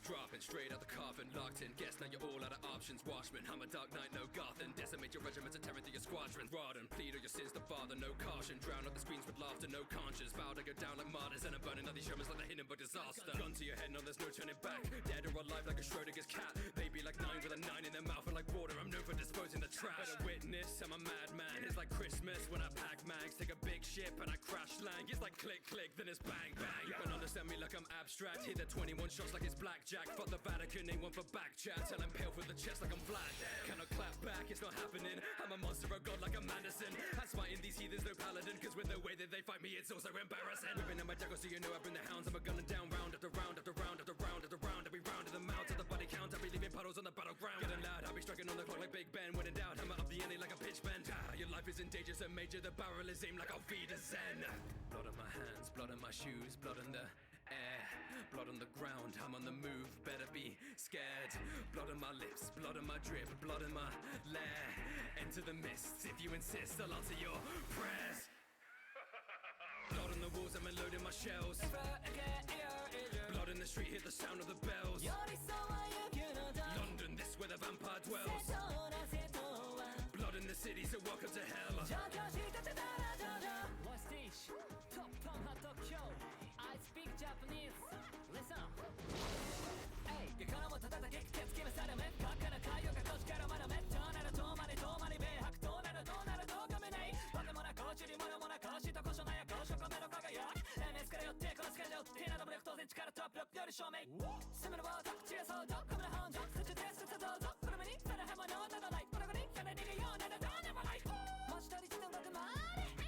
dropping straight out the coffin, locked in. Guess now you're all out of options. Watchmen, I'm a dark knight, no Gotham. Decimate your regiments and tearing through your squadron. Rotten, plead all your sins to father, no caution. Drown out the screens with laughter, no conscience. Vow to go down like martyrs, and I'm burning out these Germans like the Hindenburg disaster. Gun to your head, no, there's no turning back. Dead or alive like a Schrodinger's cat. They be like 9 with a 9 in their mouth, and like water, I'm known for disposing the trash. Better witness, I'm a madman. It's like Christmas when I pack mags, take a big ship and I crash land. It's like click click, then it's bang bang. You can understand me like I'm abstract. Hit the 21 shots like it's blackjack. Fuck the Vatican, ain't one for back chat. Tell I'm pale for the chest like I'm flat. Cannot clap back, it's not happening. I'm a monster of God like I'm Anderson. I'm smiting these heathens, no paladin. Cause with the way that they fight me, it's also embarrassing. Whipping at my jackal so you know I bring the hounds. I'm a gunning down round after round after round after round after round. Every round of the mount of the body count. I be leaving puddles on the battleground. Getting loud, I'll be striking on the clock like Big Ben. When in doubt, I'm up the ante like a pitch bend. Your life is in danger, so major. The barrel is aimed like I'll feed a zen. Blood on my hands, blood on my shoes, blood on the air, blood on the ground, I'm on the move, better be scared. Blood on my lips, blood on my drip, blood in my lair. Enter the mists, if you insist, I'll answer your prayers. Blood on the walls, I'm unloading my shells. Blood in the street, hear the sound of the bells. London, this where the vampire dwells. Blood in the city, so welcome to hell. One stage, top from hot Tokyo. I speak Japanese. Listen. Hey, you can't want to that kick, kids give us out of it. Kakana Kayo, Kakosh, Karamana, Met, Tonara, Tomani, Tomani, Behak, Tonara, Tonara, Tokamine, Pakamona, Kochi, Mona, Koshi, Tokoshonaya, Kosho, Kamero, Kagaya, MS Kayote, Koskajo, Tina, the Black Tozen, Chikara, Top, Yori, Show me. Similar about Cheers, Hold up, Kamera, Hound, such a test, it's a dozo, Kuramani, and I have my own, and I like, Kuragani, and I dig a yawn, and I don't have a life. Much study to the Rockman,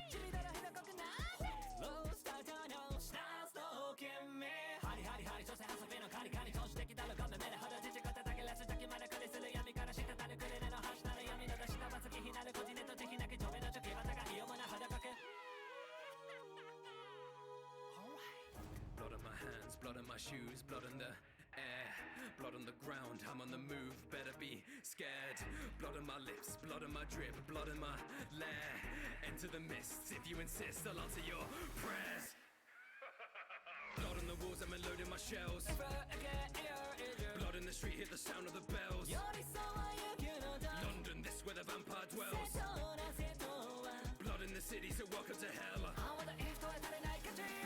Jimmy, that I hit a coconut. Low start, no, stars, no, give me. Hari, Hari, Hari, just has a been a Kari, Kari, Tosh, take it down, come and how did you got the target? Let's take him out of Kari, Silly, Yami, Kara, Shita, Tana, Kuri, and a hash, Nana, Yami, the Shita, Masaki, Hina, Continental, taking a Kitomi, no, Chaki, Bataka, Yomana, Hadaka. Blood on my hands, blood on my shoes, blood on the air, blood on the ground, I'm on the move, better be scared. Blood on my lips, blood on my drip, blood in my lair. Enter the mists, if you insist, I'll answer your prayers. Blood on the walls, I'm unloading my shells. Blood in the street, hear the sound of the bells. London, this where the vampire dwells. Blood in the city, so welcome to hell.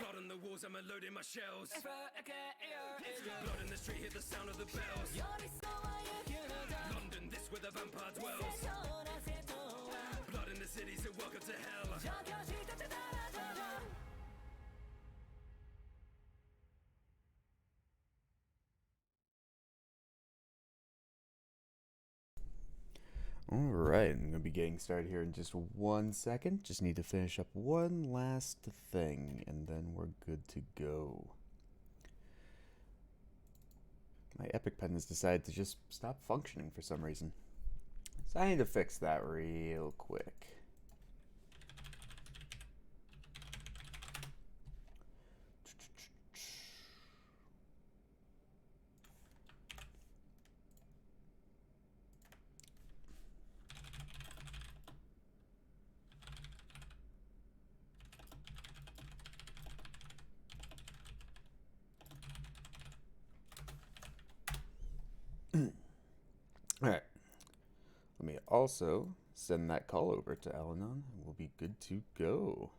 Blood on the walls, I'm unloading my shells. Blood in the street, hear the sound of the bells. London, this where the vampire dwells. Blood in the city, so welcome to hell. Alright, I'm going to be getting started here in just 1 second. Just need to finish up one last thing, and then we're good to go. My Epic Pen has decided to just stop functioning for some reason. So I need to fix that real quick. Alright, let me also send that call over to Allanon, and we'll be good to go.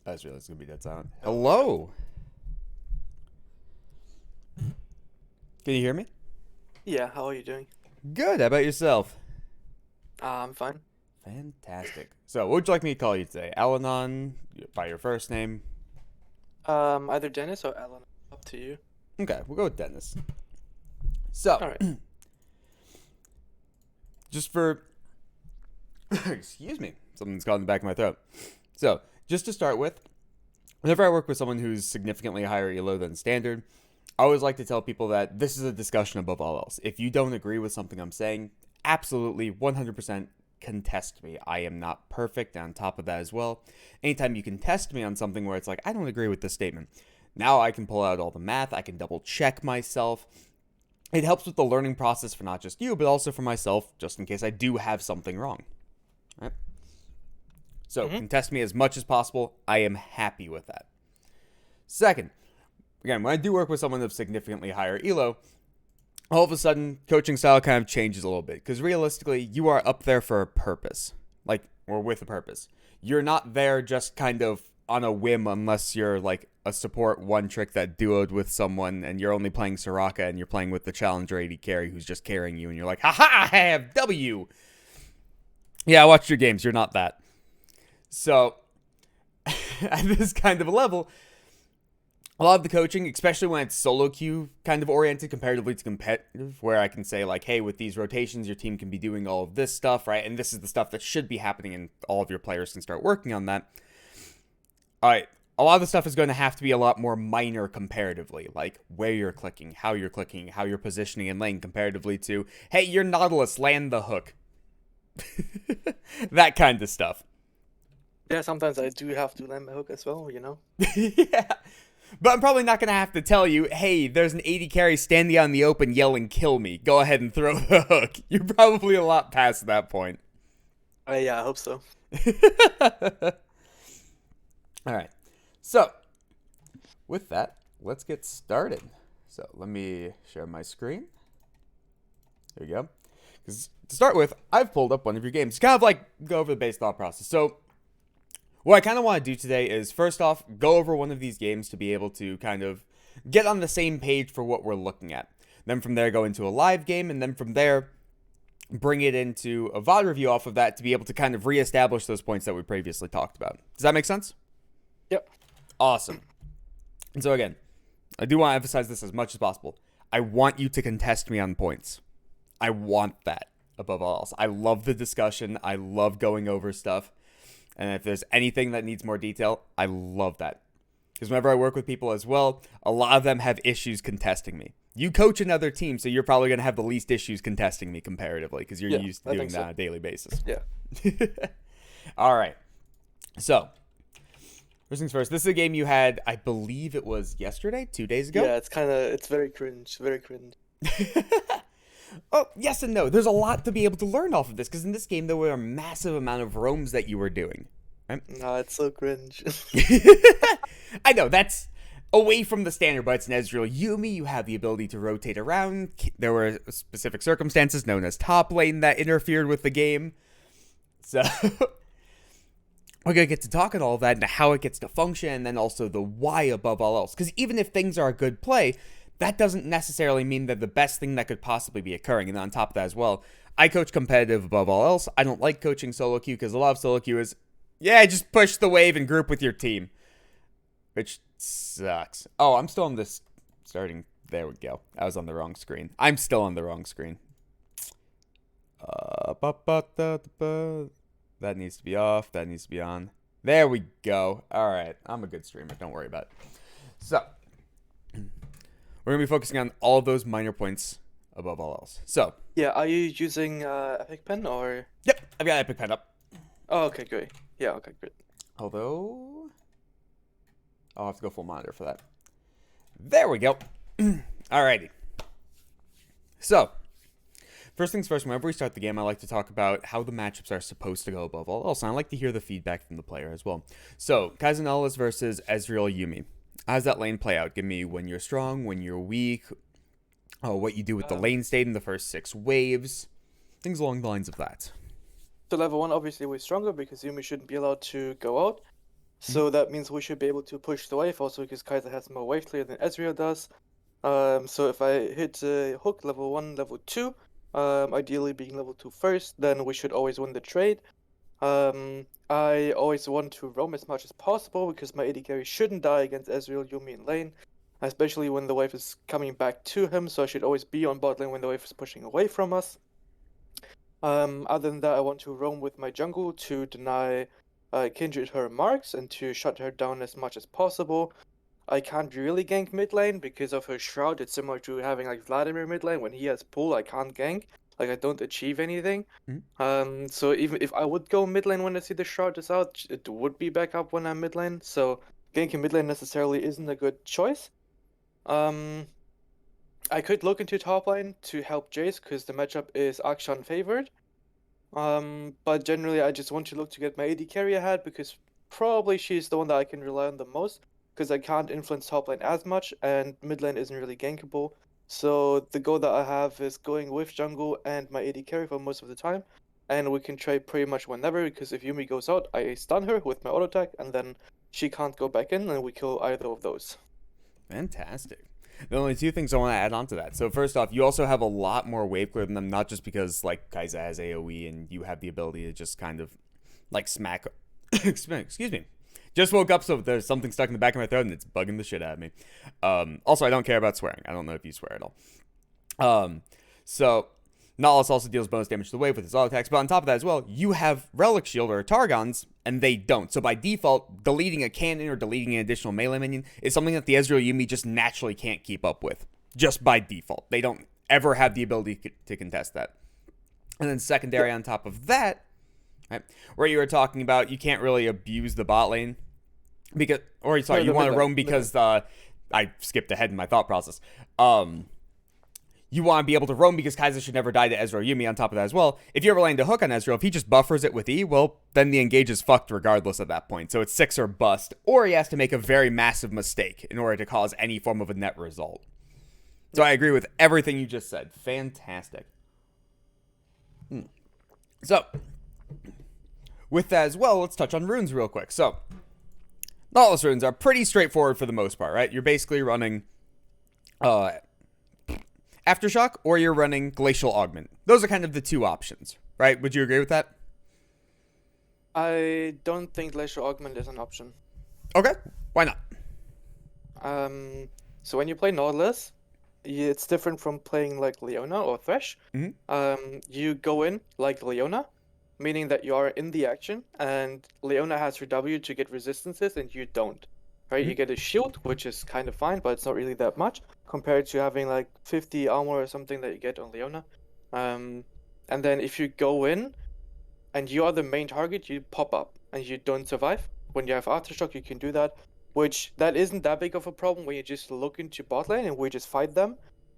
I just realized it's going to be dead silent. Hello! Can you hear me? Yeah, how are you doing? Good, how about yourself? I'm fine. Fantastic. So, what would you like me to call you today? Allanon, by your first name? Either Dennis or Ellen. Up to you. Okay, we'll go with Dennis. So, Alright. just for, excuse me, something's got in the back of my throat. So, just to start with, whenever I work with someone who's significantly higher ELO than standard, I always like to tell people that this is a discussion above all else. If you don't agree with something I'm saying, absolutely 100% contest me. I am not perfect on top of that as well. Anytime you can test me on something where it's like, I don't agree with this statement, now I can pull out all the math, I can double check myself. It helps with the learning process for not just you, but also for myself, just in case I do have something wrong. Right? So contest me as much as possible. I am happy with that. Second, again, when I do work with someone of significantly higher elo, all of a sudden, coaching style kind of changes a little bit. Because realistically, you are up there for a purpose. Like, or with a purpose. You're not there just kind of on a whim unless you're like a support one trick that duoed with someone and you're only playing Soraka and you're playing with the Challenger AD carry who's just carrying you and you're like, haha, I have W! Yeah, I watched your games. You're not that. So, at this kind of a level, a lot of the coaching, especially when it's solo queue kind of oriented comparatively to competitive, where I can say like, hey, with these rotations, your team can be doing all of this stuff, right? And this is the stuff that should be happening and all of your players can start working on that. All right, a lot of the stuff is going to have to be a lot more minor comparatively, like where you're clicking, how you're positioning in lane comparatively to, hey, you're Nautilus, land the hook. That kind of stuff. Yeah, sometimes I do have to land my hook as well, you know? Yeah. But I'm probably not going to have to tell you, hey, there's an AD carry standing out in the open yelling, kill me. Go ahead and throw the hook. You're probably a lot past that point. Yeah, I hope so. All right. So, with that, let's get started. So, let me share my screen. There you go. Because to start with, I've pulled up one of your games. Kind of like go over the base thought process. So, what I kind of want to do today is, first off, go over one of these games to be able to kind of get on the same page for what we're looking at. Then from there, go into a live game, and then from there, bring it into a VOD review off of that to be able to kind of reestablish those points that we previously talked about. Does that make sense? Yep. Awesome. And so again, I do want to emphasize this as much as possible. I want you to contest me on points. I want that above all else. I love the discussion. I love going over stuff. And if there's anything that needs more detail, I love that. Because whenever I work with people as well, a lot of them have issues contesting me. You coach another team, so you're probably going to have the least issues contesting me comparatively, because you're used to doing that on a daily basis. Yeah. All right. So, first things first, this is a game you had, I believe it was yesterday, 2 days ago? Yeah, it's very cringe, very cringe. Oh, yes and no. There's a lot to be able to learn off of this, because in this game, there were a massive amount of roams that you were doing. Right? No, it's so cringe. I know, that's away from the standard, but it's an Ezreal Yuumi. You have the ability to rotate around. There were specific circumstances known as top lane that interfered with the game. So, we're going to get to talk about all of that and how it gets to function, and then also the why above all else. Because even if things are a good play, that doesn't necessarily mean they're the best thing that could possibly be occurring. And on top of that as well, I coach competitive above all else. I don't like coaching solo queue because a lot of solo queue is, yeah, just push the wave and group with your team. Which sucks. Oh, I'm still on this starting. There we go. I was on the wrong screen. I'm still on the wrong screen. That needs to be off. That needs to be on. There we go. All right. I'm a good streamer. Don't worry about it. So, we're going to be focusing on all of those minor points above all else. So. Yeah, are you using Epic Pen or? Yep, I've got Epic Pen up. Oh, okay, great. Yeah, okay, great. Although, I'll have to go full monitor for that. There we go. Alrighty. So, first things first, whenever we start the game, I like to talk about how the matchups are supposed to go above all else. And I like to hear the feedback from the player as well. So, Kaizen versus Ezreal Yuumi. How does that lane play out? Give me when you're strong, when you're weak, what you do with the lane state in the first 6 waves, things along the lines of that. So level 1, obviously we're stronger because Yumi shouldn't be allowed to go out. So that means we should be able to push the wave, also because Kaiser has more wave clear than Ezreal does. So if I hit hook level 1, level 2, ideally being level 2 first, then we should always win the trade. I always want to roam as much as possible because my AD carry shouldn't die against Ezreal Yuumi in lane, especially when the wave is coming back to him, so I should always be on bot lane when the wave is pushing away from us. Other than that, I want to roam with my jungle to deny Kindred her marks and to shut her down as much as possible. I can't really gank mid lane because of her shroud. It's similar to having like Vladimir mid lane. When he has pull, I can't gank. Like, I don't achieve anything. So even if I would go mid lane when I see the shroud is out, it would be back up when I'm mid lane. So ganking mid lane necessarily isn't a good choice. I could look into top lane to help Jace because the matchup is Akshan favored. But generally, I just want to look to get my AD carry ahead because probably she's the one that I can rely on the most because I can't influence top lane as much and mid lane isn't really gankable. So the goal that I have is going with jungle and my AD carry for most of the time, and we can trade pretty much whenever because if Yumi goes out, I stun her with my auto attack and then she can't go back in and we kill either of those. Fantastic. The only two things I want to add on to that. So first off, you also have a lot more wave clear than them, not just because like Kai'Sa has AoE and you have the ability to just kind of like smack. Excuse me. Just woke up, so there's something stuck in the back of my throat and it's bugging the shit out of me. Also, I don't care about swearing. I don't know if you swear at all. So Nautilus also deals bonus damage to the wave with his auto attacks, but on top of that as well, you have Relic Shield or Targons, and they don't. So by default, deleting a cannon or deleting an additional melee minion is something that the Ezreal Yuumi just naturally can't keep up with, just by default. They don't ever have the ability to contest that. And then secondary on top of that, right, where you were talking about you can't really abuse the bot lane, because, or sorry, you want to roam because I skipped ahead in my thought process. You want to be able to roam because Kai'Sa should never die to Ezreal Yuumi on top of that as well. If you ever land a hook on Ezreal, if he just buffers it with E, well, then the engage is fucked regardless at that point. So it's 6 or bust, or he has to make a very massive mistake in order to cause any form of a net result. So I agree with everything you just said. Fantastic. So, with that as well, let's touch on runes real quick. So, Nautilus runes are pretty straightforward for the most part, right? You're basically running Aftershock, or you're running Glacial Augment. Those are kind of the two options, right? Would you agree with that? I don't think Glacial Augment is an option. Okay, why not? So when you play Nautilus, it's different from playing like Leona or Thresh. You go in like Leona, meaning that you are in the action, and Leona has her W to get resistances, and you don't. Right? You get a shield, which is kind of fine, but it's not really that much compared to having like 50 armor or something that you get on Leona. And then if you go in and you are the main target, you pop up and you don't survive. When you have Aftershock, you can do that, which that isn't that big of a problem when you just look into bot lane and we just fight them.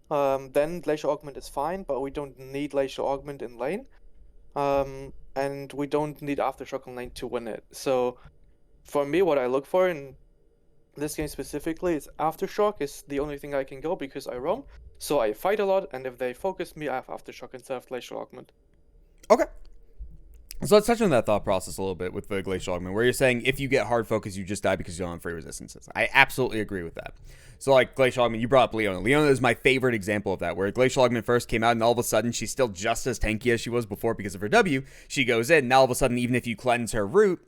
Then Glacial Augment is fine, but we don't need Glacial Augment in lane. And we don't need Aftershock in lane to win it. So for me, what I look for in this game specifically is Aftershock is the only thing I can go because I roam. So I fight a lot, and if they focus me, I have Aftershock instead of Glacial Augment. Okay. So let's touch on that thought process a little bit with the Glacial Augment, where you're saying if you get hard focus, you just die because you don't have free resistances. I absolutely agree with that. So like Glacial Augment, you brought up Leona. Leona is my favorite example of that, where Glacial Augment first came out and all of a sudden she's still just as tanky as she was before because of her W. She goes in, now all of a sudden even if you cleanse her root,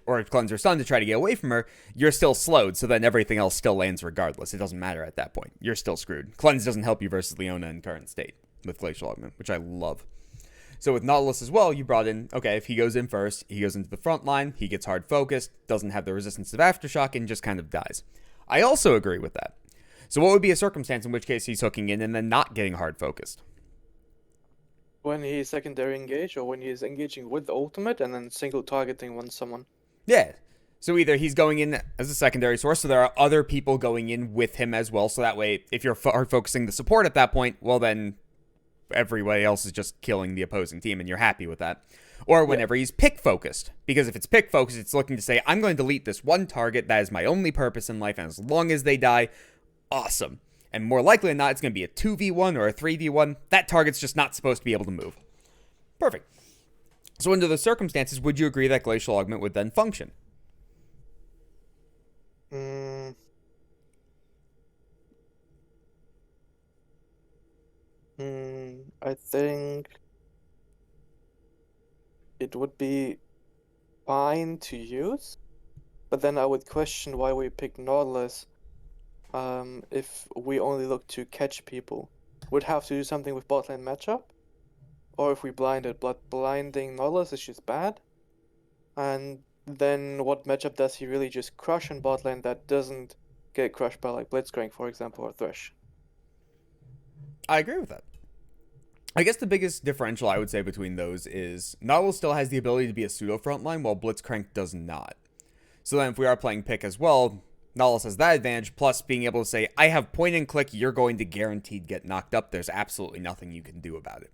or cleanse her stun to try to get away from her, you're still slowed, so then everything else still lands regardless. It doesn't matter at that point. You're still screwed. Cleanse doesn't help you versus Leona in current state with Glacial Augment, which I love. So with Nautilus as well, you brought in, okay, if he goes in first, he goes into the front line, he gets hard focused, doesn't have the resistance of Aftershock, and just kind of dies. I also agree with that. So what would be a circumstance in which case he's hooking in and then not getting hard focused? When he's secondary engage, or when he's engaging with the ultimate and then single targeting someone. Yeah. So either he's going in as a secondary source, so there are other people going in with him as well, so that way, if you're hard focusing the support at that point, well then, everybody else is just killing the opposing team, and you're happy with that. Or whenever he's pick focused, because if it's pick focused, it's looking to say, I'm going to delete this one target, that is my only purpose in life, and as long as they die, awesome. And more likely than not, it's going to be a 2v1 or a 3v1. That target's just not supposed to be able to move. Perfect. So under those circumstances, would you agree that Glacial Augment would then function? I think it would be fine to use, but then I would question why we picked Nautilus if we only look to catch people. Would have to do something with bot lane matchup, or if we blinded, but blinding Nautilus is just bad. And then what matchup does he really just crush in bot lane that doesn't get crushed by like Blitzcrank, for example, or Thresh? I agree with that. I guess the biggest differential I would say between those is Nautilus still has the ability to be a pseudo frontline, while Blitzcrank does not. So then if we are playing pick as well, Nautilus has that advantage, plus being able to say, I have point and click, you're going to guaranteed get knocked up, there's absolutely nothing you can do about it.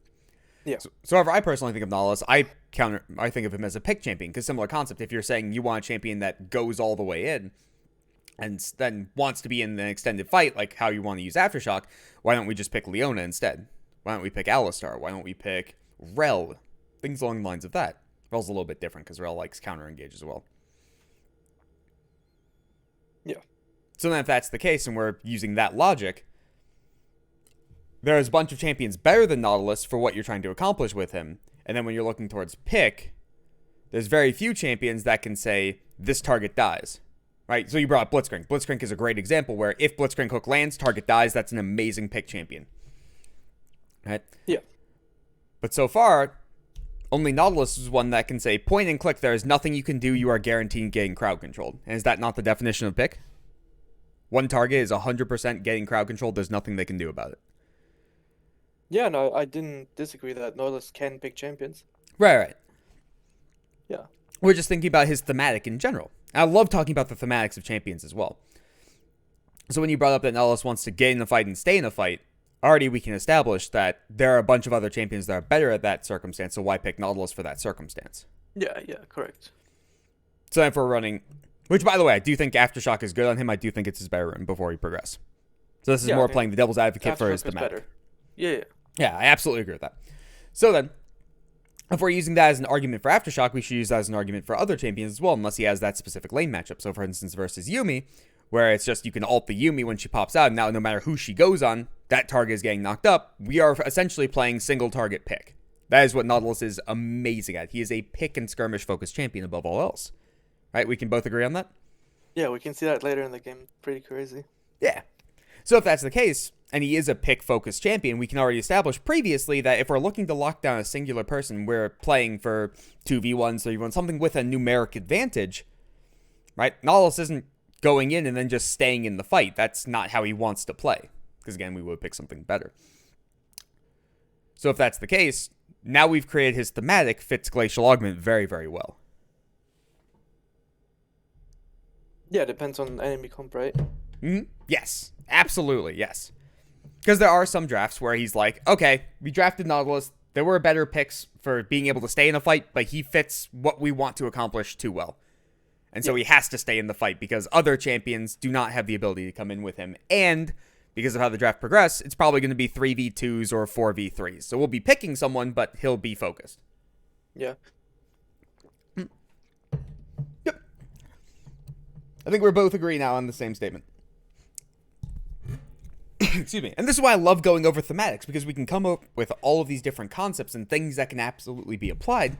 Yeah. So however I personally think of Nautilus, I think of him as a pick champion, because similar concept. If you're saying you want a champion that goes all the way in and then wants to be in an extended fight, like how you want to use Aftershock, why don't we just pick Leona instead? Why don't we pick Alistar? Why don't we pick Rel? Things along the lines of that. Rel's a little bit different because Rel likes counter engage as well. Yeah. So then if that's the case and we're using that logic, there's a bunch of champions better than Nautilus for what you're trying to accomplish with him. And then when you're looking towards pick, there's very few champions that can say, this target dies. Right? So you brought up Blitzcrank. Blitzcrank is a great example where if Blitzcrank hook lands, target dies, that's an amazing pick champion. Right? Yeah. But so far, only Nautilus is one that can say, point and click, there is nothing you can do, you are guaranteed getting crowd controlled. And is that not the definition of pick? One target is 100% getting crowd controlled, there's nothing they can do about it. Yeah, no, I didn't disagree that Nautilus can pick champions. Right. Yeah. We're just thinking about his thematic in general. I love talking about the thematics of champions as well. So when you brought up that Nautilus wants to get in a fight and stay in a fight, already we can establish that there are a bunch of other champions that are better at that circumstance, so why pick Nautilus for that circumstance? Yeah, correct. So then if we're running... Which, by the way, I do think Aftershock is good on him. I do think it's his better rune before we progress. So this is more playing the devil's advocate for his thematic. Better. Yeah. Yeah, I absolutely agree with that. So then, if we're using that as an argument for Aftershock, we should use that as an argument for other champions as well, unless he has that specific lane matchup. So for instance, versus Yuumi, where it's just you can ult the Yuumi when she pops out, and now no matter who she goes on, that target is getting knocked up. We are essentially playing single target pick. That is what Nautilus is amazing at. He is a pick and skirmish focused champion above all else. Right? We can both agree on that? Yeah, we can see that later in the game. Pretty crazy. Yeah. So if that's the case, and he is a pick-focused champion, we can already establish previously that if we're looking to lock down a singular person, we're playing for 2v1, 3v1, something with a numeric advantage, right? Nautilus isn't going in and then just staying in the fight. That's not how he wants to play, because again, we would pick something better. So if that's the case, now we've created his thematic fits Glacial Augment very, very well. Yeah, it depends on enemy comp, right? Mm-hmm. Yes, absolutely, yes. Because there are some drafts where he's like, okay, we drafted Nautilus. There were better picks for being able to stay in a fight, but he fits what we want to accomplish too well. And so he has to stay in the fight because other champions do not have the ability to come in with him. And because of how the draft progresses, it's probably going to be 3v2s or 4v3s. So we'll be picking someone, but he'll be focused. Yeah. Yep. I think we're both agree now on the same statement. Excuse me. And this is why I love going over thematics, because we can come up with all of these different concepts and things that can absolutely be applied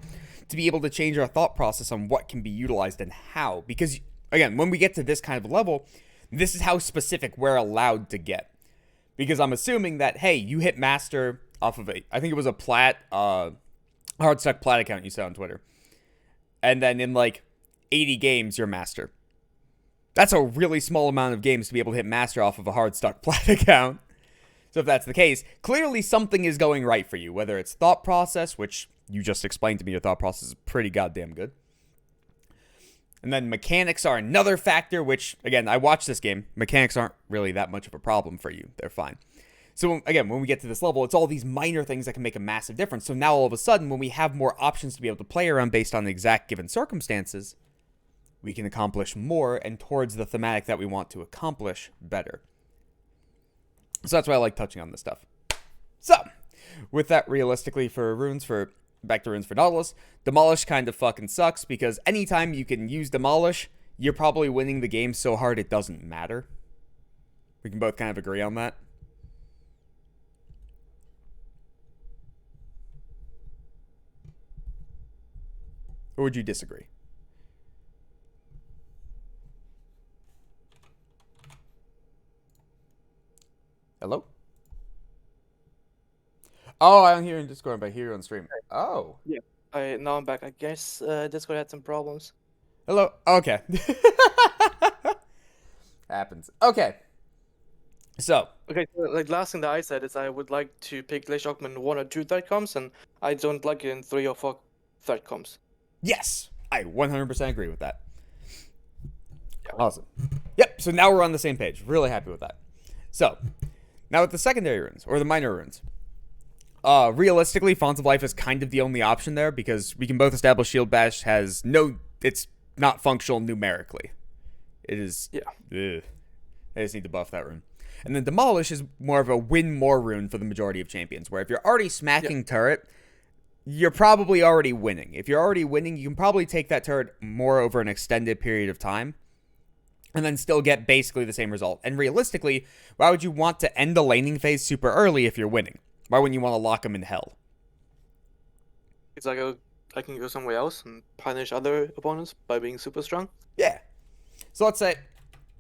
to be able to change our thought process on what can be utilized and how. Because, again, when we get to this kind of level, this is how specific we're allowed to get. Because I'm assuming that, hey, you hit master off of I think it was a hard-stuck plat account you said on Twitter. And then in like 80 games, you're master. That's a really small amount of games to be able to hit master off of a hard-stuck plat account. So if that's the case, clearly something is going right for you, whether it's thought process, which you just explained to me your thought process is pretty goddamn good. And then mechanics are another factor, which, again, I watched this game. Mechanics aren't really that much of a problem for you. They're fine. So, again, when we get to this level, it's all these minor things that can make a massive difference. So now, all of a sudden, when we have more options to be able to play around based on the exact given circumstances, we can accomplish more and towards the thematic that we want to accomplish better. So that's why I like touching on this stuff. So, with that, realistically, back to runes for Nautilus, Demolish kind of fucking sucks, because anytime you can use Demolish, you're probably winning the game so hard it doesn't matter. We can both kind of agree on that. Or would you disagree? Hello? Oh, I don't hear you in Discord, but I hear you on stream. Oh. Yeah. Now I'm back. I guess Discord had some problems. Hello? Okay. Happens. Okay. So. Okay, so, like, last thing that I said is I would like to pick Glacial Augment in 1 or 2 threat comps, and I don't like it in 3 or 4 threat comps. Yes. I 100% agree with that. Awesome. Yep, so now we're on the same page. Really happy with that. So, now with the secondary runes, or the minor runes. Realistically, Fonts of Life is kind of the only option there because we can both establish Shield Bash it's not functional numerically. It is. Yeah. Ugh. I just need to buff that rune. And then Demolish is more of a win more rune for the majority of champions, where if you're already smacking turret, you're probably already winning. If you're already winning, you can probably take that turret more over an extended period of time and then still get basically the same result. And realistically, why would you want to end the laning phase super early if you're winning? Why wouldn't you want to lock them in hell? It's like I can go somewhere else and punish other opponents by being super strong. Yeah. So let's say,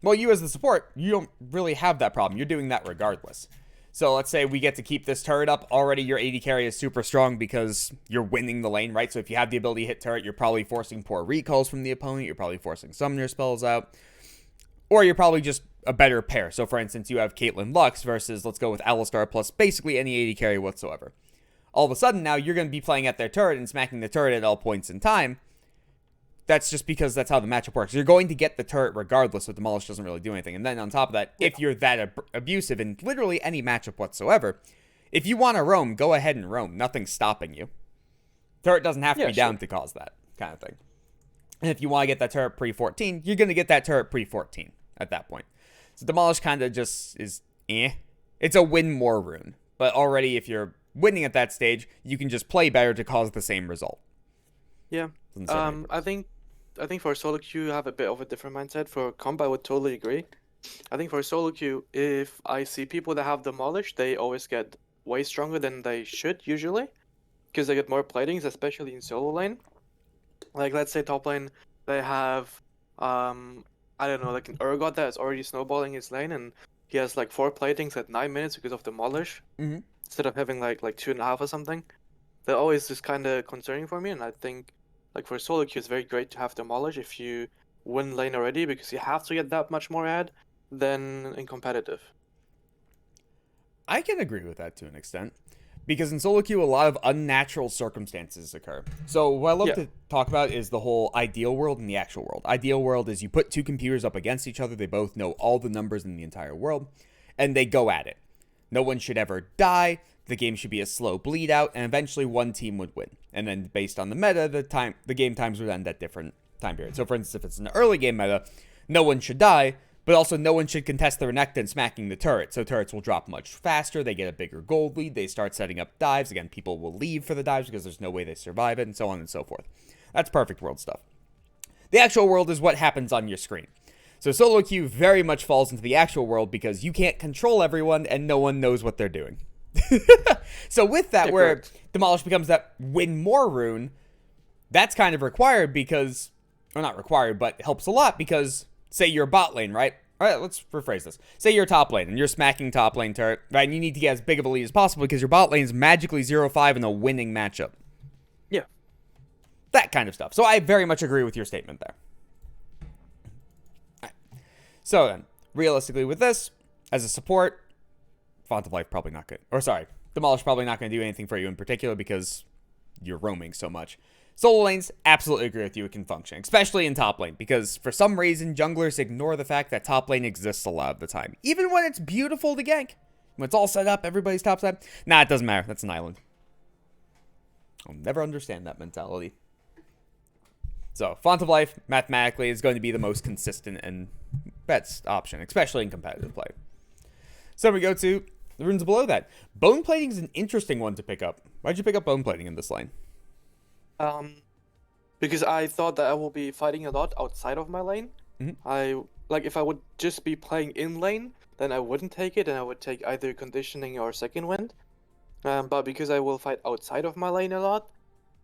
well, you as the support, you don't really have that problem. You're doing that regardless. So let's say we get to keep this turret up. Already your AD carry is super strong because you're winning the lane, right? So if you have the ability to hit turret, you're probably forcing poor recalls from the opponent. You're probably forcing summoner spells out. Or you're probably just a better pair. So for instance, you have Caitlyn Lux versus, let's go with Alistar plus basically any AD carry whatsoever. All of a sudden now you're going to be playing at their turret and smacking the turret at all points in time. That's just because that's how the matchup works. You're going to get the turret regardless, so Demolish doesn't really do anything. And then on top of that, if you're that abusive in literally any matchup whatsoever, if you want to roam, go ahead and roam. Nothing's stopping you. Turret doesn't have to be down to cause that kind of thing. And if you want to get that turret pre-14, you're going to get that turret pre-14 at that point. So Demolish kind of just is It's a win more rune. But already if you're winning at that stage, you can just play better to cause the same result. Yeah. I think for solo queue, you have a bit of a different mindset. For comp, I would totally agree. I think for solo queue, if I see people that have Demolish, they always get way stronger than they should usually, because they get more platings, especially in solo lane. Like, let's say top lane, they have, I don't know, like an Urgot that is already snowballing his lane, and he has like 4 platings at 9 minutes because of Demolish, instead of having like 2.5 or something. They're always just kind of concerning for me, and I think like for solo queue, it's very great to have Demolish if you win lane already, because you have to get that much more ad than in competitive. I can agree with that to an extent, because in solo queue, a lot of unnatural circumstances occur. So what I love to talk about is the whole ideal world and the actual world. Ideal world is you put 2 computers up against each other. They both know all the numbers in the entire world, and they go at it. No one should ever die. The game should be a slow bleed out, and eventually one team would win. And then based on the meta, the game times would end at different time periods. So for instance, if it's an early game meta, no one should die, but also no one should contest the Renekton smacking the turret. So turrets will drop much faster, they get a bigger gold lead, they start setting up dives. Again, people will leave for the dives because there's no way they survive it, and so on and so forth. That's perfect world stuff. The actual world is what happens on your screen. So solo queue very much falls into the actual world because you can't control everyone and no one knows what they're doing. So with that, where Demolish becomes that win more rune, that's kind of required because, or not required, but helps a lot because, say you're bot lane, right? All right, let's rephrase this. Say you're top lane and you're smacking top lane turret, right? And you need to get as big of a lead as possible because your bot lane is magically 0-5 in a winning matchup. Yeah. That kind of stuff. So I very much agree with your statement there. All right. So then, realistically with this, as a support, Font of Life probably not good. Or sorry, Demolish probably not going to do anything for you in particular because you're roaming so much. Solo lanes, absolutely agree with you, it can function, especially in top lane, because for some reason, junglers ignore the fact that top lane exists a lot of the time. Even when it's beautiful to gank. When it's all set up, everybody's topside. Nah, it doesn't matter, that's an island. I'll never understand that mentality. So, Font of Life, mathematically, is going to be the most consistent and best option, especially in competitive play. So we go to the runes below that. Bone plating is an interesting one to pick up. Why'd you pick up bone plating in this lane? Because I thought that I will be fighting a lot outside of my lane. If I would just be playing in lane, then I wouldn't take it, and I would take either conditioning or second wind. But because I will fight outside of my lane a lot,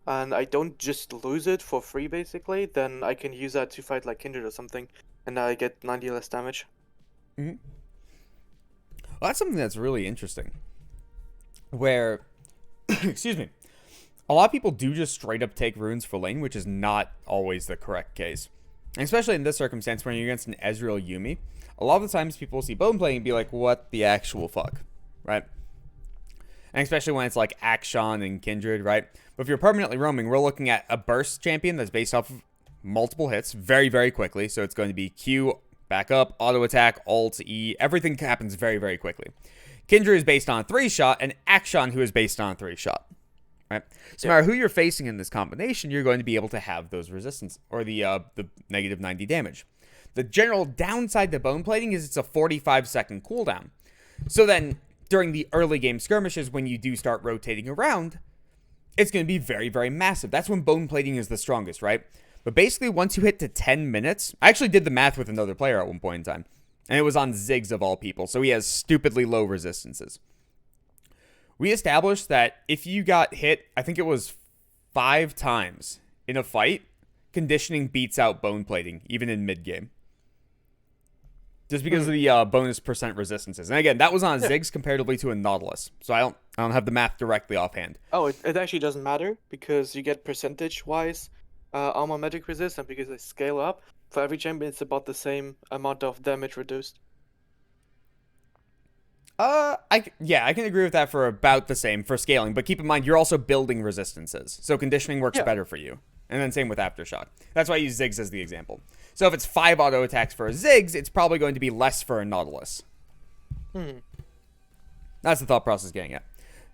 and I don't just lose it for free basically, then I can use that to fight like Kindred or something, and I get 90 less damage. Well, that's something that's really interesting. Where, excuse me, a lot of people do just straight up take runes for lane, which is not always the correct case. And especially in this circumstance when you're against an Ezreal Yuumi, a lot of the times people see bone plating and be like, what the actual fuck, right? And especially when it's like Akshan and Kindred, right? But if you're permanently roaming, we're looking at a burst champion that's based off of multiple hits very, very quickly. So it's going to be Q, back up, auto attack, alt, E, everything happens very, very quickly. Kindred is based on a 3-shot, and Action, who is based on a 3-shot. Right? So no matter who you're facing in this combination, you're going to be able to have those resistance, or the negative 90 damage. The general downside to bone plating is it's a 45-second cooldown. So then, during the early game skirmishes, when you do start rotating around, it's going to be very, very massive. That's when bone plating is the strongest, right? But basically, once you hit to 10 minutes, I actually did the math with another player at one point in time, and it was on Ziggs of all people, so he has stupidly low resistances. We established that if you got hit, I think it was 5 times in a fight, conditioning beats out bone plating, even in mid-game. Just because of the bonus percent resistances. And again, that was on Ziggs comparatively to a Nautilus. So I don't have the math directly offhand. Oh, it actually doesn't matter because you get percentage-wise armor magic resist, and because they scale up, for every champion it's about the same amount of damage reduced. I can agree with that for about the same for scaling, but keep in mind you're also building resistances, so conditioning works better for you. And then same with Aftershock. That's why I use Ziggs as the example. So if it's 5 auto attacks for a Ziggs, it's probably going to be less for a Nautilus. That's the thought process getting at.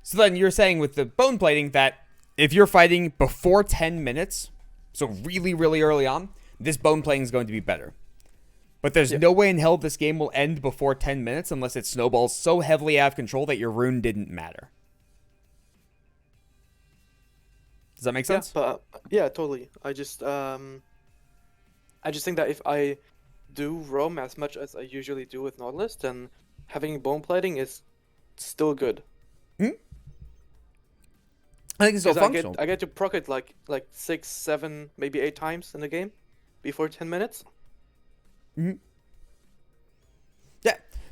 So then you're saying with the bone plating that if you're fighting before 10 minutes, so really, really early on, this bone plating is going to be better. But there's no way in hell this game will end before 10 minutes unless it snowballs so heavily out of control that your rune didn't matter. Does that make sense? Yeah, totally. I just think that if I do roam as much as I usually do with Nautilus, then having bone plating is still good. I think it's still functional. I get to proc it like 6, 7, maybe 8 times in the game before 10 minutes. Yeah.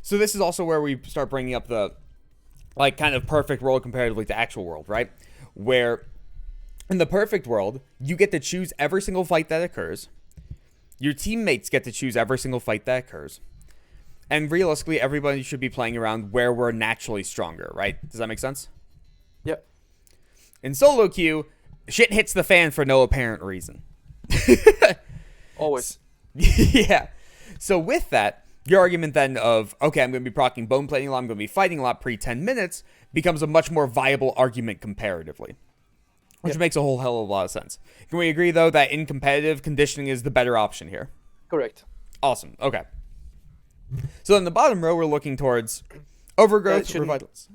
So this is also where we start bringing up the kind of perfect world comparatively to actual world, right? Where in the perfect world, you get to choose every single fight that occurs. Your teammates get to choose every single fight that occurs. And realistically, everybody should be playing around where we're naturally stronger, right? Does that make sense? Yep. In solo queue, shit hits the fan for no apparent reason. Always. Yeah. So with that, your argument then of, okay, I'm going to be proccing bone plating a lot, I'm going to be fighting a lot pre-10 minutes, becomes a much more viable argument comparatively. Which makes a whole hell of a lot of sense. Can we agree, though, that in competitive, conditioning is the better option here? Correct. Awesome. Okay. So in the bottom row, we're looking towards overgrowth, revitalize.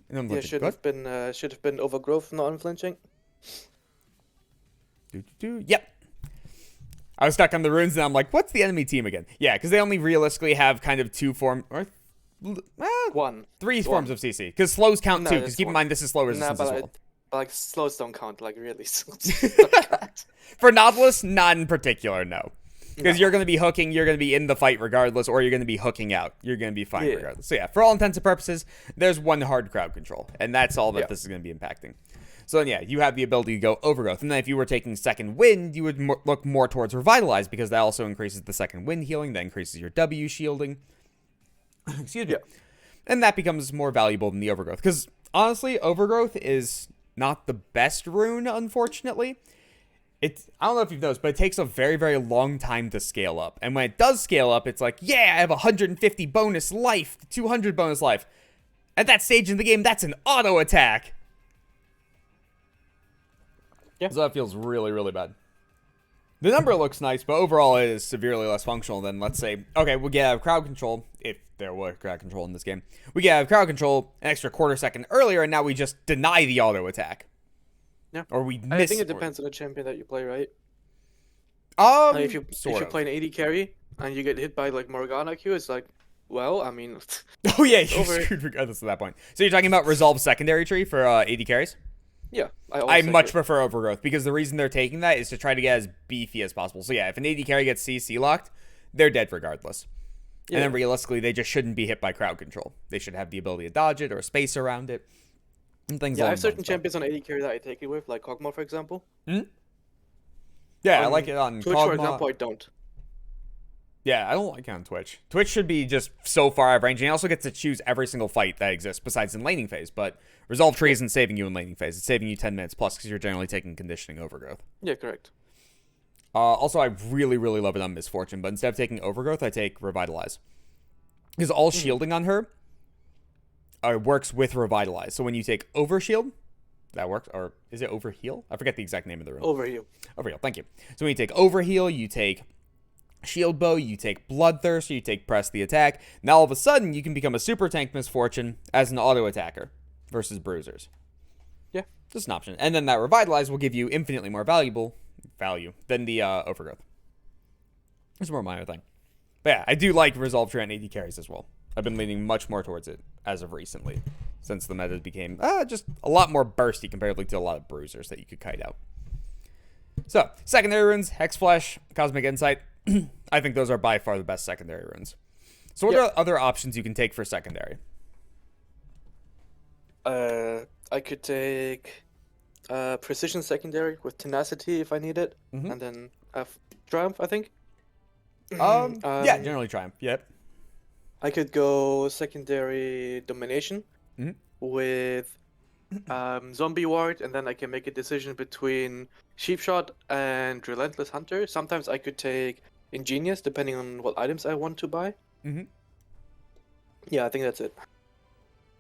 Should have been overgrowth, not unflinching. Yep. I was stuck on the runes, and I'm like, what's the enemy team again? Yeah, because they only realistically have kind of 2 forms, or 3 forms of CC. Because slows count 2, because keep in mind this is slow resistance as well. But slows don't count, really. For Nautilus, not in particular, no. Because you're going to be hooking, you're going to be in the fight regardless, or you're going to be hooking out. You're going to be fine regardless. So yeah, for all intents and purposes, there's one hard crowd control, and that's all that this is going to be impacting. So then, yeah, you have the ability to go overgrowth. And then if you were taking second wind, you would look more towards revitalize, because that also increases the second wind healing, that increases your W shielding. Excuse me. And that becomes more valuable than the overgrowth. Because honestly, overgrowth is not the best rune, unfortunately. I don't know if you've noticed, but it takes a very, very long time to scale up. And when it does scale up, it's like, yeah, I have 150 bonus life, 200 bonus life. At that stage in the game, that's an auto attack. Yeah. So that feels really, really bad. The number looks nice, but overall it is severely less functional than, let's say, okay, we get out of crowd control, if there were crowd control in this game. We get out of crowd control an extra quarter second earlier, and now we just deny the auto attack. Yeah. Or we miss. I think it depends on the champion that you play, right? If you play an AD carry and you get hit by Morgana Q, it's like, well, I mean, oh yeah, you're screwed regardless at that point. So you're talking about Resolve secondary tree for AD carries? Yeah, I much prefer overgrowth, because the reason they're taking that is to try to get as beefy as possible. So yeah, if an AD carry gets CC locked, they're dead regardless. Yeah. And then realistically, they just shouldn't be hit by crowd control. They should have the ability to dodge it or space around it. And things I like have certain champions on AD carry that I take it with, like Kog'Maw, for example. Yeah, I like it on Twitch, Kog'Maw. for example, I don't. Yeah, I don't like it on Twitch. Twitch should be just so far out of range, and you also get to choose every single fight that exists besides in laning phase, but Resolve Tree isn't saving you in laning phase. It's saving you 10 minutes plus, because you're generally taking conditioning overgrowth. Yeah, correct. Also, I really, really love it on Misfortune, but instead of taking overgrowth, I take Revitalize. Because all shielding on her works with Revitalize. So when you take Overshield, that works. Or is it Overheal? I forget the exact name of the rune. Overheal. Overheal, thank you. So when you take Overheal, you take Shield Bow, you take Bloodthirster, you take Press the Attack. Now all of a sudden, you can become a Super Tank Misfortune as an auto attacker versus Bruisers. Yeah. Just an option. And then that Revitalize will give you infinitely more value than the Overgrowth. It's a more minor thing. But yeah, I do like Resolve Tree and AD carries as well. I've been leaning much more towards it as of recently, since the meta became just a lot more bursty comparatively to a lot of bruisers that you could kite out. So, secondary runes, Hex Flash, Cosmic Insight. I think those are by far the best secondary runes. So what are other options you can take for secondary? I could take Precision Secondary with Tenacity if I need it, and then have Triumph, I think. Yeah, generally Triumph. Yep. I could go secondary Domination with Zombie Ward, and then I can make a decision between Sheep Shot and Relentless Hunter. Sometimes I could take Ingenious, depending on what items I want to buy. Yeah, I think that's it.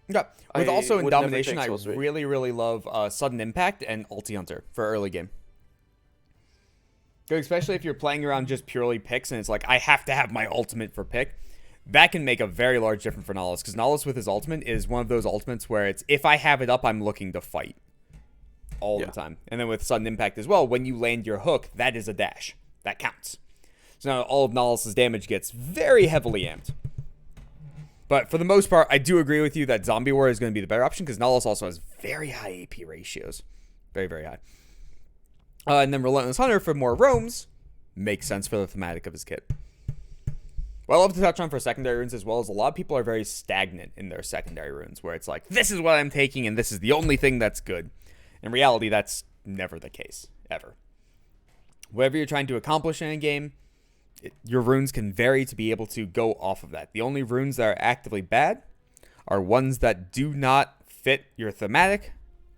Yeah. With also in would never Domination, take I Soul Sweep. really, really love Sudden Impact and Ulti Hunter for early game. Especially if you're playing around just purely picks and it's like, I have to have my ultimate for pick. That can make a very large difference for Nihilus, because Nihilus with his ultimate is one of those ultimates where it's, if I have it up, I'm looking to fight all the time. And then with Sudden Impact as well, when you land your hook, that is a dash. That counts. So now all of Nihilus's damage gets very heavily amped. But for the most part, I do agree with you that Zombie War is going to be the better option, because Nihilus also has very high AP ratios. Very, very high. And then Relentless Hunter for more roams makes sense for the thematic of his kit. What I love to touch on for secondary runes as well is a lot of people are very stagnant in their secondary runes, where it's like, this is what I'm taking and this is the only thing that's good. In reality, that's never the case, ever. Whatever you're trying to accomplish in a game, your runes can vary to be able to go off of that. The only runes that are actively bad are ones that do not fit your thematic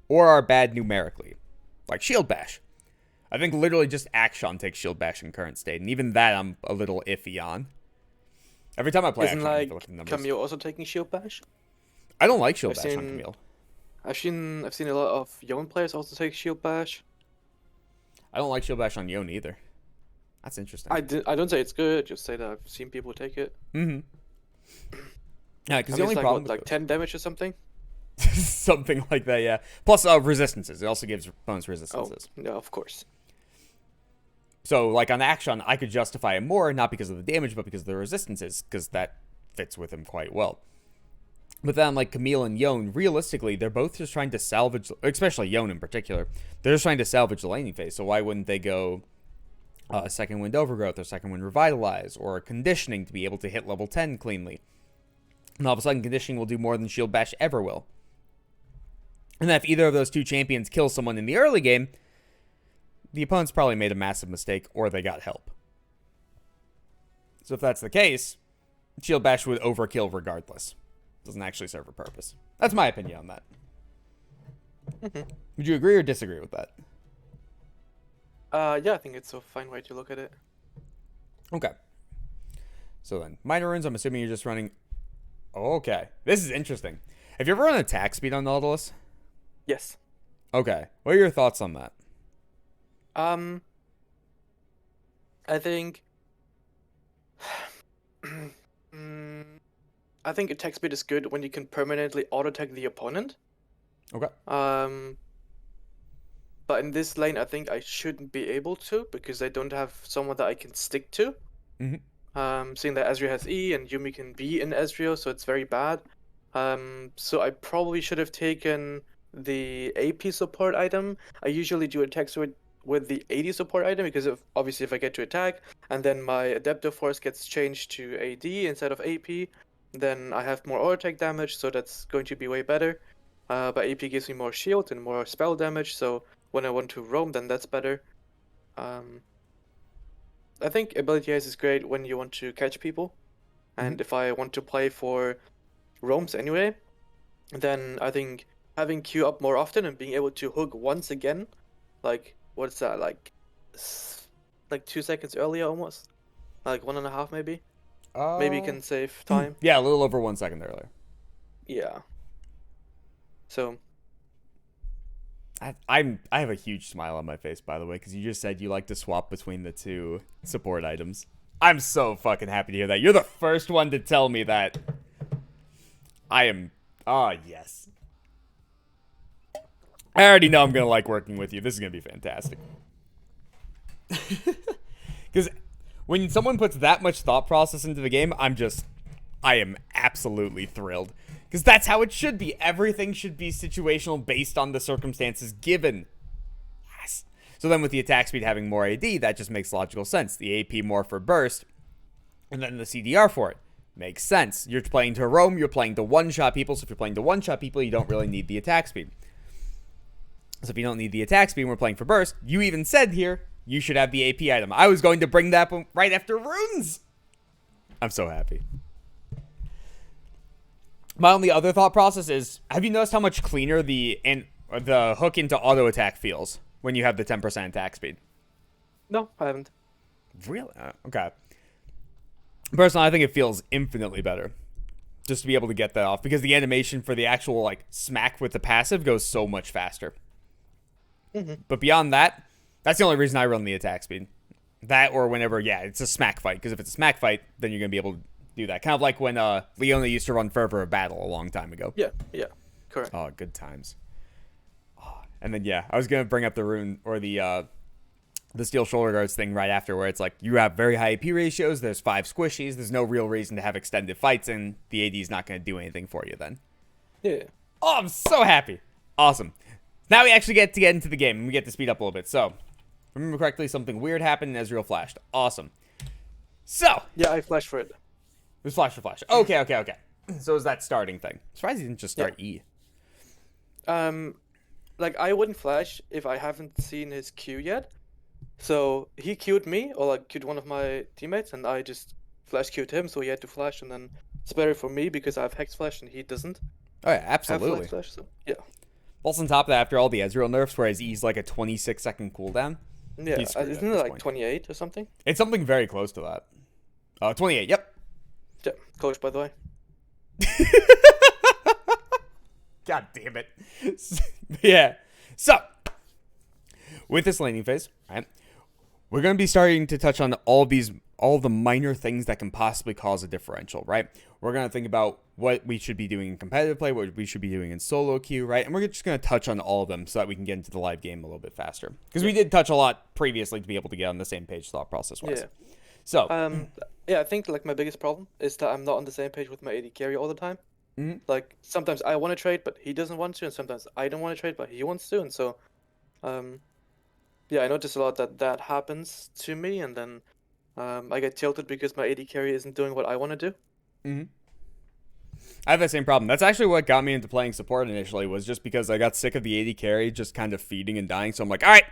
or are bad numerically, like Shield Bash. I think literally just Action takes Shield Bash in current state, and even that I'm a little iffy on. Every time I play Isn't Action, I like feel like the numbers. Camille also taking Shield Bash? I don't like Shield I've Bash on seen- Camille. I've seen a lot of Yone players also take Shield Bash. I don't like Shield Bash on Yone either. That's interesting. I don't say it's good, just say that I've seen people take it. Yeah, because I the mean, only it's like, problem what, like 10 damage or something? something like that, yeah. Plus resistances. It also gives bonus Oh, resistances. yeah, of course. So, like, on Action, I could justify it more, not because of the damage, but because of the resistances, because that fits with him quite well. But then, like, Camille and Yone, realistically, they're both just trying to salvage, especially Yone in particular, they're just trying to salvage the laning phase, so why wouldn't they go Second Wind Overgrowth, or Second Wind Revitalize, or Conditioning to be able to hit level 10 cleanly? And all of a sudden, Conditioning will do more than Shield Bash ever will. And then if either of those two champions kill someone in the early game, the opponent's probably made a massive mistake, or they got help. So if that's the case, Shield Bash would overkill regardless. Doesn't actually serve a purpose. That's my opinion on that. Would you agree or disagree with that? Yeah, I think it's a fine way to look at it. Okay. So then, minor runes, I'm assuming you're just running... Okay. This is interesting. Have you ever run attack speed on Nautilus? Yes. Okay. What are your thoughts on that? I think I think attack speed is good when you can permanently auto attack the opponent. Okay. But in this lane, I think I shouldn't be able to because I don't have someone that I can stick to. Seeing that Ezreal has E and Yumi can be in Ezreal, so it's very bad. So I probably should have taken the AP support item. I usually do attack speed with the AD support item because obviously if I get to attack and then my Adaptive Force gets changed to AD instead of AP, then I have more auto attack damage, so that's going to be way better. But AP gives me more shield and more spell damage, so when I want to roam, then that's better. I think Ability Haze is great when you want to catch people, and if I want to play for roams anyway, then I think having Q up more often and being able to hook once again, like what's that, like 2 seconds earlier almost, like 1.5 maybe. Maybe you can save time. Yeah, a little over 1 second earlier. Yeah. So I have a huge smile on my face, by the way, because you just said you like to swap between the two support items. I'm so fucking happy to hear that. You're the first one to tell me that. I am. Oh, yes. I already know I'm going to like working with you. This is going to be fantastic. Because when someone puts that much thought process into the game, I am absolutely thrilled. Because that's how it should be. Everything should be situational based on the circumstances given. Yes. So then with the attack speed having more AD, that just makes logical sense. The AP more for burst, and then the CDR for it. Makes sense. You're playing to roam, you're playing to one-shot people, so if you're playing to one-shot people, you don't really need the attack speed. So if you don't need the attack speed and we're playing for burst, you even said here, you should have the AP item. I was going to bring that up right after runes. I'm so happy. My only other thought process is, have you noticed how much cleaner the hook into auto attack feels when you have the 10% attack speed? no, I haven't. Really? Okay. Personally, I think it feels infinitely better just to be able to get that off, because the animation for the actual like smack with the passive goes so much faster. Mm-hmm. But beyond that, that's the only reason I run the attack speed. That or whenever, it's a smack fight, because if it's a smack fight, then you're going to be able to do that. Kind of like when Leona used to run Fervor of Battle a long time ago. Yeah, correct. Oh, good times. Oh, and then, I was going to bring up the rune or the steel shoulder guards thing right after, where it's like, you have very high AP ratios, there's 5 squishies, there's no real reason to have extended fights, and the AD is not going to do anything for you then. Yeah. Oh, I'm so happy. Awesome. Now we actually get to get into the game, and we get to speed up a little bit. So, if I remember correctly, something weird happened, and Ezreal flashed. Awesome. So, Yeah, I flashed for it. it was flash for flash. Okay. So, is that starting thing? I'm surprised he didn't just start E. Like, I wouldn't flash if I haven't seen his Q yet. So he queued me, or like queued one of my teammates, and I just flash queued him, so he had to flash, and then it's better for me because I have Hex Flash and he doesn't Oh, yeah, have absolutely. Flash, so yeah. Also, on top of that, after all the Ezreal nerfs, whereas E's like a 26-second cooldown, Yeah, he's screwed at isn't it this like point. 28 or something? It's something very close to that. 28, yep. Yeah, coach, by the way. God damn it. Yeah. So, with this laning phase, right, we're going to be starting to touch on all the minor things that can possibly cause a differential, right? We're going to think about what we should be doing in competitive play, what we should be doing in solo queue, right? And we're just going to touch on all of them so that we can get into the live game a little bit faster. Because we did touch a lot previously to be able to get on the same page thought process-wise. Yeah. So, Yeah, I think like my biggest problem is that I'm not on the same page with my AD carry all the time. Mhm. Like sometimes I want to trade, but he doesn't want to, and sometimes I don't want to trade, but he wants to, and so, yeah, I notice a lot that happens to me, and then I get tilted because my AD carry isn't doing what I want to do. I have that same problem. That's actually what got me into playing support initially, was just because I got sick of the AD carry just kind of feeding and dying. So I'm like, all right,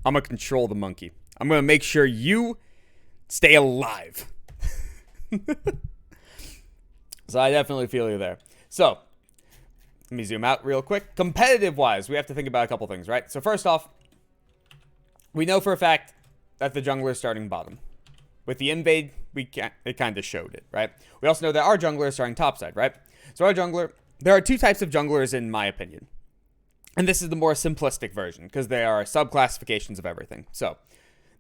I'm going to control the monkey. I'm going to make sure you stay alive. So I definitely feel you there. So let me zoom out real quick. Competitive-wise, we have to think about a couple things, right? So first off, we know for a fact that the jungler is starting bottom. With the invade, it kind of showed it, right? We also know that our jungler is starting topside, right? So our jungler, there are 2 types of junglers in my opinion. And this is the more simplistic version, because there are sub-classifications of everything. So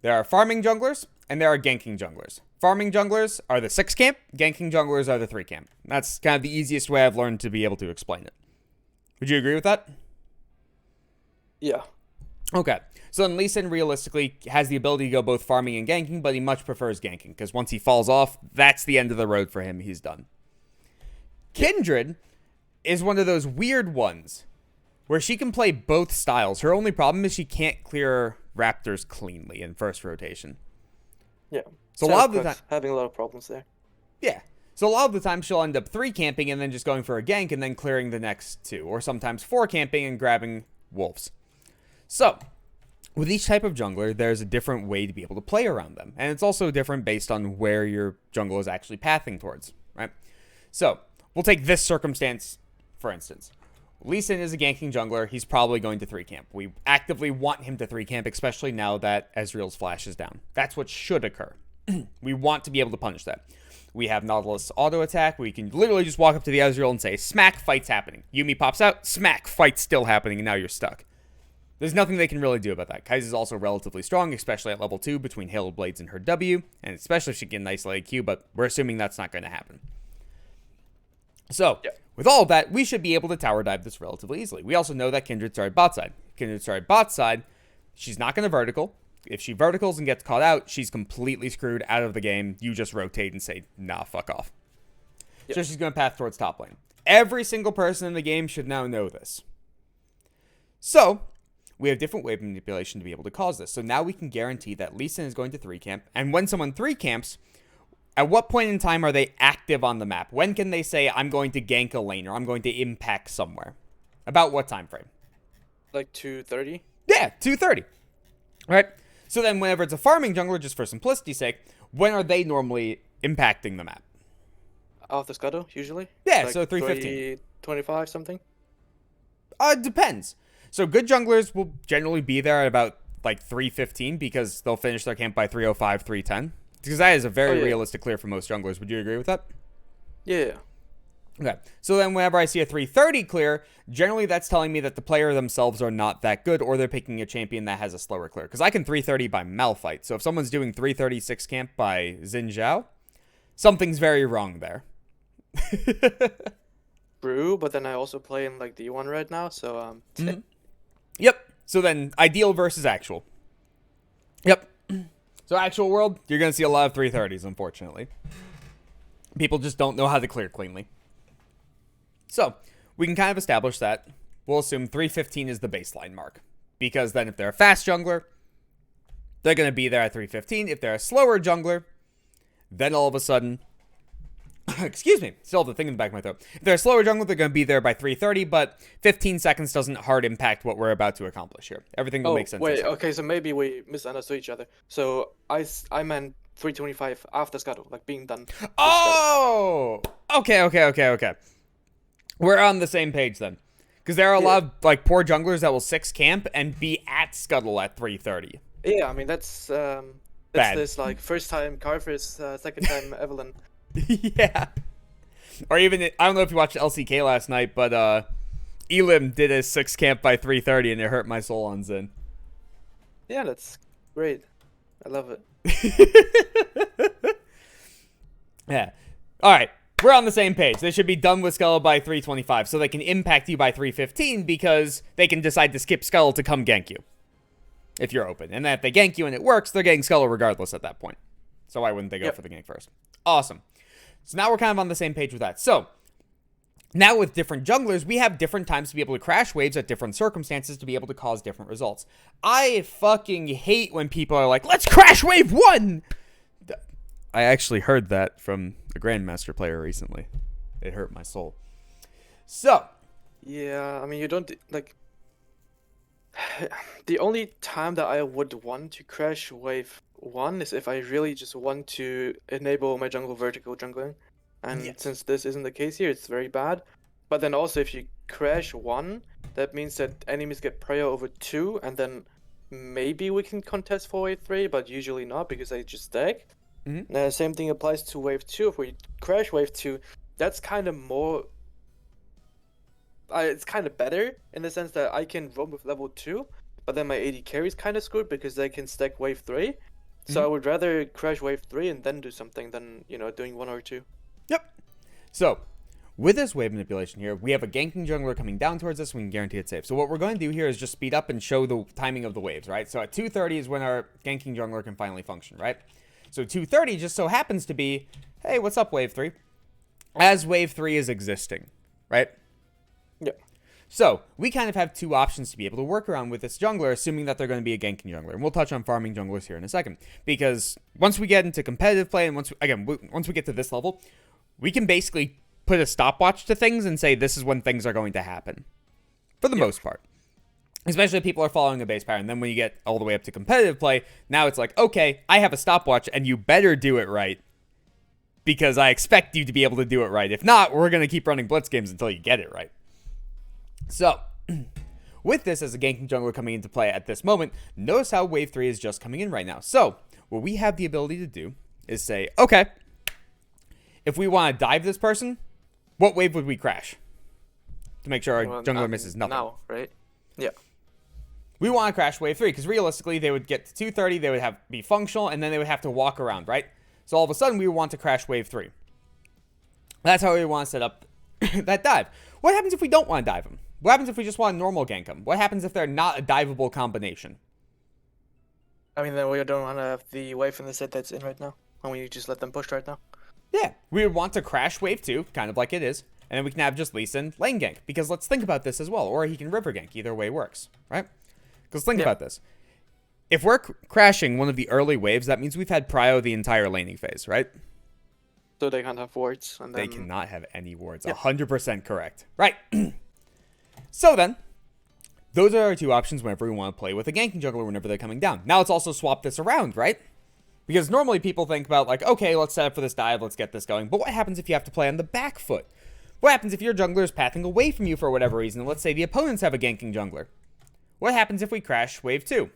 there are farming junglers, and there are ganking junglers. Farming junglers are the 6 camp, ganking junglers are the 3 camp. That's kind of the easiest way I've learned to be able to explain it. Would you agree with that? Yeah. Okay. So then Lee Sin realistically has the ability to go both farming and ganking, but he much prefers ganking, because once he falls off, that's the end of the road for him. He's done. Kindred is one of those weird ones where she can play both styles. Her only problem is she can't clear Raptors cleanly in first rotation. Yeah. So a lot of the time, having a lot of problems there. yeah. So a lot of the time she'll end up 3 camping and then just going for a gank and then clearing the next 2, or sometimes 4 camping and grabbing wolves. So with each type of jungler, there's a different way to be able to play around them, and it's also different based on where your jungle is actually pathing towards, right? So we'll take this circumstance for instance. Lee Sin is a ganking jungler. He's probably going to 3 camp. We actively want him to 3 camp, especially now that Ezreal's flash is down. That's what should occur. We want to be able to punish that. We have Nautilus auto attack. We can literally just walk up to the Ezreal and say, smack, fight's happening. Yuumi pops out, smack, fight's still happening, and now you're stuck. There's nothing they can really do about that. Kai'Sa's also relatively strong, especially at level 2 between Halo Blades and her W, and especially if she can get an isolated Q, but we're assuming that's not going to happen. So, with all of that, we should be able to tower dive this relatively easily. We also know that Kindred started bot side. Kindred started bot side, she's not going to vertical. If she verticals and gets caught out, she's completely screwed out of the game. You just rotate and say, nah, fuck off. Yep. So she's going to path towards top lane. Every single person in the game should now know this. So, we have different wave manipulation to be able to cause this. So now we can guarantee that Lee Sin is going to 3-camp. And when someone 3-camps, at what point in time are they active on the map? When can they say, I'm going to gank a lane or I'm going to impact somewhere? About what time frame? Like 2:30? Yeah, 2:30. Right? So then whenever it's a farming jungler, just for simplicity's sake, when are they normally impacting the map? Off the scuttle, usually? Yeah, like so 3:15. 25 something? Depends. So good junglers will generally be there at about like 3:15 because they'll finish their camp by 3:05, 3:10. Because that is a very realistic clear for most junglers. Would you agree with that? Yeah. Okay. So then whenever I see a 3:30 clear, generally that's telling me that the player themselves are not that good or they're picking a champion that has a slower clear. Because I can 3:30 by Malphite. So if someone's doing 3:36 camp by Xin Zhao, something's very wrong there. True, but then I also play in like D1 right now, so Yep. So then ideal versus actual. Yep. So actual world, you're going to see a lot of 3:30s, unfortunately. People just don't know how to clear cleanly. So, we can kind of establish that. We'll assume 3:15 is the baseline mark. Because then if they're a fast jungler, they're going to be there at 3:15. If they're a slower jungler, then all of a sudden... excuse me, still have the thing in the back of my throat. If they're a slower jungler, they're going to be there by 3:30, but 15 seconds doesn't hard impact what we're about to accomplish here. Everything will make sense. Wait, okay, so maybe we misunderstood each other. So I meant 3:25 after scuttle, like being done. Oh! Okay. We're on the same page then. Because there are a lot of like poor junglers that will 6 camp and be at scuttle at 3:30. Yeah, I mean, that's Bad. this like first time Carthus, second time Evelyn. Yeah. Or even, I don't know if you watched LCK last night, but Elim did his 6 camp by 3:30 and it hurt my soul on Zen. Yeah, that's great. I love it. Yeah. Alright. We're on the same page. They should be done with Skull by 3:25 so they can impact you by 3:15 because they can decide to skip Skull to come gank you. If you're open. And then if they gank you and it works, they're getting Skull regardless at that point. So why wouldn't they go for the gank first? Awesome. So now we're kind of on the same page with that. So, now with different junglers, we have different times to be able to crash waves at different circumstances to be able to cause different results. I fucking hate when people are like, let's crash wave 1! I actually heard that from a Grandmaster player recently. It hurt my soul. So. Yeah, I mean, you don't, like... The only time that I would want to crash wave 1 is if I really just want to enable my jungle vertical jungling. And since this isn't the case here, it's very bad. But then also, if you crash 1, that means that enemies get prior over 2, and then maybe we can contest for wave 3, but usually not, because they just stack. Same thing applies to wave 2. If we crash wave 2, that's kind of more... it's kind of better, in the sense that I can roam with level 2, but then my AD carry is kind of screwed, because they can stack wave 3. So I would rather crash wave 3 and then do something than, doing 1 or 2. Yep. So, with this wave manipulation here, we have a ganking jungler coming down towards us. We can guarantee it's safe. So what we're going to do here is just speed up and show the timing of the waves, right? So at 2:30 is when our ganking jungler can finally function, right? So 2:30 just so happens to be, hey, what's up, wave 3? As wave 3 is existing, right? Yeah. So, we kind of have 2 options to be able to work around with this jungler, assuming that they're going to be a ganking jungler. And we'll touch on farming junglers here in a second. Because once we get into competitive play, and once we get to this level, we can basically put a stopwatch to things and say this is when things are going to happen. For the most part. Especially if people are following a base pattern. Then when you get all the way up to competitive play, now it's like, okay, I have a stopwatch and you better do it right. Because I expect you to be able to do it right. If not, we're going to keep running blitz games until you get it right. So, with this as a ganking jungler coming into play at this moment, notice how wave 3 is just coming in right now. So, what we have the ability to do is say, okay, if we want to dive this person, what wave would we crash? To make sure our jungler misses nothing. Now, right? Yeah. We want to crash wave 3, because realistically, they would get to 230, they would be functional, and then they would have to walk around, right? So all of a sudden, we would want to crash wave 3. That's how we want to set up that dive. What happens if we don't want to dive them? What happens if we just want to normal gank them? What happens if they're not a diveable combination? I mean, then we don't want to have the wave in the set that's in right now. And we just let them push right now. Yeah, we would want to crash wave 2, kind of like it is, and then we can have just Lee Sin lane gank, because let's think about this as well, or he can river gank, either way works, right? Because think about this. If we're crashing one of the early waves, that means we've had prio the entire laning phase, right? So they can't have wards. And then... They cannot have any wards, 100% correct. Right. So then, those are our two options whenever we want to play with a ganking jungler whenever they're coming down. Now let's also swap this around, right? Because normally people think about like, okay, let's set up for this dive, let's get this going. But what happens if you have to play on the back foot? What happens if your jungler is pathing away from you for whatever reason? And let's say the opponents have a ganking jungler. What happens if we crash wave 2?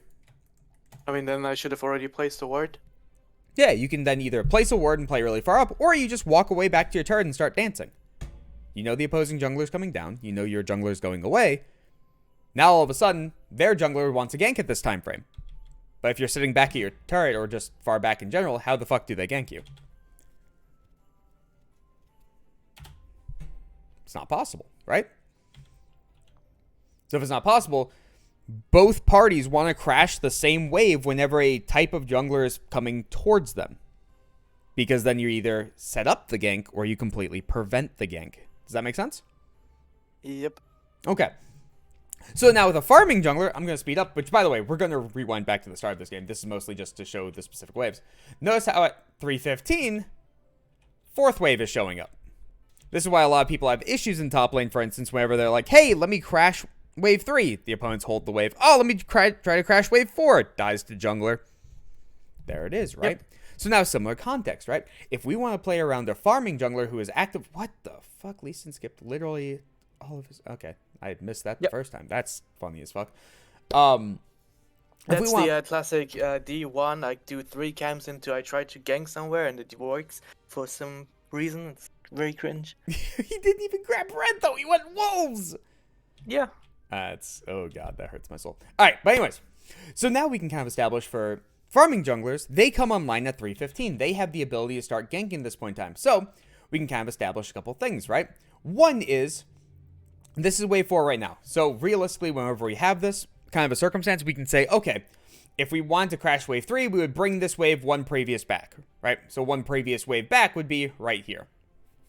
I mean, then I should have already placed a ward. Yeah, you can then either place a ward and play really far up, or you just walk away back to your turret and start dancing. You know the opposing jungler's coming down, you know your jungler's going away. Now all of a sudden, their jungler wants a gank at this time frame. But if you're sitting back at your turret, or just far back in general, how the fuck do they gank you? It's not possible, right? So if it's not possible, both parties want to crash the same wave whenever a type of jungler is coming towards them. Because then you either set up the gank, or you completely prevent the gank. Does that make sense? Yep. Okay. So now with a farming jungler, I'm going to speed up, which by the way, we're going to rewind back to the start of this game. This is mostly just to show the specific waves. Notice how at 315, fourth wave is showing up. This is why a lot of people have issues in top lane, for instance, whenever they're like, hey, let me crash wave 3. The opponents hold the wave. Oh, let me try to crash wave 4. Dies to jungler. There it is, right? Yep. So now similar context, right? If we want to play around a farming jungler who is active, what the fuck? Lee Sin skipped literally all of his... Okay, I missed that the first time. That's funny as fuck. That's the classic D1. I do 3 camps into I try to gank somewhere and it works for some reason. It's very cringe. He didn't even grab red though. He went wolves. Yeah. That's... Oh god, that hurts my soul. Alright, but anyways. So now we can kind of establish for farming junglers, they come online at 315. They have the ability to start ganking at this point in time. So we can kind of establish a couple things, right? One is... This is wave 4 right now. So realistically, whenever we have this kind of a circumstance, we can say, okay, if we wanted to crash wave 3, we would bring this wave one previous back, right? So one previous wave back would be right here.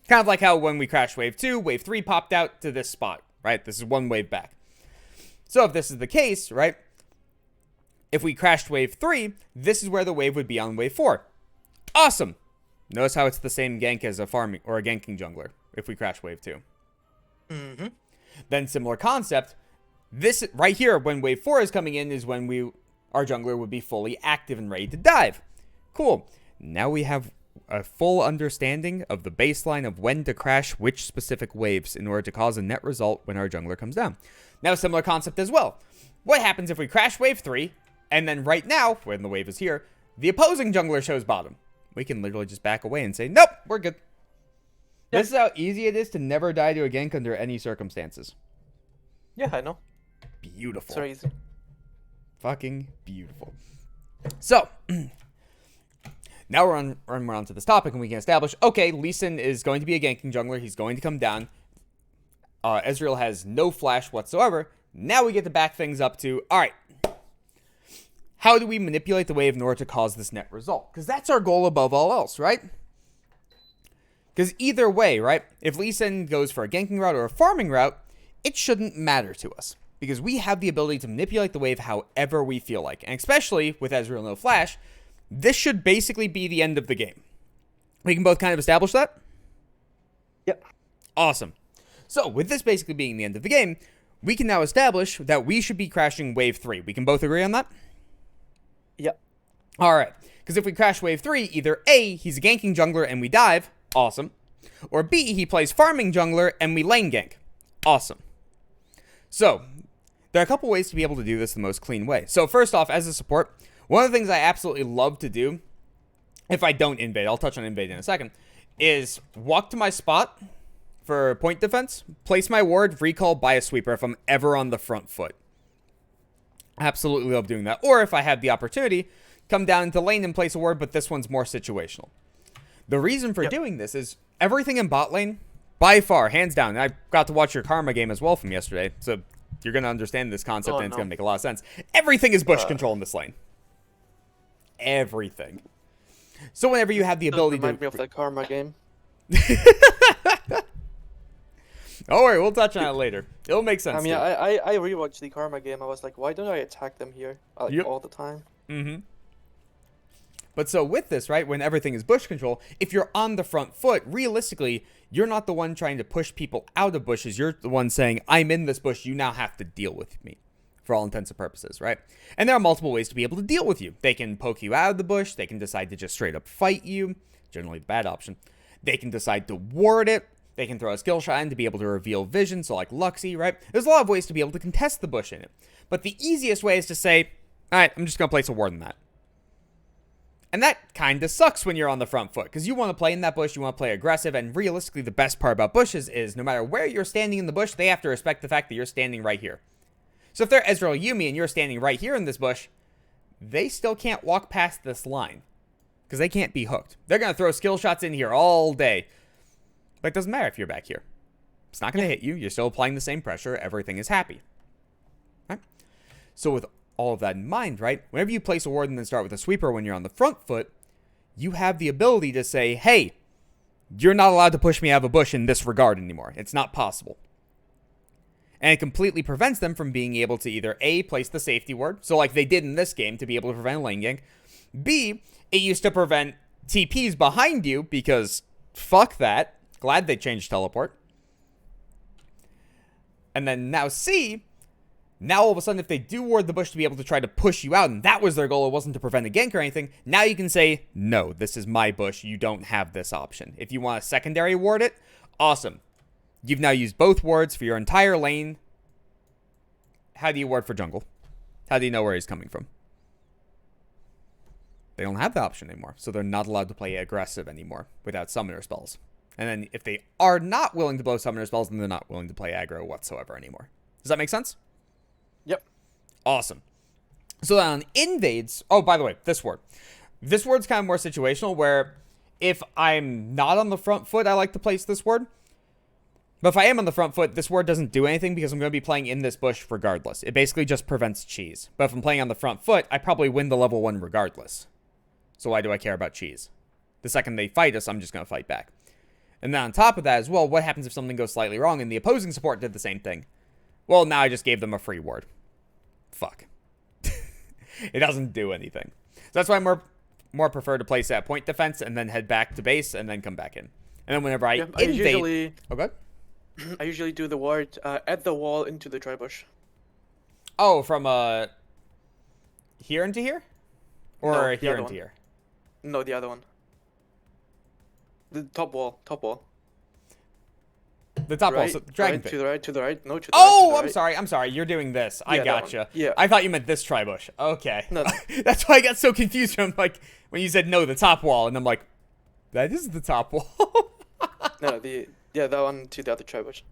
Kind of like how when we crashed wave 2, wave 3 popped out to this spot, right? This is one wave back. So if this is the case, right? If we crashed wave 3, this is where the wave would be on wave 4. Awesome! Notice how it's the same gank as a farming or a ganking jungler if we crash wave 2. Mm-hmm. Then similar concept, this right here when wave 4 is coming in is when our jungler would be fully active and ready to dive. Cool. Now we have a full understanding of the baseline of when to crash which specific waves in order to cause a net result when our jungler comes down. Now similar concept as well. What happens if we crash wave 3 and then right now, when the wave is here, the opposing jungler shows bottom? We can literally just back away and say, nope, we're good. Yep. This is how easy it is to never die to a gank under any circumstances. Yeah, I know. Beautiful. So easy. Fucking beautiful. So, now we're on to this topic and we can establish, okay, Lee Sin is going to be a ganking jungler. He's going to come down. Ezreal has no flash whatsoever. Now we get to back things up to, alright, how do we manipulate the wave in order to cause this net result? Because that's our goal above all else, right? Because either way, right, if Lee Sin goes for a ganking route or a farming route, it shouldn't matter to us. Because we have the ability to manipulate the wave however we feel like. And especially with Ezreal no flash, this should basically be the end of the game. We can both kind of establish that? Yep. Awesome. So, with this basically being the end of the game, we can now establish that we should be crashing wave 3. We can both agree on that? Yep. Alright. Because if we crash wave 3, either A, he's a ganking jungler and we dive. Awesome. Or B, he plays farming jungler and we lane gank. Awesome. So, there are a couple ways to be able to do this the most clean way. So, first off, as a support, one of the things I absolutely love to do, if I don't invade, I'll touch on invade in a second, is walk to my spot for point defense, place my ward, recall, buy a sweeper if I'm ever on the front foot. Absolutely love doing that. Or if I have the opportunity, come down into lane and place a ward, but this one's more situational. The reason for doing this is everything in bot lane, by far, hands down, and I got to watch your Karma game as well from yesterday, so you're going to understand this concept and it's going to make a lot of sense. Everything is bush control in this lane. Everything. So whenever you have the ability to... Remind me of that Karma game. Don't worry, we'll touch on it later. It'll make sense. I mean, I rewatched the Karma game. I was like, why don't I attack them here all the time? Mm-hmm. But so with this, right, when everything is bush control, if you're on the front foot, realistically, you're not the one trying to push people out of bushes. You're the one saying, I'm in this bush, you now have to deal with me, for all intents and purposes, right? And there are multiple ways to be able to deal with you. They can poke you out of the bush. They can decide to just straight up fight you, generally the bad option. They can decide to ward it. They can throw a skill shot in to be able to reveal vision, so like Luxie, right? There's a lot of ways to be able to contest the bush in it. But the easiest way is to say, all right, I'm just going to place a ward in that. And that kind of sucks when you're on the front foot, because you want to play in that bush, you want to play aggressive, and realistically, the best part about bushes is no matter where you're standing in the bush, they have to respect the fact that you're standing right here. So if they're Ezreal Yuumi and you're standing right here in this bush, they still can't walk past this line, because they can't be hooked. They're going to throw skill shots in here all day. But it doesn't matter if you're back here. It's not going to hit you. You're still applying the same pressure. Everything is happy. Right? So with all of that in mind, right, whenever you place a ward and then start with a sweeper when you're on the front foot, you have the ability to say, hey, you're not allowed to push me out of a bush in this regard anymore. It's not possible. And it completely prevents them from being able to either A, place the safety ward, so like they did in this game to be able to prevent a lane gank. B, it used to prevent TPs behind you because fuck that. Glad they changed teleport. And then now C, now all of a sudden if they do ward the bush to be able to try to push you out, and that was their goal, it wasn't to prevent a gank or anything, now you can say, no, this is my bush, you don't have this option. If you want a secondary ward it, awesome. You've now used both wards for your entire lane. How do you ward for jungle? How do you know where he's coming from? They don't have the option anymore, so they're not allowed to play aggressive anymore without summoner spells. And then if they are not willing to blow summoner spells, then they're not willing to play aggro whatsoever anymore. Does that make sense? Yep. Awesome. So then on invades, oh, by the way, this ward. This ward's kind of more situational where if I'm not on the front foot, I like to place this ward. But if I am on the front foot, this ward doesn't do anything because I'm going to be playing in this bush regardless. It basically just prevents cheese. But if I'm playing on the front foot, I probably win the level 1 regardless. So why do I care about cheese? The second they fight us, I'm just going to fight back. And then on top of that as well, what happens if something goes slightly wrong and the opposing support did the same thing? Well, now I just gave them a free ward. Fuck. It doesn't do anything. So that's why I more prefer to place that point defense and then head back to base and then come back in. And then whenever I invade... Okay. I usually do the ward at the wall into the dry bush. Oh, from here into here? Or No, here into here? No, the other one. The top wall. The top wall, Right, so dragon right, pit. to the right, no, to the Oh, right, to the right. I'm sorry. You're doing this. I Yeah, that one. gotcha. Yeah. I thought you meant this tribush. Okay. No. That's why I got so confused from like when you said no, the top wall, and I'm like, that is the top wall. No, that one to the other dry bush.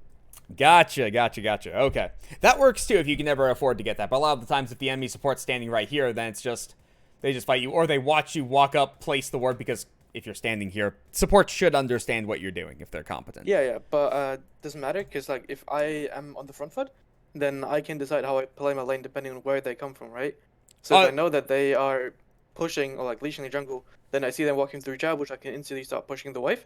Gotcha. Okay. That works too if you can never afford to get that. But a lot of the times if the enemy support's standing right here, then it's just they just fight you, or they watch you walk up, place the ward, because if you're standing here, support should understand what you're doing if they're competent. Yeah, but doesn't matter because like if I am on the front foot, then I can decide how I play my lane depending on where they come from, right? So if I know that they are pushing or like leashing the jungle, then I see them walking through jab, which I can instantly start pushing the wave,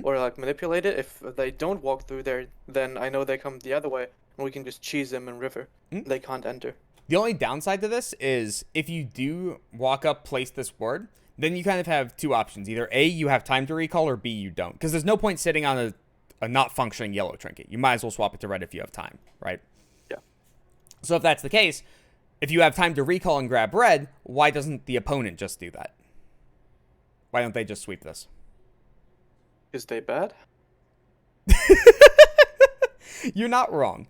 or like manipulate it. If they don't walk through there, then I know they come the other way, and we can just cheese them in river. They can't enter. The only downside to this is if you do walk up, place this ward, then you kind of have two options. Either A, you have time to recall, or B, you don't. Because there's no point sitting on a not functioning yellow trinket. You might as well swap it to red if you have time, right? Yeah. So if that's the case, if you have time to recall and grab red, why doesn't the opponent just do that? Why don't they just sweep this? Is they bad? You're not wrong.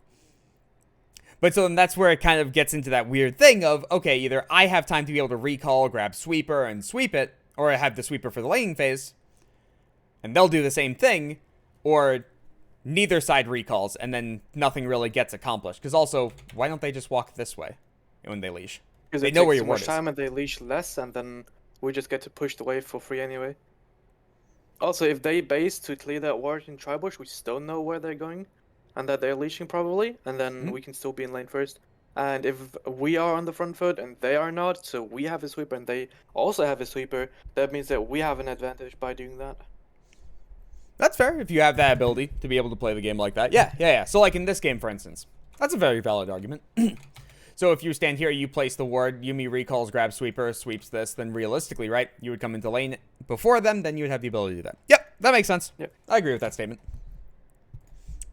But so then that's where it kind of gets into that weird thing of, okay, either I have time to be able to recall, grab sweeper, and sweep it, or I have the sweeper for the laning phase, And they'll do the same thing, or neither side recalls, and then nothing really gets accomplished. Because also, why don't they just walk this way when they leash? Because They it know where takes your too ward much is. time and they leash less, and then we just get to push the wave for free anyway. Also, if they base to clear that ward in Tribush, we still know where they're going, and that they're leashing probably, and then we can still be in lane first. And if we are on the front foot and they are not, so we have a sweeper and they also have a sweeper, that means that we have an advantage by doing that. That's fair if you have that ability to be able to play the game like that. Yeah. So like in this game, for instance, that's a very valid argument. So if you stand here, you place the ward, Yuumi recalls, grabs sweeper, sweeps this, then realistically, right, you would come into lane before them, then you would have the ability to do that. Yep, that makes sense. Yep. I agree with that statement.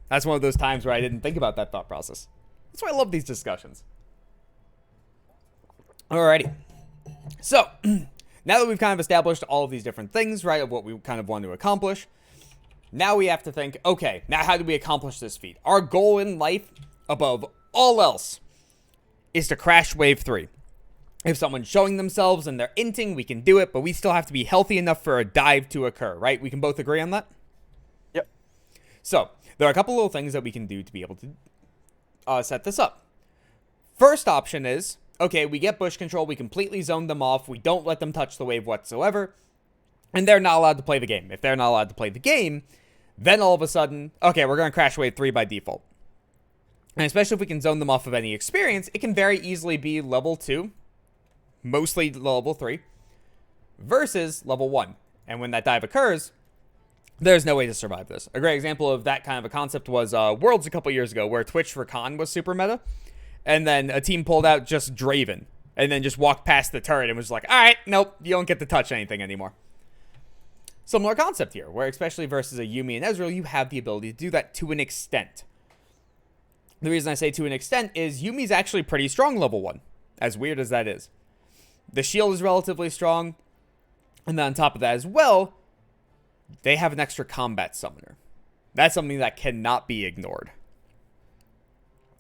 That's one of those times where I didn't think about that thought process. That's why I love these discussions. Alrighty. So, now that we've kind of established all of these different things, right, of what we kind of want to accomplish, now we have to think, okay, now how do we accomplish this feat? Our goal in life, above all else, is to crash wave 3. If someone's showing themselves and they're inting, we can do it, but we still have to be healthy enough for a dive to occur, right? We can both agree on that? Yep. So, there are a couple little things that we can do to be able to set this up. First option is, okay, we get bush control, we completely zone them off, we don't let them touch the wave whatsoever, and they're not allowed to play the game. If they're not allowed to play the game, then all of a sudden, okay, we're going to crash wave 3 by default. And especially if we can zone them off of any experience, it can very easily be level 2, mostly level 3, versus level 1. And when that dive occurs, there's no way to survive this. A great example of that kind of a concept was Worlds a couple years ago, where Twitch for Khan was super meta, and then a team pulled out just Draven, and then just walked past the turret and was like, alright, nope, you don't get to touch anything anymore. Similar concept here, where especially versus a Yuumi and Ezreal, you have the ability to do that to an extent. The reason I say to an extent is Yumi's actually pretty strong level 1, as weird as that is. The shield is relatively strong, and then on top of that as well, they have an extra combat summoner. That's something that cannot be ignored.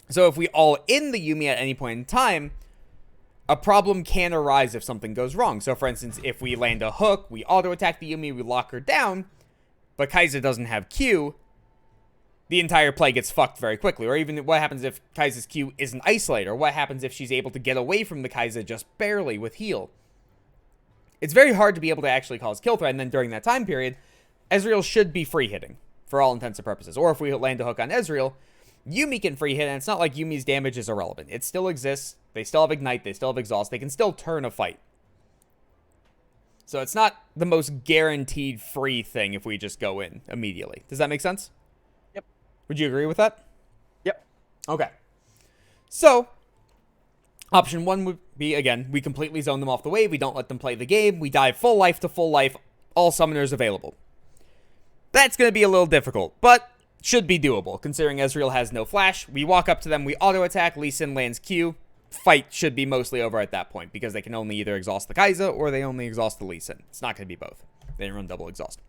So if we all in the Yuumi at any point in time, a problem can arise if something goes wrong. So for instance, if we land a hook, we auto-attack the Yuumi, we lock her down, but Kai'Sa doesn't have Q, the entire play gets fucked very quickly. Or even what happens if Kai'Sa's Q isn't isolated, or what happens if she's able to get away from the Kai'Sa just barely with heal. It's very hard to be able to actually cause kill threat, and then during that time period, Ezreal should be free hitting, for all intents and purposes. Or if we land a hook on Ezreal, Yuumi can free hit, and it's not like Yumi's damage is irrelevant. It still exists. They still have Ignite. They still have Exhaust. They can still turn a fight. So it's not the most guaranteed free thing if we just go in immediately. Does that make sense? Yep. Would you agree with that? Yep. Okay. So, option 1 would be, again, we completely zone them off the wave. We don't let them play the game. We dive full life to full life. All summoners available. That's going to be a little difficult, but should be doable, considering Ezreal has no flash. We walk up to them, we auto-attack, Lee Sin lands Q. Fight should be mostly over at that point, because they can only either exhaust the Kai'Sa, or they only exhaust the Lee Sin. It's not going to be both. They run double exhaust.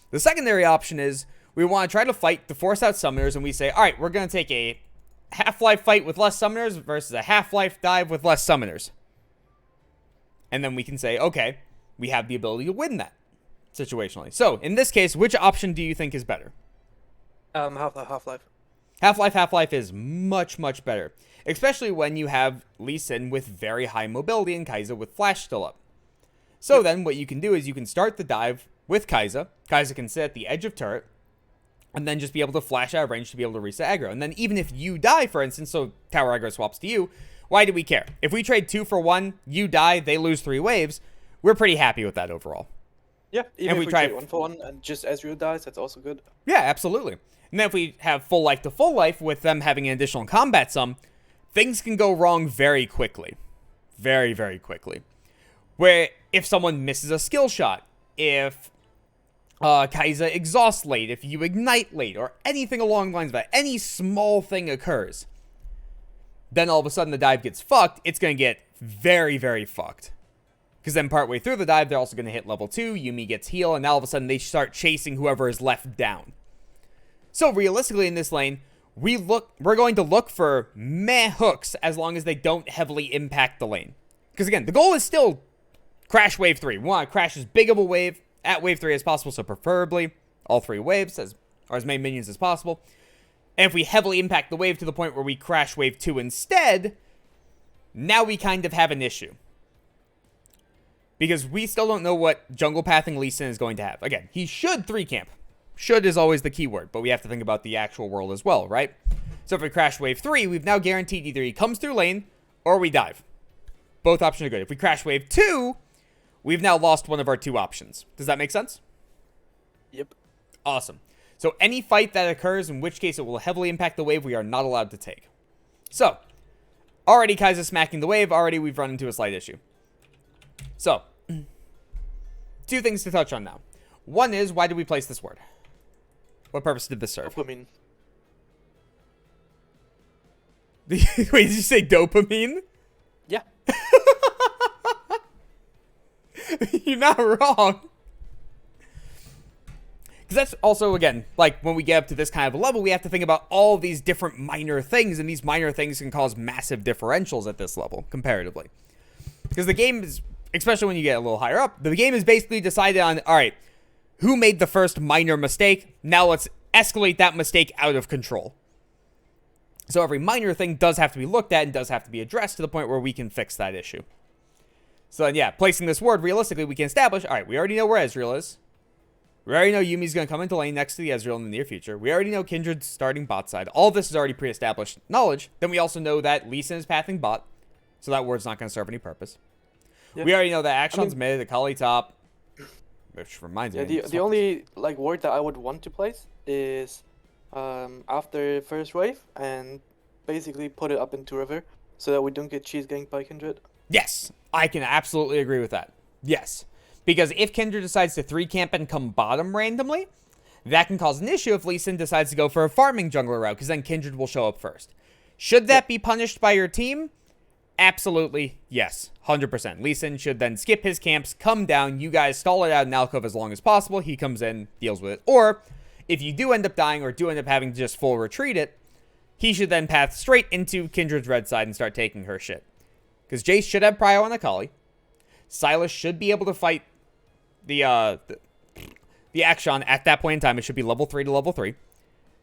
The secondary option is, we want to try to fight to force out summoners, and we say, alright, we're going to take a Half-Life fight with less summoners, versus a Half-Life dive with less summoners. And then we can say, okay, we have the ability to win that, situationally. So, in this case, which option do you think is better? Half-Life. Half-Life is much, much better. Especially when you have Lee Sin with very high mobility and Kai'Sa with flash still up. So then, what you can do is you can start the dive with Kai'Sa. Kai'Sa can sit at the edge of turret, and then just be able to flash out of range to be able to reset aggro. And then even if you die, for instance, so tower aggro swaps to you, why do we care? If we trade 2 for 1, you die, they lose 3 waves, we're pretty happy with that overall. Yeah, even And if we trade 1 for 1 and just Ezreal dies, that's also good. Yeah, absolutely. And then if we have full life to full life with them having an additional combat sum, things can go wrong very quickly. Very, very quickly. Where if someone misses a skill shot, if Kai'Sa exhausts late, if you ignite late, or anything along the lines of that, any small thing occurs, then all of a sudden the dive gets fucked, it's going to get very, very fucked. Because then partway through the dive, they're also going to hit level 2, Yuumi gets heal, and now all of a sudden they start chasing whoever is left down. So realistically in this lane, we're going to look for meh hooks as long as they don't heavily impact the lane. Because again, the goal is still crash wave 3. We want to crash as big of a wave at wave 3 as possible, so preferably all 3 waves, or as many minions as possible. And if we heavily impact the wave to the point where we crash wave 2 instead, now we kind of have an issue. Because we still don't know what jungle pathing Lee Sin is going to have. Again, he should 3-camp. Should is always the key word, but we have to think about the actual world as well, right? So if we crash wave 3, we've now guaranteed either he comes through lane or we dive. Both options are good. If we crash wave 2, we've now lost one of our 2 options. Does that make sense? Yep. Awesome. So any fight that occurs, in which case it will heavily impact the wave, we are not allowed to take. So, already Kai'Sa smacking the wave, already we've run into a slight issue. So, 2 things to touch on now. One is, why did we place this word? What purpose did this serve? Dopamine. Wait, did you say dopamine? Yeah. You're not wrong. Because that's also, again, like when we get up to this kind of a level, we have to think about all these different minor things, and these minor things can cause massive differentials at this level, comparatively. Because the game is, especially when you get a little higher up, the game is basically decided on, all right, who made the first minor mistake? Now let's escalate that mistake out of control. So every minor thing does have to be looked at and does have to be addressed to the point where we can fix that issue. So then, yeah, placing this ward, realistically, we can establish, all right, we already know where Ezreal is. We already know Yumi's going to come into lane next to the Ezreal in the near future. We already know Kindred's starting bot side. All of this is already pre-established knowledge. Then we also know that Lee Sin is pathing bot, so that ward's not going to serve any purpose. Yep. We already know that Action's mid, Akali top, which reminds me. The only ward that I would want to place is after first wave and basically put it up into river so that we don't get cheese ganked by Kindred. Yes, I can absolutely agree with that. Yes. Because if Kindred decides to 3-camp and come bottom randomly, that can cause an issue if Lee Sin decides to go for a farming jungler route, because then Kindred will show up first. Should that be punished by your team? Absolutely, yes. 100%. Lee Sin should then skip his camps, come down, you guys stall it out in alcove as long as possible, he comes in, deals with it. Or, if you do end up dying or do end up having to just full retreat it, he should then path straight into Kindred's red side and start taking her shit. Because Jace should have prio on Akali. Sylas should be able to fight the Akshan at that point in time. It should be level 3 to level 3.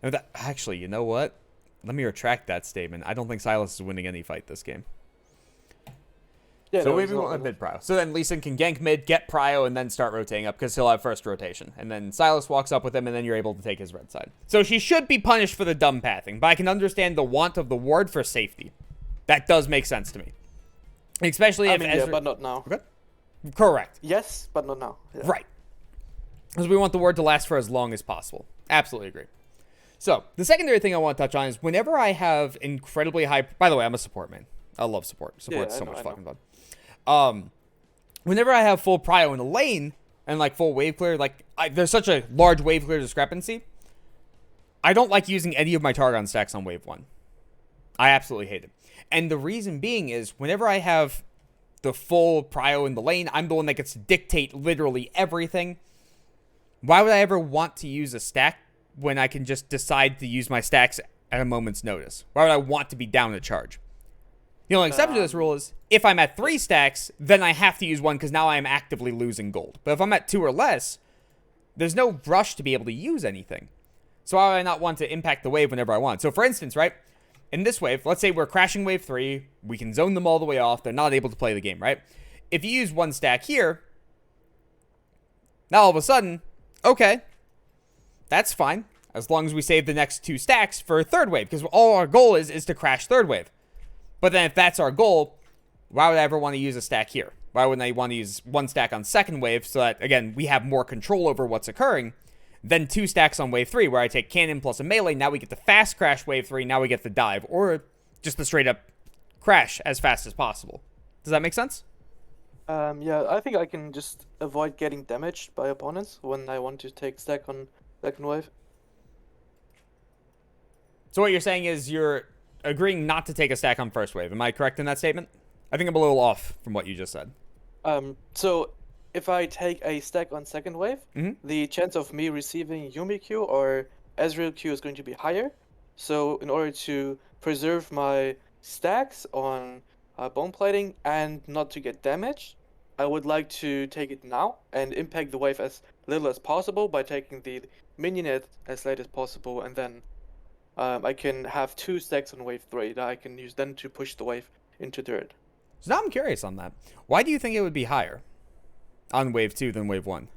And actually, you know what? Let me retract that statement. I don't think Sylas is winning any fight this game. Yeah, so maybe we won't have mid prio. So then Lee Sin can gank mid, get prio, and then start rotating up because he'll have first rotation. And then Sylas walks up with him, and then you're able to take his red side. So she should be punished for the dumb pathing, but I can understand the want of the ward for safety. That does make sense to me. Especially if Ezra... yeah, but not now. Okay. Correct. Yes, but not now. Yeah. Right. Because we want the ward to last for as long as possible. Absolutely agree. So, the secondary thing I want to touch on is whenever I have incredibly high... By the way, I'm a support man. I love support. Support's so much fucking fun. Whenever I have full prio in a lane and full wave clear, there's such a large wave clear discrepancy. I don't like using any of my Targon stacks on wave 1. I absolutely hate it. And the reason being is whenever I have the full prio in the lane, I'm the one that gets to dictate literally everything. Why would I ever want to use a stack when I can just decide to use my stacks at a moment's notice? Why would I want to be down a charge? The only exception to this rule is if I'm at 3 stacks, then I have to use 1 because now I am actively losing gold. But if I'm at 2 or less, there's no rush to be able to use anything. So why would I not want to impact the wave whenever I want? So for instance, right? In this wave, let's say we're crashing wave 3. We can zone them all the way off. They're not able to play the game, right? If you use 1 stack here, now all of a sudden, okay, that's fine. As long as we save the next 2 stacks for third wave. Because all our goal is to crash third wave. But then if that's our goal, why would I ever want to use a stack here? Why wouldn't I want to use 1 stack on second wave so that, again, we have more control over what's occurring? Then 2 stacks on wave 3 where I take cannon plus a melee. Now we get the fast crash wave 3. Now we get the dive. Or just the straight up crash as fast as possible. Does that make sense? Yeah, I think I can just avoid getting damaged by opponents when I want to take stack on second wave. So what you're saying is you're agreeing not to take a stack on first wave. Am I correct in that statement? I think I'm a little off from what you just said. So if I take a stack on second wave, the chance of me receiving Yumi Q or Ezreal Q is going to be higher. So in order to preserve my stacks on bone plating and not to get damaged, I would like to take it now and impact the wave as little as possible by taking the minion as late as possible, and then I can have 2 stacks on wave 3 that I can use then to push the wave into dirt. So now I'm curious on that. Why do you think it would be higher on wave 2 than wave 1?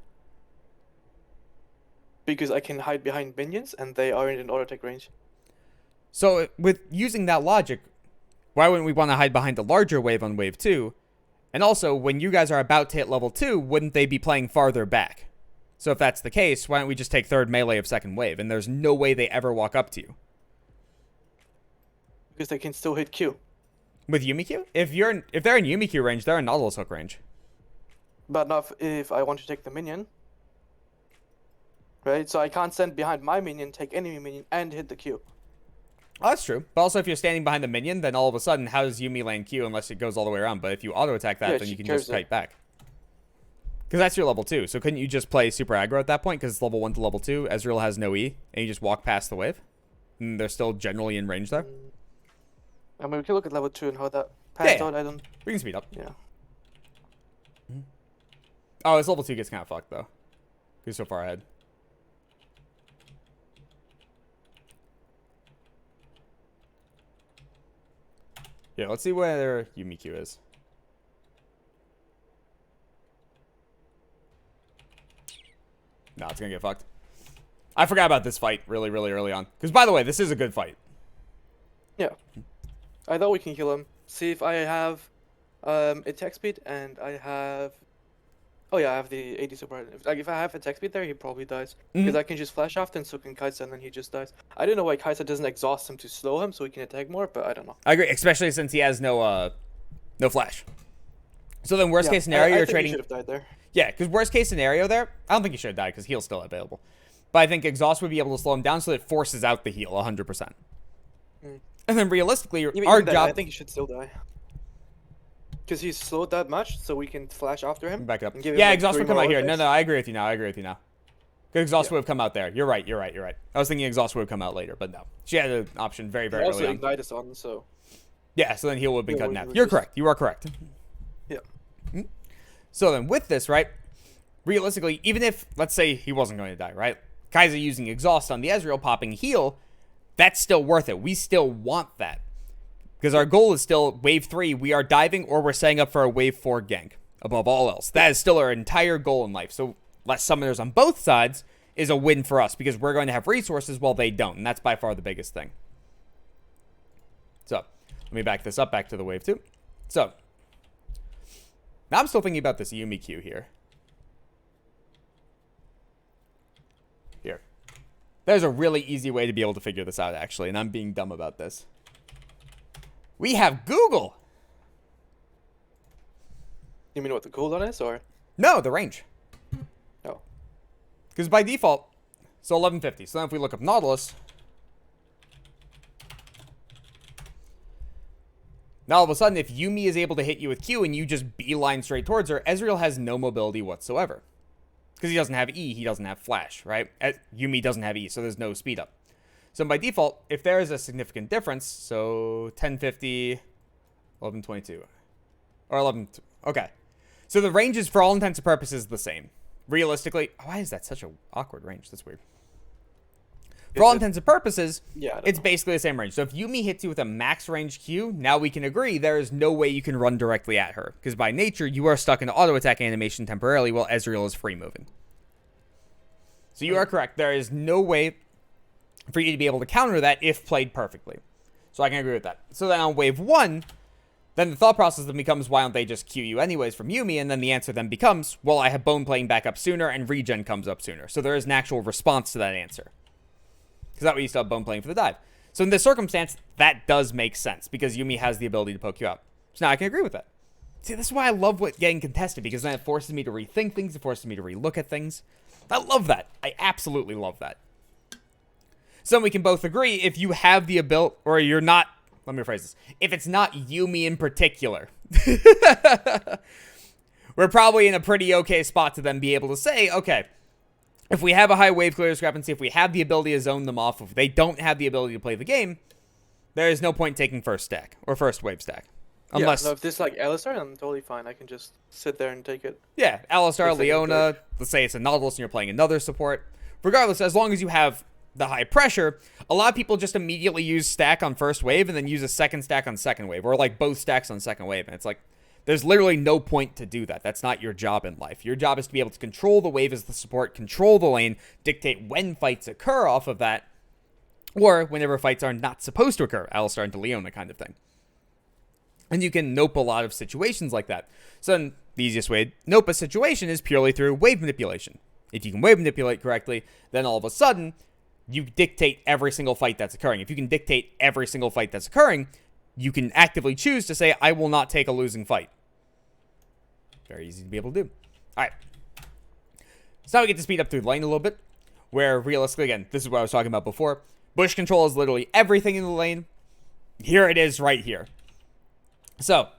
Because I can hide behind minions and they are in an auto attack range. So with using that logic, why wouldn't we want to hide behind the larger wave on wave 2? And also, when you guys are about to hit level 2, wouldn't they be playing farther back? So if that's the case, why don't we just take third melee of second wave? And there's no way they ever walk up to you. Because they can still hit Q. With Yumi Q? If they're in Yumi Q range, they're in Nautilus Hook range. But not if I want to take the minion. Right? So I can't stand behind my minion, take enemy minion, and hit the Q. Oh, that's true. But also, if you're standing behind the minion, then all of a sudden, how does Yumi land Q unless it goes all the way around? But if you auto-attack that, then you can just kite back. Because that's your level 2. So couldn't you just play super aggro at that point? Because it's level 1 to level 2. Ezreal has no E. And you just walk past the wave. And they're still generally in range there. I mean, we can look at level 2 and how that pans out. I don't... We can speed up. Yeah. Oh, this level 2 gets kind of fucked, though. He's so far ahead. Yeah, let's see where Yumi Q is. No, it's gonna get fucked. I forgot about this fight really, really early on. Because, by the way, this is a good fight. Yeah. I thought we can kill him. See if I have attack speed and I have... Oh yeah, I have the 80 super. Like, if I have attack speed there, he probably dies. Because I can just flash after and so can Kai'Sa and then he just dies. I don't know why Kai'Sa doesn't exhaust him to slow him so he can attack more, but I don't know. I agree, especially since he has no flash. So then worst case scenario, you're trading... He should have died there. Yeah, because worst case scenario there, I don't think he should have died because heal's still available. But I think exhaust would be able to slow him down so it forces out the heal 100%. And then realistically, our job... I think he should still die. Because he's slowed that much, so we can flash after him. Back up. And give him, Yeah, like, exhaust 3 would come more out here. attacks. No, I agree with you now. Because exhaust would have come out there. You're right. I was thinking exhaust would have come out later, but no. She had an option very, very Also, early on. Ignite is on, so... Yeah, so then heal would have been cut in half. would You're just- correct. You are correct. Yeah. So then with this, right, realistically, even if, let's say he wasn't going to die, right? Kai'Sa using exhaust on the Ezreal, popping heal, that's still worth it. We still want that. Because our goal is still wave 3, we are diving or we're setting up for a wave 4 gank above all else. That is still our entire goal in life. So less summoners on both sides is a win for us because we're going to have resources while they don't. And that's by far the biggest thing. So let me back this up back to the wave 2. So now I'm still thinking about this Yumi Q here. Here. There's a really easy way to be able to figure this out, actually. And I'm being dumb about this. We have Google. You mean what the cooldown is, or? No, the range. No. Because by default, so 1150. So then if we look up Nautilus, now all of a sudden, if Yumi is able to hit you with Q and you just beeline straight towards her, Ezreal has no mobility whatsoever. Because he doesn't have E, he doesn't have Flash, right? Yumi doesn't have E, so there's no speed up. So by default, if there is a significant difference, so 1050, 1122, or 11, okay. So the range is, for all intents and purposes, the same. Realistically, why is that such an awkward range? That's weird. For all intents and purposes, it's basically the same range. So if Yumi hits you with a max range Q, now we can agree there is no way you can run directly at her. Because by nature, you are stuck in auto attack animation temporarily while Ezreal is free moving. So you are correct. There is no way for you to be able to counter that if played perfectly. So I can agree with that. So then on wave 1, then the thought process then becomes, why don't they just Q you anyways from Yumi? And then the answer then becomes, well, I have Bone playing back up sooner and regen comes up sooner. So there is an actual response to that answer. Because that way you still have Bone playing for the dive. So in this circumstance, that does make sense because Yumi has the ability to poke you out. So now I can agree with that. See, this is why I love getting contested, because then it forces me to rethink things. It forces me to relook at things. I love that. I absolutely love that. So we can both agree, if you have the ability, or you're not, let me rephrase this. If it's not Yumi in particular, we're probably in a pretty okay spot to then be able to say, okay, if we have a high wave clear discrepancy, if we have the ability to zone them off, if they don't have the ability to play the game, there is no point taking first stack, or first wave stack. Unless, yeah, no, if this is like Alistar, I'm totally fine. I can just sit there and take it. yeah, Alistar, Looks like a Leona, let's say it's a Nautilus and you're playing another support. Regardless, as long as you have the high pressure, a lot of people just immediately use stack on first wave and then use a second stack on second wave, or like both stacks on second wave. And it's like, there's literally no point to do that. That's not your job in life. Your job is to be able to control the wave as the support, control the lane, dictate when fights occur off of that, or whenever fights are not supposed to occur, Alistar into Leona kind of thing. And you can nope a lot of situations like that. So then the easiest way to nope a situation is purely through wave manipulation. If you can wave manipulate correctly, then all of a sudden, you dictate every single fight that's occurring. If you can dictate every single fight that's occurring, you can actively choose to say, I will not take a losing fight. Very easy to be able to do. All right. So now we get to speed up through the lane a little bit, where realistically, again, this is what I was talking about before. Bush control is literally everything in the lane. Here it is right here. So,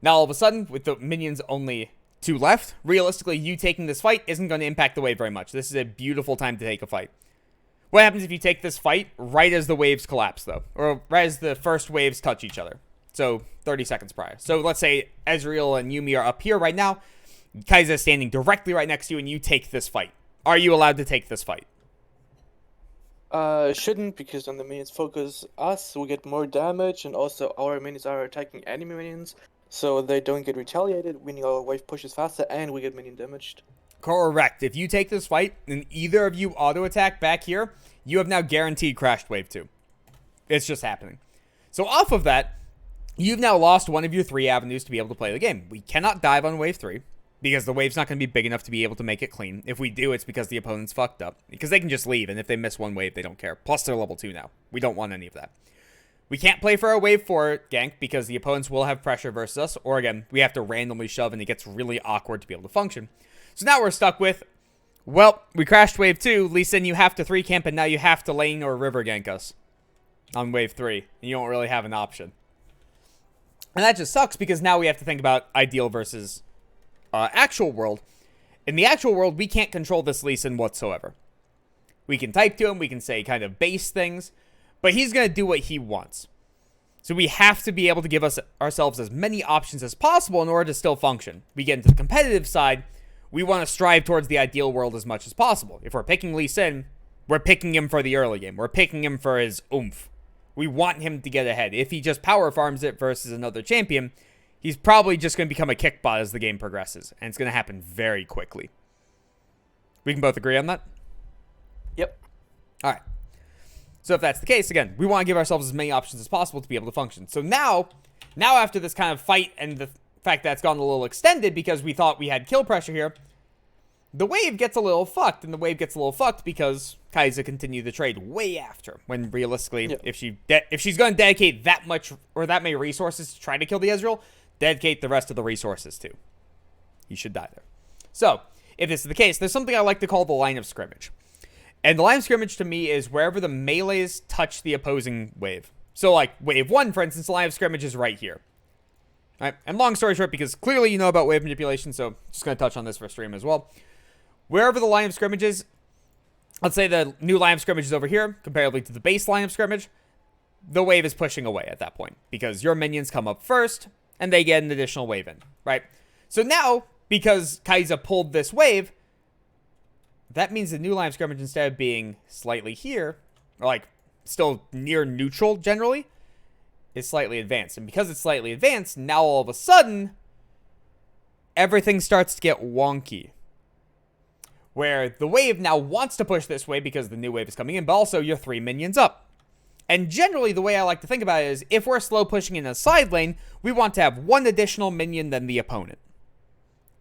now all of a sudden, with the minions only 2 left, realistically, you taking this fight isn't going to impact the wave very much. This is a beautiful time to take a fight. What happens if you take this fight right as the waves collapse, though? Or right as the first waves touch each other? So, 30 seconds prior. So, let's say Ezreal and Yuumi are up here right now. Kai'Sa is standing directly right next to you, and you take this fight. Are you allowed to take this fight? Shouldn't, because when the minions focus us, we get more damage, and also our minions are attacking enemy minions, so they don't get retaliated, meaning our wave pushes faster, and we get minion damaged. Correct. If you take this fight, and either of you auto-attack back here, you have now guaranteed crashed wave 2. It's just happening. So off of that, you've now lost one of your 3 avenues to be able to play the game. We cannot dive on wave 3. Because the wave's not going to be big enough to be able to make it clean. If we do, it's because the opponent's fucked up. Because they can just leave, and if they miss one wave, they don't care. Plus, they're level 2 now. We don't want any of that. We can't play for a wave 4 gank, because the opponents will have pressure versus us. Or again, we have to randomly shove, and it gets really awkward to be able to function. So now we're stuck with, well, we crashed wave 2. Lee Sin, you have to 3 camp, and now you have to lane or river gank us on wave 3. And you don't really have an option. And that just sucks, because now we have to think about ideal versus actual world. In the actual world, we can't control this Lee Sin whatsoever. We can type to him, we can say kind of base things, but he's going to do what he wants. So we have to be able to give ourselves as many options as possible in order to still function. We get into the competitive side, we want to strive towards the ideal world as much as possible. If we're picking Lee Sin, we're picking him for the early game. We're picking him for his oomph. We want him to get ahead. If he just power farms it versus another champion, he's probably just going to become a kick bot as the game progresses, and it's going to happen very quickly. We can both agree on that? Yep. All right. So if that's the case, again, we want to give ourselves as many options as possible to be able to function. So now after this kind of fight and the fact that it's gone a little extended because we thought we had kill pressure here, the wave gets a little fucked, and the wave gets a little fucked because Kai'Sa continued the trade way after, when realistically, yeah. if she's going to dedicate that much or that many resources to try to kill the Ezreal, dedicate the rest of the resources to. He should die there. So, if this is the case, there's something I like to call the line of scrimmage. And the line of scrimmage to me is wherever the melees touch the opposing wave. So, like, wave 1, for instance, the line of scrimmage is right here. All right? And long story short, because clearly you know about wave manipulation, so just going to touch on this for stream as well. Wherever the line of scrimmage is, let's say the new line of scrimmage is over here, comparatively to the base line of scrimmage, the wave is pushing away at that point, because your minions come up first, and they get an additional wave in, right? So now, because Kai'Sa pulled this wave, that means the new line of scrimmage, instead of being slightly here, or like still near neutral generally, is slightly advanced. And because it's slightly advanced, now all of a sudden, everything starts to get wonky. Where the wave now wants to push this way because the new wave is coming in, but also you're 3 minions up. And generally, the way I like to think about it is, if we're slow pushing in a side lane, we want to have 1 additional minion than the opponent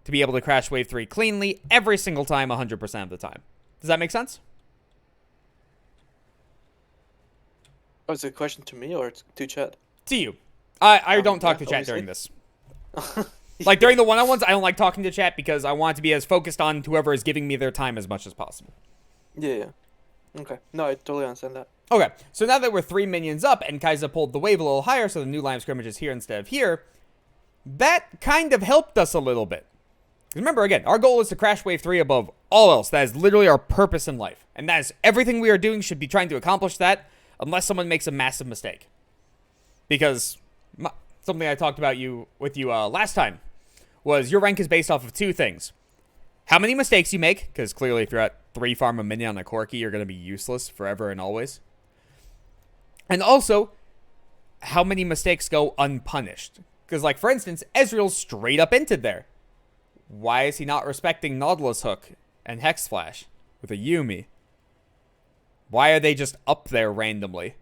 to be able to crash wave 3 cleanly every single time, 100% of the time. Does that make sense? Oh, is it a question to me or to chat? To you. I don't talk to chat obviously. during this. Like, during the one-on-ones, I don't like talking to chat because I want it to be as focused on whoever is giving me their time as much as possible. Yeah. Okay. No, I totally understand that. Okay, so now that we're 3 minions up and Kai'Sa pulled the wave a little higher so the new line of scrimmage is here instead of here, that kind of helped us a little bit. Remember, again, our goal is to crash wave 3 above all else. That is literally our purpose in life. And that is everything we are doing should be trying to accomplish that unless someone makes a massive mistake. Because something I talked about with you last time, was your rank is based off of two things. How many mistakes you make, because clearly if you're at 3 farm a minion on a Corki, you're going to be useless forever and always. And also, how many mistakes go unpunished. Because, like, for instance, Ezreal's straight up into there. Why is he not respecting Nautilus Hook and Hex Flash with a Yuumi? Why are they just up there randomly?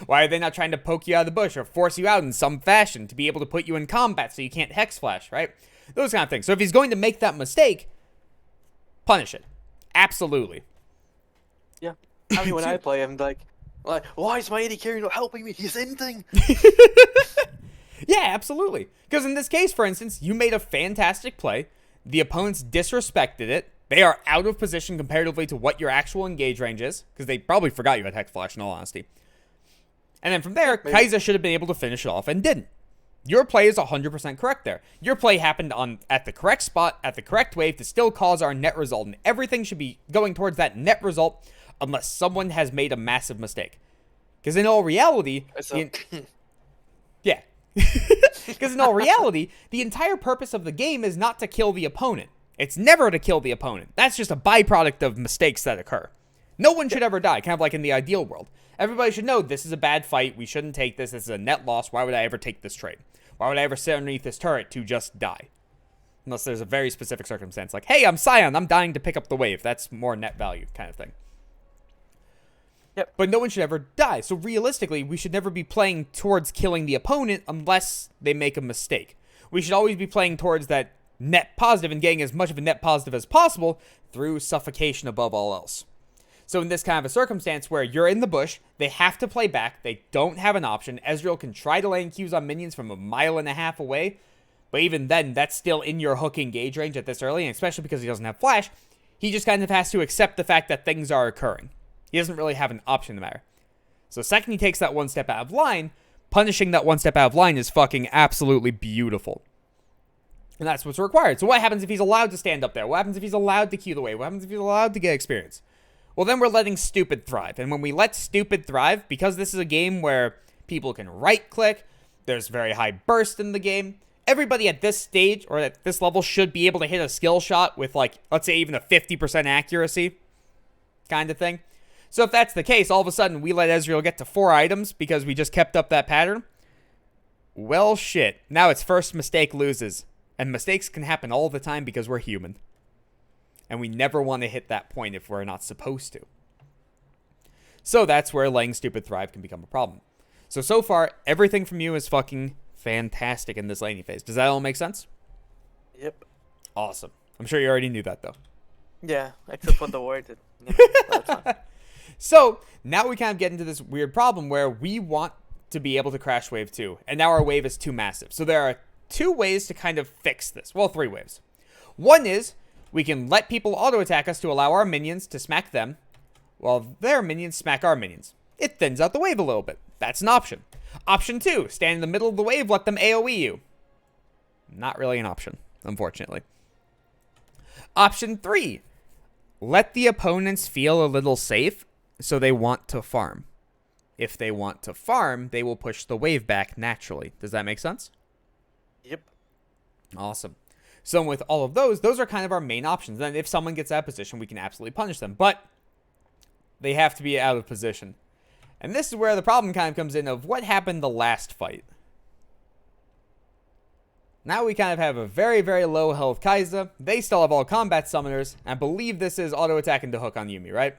Why are they not trying to poke you out of the bush or force you out in some fashion to be able to put you in combat so you can't Hex Flash, right? Those kind of things. So if he's going to make that mistake, punish it. Absolutely. Yeah. I mean, when I play, I'm like, why is my AD carry not helping me? He's ending. Yeah, absolutely. Because in this case, for instance, you made a fantastic play. The opponents disrespected it. They are out of position comparatively to what your actual engage range is. Because they probably forgot you had Hex Flash, in all honesty. And then from there, Maybe. Kai'Sa should have been able to finish it off and didn't. Your play is 100% correct there. Your play happened at the correct spot, at the correct wave to still cause our net result. And everything should be going towards that net result unless someone has made a massive mistake. Because in all reality... Yeah. Because in all reality, the entire purpose of the game is not to kill the opponent. It's never to kill the opponent. That's just a byproduct of mistakes that occur. No one should ever die, kind of like in the ideal world. Everybody should know this is a bad fight. We shouldn't take this. This is a net loss. Why would I ever take this trade? Why would I ever sit underneath this turret to just die? Unless there's a very specific circumstance like, hey, I'm Sion. I'm dying to pick up the wave. That's more net value kind of thing. Yep. But no one should ever die. So realistically, we should never be playing towards killing the opponent unless they make a mistake. We should always be playing towards that net positive and getting as much of a net positive as possible through suffocation above all else. So in this kind of a circumstance where you're in the bush, they have to play back, they don't have an option. Ezreal can try to land Qs on minions from 1.5 miles away, but even then, that's still in your hook engage range at this early, and especially because he doesn't have flash, he just kind of has to accept the fact that things are occurring. He doesn't really have an option in the matter. So second he takes that one step out of line, punishing that one step out of line is fucking absolutely beautiful. And that's what's required. So what happens if he's allowed to stand up there? What happens if he's allowed to Q the wave? What happens if he's allowed to get experience? Well, then we're letting stupid thrive. And when we let stupid thrive, because this is a game where people can right-click, there's very high burst in the game, everybody at this stage, or at this level, should be able to hit a skill shot with, like, let's say even a 50% accuracy kind of thing. So if that's the case, all of a sudden we let Ezreal get to 4 items because we just kept up that pattern. Well, shit. Now it's first mistake loses. And mistakes can happen all the time because we're human. And we never want to hit that point if we're not supposed to. So that's where letting stupid thrive can become a problem. So far, everything from you is fucking fantastic in this laning phase. Does that all make sense? Yep. Awesome. I'm sure you already knew that, though. Yeah, except for the word. That's fine. So now we kind of get into this weird problem where we want to be able to crash wave 2. And now our wave is too massive. So there are 2 ways to kind of fix this. Well, 3 ways. One is we can let people auto-attack us to allow our minions to smack them, while their minions smack our minions. It thins out the wave a little bit. That's an option. Option 2, stand in the middle of the wave, let them AoE you. Not really an option, unfortunately. Option 3, let the opponents feel a little safe, so they want to farm. If they want to farm, they will push the wave back naturally. Does that make sense? Yep. Awesome. So with all of those are kind of our main options. Then if someone gets out of position, we can absolutely punish them. But they have to be out of position. And this is where the problem kind of comes in of what happened the last fight. Now we kind of have a very, very low health Kai'Sa. They still have all combat summoners. I believe this is auto-attack into hook on Yuumi, right?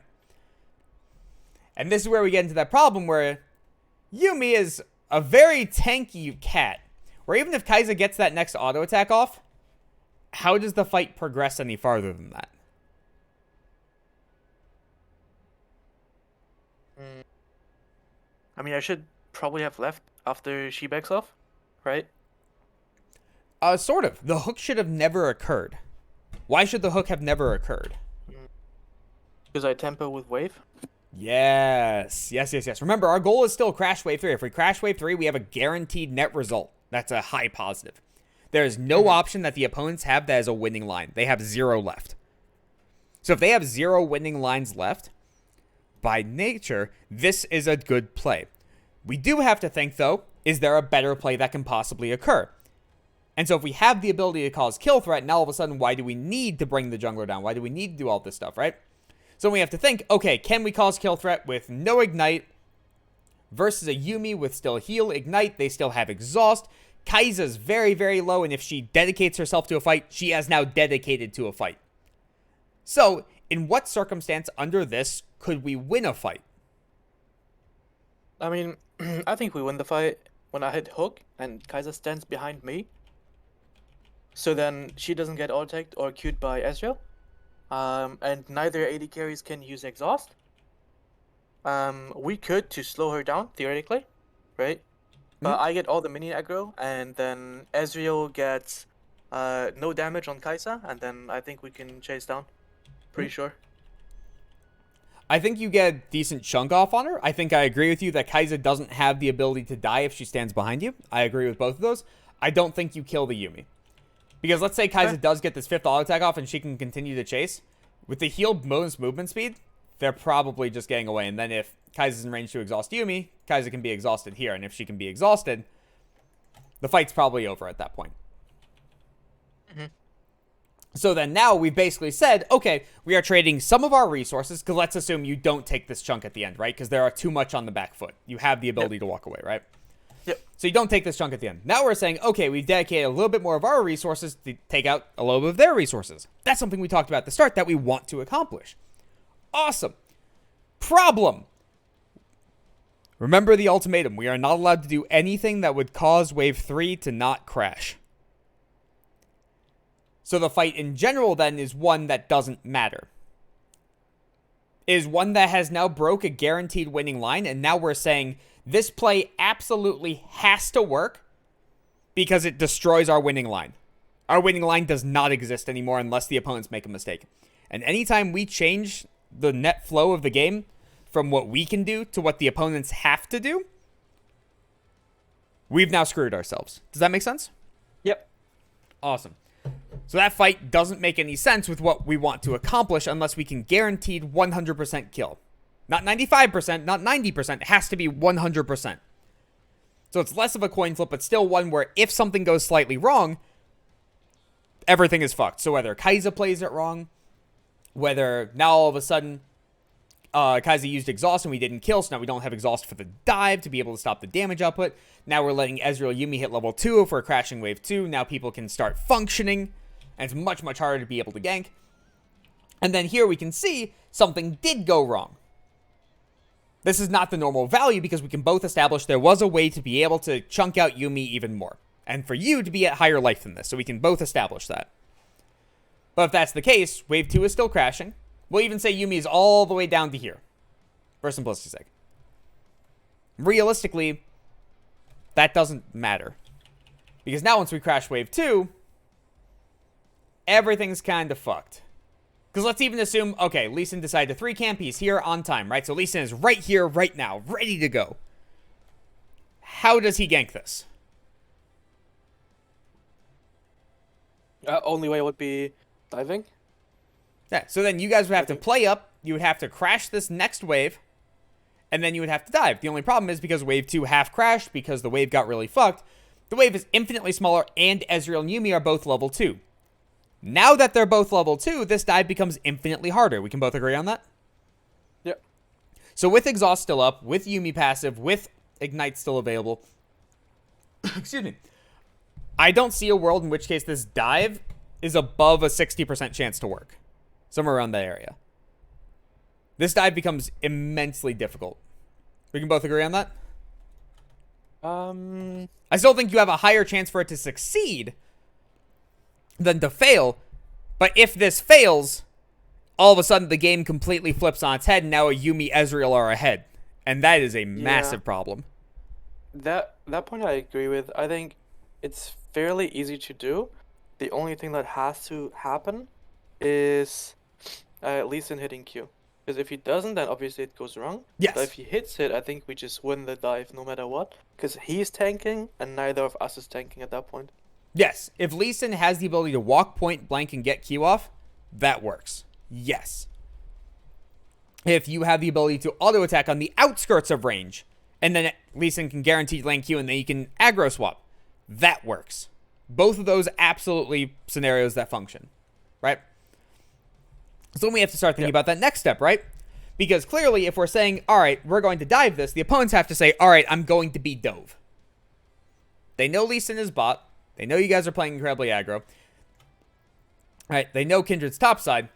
And this is where we get into that problem where Yuumi is a very tanky cat. Where even if Kai'Sa gets that next auto-attack off, how does the fight progress any farther than that? I mean, I should probably have left after she backs off, right? Sort of. The hook should have never occurred. Why should the hook have never occurred? Because I tempo with wave. Yes. Remember, our goal is still crash wave 3. If we crash wave 3, we have a guaranteed net result. That's a high positive. There is no option that the opponents have that is a winning line. They have 0 left. So if they have 0 winning lines left, by nature, this is a good play. We do have to think, though, is there a better play that can possibly occur? And so if we have the ability to cause kill threat, now all of a sudden, why do we need to bring the jungler down? Why do we need to do all this stuff, right? So we have to think, okay, can we cause kill threat with no ignite versus a Yuumi with still heal, ignite, they still have exhaust. Kai'Sa's very, very low, and if she dedicates herself to a fight, she has now dedicated to a fight. So, in what circumstance under this could we win a fight? I mean, I think we win the fight when I hit hook and Kai'Sa stands behind me. So then she doesn't get auto-attacked or Q'd by Ezreal. And neither AD carries can use exhaust. We could to slow her down, theoretically, right? But I get all the minion aggro, and then Ezreal gets no damage on Kai'Sa, and then I think we can chase down. Pretty sure. I think you get a decent chunk off on her. I think I agree with you that Kai'Sa doesn't have the ability to die if she stands behind you. I agree with both of those. I don't think you kill the Yuumi. Because let's say Kai'Sa does get this 5th auto attack off and she can continue to chase. With the healed bonus movement speed, they're probably just getting away. And then if Kai'Sa's in range to exhaust Yuumi, Kai'Sa can be exhausted here. And if she can be exhausted, the fight's probably over at that point. So then now we've basically said, okay, we are trading some of our resources, because let's assume you don't take this chunk at the end, right? Because there are too much on the back foot. You have the ability to walk away, right? Yep. So you don't take this chunk at the end. Now we're saying, okay, we've dedicated a little bit more of our resources to take out a little bit of their resources. That's something we talked about at the start that we want to accomplish. Awesome. Problem. Remember the ultimatum. We are not allowed to do anything that would cause Wave 3 to not crash. So the fight in general then is one that doesn't matter. It is one that has now broke a guaranteed winning line, and now we're saying this play absolutely has to work because it destroys our winning line. Our winning line does not exist anymore unless the opponents make a mistake. And anytime we change the net flow of the game from what we can do to what the opponents have to do, we've now screwed ourselves. Does that make sense? Yep. Awesome. So that fight doesn't make any sense with what we want to accomplish unless we can guaranteed 100% kill. Not 95%, not 90%. It has to be 100%. So it's less of a coin flip, but still one where if something goes slightly wrong, everything is fucked. So whether Kai'Sa plays it wrong, whether now all of a sudden Kai'Sa used exhaust and we didn't kill, so now we don't have exhaust for the dive to be able to stop the damage output. Now we're letting Ezreal Yuumi hit level 2 if we're crashing wave 2. Now people can start functioning, and it's much, much harder to be able to gank. And then here we can see something did go wrong. This is not the normal value because we can both establish there was a way to be able to chunk out Yuumi even more. And for you to be at higher life than this, so we can both establish that. But if that's the case, wave 2 is still crashing. We'll even say Yuumi is all the way down to here, for simplicity's sake. Realistically, that doesn't matter. Because now once we crash wave 2, everything's kind of fucked. Because let's even assume, okay, Lee Sin decided to 3-camp, he's here on time, right? So Lee Sin is right here, right now, ready to go. How does he gank this? Only way would be diving. Yeah, so then you guys would have to play up, you would have to crash this next wave, and then you would have to dive. The only problem is because wave 2 half crashed, because the wave got really fucked, the wave is infinitely smaller, and Ezreal and Yuumi are both level 2. Now that they're both level 2, this dive becomes infinitely harder. We can both agree on that? Yep. So with exhaust still up, with Yuumi passive, with ignite still available, excuse me, I don't see a world in which case this dive is above a 60% chance to work. Somewhere around that area. This dive becomes immensely difficult. We can both agree on that? I still think you have a higher chance for it to succeed than to fail. But if this fails, all of a sudden the game completely flips on its head, and now a Yuumi Ezreal are ahead. And that is a massive problem. That point I agree with. I think it's fairly easy to do. The only thing that has to happen is at least in hitting Q. Because if he doesn't, then obviously it goes wrong. Yes. But if he hits it, I think we just win the dive no matter what. Because he's tanking, and neither of us is tanking at that point. Yes. If Lee Sin has the ability to walk point blank and get Q off, that works. Yes. If you have the ability to auto attack on the outskirts of range and then Lee Sin can guarantee lane Q, and then you can aggro swap. That works. Both of those absolutely scenarios that function, right? So then we have to start thinking about that next step, right? Because clearly, if we're saying, all right, we're going to dive this, the opponents have to say, all right, I'm going to be dove. They know Lee Sin is bot. They know you guys are playing incredibly aggro. Right? They know Kindred's topside.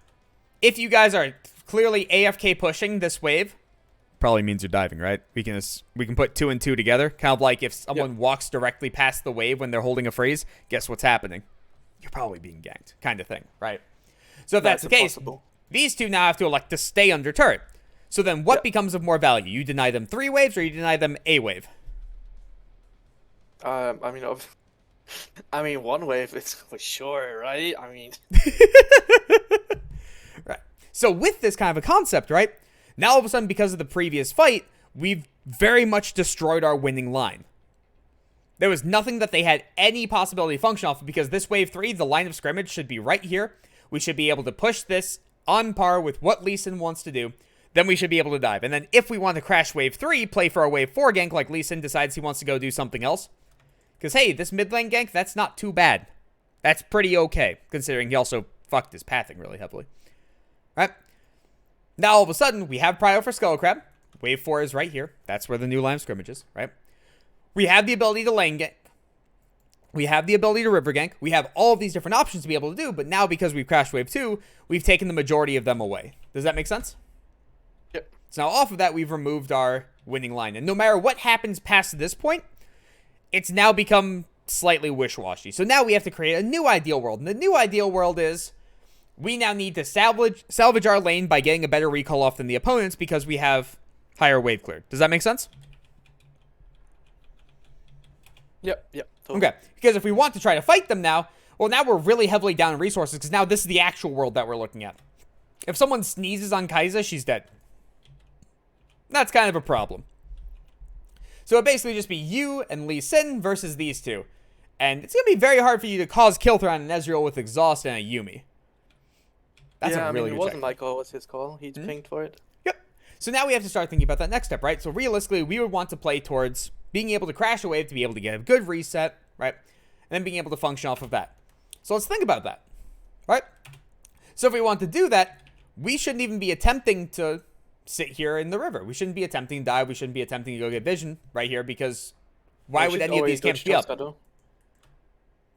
If you guys are clearly AFK pushing this wave, probably means you're diving, right? We can put 2 and 2 together. Kind of like if someone walks directly past the wave when they're holding a freeze, guess what's happening? You're probably being ganked, kind of thing, right? So if that's the case, these two now have to elect to stay under turret. So then what becomes of more value? You deny them 3 waves or you deny them a wave? I mean, 1 wave is for sure, right? I mean, right. So with this kind of a concept, right? Now all of a sudden, because of the previous fight, we've very much destroyed our winning line. There was nothing that they had any possibility to function off of, because this wave 3, the line of scrimmage should be right here. We should be able to push this on par with what Lee Sin wants to do. Then we should be able to dive. And then if we want to crash wave 3, play for a wave 4 gank like Lee Sin decides he wants to go do something else. Because, hey, this mid lane gank, that's not too bad. That's pretty okay, considering he also fucked his pathing really heavily. Right? Now, all of a sudden, we have prio for Skullcrab. Wave 4 is right here. That's where the new line of scrimmage is, right? We have the ability to lane gank. We have the ability to river gank. We have all of these different options to be able to do, but now because we've crashed wave 2, we've taken the majority of them away. Does that make sense? Yep. So now off of that, we've removed our winning line. And no matter what happens past this point, it's now become slightly wish-washy. So now we have to create a new ideal world. And the new ideal world is we now need to salvage our lane by getting a better recall off than the opponents because we have higher wave cleared. Does that make sense? Yep. Totally. Okay, because if we want to try to fight them now, well, now we're really heavily down in resources because now this is the actual world that we're looking at. If someone sneezes on Kai'Sa, she's dead. That's kind of a problem. So it basically just be you and Lee Sin versus these two. And it's going to be very hard for you to cause kill threat on an Ezreal with Exhaust and a Yuumi. That's a really it good wasn't check. my call, it was his call. He's pinged for it. Yep. So now we have to start thinking about that next step, right? So realistically, we would want to play towards being able to crash a wave to be able to get a good reset, right? And then being able to function off of that. So let's think about that, right? So if we want to do that, we shouldn't even be attempting to sit here in the river. We shouldn't be attempting to dive. We shouldn't be attempting to go get vision right here because why would any of these camps be up? Well,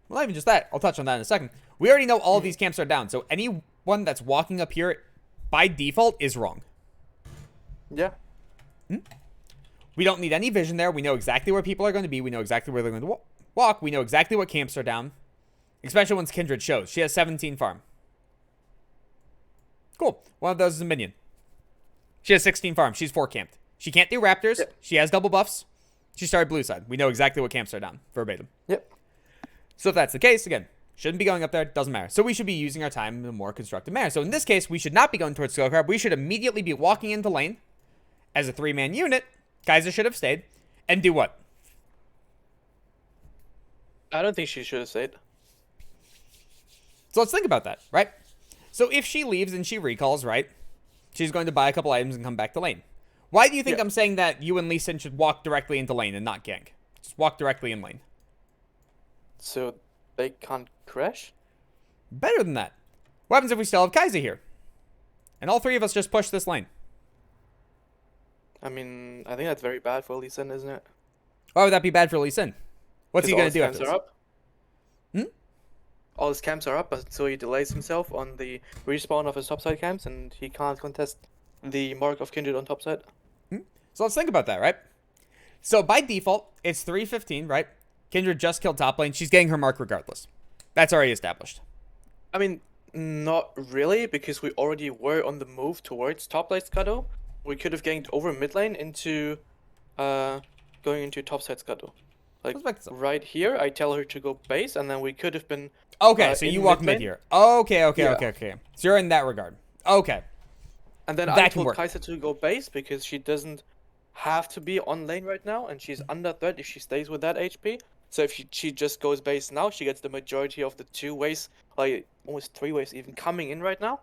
not even just that. I'll touch on that in a second. We already know all of these camps are down. So anyone that's walking up here by default is wrong. Yeah. We don't need any vision there. We know exactly where people are going to be. We know exactly where they're going to walk. We know exactly what camps are down. Especially once Kindred shows. She has 17 farm. Cool. One of those is a minion. She has 16 farm. She's 4 camped. She can't do raptors. Yep. She has double buffs. She started blue side. We know exactly what camps are down. Verbatim. Yep. So if that's the case, again, shouldn't be going up there. Doesn't matter. So we should be using our time in a more constructive manner. So in this case, we should not be going towards Skullcrab. We should immediately be walking into lane as a 3-man unit. Kai'Sa should have stayed. And do what? I don't think she should have stayed. So let's think about that, right? So if she leaves and she recalls, right? She's going to buy a couple items and come back to lane. Why do you think I'm saying that you and Lee Sin should walk directly into lane and not gank? Just walk directly in lane. So they can't crash? Better than that. What happens if we still have Kai'Sa here? And all 3 of us just push this lane. I mean, I think that's very bad for Lee Sin, isn't it? Why would that be bad for Lee Sin? What's he going to do after this? All his camps are up, so he delays himself on the respawn of his topside camps, and he can't contest the mark of Kindred on topside. So let's think about that, right? So by default, it's 3:15, right? Kindred just killed top lane. She's getting her mark regardless. That's already established. I mean, not really, because we already were on the move towards top lane Scuttle. We could have ganked over mid lane into going into topside Scuttle. Like right here, I tell her to go base, and then we could have been. Okay, so you walk mid here. Okay. So you're in that regard. Okay. And then I told Kai'Sa to go base because she doesn't have to be on lane right now, and she's under threat if she stays with that HP. So if she just goes base now, she gets the majority of the 2 waves, like almost 3 waves even coming in right now.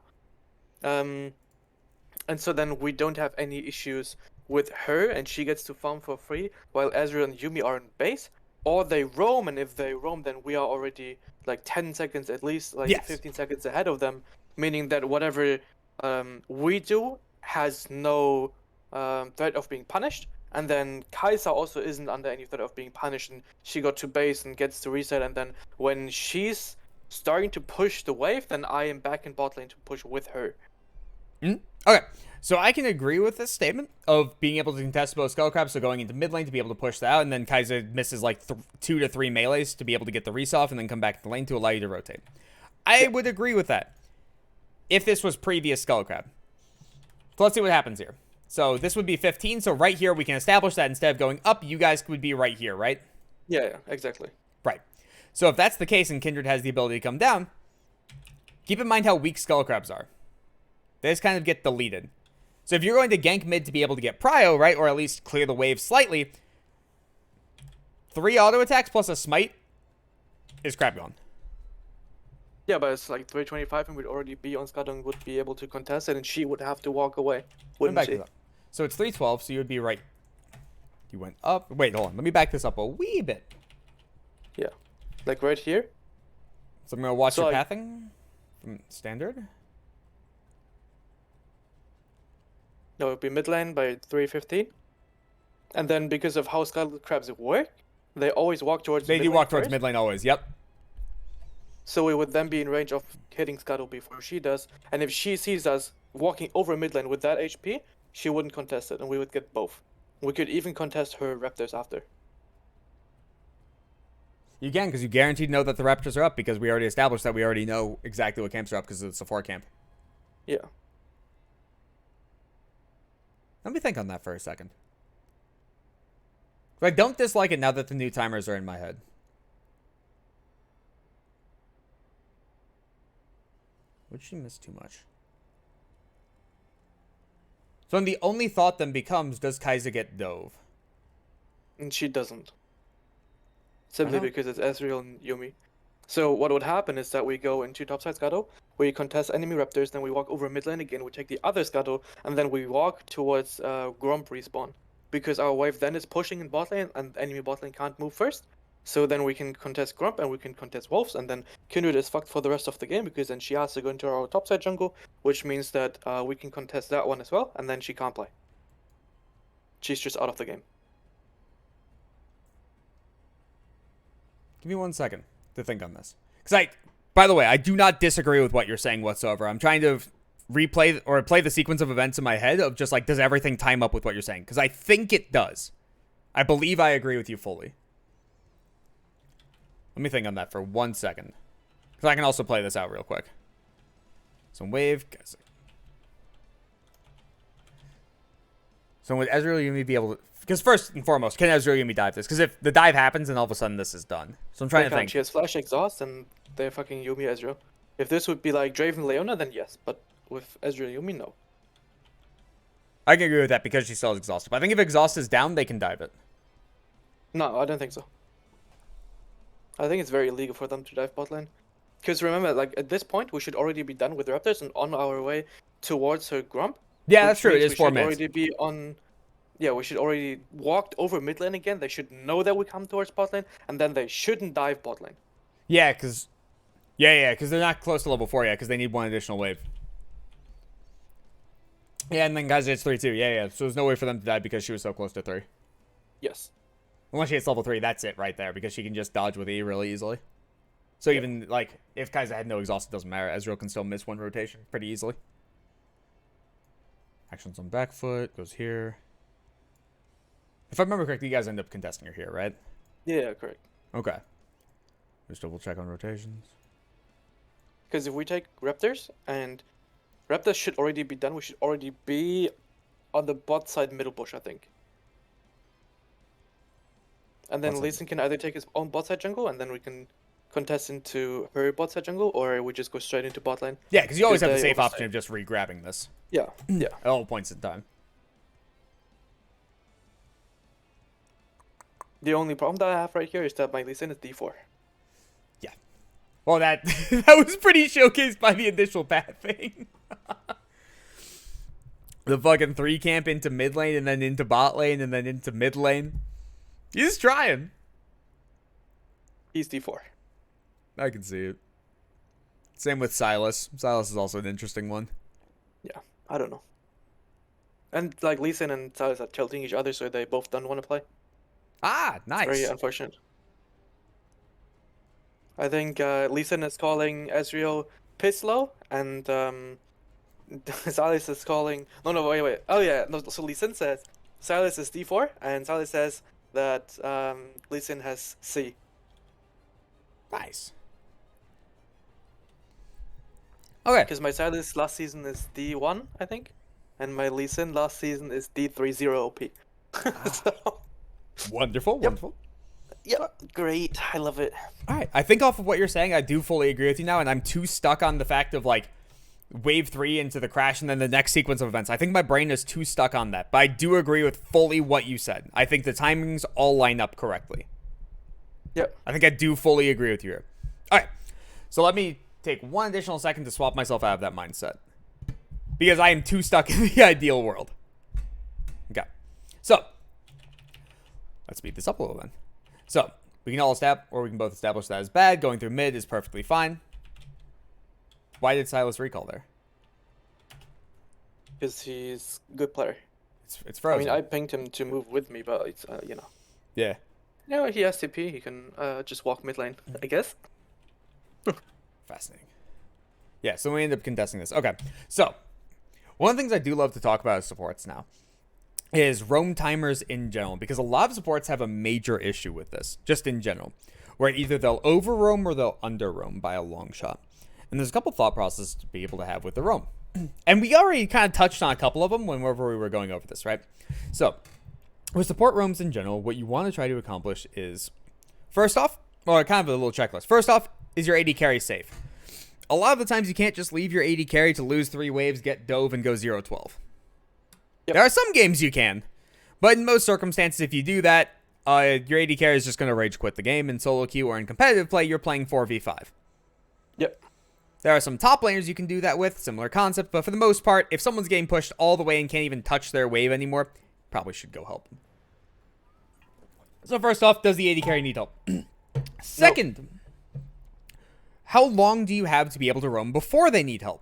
And so then we don't have any issues with her and she gets to farm for free while Ezreal and Yumi are in base, or they roam, and if they roam, then we are already like 10 seconds at least, like Yes. 15 seconds ahead of them, meaning that whatever we do has no threat of being punished. And then Kai'Sa also isn't under any threat of being punished, and she got to base and gets to reset. And then when she's starting to push the wave, then I am back in bot lane to push with her. Okay, so I can agree with this statement of being able to contest both Skull Crabs, so going into mid lane to be able to push that out, and then Kai'Sa misses like 2 to 3 melees to be able to get the res off, and then come back to the lane to allow you to rotate. I would agree with that if this was previous Skull Crab. So let's see what happens here. So this would be 15, so right here we can establish that instead of going up, you guys would be right here, right? Yeah, exactly. Right. So if that's the case and Kindred has the ability to come down, keep in mind how weak Skull Crabs are. They just kind of get deleted. So if you're going to gank mid to be able to get prio, right, or at least clear the wave slightly, 3 auto attacks plus a smite is crab gone. Yeah, but it's like 325 and we'd already be on Scud and would be able to contest it, and she would have to walk away, wouldn't Back she? this up. So it's 312, so you would be right. You went up. Wait, hold on. Let me back this up a wee bit. Yeah. Like right here? So I'm going to watch So, your like- pathing from standard. No, it would be mid lane by 315. And then because of how Scud Crabs work, they always walk towards They mid do lane walk towards first. mid lane always. Yep. So we would then be in range of hitting Scuttle before she does. And if she sees us walking over mid lane with that HP, she wouldn't contest it, and we would get both. We could even contest her Raptors after. You can, because you guaranteed know that the Raptors are up, because we already established that we already know exactly what camps are up, because it's a 4 camp. Yeah. Let me think on that for a second. I don't dislike it now that the new timers are in my head. Would she miss too much? So then the only thought then becomes, does Kai'Sa get dove? And she doesn't. Simply Uh-huh. because it's Ezreal and Yumi. So what would happen is that we go into topside Scuttle, we contest enemy Raptors, then we walk over mid lane again, we take the other Scuttle, and then we walk towards Gromp respawn. Because our wave then is pushing in bot lane, and enemy bot lane can't move first. So then we can contest Grump and we can contest Wolves, and then Kindred is fucked for the rest of the game because then she has to go into our topside jungle, which means that we can contest that one as well, and then she can't play. She's just out of the game. Give me 1 second to think on this. Because by the way, I do not disagree with what you're saying whatsoever. I'm trying to replay or play the sequence of events in my head of just like, does everything time up with what you're saying? Because I think it does. I believe I agree with you fully. Let me think on that for 1 second. Because I can also play this out real quick. Some wave. So would Ezreal Yumi be able to... Because first and foremost, can Ezreal Yumi dive this? Because if the dive happens, then all of a sudden this is done. So I'm trying to think. She has Flash Exhaust, and they're fucking Yumi Ezreal. If this would be like Draven Leona, then yes, but with Ezreal Yumi, no. I can agree with that because she still is exhausted. But I think if exhaust is down, they can dive it. No, I don't think so. I think it's very illegal for them to dive bot lane. Because remember, like, at this point, we should already be done with Raptors and on our way towards her Grump. Yeah, that's true. It means is we 4 should minutes. already be on... Yeah, we should already walked over mid lane again. They should know that we come towards bot lane, and then they shouldn't dive bot lane. Yeah, because... Yeah, because they're not close to level 4 yet, because they need 1 additional wave. Yeah, and then guys, it's 3-2. Yeah. So there's no way for them to die because she was so close to 3. Yes. Unless she hits level 3, that's it right there, because she can just dodge with E really easily. So even, like, if Kai'Sa had no exhaust, it doesn't matter. Ezreal can still miss 1 rotation pretty easily. Actions on back foot, goes here. If I remember correctly, you guys end up contesting her here, right? Yeah, correct. Okay. Just double check on rotations. Because if we take Raptors, and Raptors should already be done, we should already be on the bot side middle bush, I think. And then Bot Lee side. Sin can either take his own bot side jungle, and then we can contest into her bot side jungle, or we just go straight into bot lane. Yeah, because you always have the they safe overstay. option of just re-grabbing this Yeah, yeah. at all points in time. The only problem that I have right here is that my Lee Sin is D4. Well, that that was pretty showcased by the initial path thing. The fucking 3 camp into mid lane and then into bot lane and then into mid lane. He's trying. He's D4. I can see it. Same with Silas. Silas is also an interesting one. Yeah, I don't know. And like Lee Sin and Silas are tilting each other, so they both don't want to play. Ah, nice. Very unfortunate. I think Lee Sin is calling Ezreal pit slow, and Silas is calling. No, wait. Oh yeah, no. So Lee Sin says Silas is D4, and Silas says that Lee Sin has C. Nice. Okay. Because my Silas last season is D1, I think, and my Lee Sin last season is D30 OP. So, Wonderful, wonderful. yeah, great. I love it. All right. I think off of what you're saying, I do fully agree with you now, and I'm too stuck on the fact of like wave 3 into the crash and then the next sequence of events. I think my brain is too stuck on that, but I do agree with fully what you said. I think the timings all line up correctly. Yep. I think I do fully agree with you here. All right. So let me take one additional second to swap myself out of that mindset, because I am too stuck in the ideal world. Okay. So let's speed this up a little then. So we can all establish, or we can both establish that as bad. Going through mid is perfectly fine. Why did Silas recall there? Because he's a good player. It's frozen. I mean, I pinged him to move with me, but it's Yeah. he has TP. He can just walk mid lane, I guess. Fascinating. Yeah, so we end up contesting this. Okay, so one of the things I do love to talk about as supports now is roam timers in general, because a lot of supports have a major issue with this, just in general, where either they'll over roam or they'll under roam by a long shot. And there's a couple thought processes to be able to have with the roam. And we already kind of touched on a couple of them whenever we were going over this, right? So with support roams in general, what you want to try to accomplish is, first off, or kind of a little checklist. First off, is your AD carry safe? A lot of the times you can't just leave your AD carry to lose 3 waves, get dove, and go 0-12. Yep. There are some games you can, but in most circumstances, if you do that, your AD carry is just going to rage quit the game. In solo queue or in competitive play, you're playing 4v5. Yep. There are some top laners you can do that with, similar concept, but for the most part, if someone's getting pushed all the way and can't even touch their wave anymore, probably should go help them. So first off, does the AD carry need help? Second, how long do you have to be able to roam before they need help?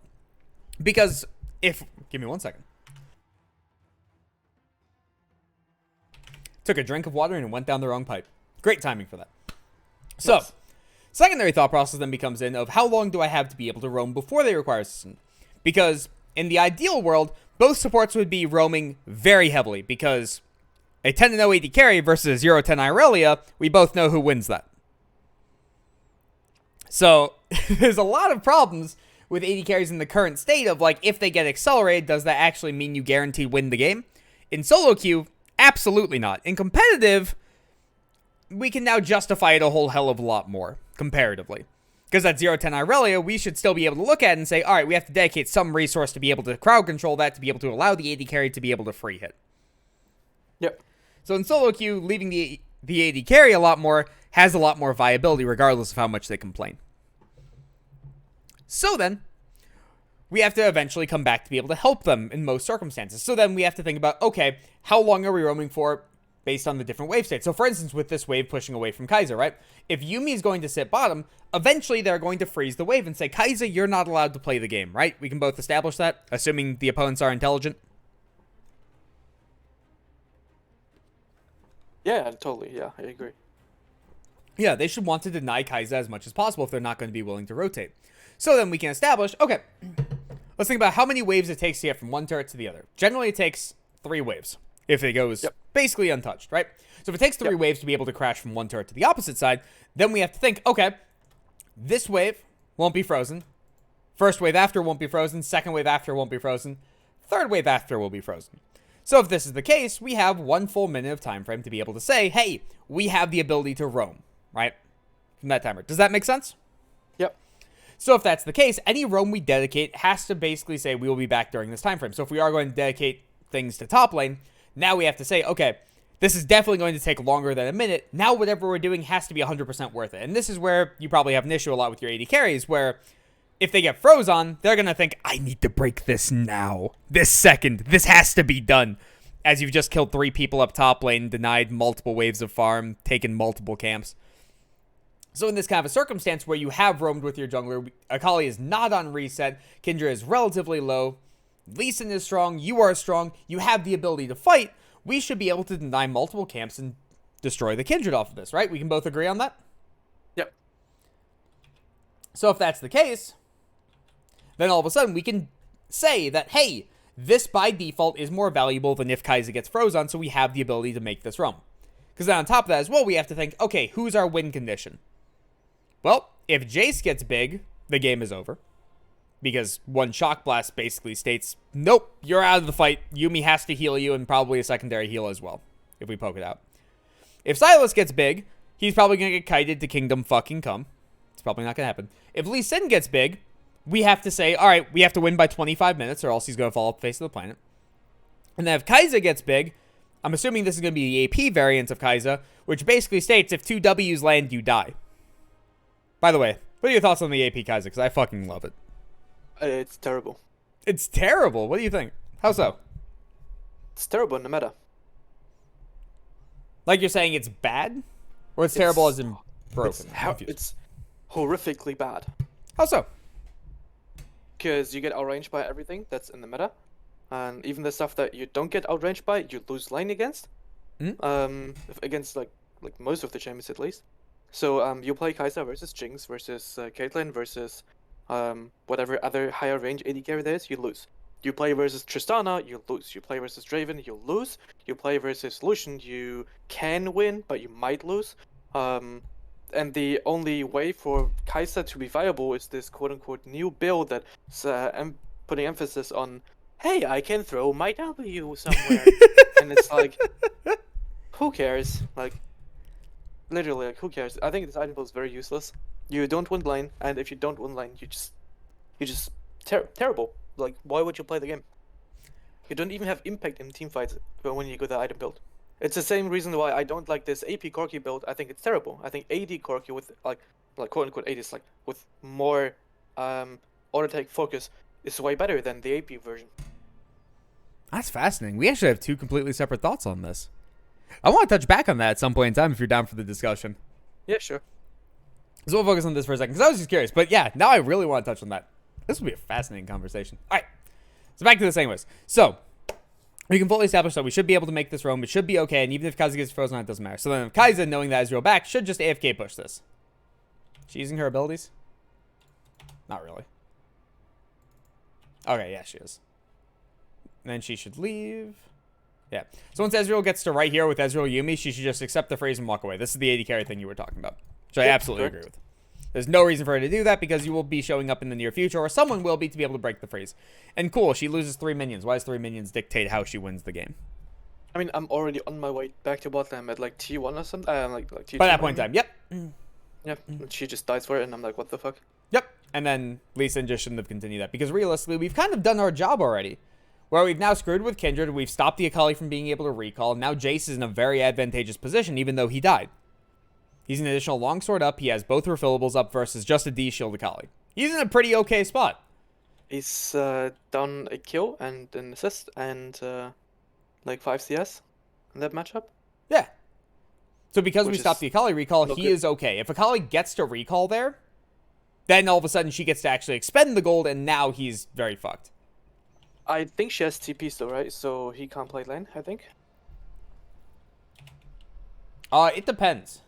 Because if... Give me 1 second. Took a drink of water and went down the wrong pipe. Great timing for that. So, yes. Secondary thought process then becomes in of how long do I have to be able to roam before they require assistance? Because in the ideal world, both supports would be roaming very heavily, because a 10-0 AD carry versus a 0-10 Irelia, we both know who wins that. So, there's a lot of problems with AD carries in the current state of, like, if they get accelerated, does that actually mean you guarantee win the game? In solo queue, absolutely not. In competitive, we can now justify it a whole hell of a lot more, comparatively. Because at 0-10 Irelia, we should still be able to look at it and say, alright, we have to dedicate some resource to be able to crowd control that, to be able to allow the AD carry to be able to free hit. Yep. So in solo queue, leaving the AD carry a lot more has a lot more viability, regardless of how much they complain. So then, we have to eventually come back to be able to help them in most circumstances. So then we have to think about, okay, how long are we roaming for based on the different wave states? So for instance, with this wave pushing away from Kai'Sa, right? If Yuumi is going to sit bottom, eventually they're going to freeze the wave and say, Kai'Sa, you're not allowed to play the game, right? We can both establish that, assuming the opponents are intelligent. Yeah, totally. Yeah, I agree. Yeah, they should want to deny Kai'Sa as much as possible if they're not going to be willing to rotate. So then we can establish, okay, let's think about how many waves it takes to get from one turret to the other. Generally, it takes 3 waves if it goes basically untouched, right? So if it takes 3 waves to be able to crash from one turret to the opposite side, then we have to think, okay, this wave won't be frozen. First wave after won't be frozen. Second wave after won't be frozen. Third wave after will be frozen. So if this is the case, we have 1 full minute of time frame to be able to say, hey, we have the ability to roam, right? From that timer. Does that make sense? Yep. So if that's the case, any roam we dedicate has to basically say we will be back during this time frame. So if we are going to dedicate things to top lane, now we have to say, okay, this is definitely going to take longer than a minute. Now whatever we're doing has to be 100% worth it. And this is where you probably have an issue a lot with your AD carries, where if they get froze on, they're going to think, I need to break this now. This second. This has to be done. As you've just killed 3 people up top lane, denied multiple waves of farm, taken multiple camps. So in this kind of a circumstance where you have roamed with your jungler, Akali is not on reset, Kindred is relatively low, Lee Sin is strong, you are strong, you have the ability to fight, we should be able to deny multiple camps and destroy the Kindred off of this, right? We can both agree on that? Yep. So if that's the case, then all of a sudden we can say that, hey, this by default is more valuable than if Kai'Sa gets froze on, so we have the ability to make this roam. Because then on top of that as well, we have to think, okay, who's our win condition? Well, if Jace gets big, the game is over. Because one Shock Blast basically states, nope, you're out of the fight. Yuumi has to heal you and probably a secondary heal as well, if we poke it out. If Sylas gets big, he's probably going to get kited to Kingdom fucking Come. It's probably not going to happen. If Lee Sin gets big, we have to say, all right, we have to win by 25 minutes or else he's going to fall off the face of the planet. And then if Kai'Sa gets big, I'm assuming this is going to be the AP variant of Kai'Sa, which basically states if 2 W's land, you die. By the way, what are your thoughts on the AP Kai'Sa? Because I fucking love it. It's terrible. It's terrible. What do you think? How so? It's terrible in the meta. Like you're saying it's bad? Or it's terrible as in broken? It's horrifically bad. How so? Because you get outranged by everything that's in the meta. And even the stuff that you don't get outranged by, you lose lane against. Against like most of the champions at least. So you play Kai'Sa versus Jinx versus Caitlyn versus whatever other higher range AD carry there is, you lose. You play versus Tristana, you lose. You play versus Draven, you lose. You play versus Lucian, you can win, but you might lose. And the only way for Kai'Sa to be viable is this quote-unquote new build that's putting emphasis on, hey, I can throw my W somewhere. And it's like, who cares? Like, literally, like, who cares? I think this item build is very useless. You don't win lane, and if you don't win lane, you're just terrible. Like, why would you play the game? You don't even have impact in team fights when you go the item build. It's the same reason why I don't like this AP Corki build. I think it's terrible. I think AD Corki with like quote unquote AD is like with more auto attack focus is way better than the AP version. That's fascinating. We actually have 2 completely separate thoughts on this. I want to touch back on that at some point in time if you're down for the discussion. Yeah, sure. So we'll focus on this for a second because I was just curious. But yeah, now I really want to touch on that. This will be a fascinating conversation. All right. So back to this anyways. So we can fully establish that we should be able to make this roam. It should be okay. And even if Kai'Sa gets frozen on, it doesn't matter. So then if Kai'Sa, knowing that Ezreal back, should just AFK push this. She using her abilities? Not really. Okay, yeah, she is. And then she should leave. Yeah. So once Ezreal gets to right here with Ezreal Yuumi, she should just accept the phrase and walk away. This is the AD carry thing you were talking about, which I absolutely agree with. There's no reason for her to do that because you will be showing up in the near future, or someone will be to be able to break the freeze. And cool, she loses 3 minions. Why does 3 minions dictate how she wins the game? I mean, I'm already on my way back to bot lane at like T1 or something. Like T2. By that point in time, yep. Yeah, she just dies for it, and I'm like, what the fuck? Yep. And then Lee Sin just shouldn't have continued that because realistically, we've kind of done our job already. Where we've now screwed with Kindred, we've stopped the Akali from being able to recall, and now Jace is in a very advantageous position, even though he died. He's an additional longsword up, he has both refillables up versus just a D-shield Akali. He's in a pretty okay spot. He's done a kill and an assist and like 5 CS in that matchup. Yeah. So because we stopped the Akali recall, he good. is okay. If Akali gets to recall there, then all of a sudden she gets to actually expend the gold, and now he's very fucked. I think she has TP still, right? So he can't play lane, I think. It depends.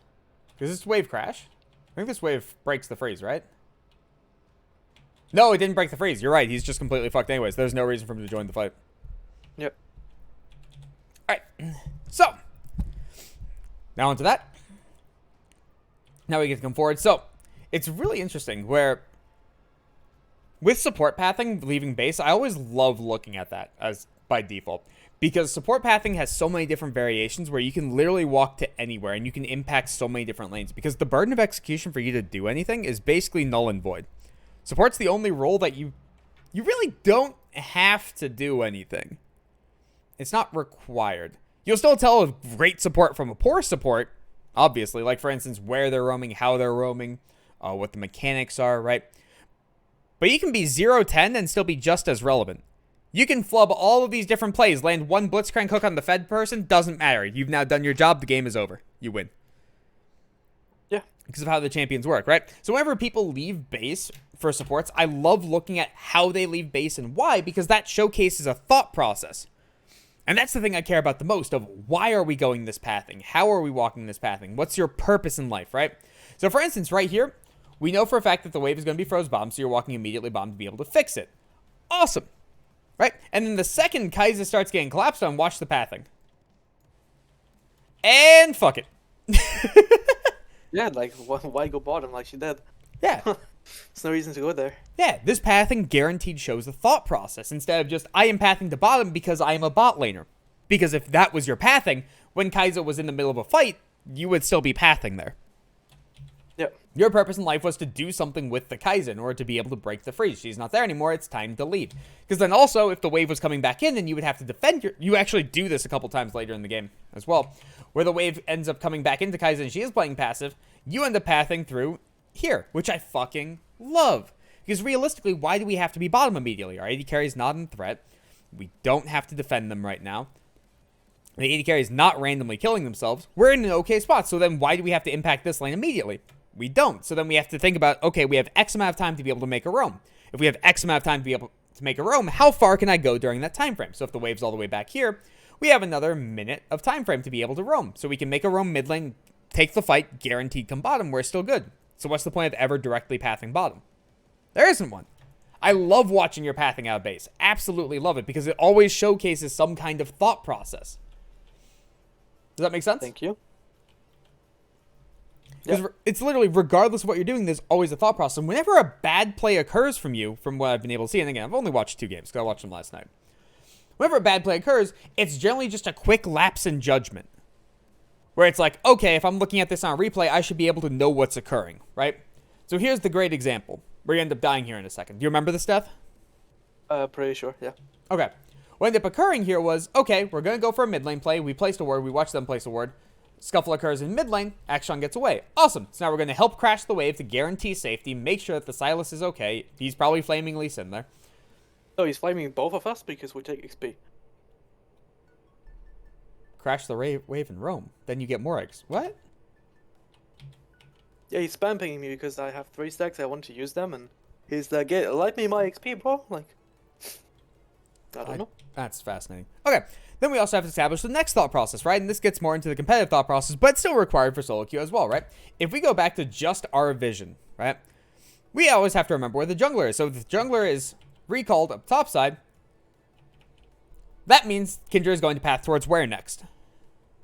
Because this wave crash. I think this wave breaks the freeze, right? No, it didn't break the freeze. You're right. He's just completely fucked anyways. There's no reason for him to join the fight. Yep. Alright. So. Now onto that. Now we get to come forward. So, it's really interesting where with support pathing leaving base, I always love looking at that as by default. Because support pathing has so many different variations where you can literally walk to anywhere and you can impact so many different lanes. Because the burden of execution for you to do anything is basically null and void. Support's the only role that you really don't have to do anything. It's not required. You'll still tell a great support from a poor support, obviously. Like, for instance, where they're roaming, how they're roaming, what the mechanics are, right? But you can be 0-10 and still be just as relevant. You can flub all of these different plays, land one Blitzcrank hook on the Fed person, doesn't matter. You've now done your job, the game is over. You win. Yeah. Because of how the champions work, right? So whenever people leave base for supports, I love looking at how they leave base and why, because that showcases a thought process. And that's the thing I care about the most, of why are we going this pathing? How are we walking this pathing? What's your purpose in life, right? So for instance, right here, we know for a fact that the wave is going to be froze bomb, so you're walking immediately bomb to be able to fix it. Awesome. Right? And then the second Kaiser starts getting collapsed on, watch the pathing. And fuck it. Yeah, like, why go bottom like she did? Yeah. There's no reason to go there. Yeah, this pathing guaranteed shows the thought process, instead of just, I am pathing to bottom because I am a bot laner. Because if that was your pathing, when Kaiser was in the middle of a fight, you would still be pathing there. Yep. Your purpose in life was to do something with the Kaiser in order to be able to break the freeze. She's not there anymore, it's time to leave. Because then also, if the wave was coming back in, then you would have to defend your... You actually do this a couple times later in the game as well, where the wave ends up coming back into Kaiser and she is playing passive. You end up pathing through here, which I fucking love. Because realistically, why do we have to be bottom immediately? Our AD carry is not in threat. We don't have to defend them right now. The AD carry is not randomly killing themselves. We're in an okay spot, so then why do we have to impact this lane immediately? We don't. So then we have to think about, okay, we have X amount of time to be able to make a roam. If we have X amount of time to be able to make a roam, how far can I go during that time frame? So if the wave's all the way back here, we have another minute of time frame to be able to roam. So we can make a roam mid lane, take the fight, guaranteed come bottom, we're still good. So what's the point of ever directly pathing bottom? There isn't one. I love watching your pathing out of base. Absolutely love it, because it always showcases some kind of thought process. Does that make sense? Thank you. Because it's literally, regardless of what you're doing, there's always a thought process. And whenever a bad play occurs from you, from what I've been able to see, and again, I've only watched 2 games, because I watched them last night. Whenever a bad play occurs, it's generally just a quick lapse in judgment. Where it's like, okay, if I'm looking at this on a replay, I should be able to know what's occurring, right? So here's the great example. We're going to end up dying here in a second. Do you remember this, Death? Pretty sure, yeah. Okay. What ended up occurring here was, okay, we're going to go for a mid lane play. We placed a ward. We watched them place a ward. Scuffle occurs in mid lane. Action gets away. Awesome. So now we're going to help crash the wave to guarantee safety, make sure that the Silas is okay. He's probably flaming Lee Sin there. Oh, he's flaming both of us because we take XP. Crash the wave and roam. Then you get more X. What? Yeah, he's spam pinging me because I have 3 stacks, I want to use them, and he's like, light me my XP, bro. Like, I don't know. That's fascinating. Okay. Then we also have to establish the next thought process, right? And this gets more into the competitive thought process, but still required for solo queue as well, right? If we go back to just our vision, right? We always have to remember where the jungler is. So if the jungler is recalled up top side, that means Kindra is going to path towards where next?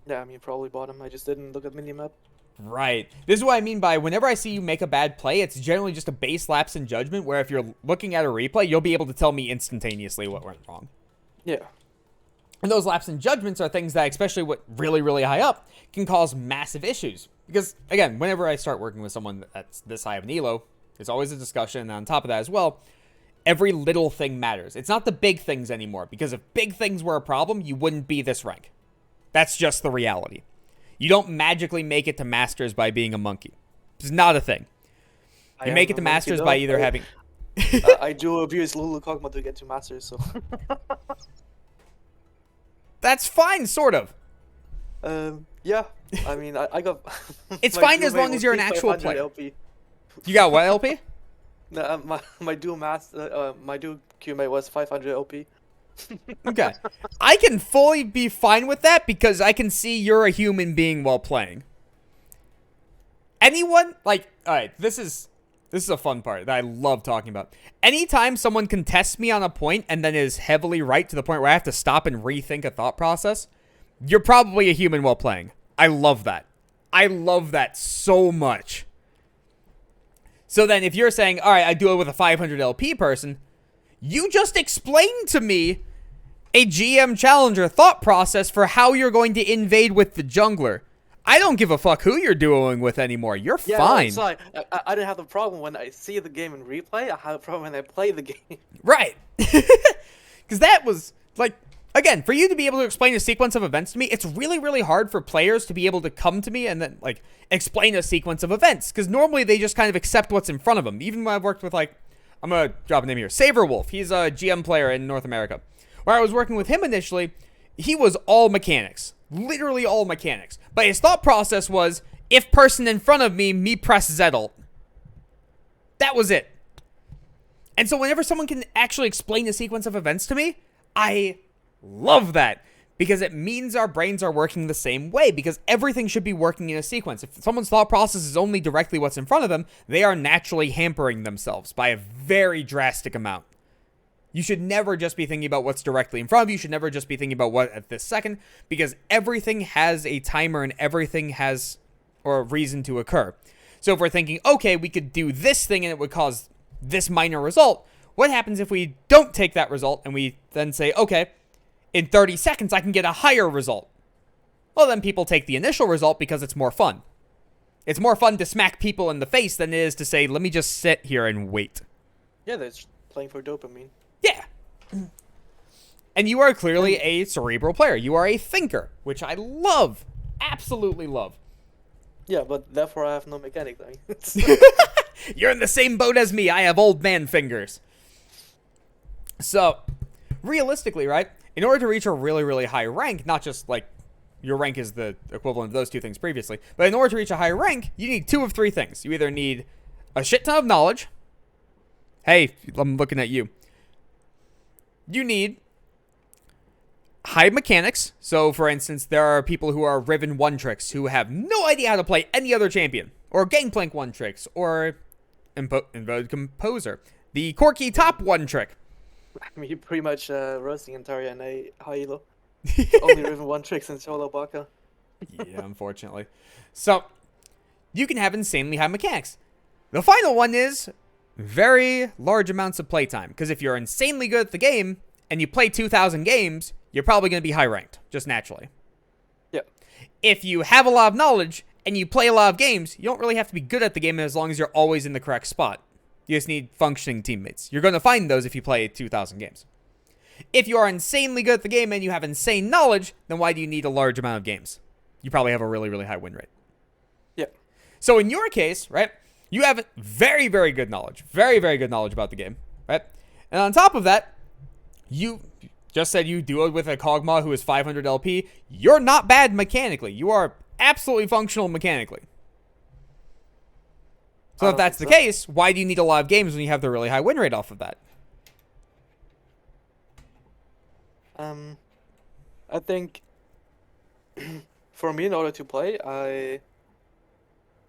Yeah, I mean, probably bottom. I just didn't look at minimap. Right. This is what I mean by whenever I see you make a bad play, it's generally just a base lapse in judgment, where if you're looking at a replay, you'll be able to tell me instantaneously what went wrong. Yeah. And those lapse in judgments are things that, especially what really, really high up, can cause massive issues. Because, again, whenever I start working with someone that's this high of an elo, it's always a discussion, and on top of that as well, every little thing matters. It's not the big things anymore, because if big things were a problem, you wouldn't be this rank. That's just the reality. You don't magically make it to Masters by being a monkey. It's not a thing. You make it to Masters by either having... I do abuse Lulu Kog'Maw to get to Masters, so... That's fine, sort of. Yeah. I mean, I got... It's fine as long as you're an actual player. LP. You got what LP? No, my dual QMA was 500 LP. Okay. I can fully be fine with that because I can see you're a human being while playing. Anyone, like, alright, this is a fun part that I love talking about. Anytime someone contests me on a point and then is heavily right to the point where I have to stop and rethink a thought process, you're probably a human while playing. I love that. I love that so much. So then if you're saying, alright, I do it with a 500 LP person, you just explained to me a GM Challenger thought process for how you're going to invade with the jungler. I don't give a fuck who you're duoing with anymore. You're fine. It's like, I didn't have the problem when I see the game in replay. I have a problem when I play the game. Right. Because that was, like, again, for you to be able to explain a sequence of events to me, it's really, really hard for players to be able to come to me and then, like, explain a sequence of events. Because normally they just kind of accept what's in front of them. Even when I've worked with, like, I'm going to drop a name here. Saberwolf. He's a GM player in North America. Where I was working with him initially, he was all mechanics. Literally all mechanics. But his thought process was, if person in front of me press Z ult. That was it. And so whenever someone can actually explain a sequence of events to me, I love that. Because it means our brains are working the same way. Because everything should be working in a sequence. If someone's thought process is only directly what's in front of them, they are naturally hampering themselves by a very drastic amount. You should never just be thinking about what's directly in front of you. You should never just be thinking about what at this second. Because everything has a timer and everything has a reason to occur. So if we're thinking, okay, we could do this thing and it would cause this minor result. What happens if we don't take that result and we then say, okay, in 30 seconds, I can get a higher result. Well, then people take the initial result because it's more fun. It's more fun to smack people in the face than it is to say, let me just sit here and wait. Yeah, that's playing for dopamine. Yeah. And you are clearly a cerebral player. You are a thinker, which I love. Absolutely love. Yeah, but therefore I have no mechanic thing. You're in the same boat as me. I have old man fingers. So, realistically, right? In order to reach a really, really high rank, not just like your rank is the equivalent of those two things previously, but in order to reach a high rank, you need 2 of 3 things. You either need a shit ton of knowledge. Hey, I'm looking at you. You need high mechanics. So, for instance, there are people who are Riven 1-tricks who have no idea how to play any other champion. Or Gangplank 1-tricks. Or Invode Composer. The Corki Top 1-trick. I mean, you're pretty much roasting Antaria and a high elo. Only Riven 1-tricks and solo Baka. Yeah, unfortunately. So, you can have insanely high mechanics. The final one is very large amounts of playtime. Because if you're insanely good at the game, and you play 2,000 games, you're probably going to be high ranked, just naturally. Yeah. If you have a lot of knowledge, and you play a lot of games, you don't really have to be good at the game as long as you're always in the correct spot. You just need functioning teammates. You're going to find those if you play 2,000 games. If you are insanely good at the game and you have insane knowledge, then why do you need a large amount of games? You probably have a really, really high win rate. Yeah. So in your case, right, you have very, very good knowledge. Very, very good knowledge about the game, right? And on top of that, you just said you duoed with a Kog'Maw who is 500 LP. You're not bad mechanically. You are absolutely functional mechanically. So if that's the case, why do you need a lot of games when you have the really high win rate off of that? I think for me, in order to play, I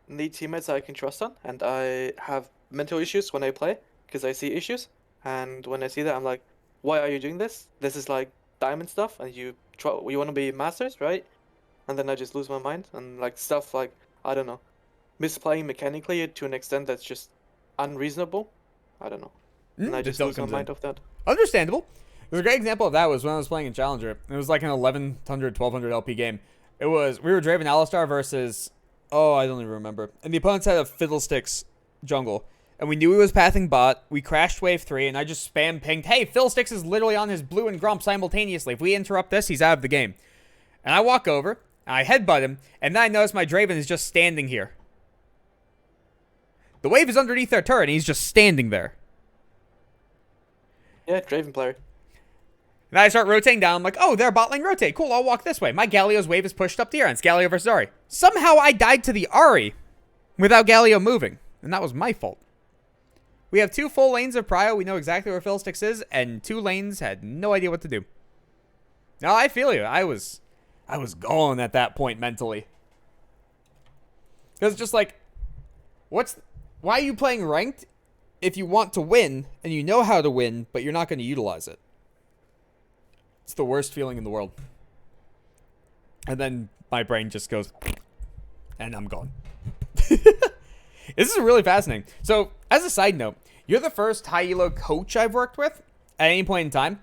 need teammates I can trust on, and I have mental issues when I play because I see issues, and when I see that, I'm like, why are you doing this? This is like diamond stuff, and you want to be masters, right? And then I just lose my mind, and like stuff like, I don't know, misplaying mechanically to an extent that's just unreasonable. I don't know. And I just lose my mind off that. Understandable. There's a great example of that was when I was playing in Challenger. It was like an 1100, 1200 LP game. We were Draven Alistar versus, I don't even remember. And the opponents had a Fiddlesticks jungle. And we knew he was pathing bot. We crashed wave 3, and I just spam pinged, hey, Fiddlesticks is literally on his blue and Grump simultaneously. If we interrupt this, he's out of the game. And I walk over, and I headbutt him, and then I notice my Draven is just standing here. The wave is underneath their turret, and he's just standing there. Yeah, Draven player. And I start rotating down. I'm like, oh, their bot lane rotate. Cool, I'll walk this way. My Galio's wave is pushed up the air, and it's Galio versus Ahri. Somehow I died to the Ahri without Galio moving, and that was my fault. We have 2 full lanes of prio. We know exactly where Fiddlesticks is, and 2 lanes had no idea what to do. Now, I feel you. I was gone at that point mentally. Because just like, why are you playing ranked if you want to win, and you know how to win, but you're not going to utilize it? It's the worst feeling in the world. And then my brain just goes, and I'm gone. This is really fascinating. So, as a side note, you're the first high elo coach I've worked with at any point in time.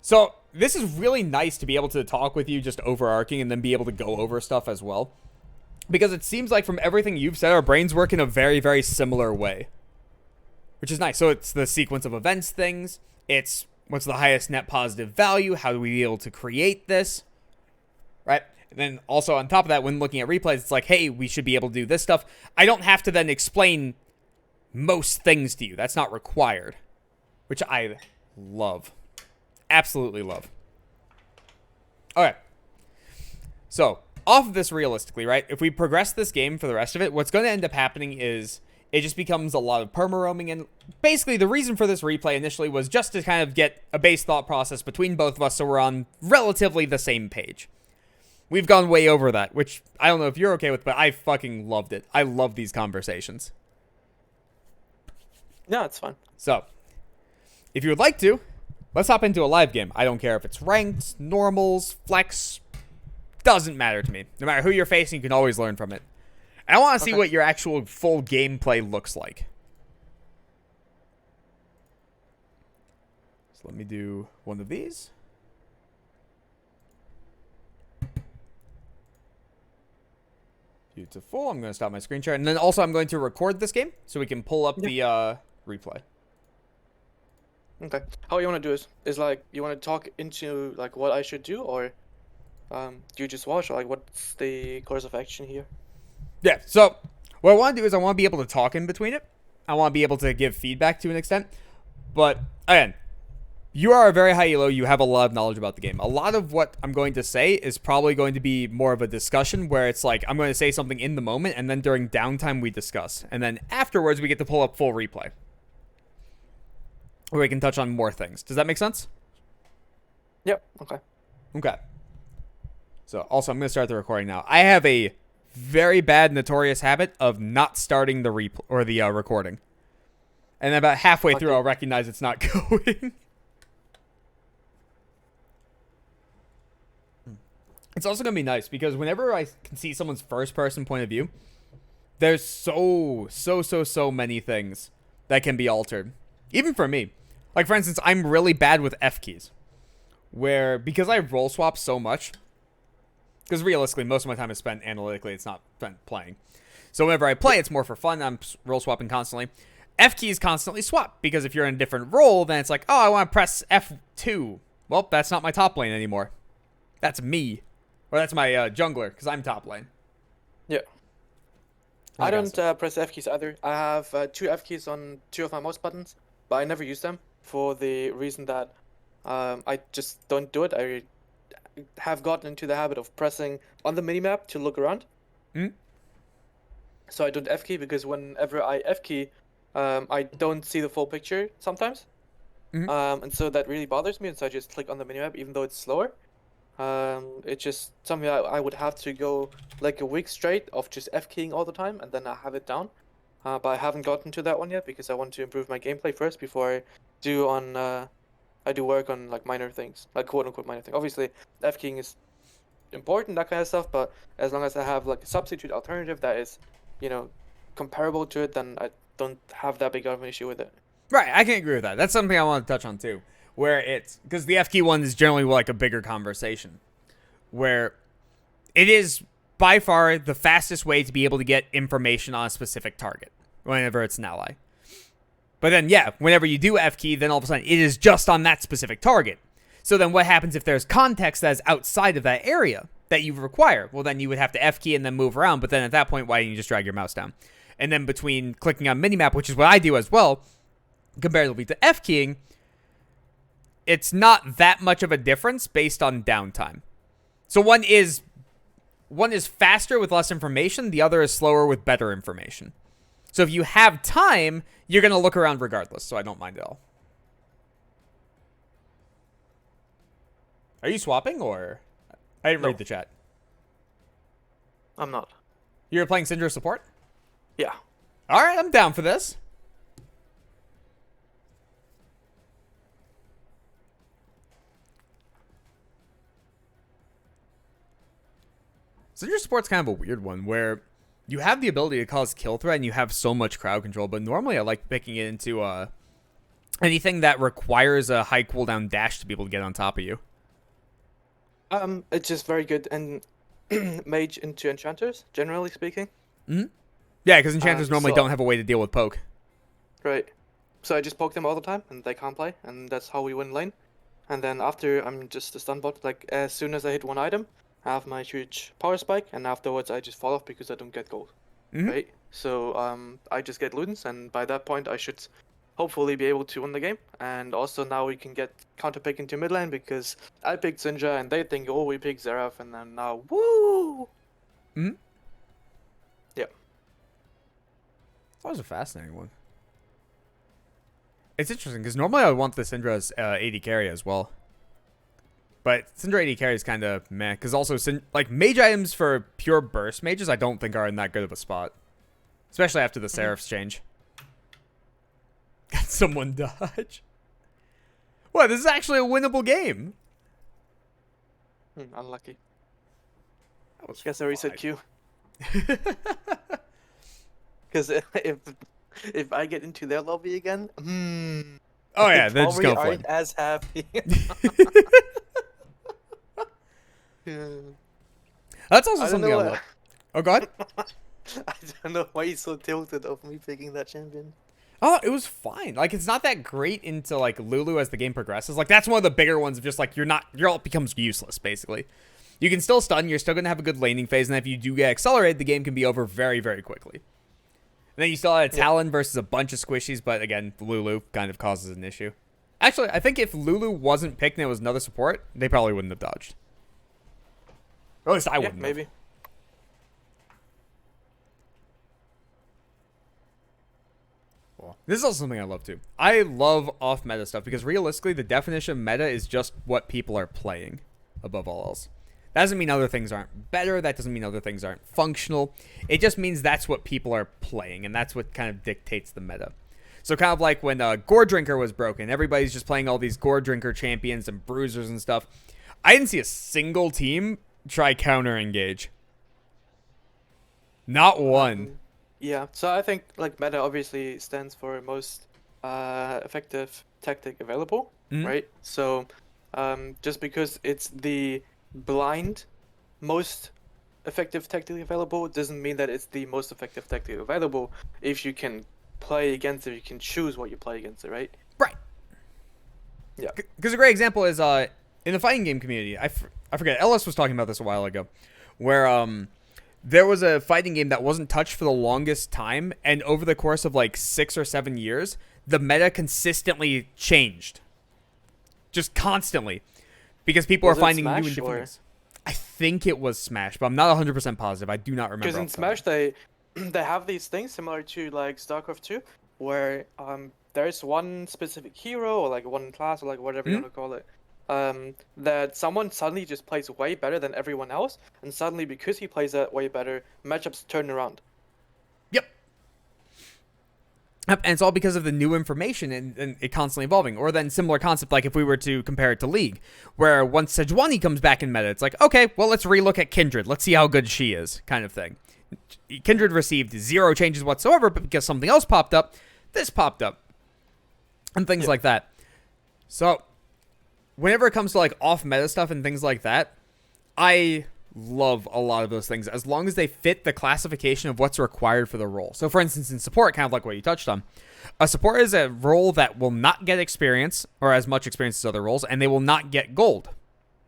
So, this is really nice to be able to talk with you just overarching and then be able to go over stuff as well. Because it seems like from everything you've said, our brains work in a very, very similar way. Which is nice. So, it's the sequence of events things. It's what's the highest net positive value? How do we be able to create this? Right? And then also on top of that, when looking at replays, it's like, hey, we should be able to do this stuff. I don't have to then explain most things to you. That's not required, which I love. Absolutely love. Okay. So, off of this realistically, right? If we progress this game for the rest of it, what's going to end up happening is it just becomes a lot of perma-roaming. And basically, the reason for this replay initially was just to kind of get a base thought process between both of us so we're on relatively the same page. We've gone way over that, which I don't know if you're okay with, but I fucking loved it. I love these conversations. Yeah, it's fine. So, if you would like to, let's hop into a live game. I don't care if it's ranked, normals, flex, doesn't matter to me. No matter who you're facing, you can always learn from it. And I want to see what your actual full gameplay looks like. So let me do one of these. Beautiful. I'm going to stop my screen share. And then also I'm going to record this game so we can pull up the replay. Okay. How you want to do is like, you want to talk into like what I should do, or do you just watch? Or, like, what's the course of action here? Yeah, so what I want to do is I want to be able to talk in between it. I want to be able to give feedback to an extent. But, again, you are a very high elo. You have a lot of knowledge about the game. A lot of what I'm going to say is probably going to be more of a discussion where it's like I'm going to say something in the moment, and then during downtime we discuss. And then afterwards we get to pull up full replay, where we can touch on more things. Does that make sense? Yep. Okay. Okay. So, also, I'm going to start the recording now. I have a very bad, notorious habit of not starting the recording. And then about halfway through, I'll recognize it's not going. It's also going to be nice, because whenever I can see someone's first-person point of view, there's so many things that can be altered. Even for me. Like, for instance, I'm really bad with F keys. Because I roll swap so much, because realistically, most of my time is spent analytically. It's not spent playing. So whenever I play, it's more for fun. I'm roll swapping constantly. F keys constantly swap, because if you're in a different role, then it's like, oh, I want to press F2. Well, that's not my top lane anymore. That's me. Or that's my jungler, because I'm top lane. Yeah. I don't press F keys either. I have 2 F keys on 2 of my mouse buttons, but I never use them for the reason that I just don't do it. I have gotten into the habit of pressing on the minimap to look around. So I don't F key, because whenever I F key, I don't see the full picture sometimes. And so that really bothers me, and so I just click on the minimap even though it's slower. It's just something I would have to go like a week straight of just F keying all the time, and then I have it down. But I haven't gotten to that one yet, because I want to improve my gameplay first before I do work on like minor things, like quote unquote minor things. Obviously, F keying is important, that kind of stuff, but as long as I have like a substitute alternative that is, comparable to it, then I don't have that big of an issue with it. Right, I can agree with that. That's something I want to touch on too, where it's, because the F key one is generally like a bigger conversation, where it is by far the fastest way to be able to get information on a specific target whenever it's an ally. But then, yeah, whenever you do F key, then all of a sudden it is just on that specific target. So then what happens if there's context that is outside of that area that you require? Well, then you would have to F key and then move around. But then at that point, why didn't you just drag your mouse down? And then between clicking on minimap, which is what I do as well, comparatively to F keying, it's not that much of a difference based on downtime. So one is faster with less information. The other is slower with better information. So if you have time, you're going to look around regardless, so I don't mind at all. Are you swapping, or? I didn't read the chat. I'm not. You're playing Syndra support? Yeah. Alright, I'm down for this. Syndra support's kind of a weird one, where you have the ability to cause kill threat and you have so much crowd control, but normally I like picking it into anything that requires a high cooldown dash to be able to get on top of you. It's just very good and mage into enchanters, generally speaking. Yeah, because enchanters normally don't have a way to deal with poke. Right. So I just poke them all the time, and they can't play, and that's how we win lane. And then after, I'm just a stun bot. Like, as soon as I hit one item, I have my huge power spike, and afterwards I just fall off because I don't get gold. Right? So I just get Ludens, and by that point I should hopefully be able to win the game. And also now we can get counter pick into mid lane because I picked Syndra and they think, oh, we picked Xerath, and then now, woo! Hmm. Yeah. That was a fascinating one. It's interesting because normally I would want the Syndra's AD carry as well. But Syndra AD carry is kind of meh. Because also, like, mage items for pure burst mages I don't think are in that good of a spot. Especially after the Seraph's change. Got someone dodge. What? This is actually a winnable game. Unlucky. That was Guess I reset fine. Q. Because if I get into their lobby again, Oh yeah, they they're just probably gonna aren't flame. as happy. Yeah. That's also I don't something I know love. Oh god. I don't know why he's so tilted of me picking that champion. Oh, it was fine. Like, it's not that great into, like, Lulu as the game progresses. Like, that's one of the bigger ones of just, like, your ult becomes useless, basically. You can still stun, you're still going to have a good laning phase, and if you do get accelerated, the game can be over very, very quickly. And then you still had a Talon versus a bunch of squishies, but again, Lulu kind of causes an issue. Actually, I think if Lulu wasn't picked and it was another support, they probably wouldn't have dodged. Or at least I wouldn't have. Maybe. This is also something I love too. I love off-meta stuff because realistically, the definition of meta is just what people are playing above all else. That doesn't mean other things aren't better. That doesn't mean other things aren't functional. It just means that's what people are playing, and that's what kind of dictates the meta. So kind of like when Gore Drinker was broken, everybody's just playing all these Gore Drinker champions and bruisers and stuff. I didn't see a single team try counter-engage. Not one. Yeah, so I think like meta obviously stands for most effective tactic available, right? So just because it's the blind most effective tactic available doesn't mean that it's the most effective tactic available. If you can play against it, you can choose what you play against it, right? Right. Yeah. Because a great example is in the fighting game community. I forget. Ellis was talking about this a while ago, where there was a fighting game that wasn't touched for the longest time, and over the course of like 6 or 7 years, the meta consistently changed. Just constantly. Because people Was are it finding new Smash, and different or- things. I think it was Smash, but I'm not 100% positive. I do not remember. Because in off the top of my Smash they have these things similar to like StarCraft 2, where there's one specific hero or like one class or like whatever you want to call it, that someone suddenly just plays way better than everyone else, and suddenly because he plays that way better, matchups turn around. Yep. And it's all because of the new information and it constantly evolving. Or then similar concept, like if we were to compare it to League, where once Sejuani comes back in meta, it's like, okay, well, let's relook at Kindred. Let's see how good she is, kind of thing. Kindred received 0 changes whatsoever, but because something else popped up, this popped up. And things like that. So, whenever it comes to like off-meta stuff and things like that, I love a lot of those things as long as they fit the classification of what's required for the role. So for instance, in support, kind of like what you touched on, a support is a role that will not get experience or as much experience as other roles, and they will not get gold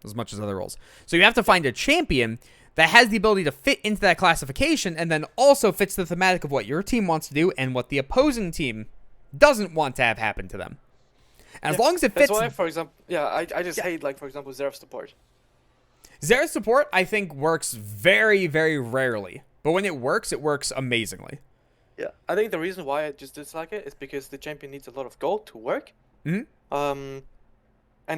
as much as other roles. So you have to find a champion that has the ability to fit into that classification and then also fits the thematic of what your team wants to do and what the opposing team doesn't want to have happen to them. And as long as it fits... That's why, for example, I just hate, like, for example, Xerath support. Xerath support, I think, works very, very rarely. But when it works amazingly. Yeah, I think the reason why I just dislike it is because the champion needs a lot of gold to work. And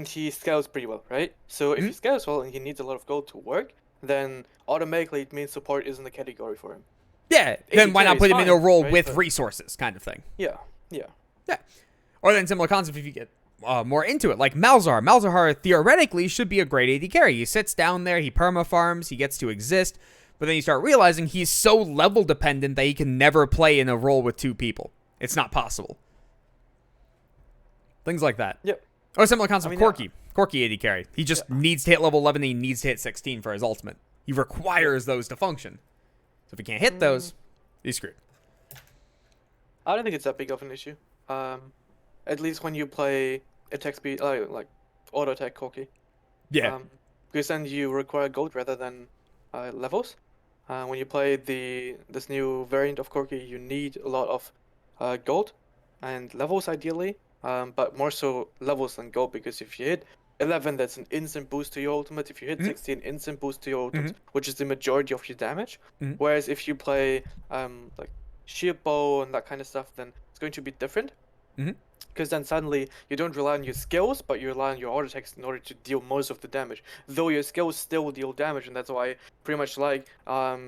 he scales pretty well, right? So if he scales well and he needs a lot of gold to work, then automatically it means support isn't a category for him. Yeah, then why not put him in a role right? with resources, kind of thing. Yeah. Yeah. Or then similar concept if you get more into it, like Malzahar. Malzahar theoretically should be a great AD carry. He sits down there, he perma-farms, he gets to exist, but then you start realizing he's so level dependent that he can never play in a role with 2 people. It's not possible. Things like that. Yep. Or similar concept, Corki. Corki AD carry. He just needs to hit level 11 and he needs to hit 16 for his ultimate. He requires those to function. So if he can't hit those, he's screwed. I don't think it's that big of an issue. At least when you play attack speed, like auto attack Corki. Yeah. Because then you require gold rather than levels. When you play this new variant of Corki, you need a lot of gold and levels ideally, but more so levels than gold, because if you hit 11, that's an instant boost to your ultimate. If you hit 16, instant boost to your ultimate, which is the majority of your damage. Whereas if you play like shield bow and that kind of stuff, then it's going to be different. Because then suddenly you don't rely on your skills, but you rely on your auto attacks in order to deal most of the damage. Though your skills still deal damage, and that's why I pretty much like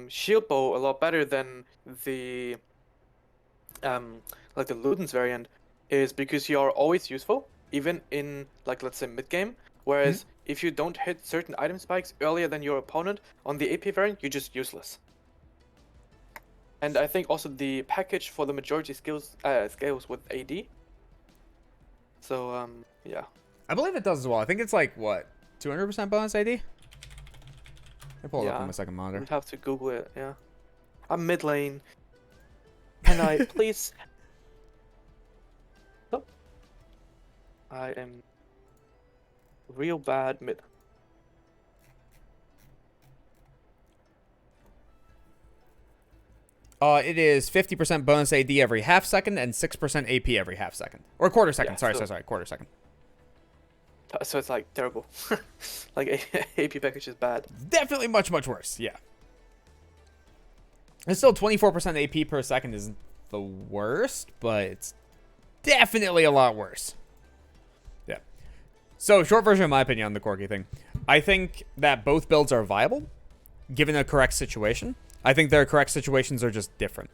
shield bow a lot better than the like the Luden's variant, is because you are always useful, even in like let's say mid game. Whereas if you don't hit certain item spikes earlier than your opponent on the AP variant, you're just useless. And I think also the package for the majority skills scales with AD. So yeah. I believe it does as well. I think it's like what, 200% bonus AD? I pull it up on my second monitor. You'd have to Google it. Yeah. I'm mid lane. Can I please? Oh. I am real bad mid. It is 50% bonus AD every half second and 6% AP every half second. Or quarter second. Yeah, sorry, quarter second. So it's like terrible. Like AP package is bad. Definitely much worse, yeah. And still 24% AP per second isn't the worst, but it's definitely a lot worse. Yeah. So, short version of my opinion on the Corki thing. I think that both builds are viable, given a correct situation. I think their correct situations are just different.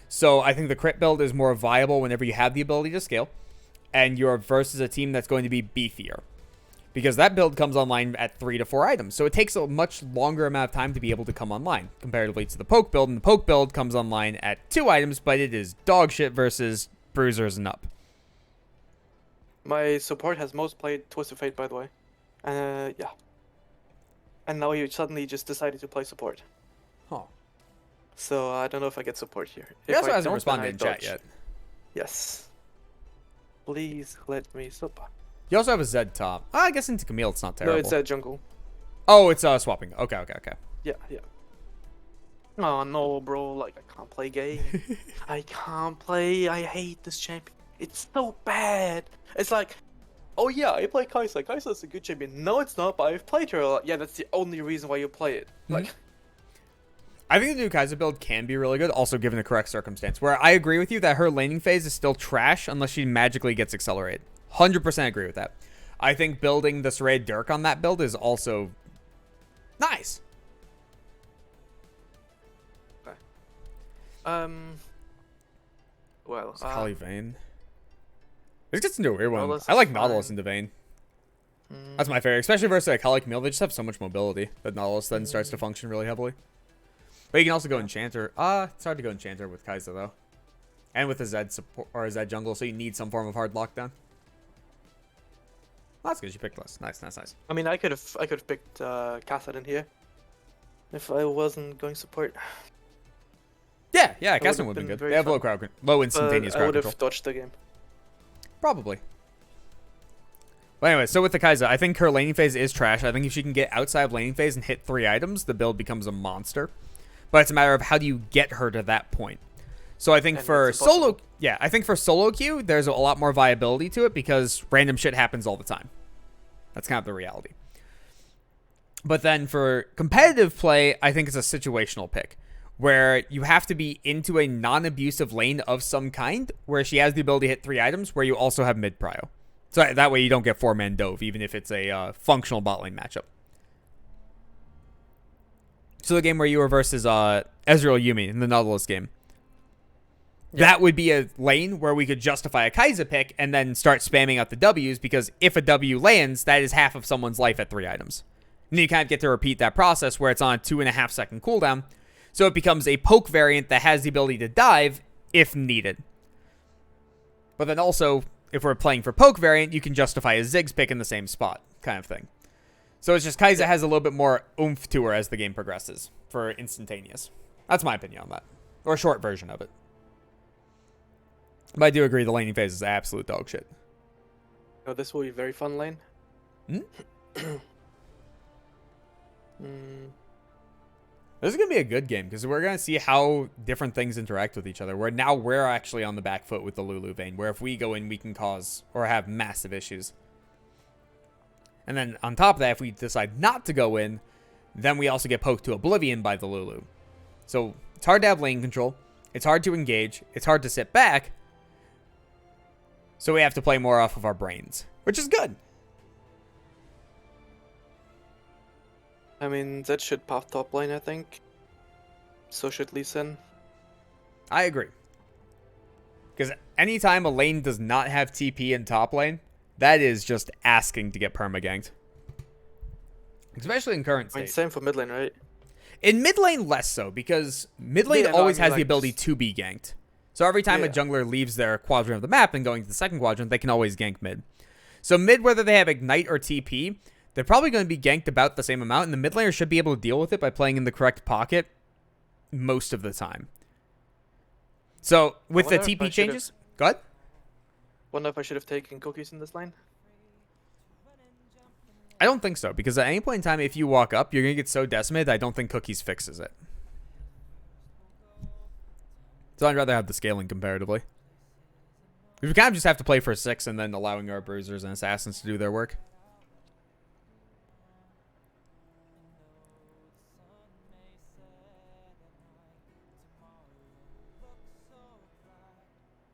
So I think the crit build is more viable whenever you have the ability to scale, and you're versus a team that's going to be beefier. Because that build comes online at 3 to 4 items. So it takes a much longer amount of time to be able to come online, comparatively to the poke build. And the poke build comes online at 2 items, but it is dog shit versus bruisers and up. My support has most played Twisted Fate, by the way. Yeah. And now you suddenly just decided to play support. Huh. So I don't know if I get support here. He If also I hasn't don't, responded then in I chat dodge. yet. Yes. Please let me support. You also have a Zed top. I guess into Camille it's not terrible. No, it's at jungle. Oh, it's swapping. Okay. Yeah. Oh no, bro! Like I can't play game. I can't play. I hate this champion. It's so bad. It's like, oh yeah, I play Kai'Sa. Kai'Sa's a good champion. No, it's not. But I've played her a lot. Yeah, that's the only reason why you play it. Like. I think the new Kai'Sa build can be really good, also given the correct circumstance, where I agree with you that her laning phase is still trash unless she magically gets accelerated. 100% agree with that. I think building the Saray Dirk on that build is also nice. Okay. Well, Kali Vayne. This gets into a weird one. Nautilus I like is Nautilus fine. into Vayne. That's my favorite, especially versus a Kali Camille. They just have so much mobility that Nautilus then starts to function really heavily. But you can also go Enchanter. It's hard to go Enchanter with Kai'Sa though, and with a Zed support or a Zed jungle, so you need some form of hard lockdown. Well, that's good. You picked less. Nice. I mean, I could have picked Kassadin here if I wasn't going support. Yeah. would've Kassadin would have been been good. very They have fun. low instantaneous I crowd would control. have dodged the game. Probably. But anyway, so with the Kai'Sa, I think her laning phase is trash. I think if she can get outside of laning phase and hit 3 items, the build becomes a monster. But it's a matter of how do you get her to that point. So I think And for it's solo, impossible. I think for solo queue, there's a lot more viability to it because random shit happens all the time. That's kind of the reality. But then for competitive play, I think it's a situational pick where you have to be into a non-abusive lane of some kind where she has the ability to hit 3 items where you also have mid prio. So that way you don't get 4-man dove, even if it's a functional bot lane matchup. So the game where you were versus Ezreal Yuumi in the Nautilus game. That would be a lane where we could justify a Kai'Sa pick and then start spamming out the Ws, because if a W lands, that is half of someone's life at 3 items. And you kind of get to repeat that process where it's on a 2.5 second cooldown. So it becomes a poke variant that has the ability to dive if needed. But then also, if we're playing for poke variant, you can justify a Ziggs pick in the same spot, kind of thing. So it's just Kai'Sa has a little bit more oomph to her as the game progresses for instantaneous. That's my opinion on that. Or a short version of it. But I do agree the laning phase is absolute dog shit. Oh, this will be a very fun lane. This is going to be a good game because we're going to see how different things interact with each other. Where now we're actually on the back foot with the Lulu Vayne, where if we go in, we can cause or have massive issues. And then on top of that, if we decide not to go in, then we also get poked to oblivion by the Lulu. So it's hard to have lane control. It's hard to engage. It's hard to sit back. So we have to play more off of our brains, which is good. I mean, that should path top lane, I think. So should Lee Sin. I agree. Because anytime a lane does not have TP in top lane, that is just asking to get perma-ganked. Especially in current I mean, state. same for mid lane, right? In mid lane, less so, because mid lane Yeah, no, always I mean, has the like, ability to be ganked. So every time a Yeah. jungler leaves their quadrant of the map and going to the second quadrant, they can always gank mid. So mid, whether they have Ignite or TP, they're probably going to be ganked about the same amount, and the mid laner should be able to deal with it by playing in the correct pocket most of the time. So with the wonder if I TP should've- changes, go ahead. Wonder if I should have taken cookies in this lane. I don't think so, because at any point in time, if you walk up, you're going to get so decimated, I don't think Cookies fixes it. So I'd rather have the scaling comparatively. We kind of just have to play for 6 and then allowing our bruisers and assassins to do their work.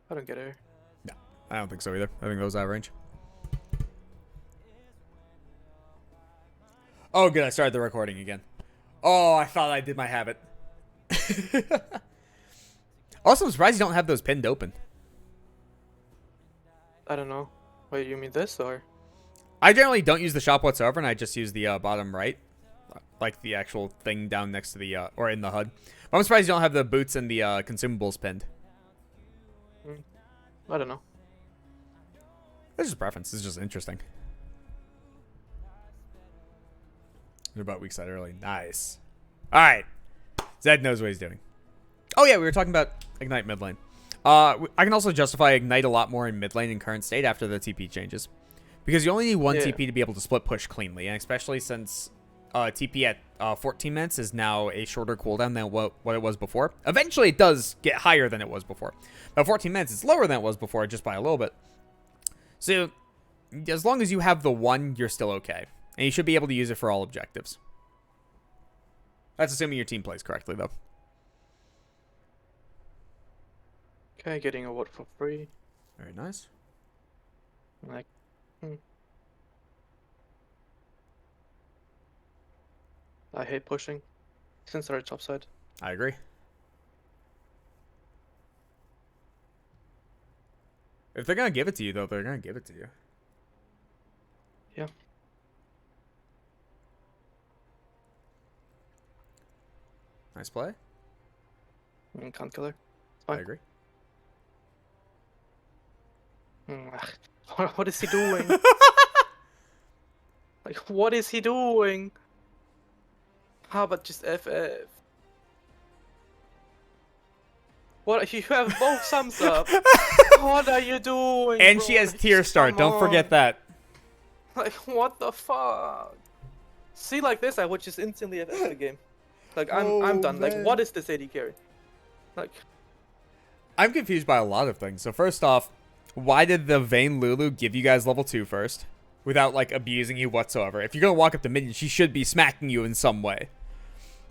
I don't get her. No, I don't think so either. I think that was out of range. Oh, good. I started the recording again. Oh, I thought I did my habit. Also, I'm surprised you don't have those pinned open. I don't know. Wait, you mean this or? I generally don't use the shop whatsoever, and I just use the bottom right. Like the actual thing down next to the, or in the HUD. But I'm surprised you don't have the boots and the consumables pinned. I don't know. It's just preference. It's just interesting. You're about weak side early. Nice. Alright. Zed knows what he's doing. Oh yeah, we were talking about Ignite mid lane. I can also justify Ignite a lot more in mid lane in current state after the TP changes. Because you only need one Yeah. TP to be able to split push cleanly. And especially since TP at 14 minutes is now a shorter cooldown than what it was before. Eventually it does get higher than it was before. But 14 minutes is lower than it was before, just by a little bit. So as long as you have the one, you're still okay. And you should be able to use it for all objectives. That's assuming your team plays correctly, though. Okay, getting a ward for free. Very nice. Like, I hate pushing. Since they're top side. I agree. If they're going to give it to you, though, they're going to give it to you. Yeah. Nice play. Can't kill her. I Fine. agree. What is he doing? Like, what is he doing? How about just FF? What? You have both thumbs up. What are you doing? And bro? she has tier start. Come Don't forget on. that. Like, what the fuck? See, like this, I would just instantly FF the game. Like, I'm done. man. Like, what is this AD carry? Like, I'm confused by a lot of things. So first off, why did the Vayne Lulu give you guys level 2 first? Without, like, abusing you whatsoever. If you're going to walk up to minion, she should be smacking you in some way.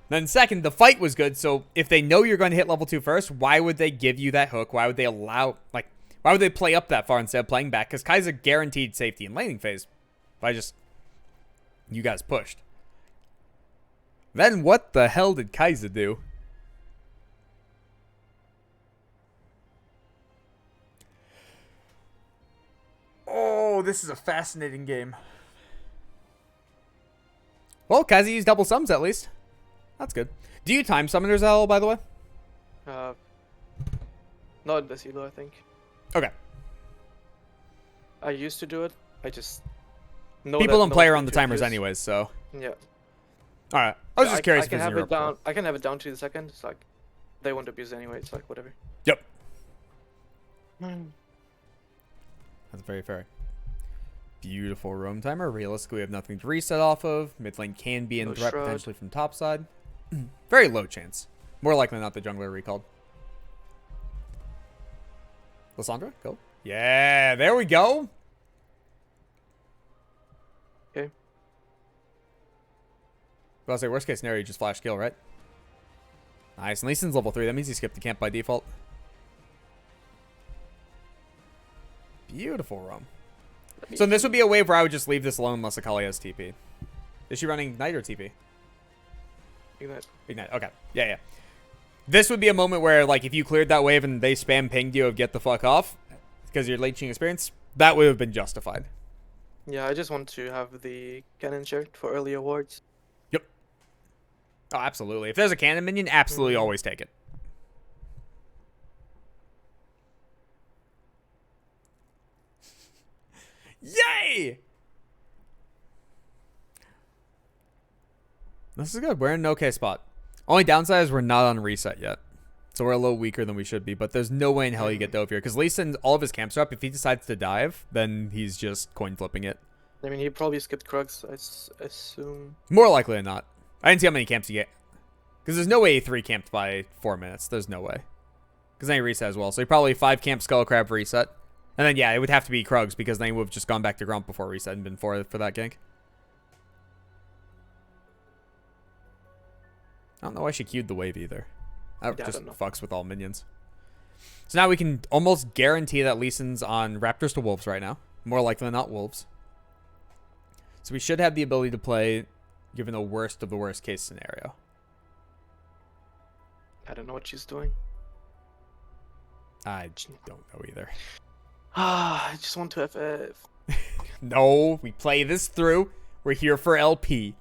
Then second, the fight was good, so if they know you're going to hit level 2 first, why would they give you that hook? Why would they allow, like, why would they play up that far instead of playing back? Because Kai'Sa guaranteed safety in laning phase. You guys pushed. Then what the hell did Kai'Sa do? Oh, this is a fascinating game. Well, Kai'Sa used double sums at least. That's good. Do you time summoners at all, by the way? not in this elo, I think. Okay. I used to do it. I just know People that don't no play one's around the going to timers abuse. anyways, so. Yeah. Alright. I was just curious I can because have you're it up for down. I can have it down to the second. It's like they won't abuse it anyway. It's like whatever. Yep. Mm. That's very fair. Beautiful roam timer. Realistically, we have nothing to reset off of. Mid lane can be in No threat shroud. potentially from top side. Very low chance. More likely than not the jungler recalled. Lysandra, go. Yeah, there we go. Okay. Well, I'll say worst case scenario, you just flash kill, right? Nice. And Lee Sin's level 3. That means he skipped the camp by default. Beautiful roam. So this would be a wave where I would just leave this alone unless Akali has TP. Is she running Ignite or TP? Ignite. Ignite. Okay. Yeah, yeah. This would be a moment where, like, if you cleared that wave and they spam pinged you of get the fuck off because you're leeching experience, that would have been justified. Yeah, I just want to have the cannon checked for early awards. Yep. Oh, absolutely. If there's a cannon minion, absolutely always take it. Yay! This is good. We're in an okay spot. Only downside is we're not on reset yet. So we're a little weaker than we should be. But there's no way in hell you get dove here. Because Lee Sin, all of his camps are up. If he decides to dive, then he's just coin flipping it. I mean, he probably skipped Krugs, I assume. More likely than not. I didn't see how many camps he get. Because there's no way he 3 camped by 4 minutes. There's no way. Because then he reset as well. So he probably 5 camp Skull Crab reset. And then, yeah, it would have to be Krugs. Because then he would have just gone back to Grump before reset and been for that gank. I don't know why she queued the wave either. That just fucks with all minions. So now we can almost guarantee that Lee Sin's on Raptors to Wolves right now. More likely than not Wolves. So we should have the ability to play given the worst of the worst case scenario. I don't know what she's doing. I don't know either. I just want to FF. No, we play this through. We're here for LP.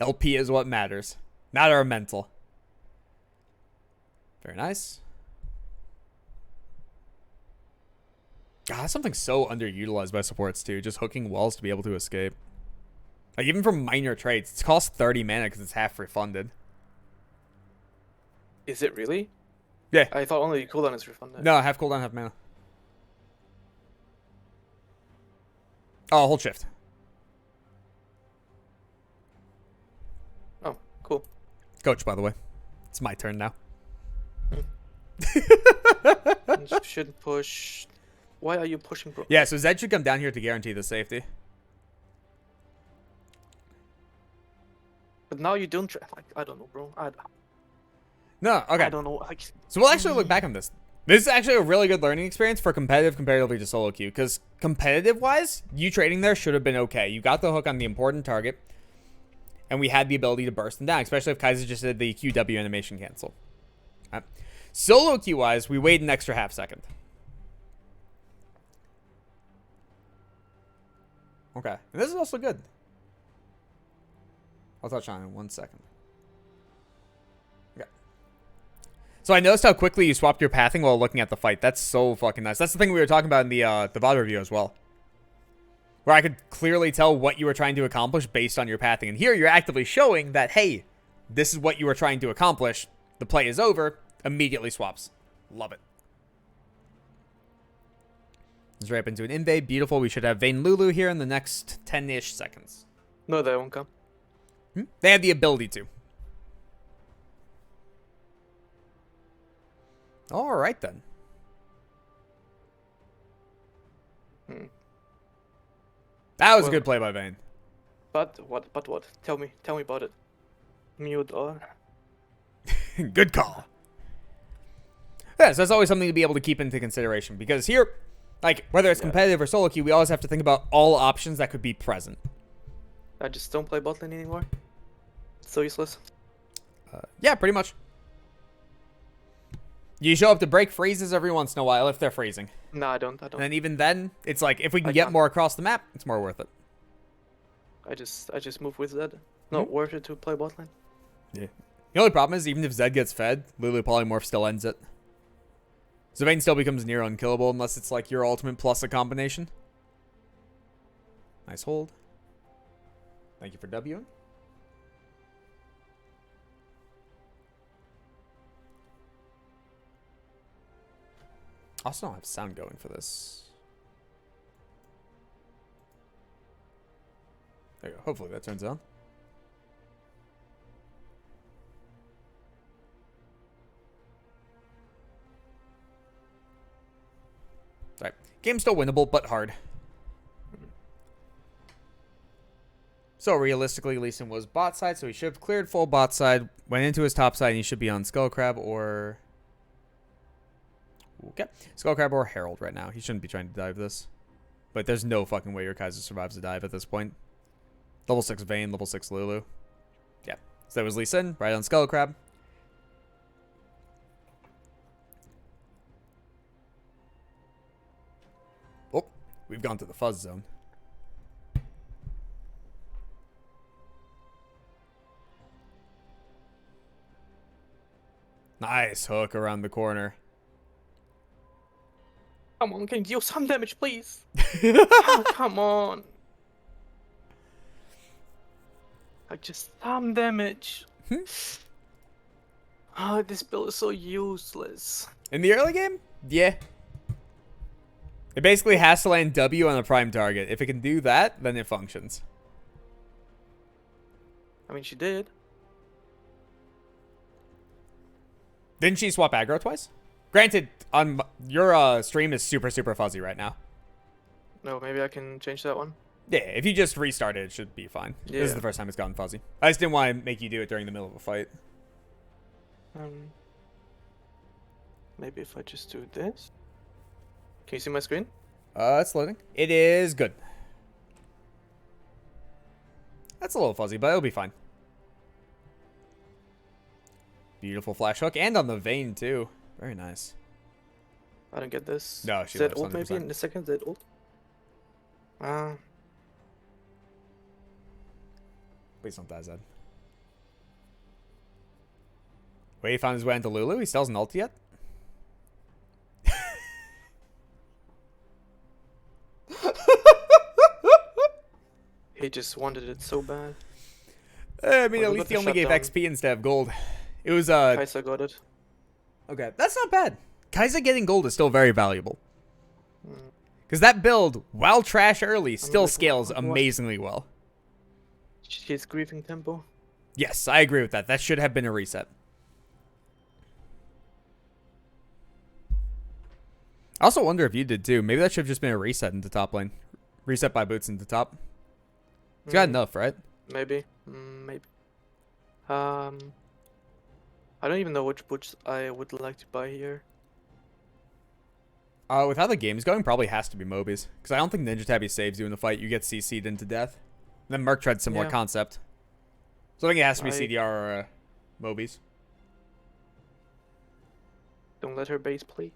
LP is what matters. Not our mental. Very nice. God, that's something so underutilized by supports too. Just hooking walls to be able to escape. Like even from minor trades, it costs 30 mana because it's half refunded. Is it really? Yeah. I thought only cooldown is refunded. No, half cooldown, half mana. Oh, hold shift. Oh, cool. Coach, by the way. It's my turn now. Should push. Why are you pushing? Yeah, so Zed should come down here to guarantee the safety. But now you don't. Like, I don't know, bro. No, okay. I don't know. Like, so we'll actually look back on this. This is actually a really good learning experience for competitive comparatively to solo queue. Because competitive-wise, you trading there should have been okay. You got the hook on the important target. And we had the ability to burst them down. Especially if Kaiser just did the QW animation cancel. Right. Solo queue-wise, we wait an extra half second. Okay. And this is also good. I'll touch on it in 1 second. Okay. So I noticed how quickly you swapped your pathing while looking at the fight. That's so fucking nice. That's the thing we were talking about in the VOD review as well. Where I could clearly tell what you were trying to accomplish based on your pathing. And here you're actively showing that, hey, this is what you were trying to accomplish. The play is over. Immediately swaps. Love it. Let's right up into an invade. Beautiful. We should have Vayne Lulu here in the next 10-ish seconds. no, they won't come. They have the ability to. All right, then. That was a good play by Vayne. But what? But what? Tell me about it. Mute or? Good call. Yeah, so that's always something to be able to keep into consideration. Because here, like, whether it's competitive or solo queue, we always have to think about all options that could be present. I just don't play bot lane anymore. It's so useless. Yeah, pretty much. You show up to break freezes every once in a while if they're freezing. No, I don't. And even then, it's like, if we can I get can't. more across the map, it's more worth it. I just move with Zed. Not worth it to play bot lane. Yeah. The only problem is, even if Zed gets fed, Lulu Polymorph still ends it. So Vayne still becomes near unkillable unless it's like your ultimate plus a combination. Nice hold. Thank you for Wing. Also don't have sound going for this. There you go. Hopefully that turns on. Right. Game's still winnable, but hard. So realistically, Lee Sin was bot side, so he should have cleared full bot side, went into his top side, and he should be on Skullcrab or... Okay. Skullcrab or Herald right now. He shouldn't be trying to dive this. But there's no fucking way your Kaiser survives a dive at this point. Level 6 Vayne, level 6 Lulu. Yeah. So that was Lee Sin, right on Skullcrab. Oh, we've gone to the fuzz zone. Nice hook around the corner. Come on, can you deal some damage, please? Oh, come on. Like, just some damage. Oh, this build is so useless. In the early game? Yeah. It basically has to land W on a prime target. If it can do that, then it functions. I mean, she did. Didn't she swap aggro twice? Granted, on your stream is super fuzzy right now. No, maybe I can change that one. Yeah, if you just restart it, it should be fine. Yeah. This is the first time it's gotten fuzzy. I just didn't want to make you do it during the middle of a fight. Maybe if I just do this. Can you see my screen? It's loading. It is good. That's a little fuzzy, but it'll be fine. Beautiful flash hook, and on the Vayne too. Very nice. I don't get this. No, she Zed lives ult 100%. maybe in a second. Zed ult. Please don't die, Zed. Wait, he found his way into Lulu? He still hasn't ult yet? He just wanted it so bad. I mean, Oh, at we least got he the only gave shutdown. XP instead of gold. It was, Kai'Sa got it. Okay, that's not bad. Kai'Sa getting gold is still very valuable. Because that build, while trash early, still like, scales what? amazingly well. His grieving tempo. Yes, I agree with that. That should have been a reset. I also wonder if you did too. Maybe that should have just been a reset into top lane. Reset by boots into top. It's got enough, right? Maybe. Maybe. I don't even know which boots I would like to buy here. With how the game's going, probably has to be Mobies. Because I don't think Ninja Tabby saves you in the fight. You get CC'd into death. And then Merc tried similar Yeah. concept. So I think it has to be I- CDR or Mobies. Don't let her base, please.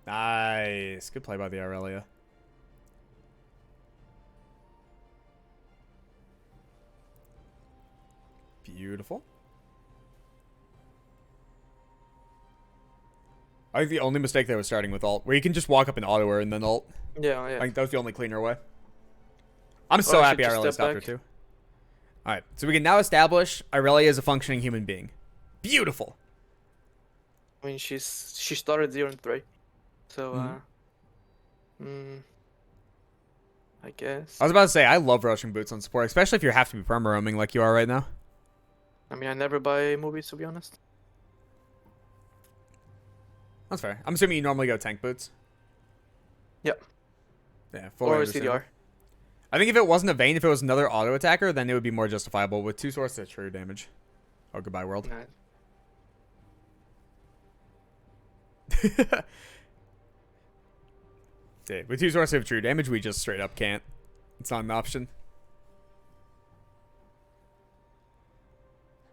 Nice. Good play by the Aurelia. Beautiful. I think the only mistake there was starting with ult, where you can just walk up and auto her and then ult. Yeah, I yeah. think that was the only cleaner way. I'm Or so I happy should just Aurelia step stopped her back. too. Alright, so we can now establish Aurelia is a functioning human being. Beautiful. I mean, she started 0-3. So, I guess. I was about to say, I love rushing boots on support, especially if you have to be perma roaming like you are right now. I mean, I never buy movies, to be honest. That's fair. I'm assuming you normally go tank boots. Yep. Yeah, fully Or understandable. CDR. I think if it wasn't a Vayne, if it was another auto attacker, then it would be more justifiable with 2 sources of true damage. Oh, goodbye, world. Nah. Yeah, with 2 sources of true damage, we just straight up can't. It's not an option.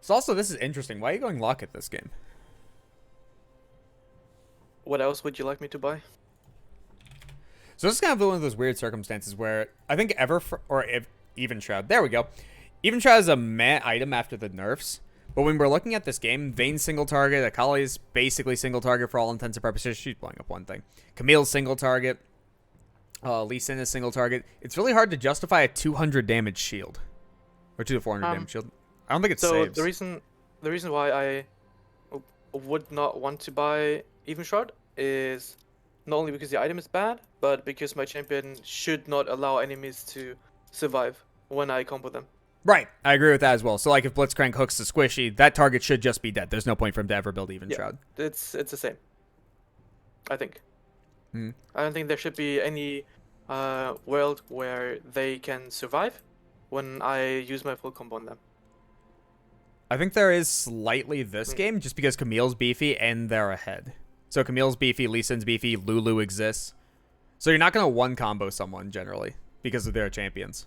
So also, this is interesting. Why are you going lock at this game? What else would you like me to buy? So this is kind of one of those weird circumstances where I think Even Shroud. There we go. Even Shroud is a meh item after the nerfs. But when we're looking at this game, Vayne's single target, Akali's basically single target for all intents and purposes. She's blowing up one thing. Camille's single target. Lee Sin is single target. It's really hard to justify a 200 damage shield. Or 2 to 400 damage shield. I don't think it So saves. the reason why I would not want to buy Even Shroud is not only because the item is bad, but because my champion should not allow enemies to survive when I combo them. Right. I agree with that as well. So like if Blitzcrank hooks the squishy, that target should just be dead. There's no point for him to ever build Even Yeah. Shroud. It's the same. I think. I don't think there should be any world where they can survive when I use my full combo on them. I think there is slightly this game, just because Camille's beefy and they're ahead. So Camille's beefy, Lee Sin's beefy, Lulu exists. So you're not going to one combo someone generally because of their champions.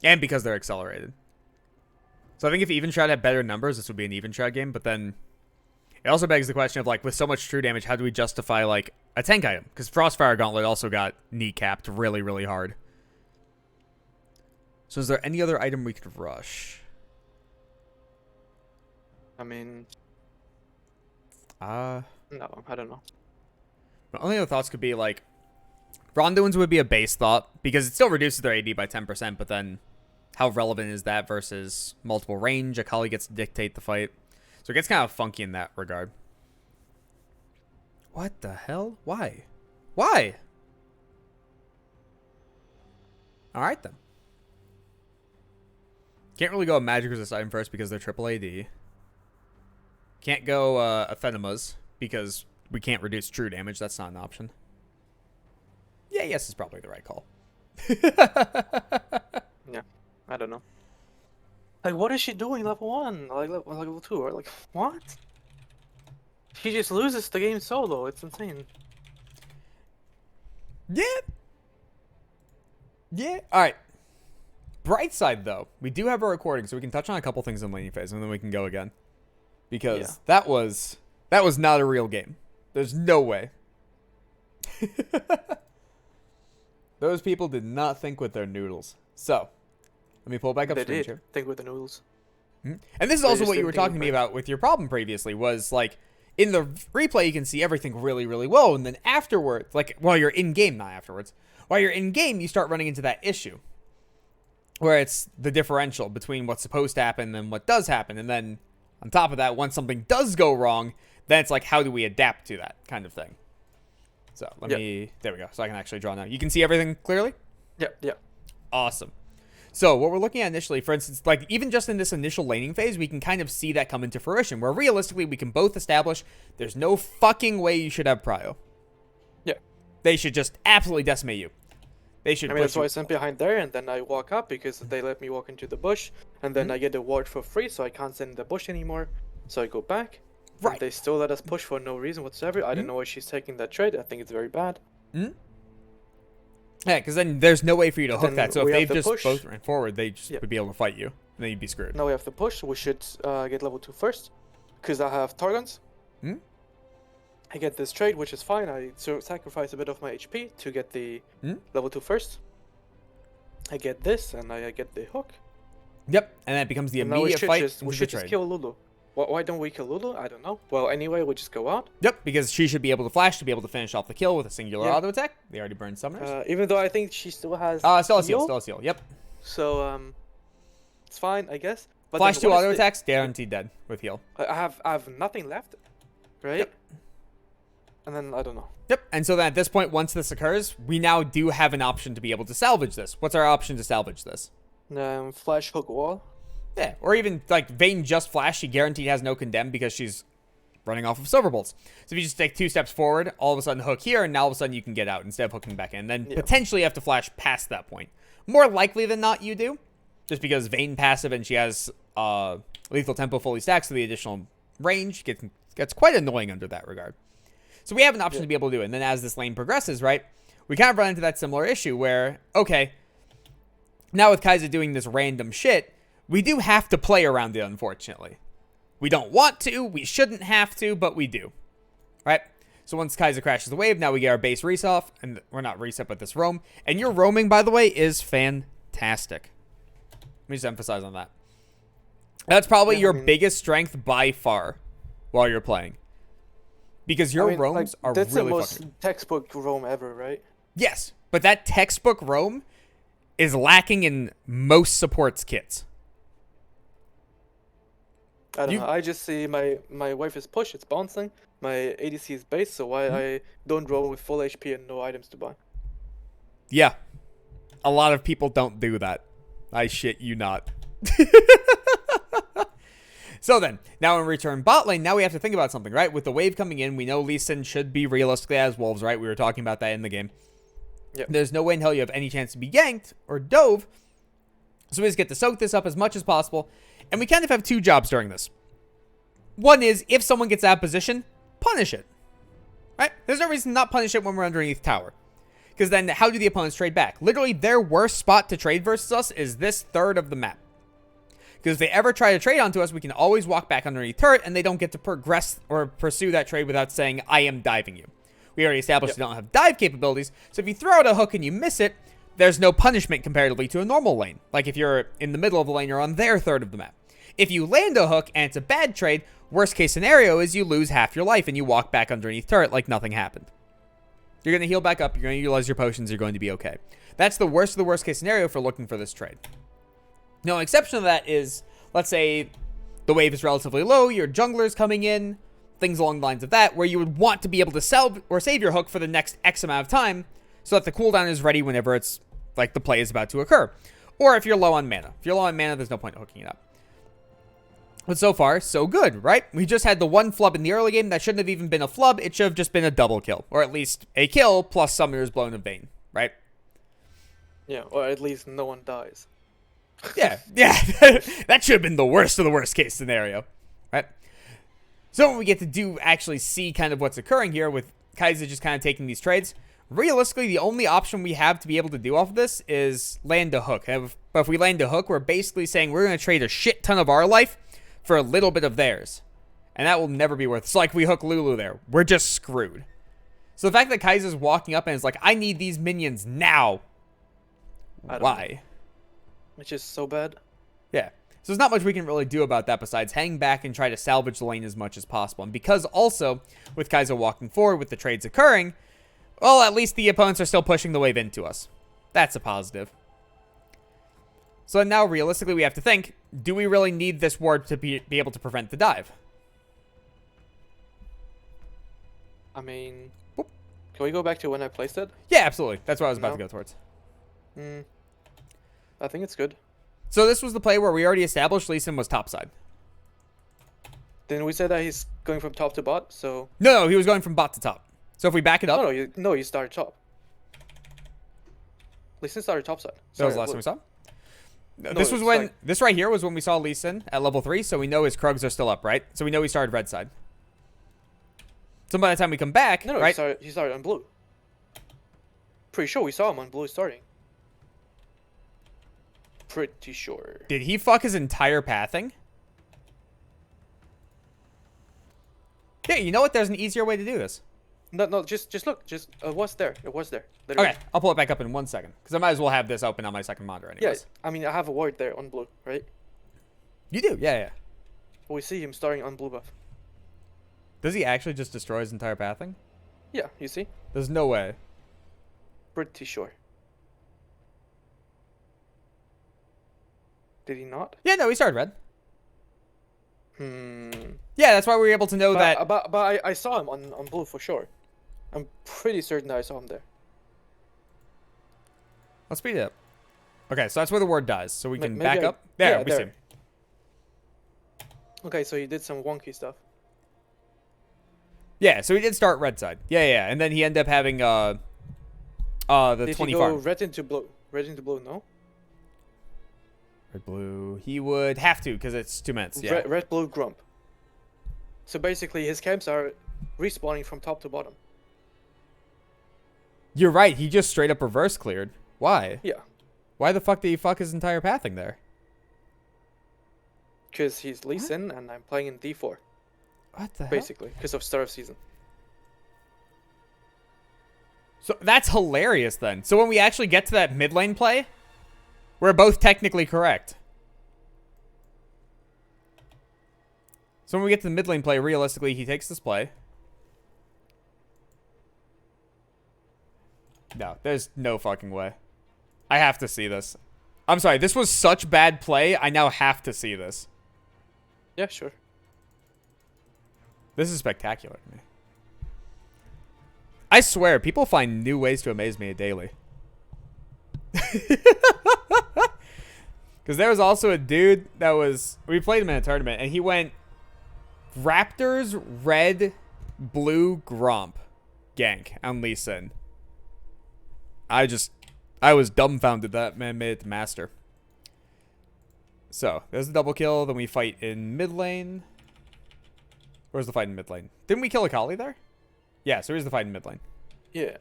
And because they're accelerated. So I think if even Shroud had better numbers, this would be an even Shroud game. But then it also begs the question of, like, with so much true damage, how do we justify, like, a tank item? Because Frostfire Gauntlet also got kneecapped really, really hard. So is there any other item we could rush? I mean, No, I don't know. my only other thoughts could be, like, Ronduin's would be a base thought, because it still reduces their AD by 10%, but then how relevant is that versus multiple range? Akali gets to dictate the fight. So it gets kind of funky in that regard. What the hell? Why? Why? Alright then. Can't really go Magic Resist item first because they're triple AD. Can't go Athenimas because we can't reduce true damage. That's not an option. Yeah, yes is probably the right call. Yeah, I don't know. Like, what is she doing level 1? Like, level 2? Or, like, what? She just loses the game solo. It's insane. Yeah. Yeah. All right. Bright side, though, we do have a recording, so we can touch on a couple things in laning phase, and then we can go again. Because that was not a real game. There's no way. Those people did not think with their noodles. So, let me pull back up They screen did share. think with the noodles. And this is They also just what you didn't were think talking to with me brain. about with your problem previously, was like, in the replay you can see everything really, really well, and then afterwards, like, while you're in-game, not afterwards, while you're in-game, you start running into that issue, where it's the differential between what's supposed to happen and what does happen, and then, on top of that, once something does go wrong, then it's like, how do we adapt to that kind of thing? So, let me, there we go, so I can actually draw now. You can see everything clearly? Yeah. Awesome. So what we're looking at initially, for instance, like even just in this initial laning phase, we can kind of see that come into fruition, where realistically we can both establish there's no fucking way you should have prio. Yeah. They should just absolutely decimate you. They should I mean, push that's why I you. stand behind there, and then I walk up because they let me walk into the bush, and then I get a ward for free, so I can't stand in the bush anymore. So I go back. Right. And they still let us push for no reason whatsoever. I don't know why she's taking that trade. I think it's very bad. Yeah, because then there's no way for you to hook Then that. So we if have they've to just push. both ran forward, they just Yeah. would be able to fight you, and then you'd be screwed. Now we have to push. We should get level 2 first, because I have Targons. I get this trade, which is fine. I sacrifice a bit of my HP to get the level 2 first. I get this, and I get the hook. Yep, and that becomes the And now we immediate should fight just, into the just trade. kill Lulu. Why don't we kill Lulu? I don't know. Well, anyway, we just go out. Yep, because she should be able to flash to be able to finish off the kill with a singular Yeah. auto attack. They already burned summoners. Even though I think she still has Still a seal, heal, still a seal. Yep. so it's fine, I guess. But Flash then 2 what is auto the- attacks, guaranteed dead with heal. I have nothing left, right? Yep. And then I don't know. Yep, and so then at this point, once this occurs, we now do have an option to be able to salvage this. What's our option to salvage this? Flash hook wall. Yeah, or even, like, Vayne just flashed, she guaranteed has no condemn because she's running off of Silver Bolts. So if you just take 2 steps forward, all of a sudden hook here, and now all of a sudden you can get out instead of hooking back in. Then potentially you have to flash past that point. More likely than not you do, just because Vayne passive and she has lethal tempo fully stacked, so the additional range gets quite annoying under that regard. So we have an option to be able to do it. And then as this lane progresses, right, we kind of run into that similar issue where, okay, now with Kai'Sa doing this random shit, we do have to play around it, unfortunately. We don't want to, we shouldn't have to, but we do. Right? So once Kai'Sa crashes the wave, now we get our base reset off, and we're not reset, but this roam. And your roaming, by the way, is fantastic. Let me just emphasize on that. That's probably your biggest strength by far while you're playing. Because your roams are that's really the most fucking... textbook roam ever, right? Yes, but that textbook roam is lacking in most supports kits. I don't know. I just see my wave is push, it's bouncing. My ADC is base, so why I don't roam with full HP and no items to buy. Yeah. A lot of people don't do that. I shit you not. So then, now when we return bot lane, now we have to think about something, right? With the wave coming in, we know Lee Sin should be realistically as wolves, right? We were talking about that in the game. Yep. There's no way in hell you have any chance to be ganked or dove. So we just get to soak this up as much as possible. And we kind of have two jobs during this. One is, if someone gets out of position, punish it. Right? There's no reason to not punish it when we're underneath tower. Because then, how do the opponents trade back? Literally, their worst spot to trade versus us is this third of the map. Because if they ever try to trade onto us, we can always walk back underneath turret, and they don't get to progress or pursue that trade without saying, I am diving you. We already established they don't have dive capabilities, so if you throw out a hook and you miss it, there's no punishment comparatively to a normal lane. Like if you're in the middle of the lane, you're on their third of the map. If you land a hook and it's a bad trade, worst case scenario is you lose half your life and you walk back underneath turret like nothing happened. You're going to heal back up, you're going to utilize your potions, you're going to be okay. That's the worst of the worst case scenario for looking for this trade. Now, an exception to that is, let's say the wave is relatively low, your jungler's coming in, things along the lines of that, where you would want to be able to sell or save your hook for the next X amount of time so that the cooldown is ready whenever it's like the play is about to occur. Or if you're low on mana. If you're low on mana, there's no point in hooking it up. But so far, so good, right? We just had the one flub in the early game that shouldn't have even been a flub. It should have just been a double kill. Or at least a kill plus summoners blown in vain, right? Yeah, or at least no one dies. Yeah. That should have been the worst of the worst case scenario, right? So when we get to actually see kind of what's occurring here with Kai'Sa just kind of taking these trades, realistically, the only option we have to be able to do off of this is land a hook. But if we land a hook, we're basically saying we're going to trade a shit ton of our life for a little bit of theirs. And that will never be worth it. It's like we hook Lulu there. We're just screwed. So the fact that Kai'Sa's walking up and is like, I need these minions now. Why? Which is so bad. Yeah. So there's not much we can really do about that besides hang back and try to salvage the lane as much as possible. And because also, with Kai'Sa walking forward with the trades occurring, well, at least the opponents are still pushing the wave into us. That's a positive. So now, realistically, we have to think, do we really need this ward to be able to prevent the dive? I mean, can we go back to when I placed it? Yeah, absolutely. That's what I was about to go towards. I think it's good. So this was the play where we already established Lee Sin was topside. Didn't we say that he's going from top to bot? So No, he was going from bot to top. So if we back it up... No, you started top. Lee Sin started top side. That was the last time we saw him? This was when... This right here was when we saw Lee Sin at level 3, so we know his Krugs are still up, right? So we know he started red side. So by the time we come back, No, right? he started on blue. Pretty sure we saw him on blue starting. Pretty sure. Did he fuck his entire pathing? Yeah, you know what? There's an easier way to do this. No, just look. Just what's there? It was there. Literally. Okay, I'll pull it back up in 1 second. Because I might as well have this open on my second monitor Yeah, anyways. I mean, I have a ward there on blue, right? You do? Yeah. But we see him starting on blue buff. Does he actually just destroy his entire pathing? Yeah, you see? There's no way. Pretty sure. Did he not? Yeah, no, he started red. Hmm. Yeah, that's why we were able to know that... But I saw him on blue for sure. I'm pretty certain that I saw him there. Let's speed it up. Okay, so that's where the word dies. So we can Maybe back up. There, we see him. Okay, so he did some wonky stuff. Yeah, so he did start red side. Yeah. And then he ended up having the Did 20 he go farm. red into blue? Red into blue, no? Red, blue. He would have to because it's 2 minutes. Yeah. Red, blue, grump. So basically, his camps are respawning from top to bottom. You're right. He just straight up reverse cleared. Why? Yeah. Why the fuck did he fuck his entire pathing there? Because he's Lee Sin and I'm playing in D4. What the hell? Basically, because of start of season. So that's hilarious then. So when we actually get to that mid lane play, we're both technically correct. So when we get to the mid lane play, realistically, he takes this play. No, there's no fucking way. I have to see this. I'm sorry, this was such bad play, I now have to see this. Yeah, sure. This is spectacular to me. I swear, people find new ways to amaze me daily. Because there was also a dude that was... We played him in a tournament, and he went Raptors, red, blue, Gromp, gank on Lee Sin. I was dumbfounded that man made it to master. So, there's a double kill. Then we fight in mid lane. Where's the fight in mid lane? Didn't we kill Akali there? Yeah, so here's the fight in mid lane. Yeah.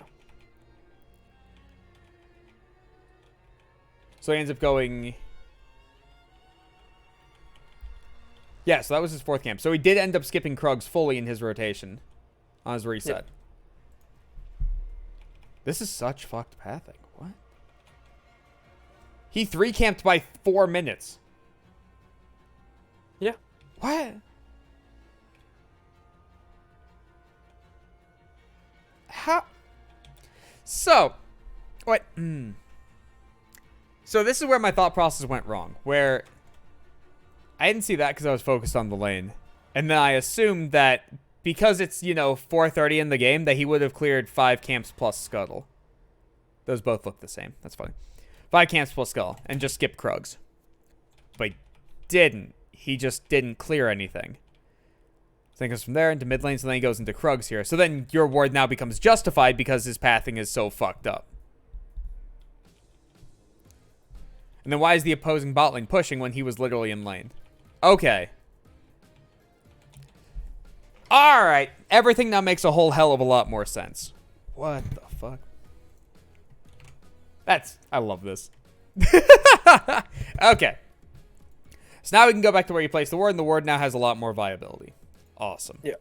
So he ends up going... Yeah, so that was his 4th camp. So he did end up skipping Krugs fully in his rotation on his reset. Yep. This is such fucked pathing. What? He 3-camped by 4 minutes. Yeah. What? How? So, what? So this is where my thought process went wrong. Where I didn't see that because I was focused on the lane. And then I assumed that because it's, 4:30 in the game, that he would have cleared 5 camps plus Scuttle. Those both look the same. That's funny. 5 camps plus Scuttle. And just skip Krugs. But he didn't. He just didn't clear anything. So then he goes from there into mid lane, so then he goes into Krugs here. So then your ward now becomes justified because his pathing is so fucked up. And then why is the opposing bot lane pushing when he was literally in lane? Okay. Alright. Everything now makes a whole hell of a lot more sense. What the fuck? I love this. Okay. So now we can go back to where you place the ward, and the ward now has a lot more viability. Awesome. Yeah.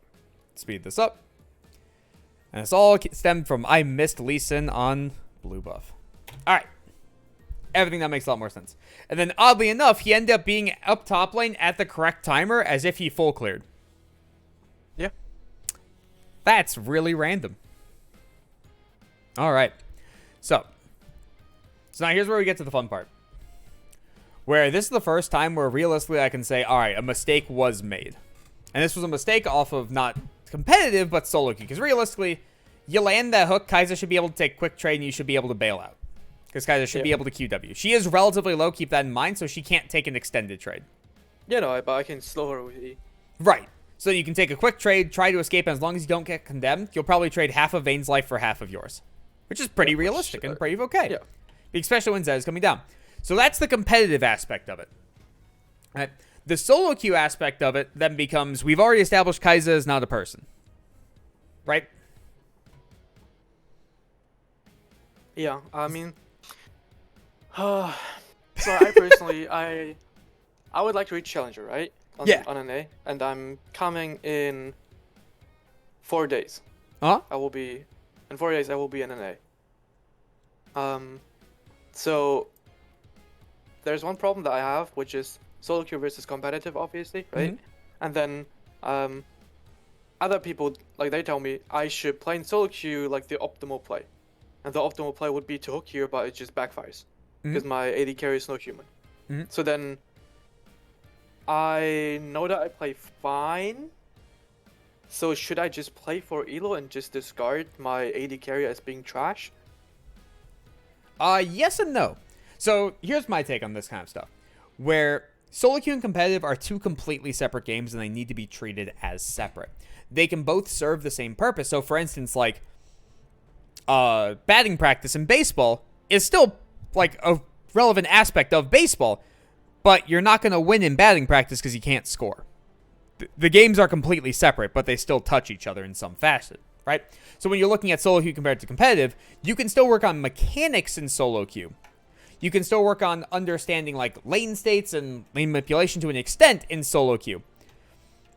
Speed this up. And it's all stemmed from I missed Lee Sin on blue buff. Alright. Everything that makes a lot more sense. And then, oddly enough, he ended up being up top lane at the correct timer as if he full cleared. Yeah. That's really random. Alright. So now here's where we get to the fun part. Where this is the first time where realistically I can say, alright, a mistake was made. And this was a mistake off of not competitive, but solo queue. Because realistically, you land that hook, Kai'Sa should be able to take quick trade, and you should be able to bail out. Because Kai'Sa should be able to QW. She is relatively low, keep that in mind, so she can't take an extended trade. Yeah, no, but I can slow her with E. Right. So you can take a quick trade, try to escape, and as long as you don't get condemned, you'll probably trade half of Vayne's life for half of yours. Which is pretty realistic and pretty okay. Yeah. Especially when Zed is coming down. So that's the competitive aspect of it. Right. The solo queue aspect of it then becomes, we've already established Kai'Sa is not a person. Right? Yeah, I mean... so I personally, I would like to reach Challenger, right? On an A. And I'm coming in 4 days. Huh? In 4 days, I will be in an A. So... There's one problem that I have, which is solo queue versus competitive, obviously, right? Mm-hmm. And then other people, like, they tell me I should play in solo queue like the optimal play. And the optimal play would be to hook here, but it just backfires. Because my AD carry is no human. Mm-hmm. So then I know that I play fine. So should I just play for Elo and just discard my AD carry as being trash? Yes and no. So here's my take on this kind of stuff. Where solo queue and competitive are two completely separate games and they need to be treated as separate. They can both serve the same purpose. So for instance, like, batting practice in baseball is still like a relevant aspect of baseball, but you're not going to win in batting practice because you can't score. The games are completely separate, but they still touch each other in some facet, right? So when you're looking at solo queue compared to competitive, you can still work on mechanics in solo queue. You can still work on understanding like lane states and lane manipulation to an extent in solo queue.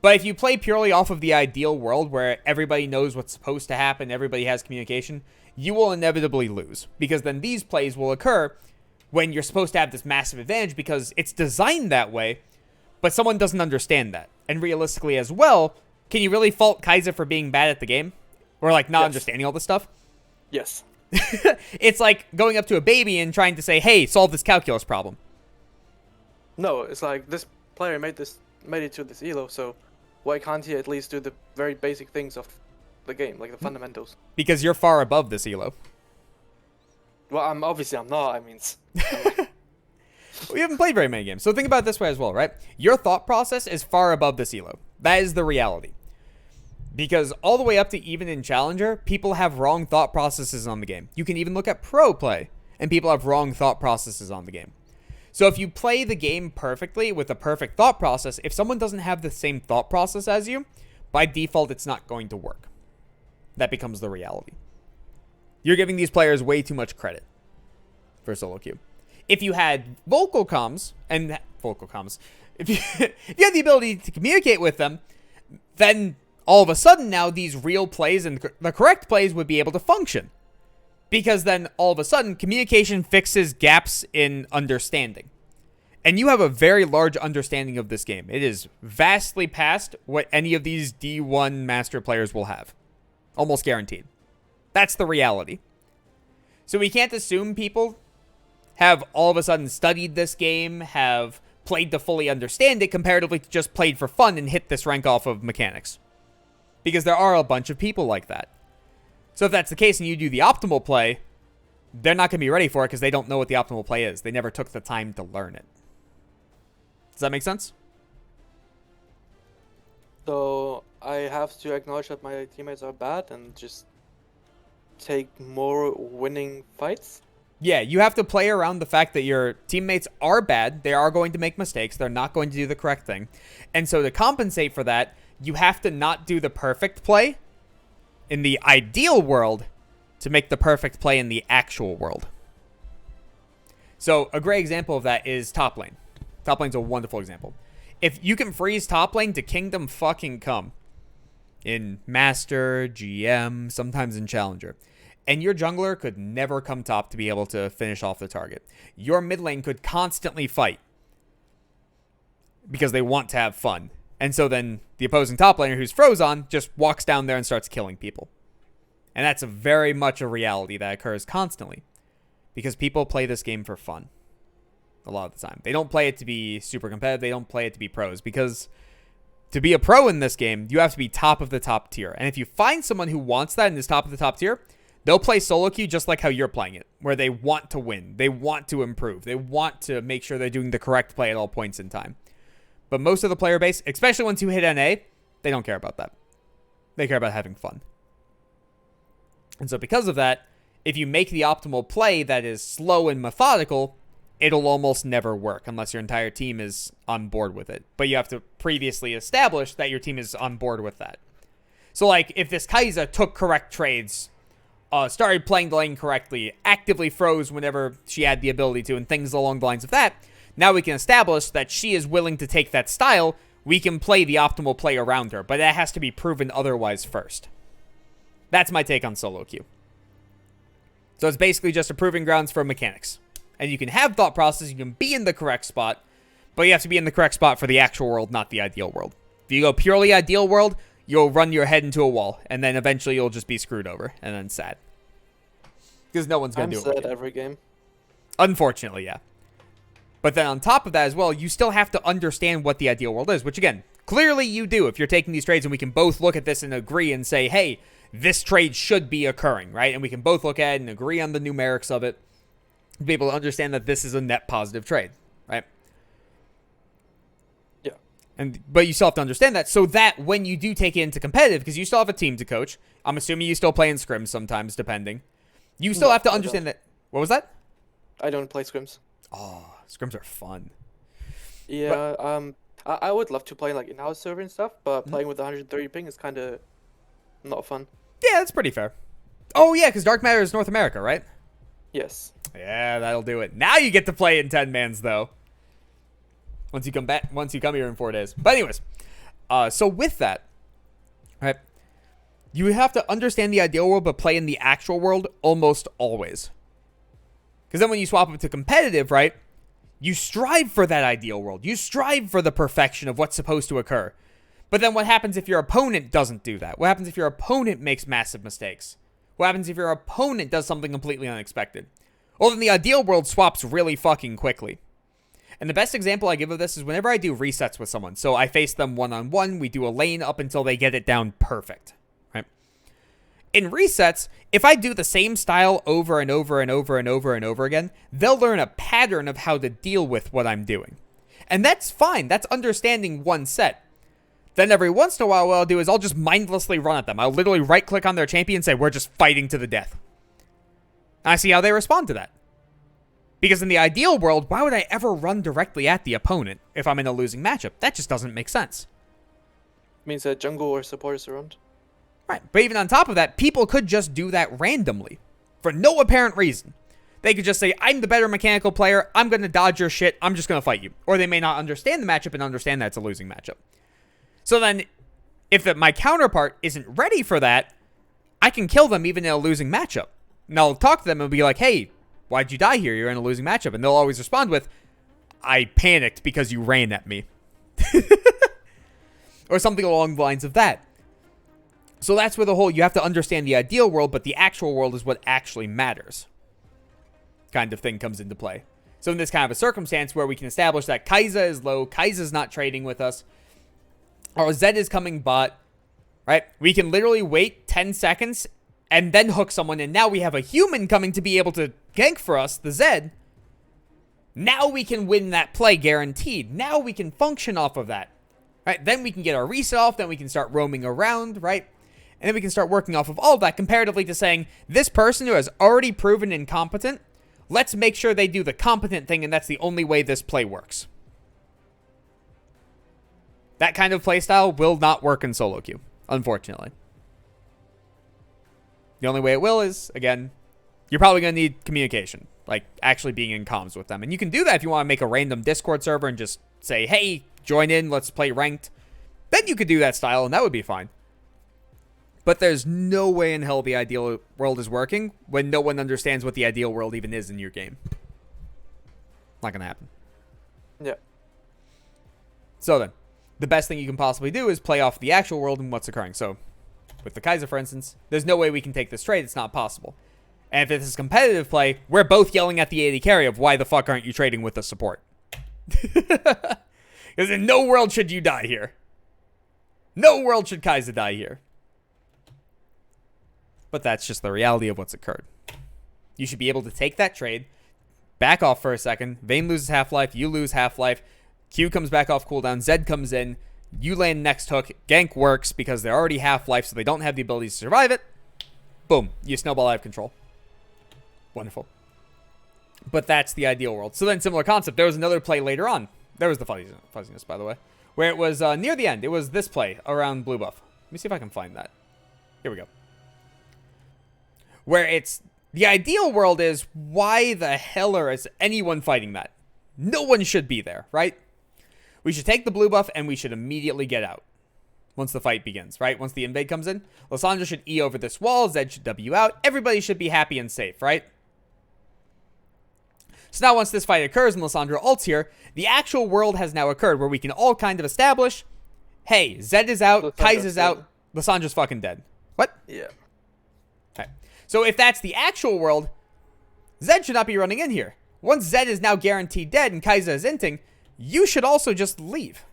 But if you play purely off of the ideal world where everybody knows what's supposed to happen, everybody has communication, you will inevitably lose. Because then these plays will occur when you're supposed to have this massive advantage because it's designed that way, but someone doesn't understand that. And realistically as well, can you really fault Kai'Sa for being bad at the game? Or like not understanding all this stuff? Yes. It's like going up to a baby and trying to say, hey, solve this calculus problem. No, it's like this player made it to this elo, so why can't he at least do the very basic things of the game, like the fundamentals? Because you're far above this elo. Well, I'm not, I mean... We haven't played very many games. So think about it this way as well, right? Your thought process is far above this elo. That is the reality. Because all the way up to even in Challenger, people have wrong thought processes on the game. You can even look at pro play, and people have wrong thought processes on the game. So if you play the game perfectly with a perfect thought process, if someone doesn't have the same thought process as you, by default, it's not going to work. That becomes the reality. You're giving these players way too much credit for solo queue. If you had vocal comms, if you had the ability to communicate with them, then all of a sudden now these real plays and the correct plays would be able to function. Because then all of a sudden communication fixes gaps in understanding. And you have a very large understanding of this game. It is vastly past what any of these D1 master players will have. Almost guaranteed. That's the reality. So we can't assume people have all of a sudden studied this game, have played to fully understand it comparatively to just played for fun and hit this rank off of mechanics. Because there are a bunch of people like that. So if that's the case and you do the optimal play, they're not going to be ready for it because they don't know what the optimal play is. They never took the time to learn it. Does that make sense? So I have to acknowledge that my teammates are bad and just take more winning fights? Yeah, you have to play around the fact that your teammates are bad. They are going to make mistakes. They're not going to do the correct thing. And so to compensate for that, you have to not do the perfect play in the ideal world to make the perfect play in the actual world. So a great example of that is top lane. Top lane's a wonderful example. If you can freeze top lane to kingdom fucking come in Master, GM, sometimes in Challenger, and your jungler could never come top to be able to finish off the target, your mid lane could constantly fight because they want to have fun. And so then the opposing top laner who's froze on just walks down there and starts killing people. And that's very much a reality that occurs constantly because people play this game for fun a lot of the time. They don't play it to be super competitive. They don't play it to be pros because to be a pro in this game, you have to be top of the top tier. And if you find someone who wants that and is top of the top tier, they'll play solo queue just like how you're playing it, where they want to win. They want to improve. They want to make sure they're doing the correct play at all points in time. But most of the player base, especially once you hit NA, they don't care about that. They care about having fun. And so because of that, if you make the optimal play that is slow and methodical, it'll almost never work unless your entire team is on board with it. But you have to previously establish that your team is on board with that. So like if this Kai'Sa took correct trades, started playing the lane correctly, actively froze whenever she had the ability to, and things along the lines of that, now we can establish that she is willing to take that style. We can play the optimal play around her, but that has to be proven otherwise first. That's my take on solo queue. So it's basically just a proving grounds for mechanics. And you can have thought process, you can be in the correct spot, but you have to be in the correct spot for the actual world, not the ideal world. If you go purely ideal world, you'll run your head into a wall, and then eventually you'll just be screwed over, and then sad. Because no one's going to do it. I'm sad every game. Unfortunately, yeah. But then on top of that as well, you still have to understand what the ideal world is, which again, clearly you do if you're taking these trades, and we can both look at this and agree and say, hey, this trade should be occurring, right? And we can both look at it and agree on the numerics of it, to be able to understand that this is a net positive trade, right? Yeah. But you still have to understand that so that when you do take it into competitive, because you still have a team to coach, I'm assuming you still play in scrims sometimes, depending. You still have to understand that. What was that? I don't play scrims. Oh, scrims are fun. Yeah, I would love to play like in-house server and stuff, but playing with 130 ping is kind of not fun. Yeah, that's pretty fair. Oh yeah, because Dark Matter is North America, right? Yes. Yeah, that'll do it. Now you get to play in 10 mans though. Once you come here in 4 days. But anyways, so with that, right, you have to understand the ideal world, but play in the actual world almost always. Because then when you swap up to competitive, right, you strive for that ideal world. You strive for the perfection of what's supposed to occur. But then what happens if your opponent doesn't do that? What happens if your opponent makes massive mistakes? What happens if your opponent does something completely unexpected? Well, then the ideal world swaps really fucking quickly. And the best example I give of this is whenever I do resets with someone. So I face them one-on-one, we do a lane up until they get it down perfect, right? In resets, if I do the same style over and over and over and over and over again, they'll learn a pattern of how to deal with what I'm doing. And that's fine. That's understanding one set. Then every once in a while, what I'll do is I'll just mindlessly run at them. I'll literally right-click on their champion and say, we're just fighting to the death. And I see how they respond to that. Because in the ideal world, why would I ever run directly at the opponent if I'm in a losing matchup? That just doesn't make sense. Means that jungle or support is around. Right, but even on top of that, people could just do that randomly. For no apparent reason. They could just say, I'm the better mechanical player, I'm going to dodge your shit, I'm just going to fight you. Or they may not understand the matchup and understand that it's a losing matchup. So then, if my counterpart isn't ready for that, I can kill them even in a losing matchup. And I'll talk to them and be like, hey, why'd you die here? You're in a losing matchup. And they'll always respond with, I panicked because you ran at me. Or something along the lines of that. So that's where the whole, you have to understand the ideal world, but the actual world is what actually matters kind of thing comes into play. So in this kind of a circumstance where we can establish that Kai'Sa is low, Kai'Sa's not trading with us, or Zed is coming bot, right? We can literally wait 10 seconds and then hook someone, and now we have a human coming to be able to gank for us, the Zed. Now we can win that play guaranteed. Now we can function off of that, right? Then we can get our reset off, then we can start roaming around, right? And then we can start working off of all of that comparatively to saying, this person who has already proven incompetent, let's make sure they do the competent thing, and that's the only way this play works. That kind of playstyle will not work in solo queue, unfortunately. The only way it will is, again, you're probably going to need communication, like actually being in comms with them. And you can do that if you want to make a random Discord server and just say, hey, join in, let's play ranked. Then you could do that style, and that would be fine. But there's no way in hell the ideal world is working when no one understands what the ideal world even is in your game. Not going to happen. Yeah. So then, the best thing you can possibly do is play off the actual world and what's occurring. So, with the Kai'Sa, for instance, there's no way we can take this trade. It's not possible. And if this is competitive play, we're both yelling at the AD carry of why the fuck aren't you trading with the support? Because in no world should you die here. No world should Kai'Sa die here. But that's just the reality of what's occurred. You should be able to take that trade, back off for a second, Vayne loses half-life, you lose half-life, Q comes back off cooldown, Zed comes in, you land next hook, gank works because they're already half-life, so they don't have the ability to survive it. Boom, you snowball out of control. Wonderful. But that's the ideal world. So then, similar concept, there was another play later on. There was the fuzziness, by the way, where it was near the end. It was this play around blue buff. Let me see if I can find that. Here we go. Where it's, the ideal world is, why the hell is anyone fighting that? No one should be there, right? We should take the blue buff and we should immediately get out. Once the fight begins, right? Once the invade comes in, Lissandra should E over this wall, Zed should W out, everybody should be happy and safe, right? So now once this fight occurs and Lissandra ults here, the actual world has now occurred where we can all kind of establish, hey, Zed is out, Kai'Sa's out, Lissandra's fucking dead. What? Yeah. So if that's the actual world, Zed should not be running in here. Once Zed is now guaranteed dead and Kai'Sa is inting, you should also just leave.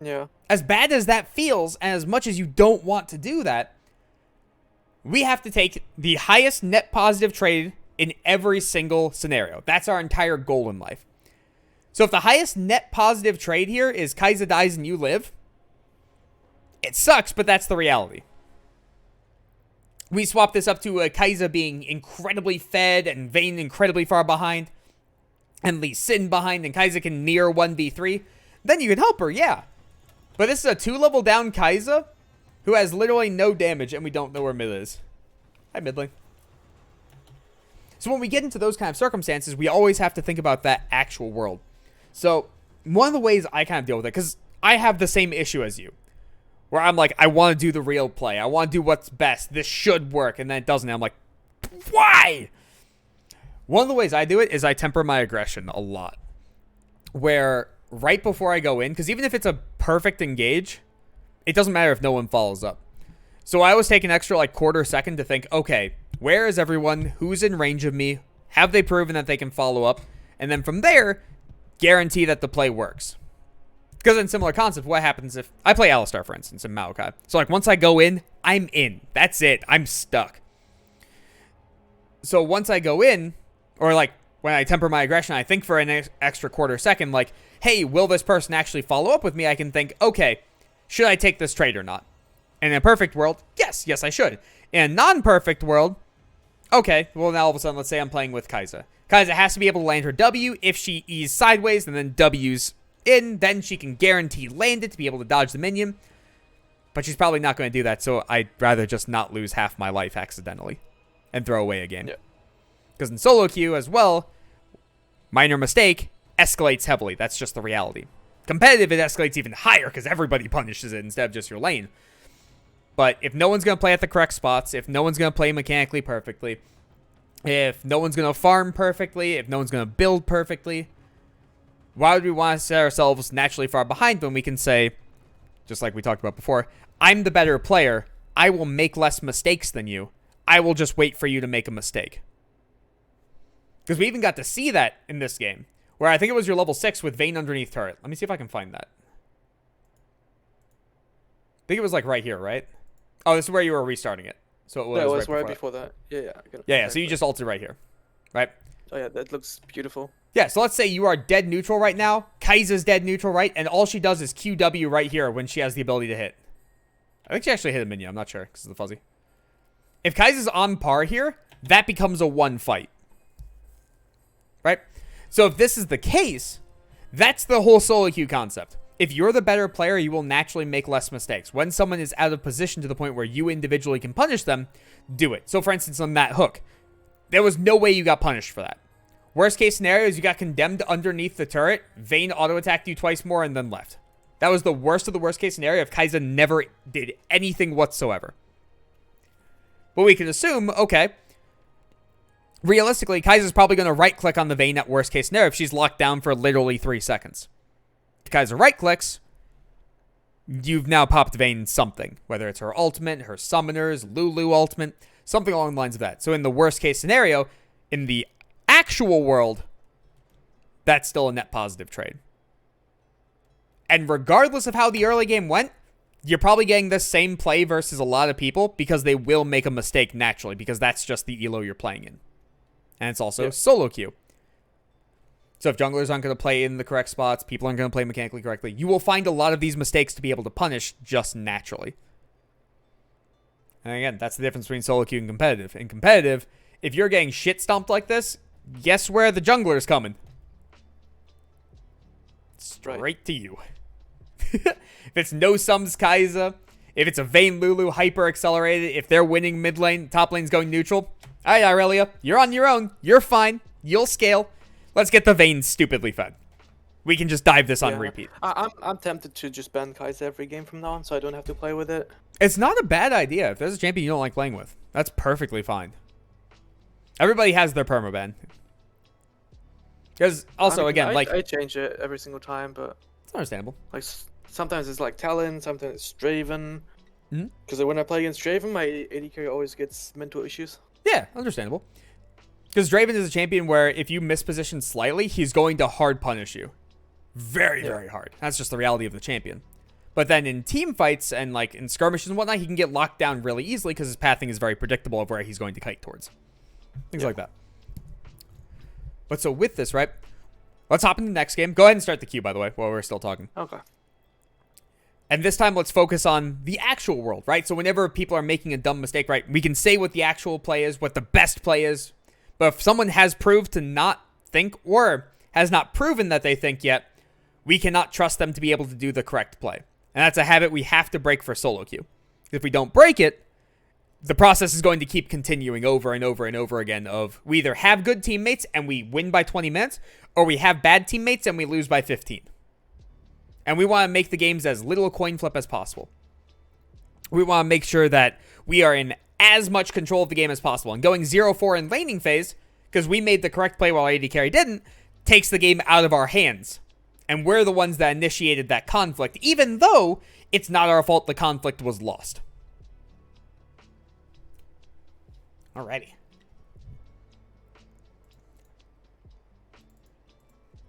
Yeah. As bad as that feels, and as much as you don't want to do that, we have to take the highest net positive trade in every single scenario. That's our entire goal in life. So if the highest net positive trade here is Kai'Sa dies and you live, it sucks, but that's the reality. We swap this up to Kai'Sa being incredibly fed and Vayne incredibly far behind and Lee Sin behind and Kai'Sa can near 1v3. Then you can help her, yeah. But this is a 2-level down Kai'Sa who has literally no damage and we don't know where mid is. Hi, Midling. So when we get into those kind of circumstances, we always have to think about that actual world. So one of the ways I kind of deal with it, because I have the same issue as you. Where I'm like, I want to do the real play. I want to do what's best. This should work. And then it doesn't. And I'm like, why? One of the ways I do it is I temper my aggression a lot. Where right before I go in, because even if it's a perfect engage, it doesn't matter if no one follows up. So I always take an extra like quarter second to think, okay, where is everyone? Who's in range of me? Have they proven that they can follow up? And then from there, guarantee that the play works. Because in similar concept, what happens if I play Alistar, for instance, in Maokai? So, like, once I go in, I'm in. That's it. I'm stuck. So, once I go in, or, like, when I temper my aggression, I think for an extra quarter second, like, hey, will this person actually follow up with me? I can think, okay, should I take this trade or not? And in a perfect world, yes, I should. In a non-perfect world, okay, well, now all of a sudden, let's say I'm playing with Kai'Sa. Kai'Sa has to be able to land her W. If she E's sideways and then W's in, then she can guarantee land it to be able to dodge the minion. But she's probably not going to do that, so I'd rather just not lose half my life accidentally and throw away a game. Because in solo queue as well, minor mistake escalates heavily. That's just the reality. Competitive, it escalates even higher because everybody punishes it instead of just your lane. But if no one's going to play at the correct spots, if no one's going to play mechanically perfectly, if no one's going to farm perfectly, if no one's going to build perfectly, why would we want to set ourselves naturally far behind when we can say, just like we talked about before, I'm the better player. I will make less mistakes than you. I will just wait for you to make a mistake. Because we even got to see that in this game, where I think it was your level 6 with Vayne underneath turret. Let me see if I can find that. I think it was like right here, right? Oh, this is where you were restarting it. So it was, Yeah, it was right before that. Yeah. Yeah, so you just ulted right here, right? Oh yeah, that looks beautiful. Yeah, so let's say you are dead neutral right now. Kai'Sa's dead neutral, right? And all she does is QW right here when she has the ability to hit. I think she actually hit a minion. I'm not sure because of the fuzzy. If Kai'Sa's on par here, that becomes a one fight. Right? So if this is the case, that's the whole solo queue concept. If you're the better player, you will naturally make less mistakes. When someone is out of position to the point where you individually can punish them, do it. So for instance, on that hook, there was no way you got punished for that. Worst case scenario is you got condemned underneath the turret, Vayne auto-attacked you twice more, and then left. That was the worst of the worst case scenario if Kai'Sa never did anything whatsoever. But we can assume, okay, realistically, Kai'Sa's probably going to right-click on the Vayne at worst case scenario if she's locked down for literally 3 seconds. If Kai'Sa right-clicks, you've now popped Vayne something. Whether it's her ultimate, her summoners, Lulu ultimate, something along the lines of that. So in the worst case scenario, in the actual world, that's still a net positive trade. And regardless of how the early game went, you're probably getting the same play versus a lot of people because they will make a mistake naturally because that's just the elo you're playing in. And it's also solo queue. So if junglers aren't going to play in the correct spots, people aren't going to play mechanically correctly, you will find a lot of these mistakes to be able to punish just naturally. And again, that's the difference between solo queue and competitive. In competitive, if you're getting shit stomped like this, guess where the jungler's coming? Straight to you. If it's no sums Kai'Sa, if it's a Vayne Lulu hyper accelerated, if they're winning mid lane, top lane's going neutral. Alright, Aurelia, you're on your own. You're fine. You'll scale. Let's get the Vayne stupidly fed. We can just dive this on repeat. I'm tempted to just ban Kai'Sa every game from now on, so I don't have to play with it. It's not a bad idea. If there's a champion you don't like playing with, that's perfectly fine. Everybody has their permaban. Because also, I change it every single time, but it's understandable. Like sometimes it's like Talon, sometimes it's Draven. Mm-hmm. Because when I play against Draven, my AD carry always gets mental issues. Yeah, understandable. Because Draven is a champion where if you misposition slightly, he's going to hard punish you. Very, very hard. That's just the reality of the champion. But then in team fights and like in skirmishes and whatnot, he can get locked down really easily because his pathing is very predictable of where he's going to kite towards. Things like that. But so with this, right? Let's hop into the next game. Go ahead and start the queue, by the way, while we're still talking. Okay. And this time, let's focus on the actual world, right? So whenever people are making a dumb mistake, right, we can say what the actual play is, what the best play is. But if someone has proved to not think or has not proven that they think yet, we cannot trust them to be able to do the correct play. And that's a habit we have to break for solo queue. If we don't break it, the process is going to keep continuing over and over and over again of we either have good teammates and we win by 20 minutes, or we have bad teammates and we lose by 15. And we want to make the games as little a coin flip as possible. We want to make sure that we are in as much control of the game as possible. And going 0-4 in laning phase, because we made the correct play while AD carry didn't, takes the game out of our hands. And we're the ones that initiated that conflict, even though it's not our fault the conflict was lost. Alrighty.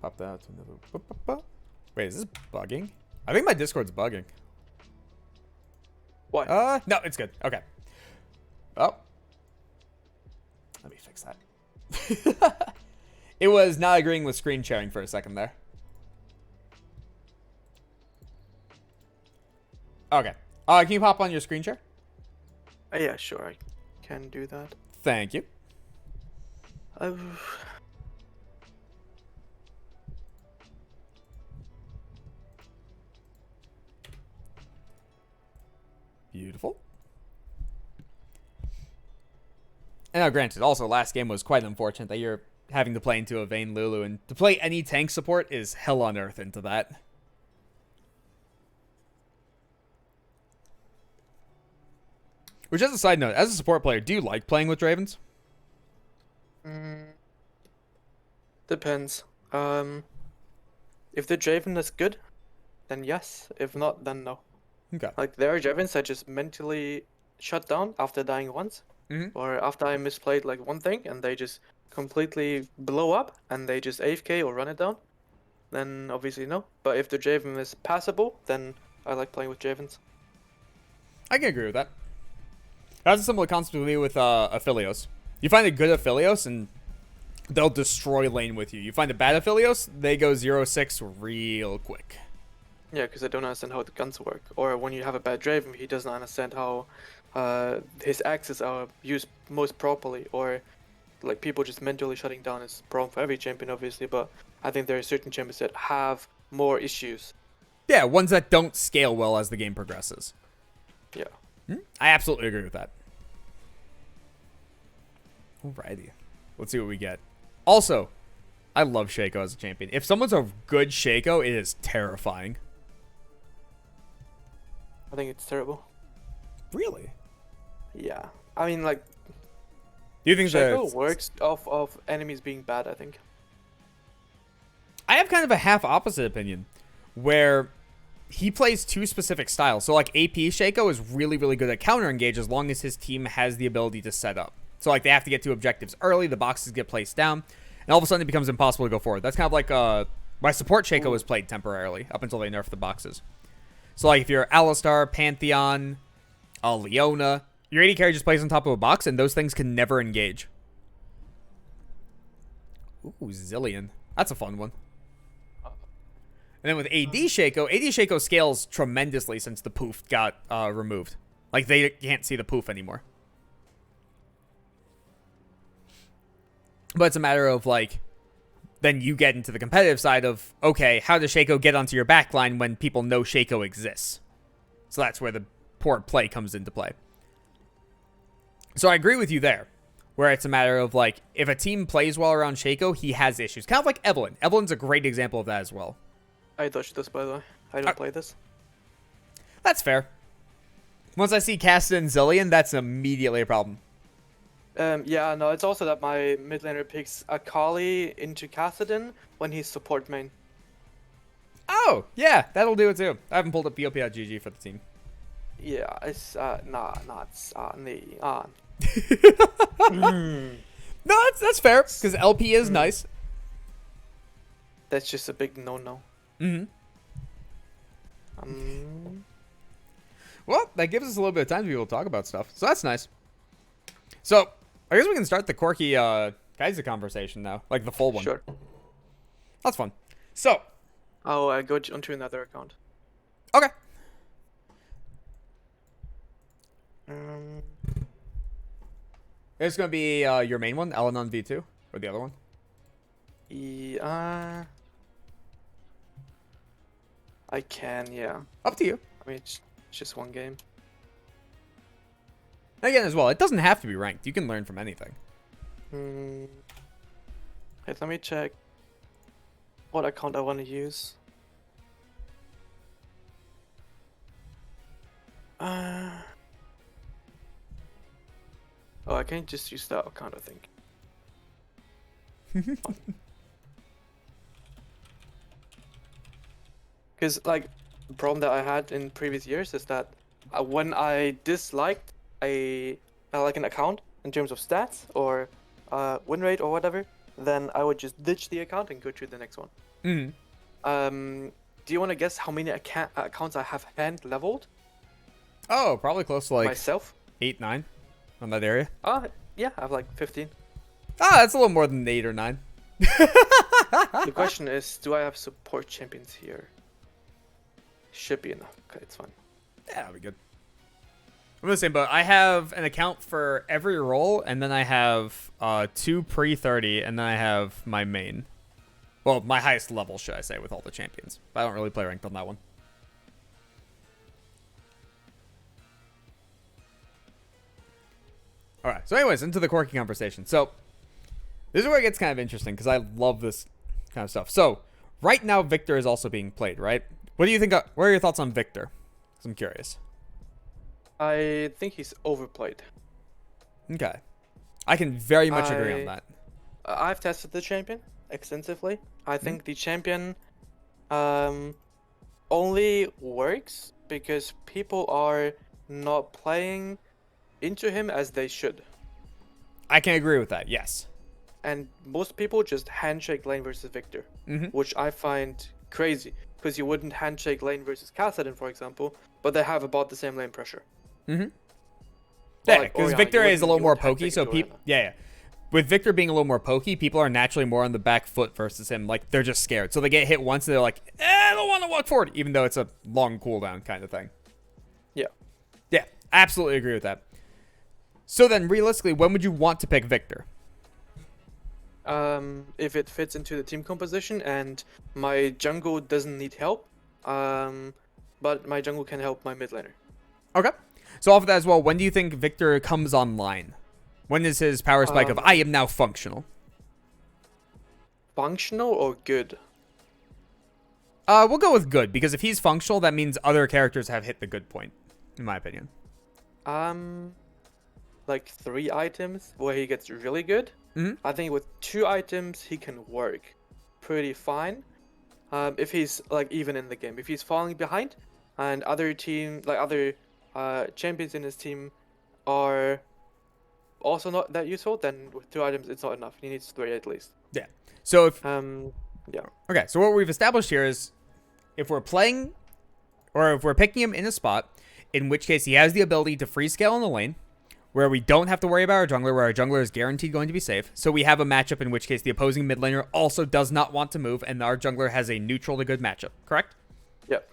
Pop that to another. Wait, is this bugging? I think my Discord's bugging. Why? No, it's good. Okay. Oh. Let me fix that. It was not agreeing with screen sharing for a second there. Okay. Can you pop on your screen share? Yeah, sure, I can do that. Thank you. Beautiful. And now, granted, also last game was quite unfortunate that you're having to play into a Vayne Lulu, and to play any tank support is hell on earth into that. Which, as a side note, as a support player, do you like playing with Dravens? Depends. If the Draven is good, then yes. If not, then no. Okay. Like, there are Dravens that just mentally shut down after dying once. Or after I misplayed like one thing and they just completely blow up and they just AFK or run it down, then obviously no. But if the Draven is passable, then I like playing with Dravens. I can agree with that. That's a similar concept with me with Aphelios. You find a good Aphelios and they'll destroy lane with you. You find a bad Aphelios, they go 0-6 real quick. Yeah, because they don't understand how the guns work. Or when you have a bad Draven, he doesn't understand how his axes are used most properly. Or like people just mentally shutting down is a problem for every champion, obviously. But I think there are certain champions that have more issues. Yeah, ones that don't scale well as the game progresses. Yeah. I absolutely agree with that. Alrighty. Let's see what we get. Also, I love Shaco as a champion. If someone's a good Shaco, it is terrifying. I think it's terrible. Really? Yeah. I mean, like, Do you think Shaco works off of enemies being bad, I think. I have kind of a half opposite opinion, where he plays two specific styles. So, like, AP Shaco is really, really good at counter engage as long as his team has the ability to set up. So, like, they have to get to objectives early, the boxes get placed down, and all of a sudden it becomes impossible to go forward. That's kind of like my support Shaco was played temporarily up until they nerfed the boxes. So, like, if you're Alistar, Pantheon, Leona, your AD carry just plays on top of a box, and those things can never engage. Ooh, Zillion. That's a fun one. And then with AD Shaco scales tremendously since the poof got removed. Like, they can't see the poof anymore. But it's a matter of, like, then you get into the competitive side of, okay, how does Shaco get onto your backline when people know Shaco exists? So that's where the poor play comes into play. So I agree with you there, where it's a matter of, like, if a team plays well around Shaco, he has issues. Kind of like Evelynn. Evelyn's a great example of that as well. I dodged this, by the way. I don't play this. That's fair. Once I see Cassid and Zillion, that's immediately a problem. Yeah, no, it's also that my mid laner picks Akali into Kassadin when he's support main. Oh, yeah, that'll do it too. I haven't pulled up BLP.GG for the team. Yeah, it's, No, that's fair, because LP is nice. That's just a big no-no. Well, that gives us a little bit of time to be able to talk about stuff, so that's nice. So, I guess we can start the quirky Kaiser conversation now, like the full one. Sure. That's fun. So, I'll go onto another account. okay. It's going to be your main one, Allanon V2, or the other one? Yeah. I can, yeah. Up to you. I mean, it's just one game. Again, as well, it doesn't have to be ranked. You can learn from anything. Wait, let me check what account I want to use. Oh, I can just use that account, I think. Because, like, the problem that I had in previous years is that when I disliked like an account in terms of stats or win rate or whatever, then I would just ditch the account and go to the next one. do you want to guess how many accounts I have hand leveled Oh, probably close to like myself? 8, 9 on that area. Yeah, I have like 15. That's a little more than 8 or 9. The question is, do I have support champions here? Should be enough. Okay, it's fine. Yeah, that'll be good. I'm in the same boat. I have an account for every role, and then I have 2 pre-30, and then I have my main. Well, my highest level, should I say, with all the champions. But I don't really play ranked on that one. Alright, so anyways, into the quirky conversation. So, this is where it gets kind of interesting, because I love this kind of stuff. So, right now, Victor is also being played, right? What do you think? What are your thoughts on Victor? 'Cause I'm curious. I think he's overplayed. Okay. I can very much agree on that. I've tested the champion extensively. I think the champion only works because people are not playing into him as they should. I can agree with that, yes. And most people just handshake lane versus Victor, which I find crazy. Because you wouldn't handshake lane versus Kassadin, for example, but they have about the same lane pressure. Yeah, like because Orianna, Victor you is a wouldn't- little you more wouldn't pokey, handshake so into people, Orianna. yeah. With Victor being a little more pokey, people are naturally more on the back foot versus him. Like, they're just scared. So they get hit once, and they're like, I don't want to walk forward, even though it's a long cooldown kind of thing. Yeah. Yeah, absolutely agree with that. So then, realistically, when would you want to pick Victor? If it fits into the team composition and my jungle doesn't need help, but my jungle can help my mid laner. Okay. So off of that as well, when do you think Victor comes online? When is his power spike of I am now functional? Functional or good? We'll go with good, because if he's functional, that means other characters have hit the good point, in my opinion. Like 3 items where he gets really good. I think with 2 items he can work pretty fine. If he's like even in the game, if he's falling behind, and other champions in his team are also not that useful, then with 2 items it's not enough. He needs 3 at least. Yeah. So if yeah. okay, so what we've established here is if we're playing or if we're picking him in a spot, in which case he has the ability to free scale in the lane, where we don't have to worry about our jungler, where our jungler is guaranteed going to be safe. So we have a matchup in which case the opposing mid laner also does not want to move, and our jungler has a neutral to good matchup, correct? Yep.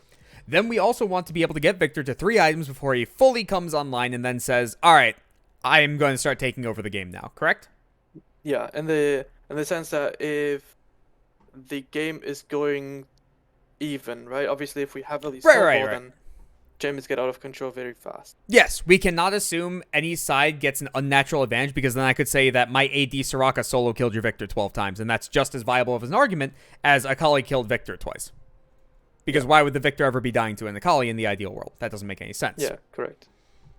Then we also want to be able to get Victor to 3 items before he fully comes online and then says, all right, I am going to start taking over the game now, correct? Yeah, in the sense that if the game is going even, right? Obviously, if we heavily snowball, then games get out of control very fast. Yes, we cannot assume any side gets an unnatural advantage, because then I could say that my AD Soraka solo killed your Victor 12 times, and that's just as viable of an argument as Akali killed Victor twice. Because why would the Victor ever be dying to an Akali in the ideal world? That doesn't make any sense. Yeah, correct.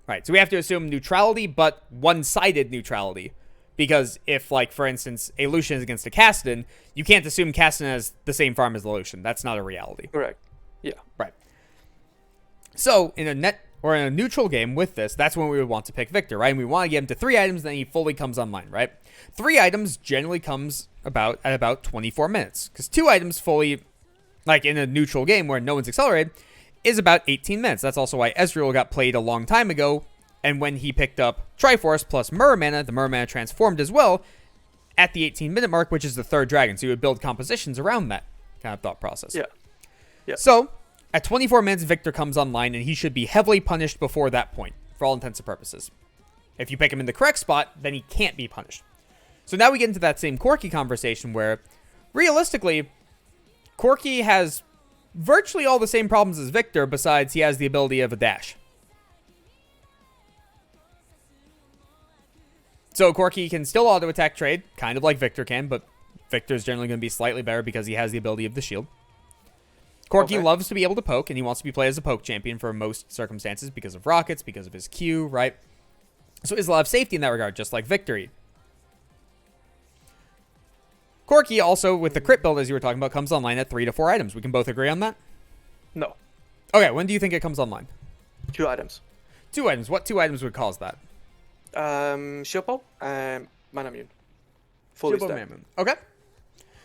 Right, so we have to assume neutrality, but one-sided neutrality. Because if, like, for instance, a Lucian is against a Kassadin, you can't assume Kassadin has the same farm as the Lucian. That's not a reality. Correct. Yeah. Right. So, in a neutral game with this, that's when we would want to pick Victor, right? And we want to get him to 3 items, then he fully comes online, right? 3 items generally comes at about 24 minutes. Because 2 items fully, like in a neutral game where no one's accelerated, is about 18 minutes. That's also why Ezreal got played a long time ago, and when he picked up Triforce plus Mirror Mana, the Mirror Mana transformed as well at the 18-minute mark, which is the 3rd dragon. So you would build compositions around that kind of thought process. Yeah. Yeah. So, at 24 minutes, Victor comes online, and he should be heavily punished before that point, for all intents and purposes. If you pick him in the correct spot, then he can't be punished. So now we get into that same Corki conversation where, realistically, Corki has virtually all the same problems as Victor, besides he has the ability of a dash. So Corki can still auto-attack trade, kind of like Victor can, but Victor's generally going to be slightly better because he has the ability of the shield. Corki loves to be able to poke, and he wants to be played as a poke champion for most circumstances because of rockets, because of his Q, right? So he's a lot of safety in that regard, just like Victory. Corki also, with the crit build, as you were talking about, comes online at 3 to 4 items. We can both agree on that? No. Okay, when do you think it comes online? 2 items. 2 items. What 2 items would cause that? Shield Pulp and Mana Immune. Fully Shield stacked. Mana. Okay.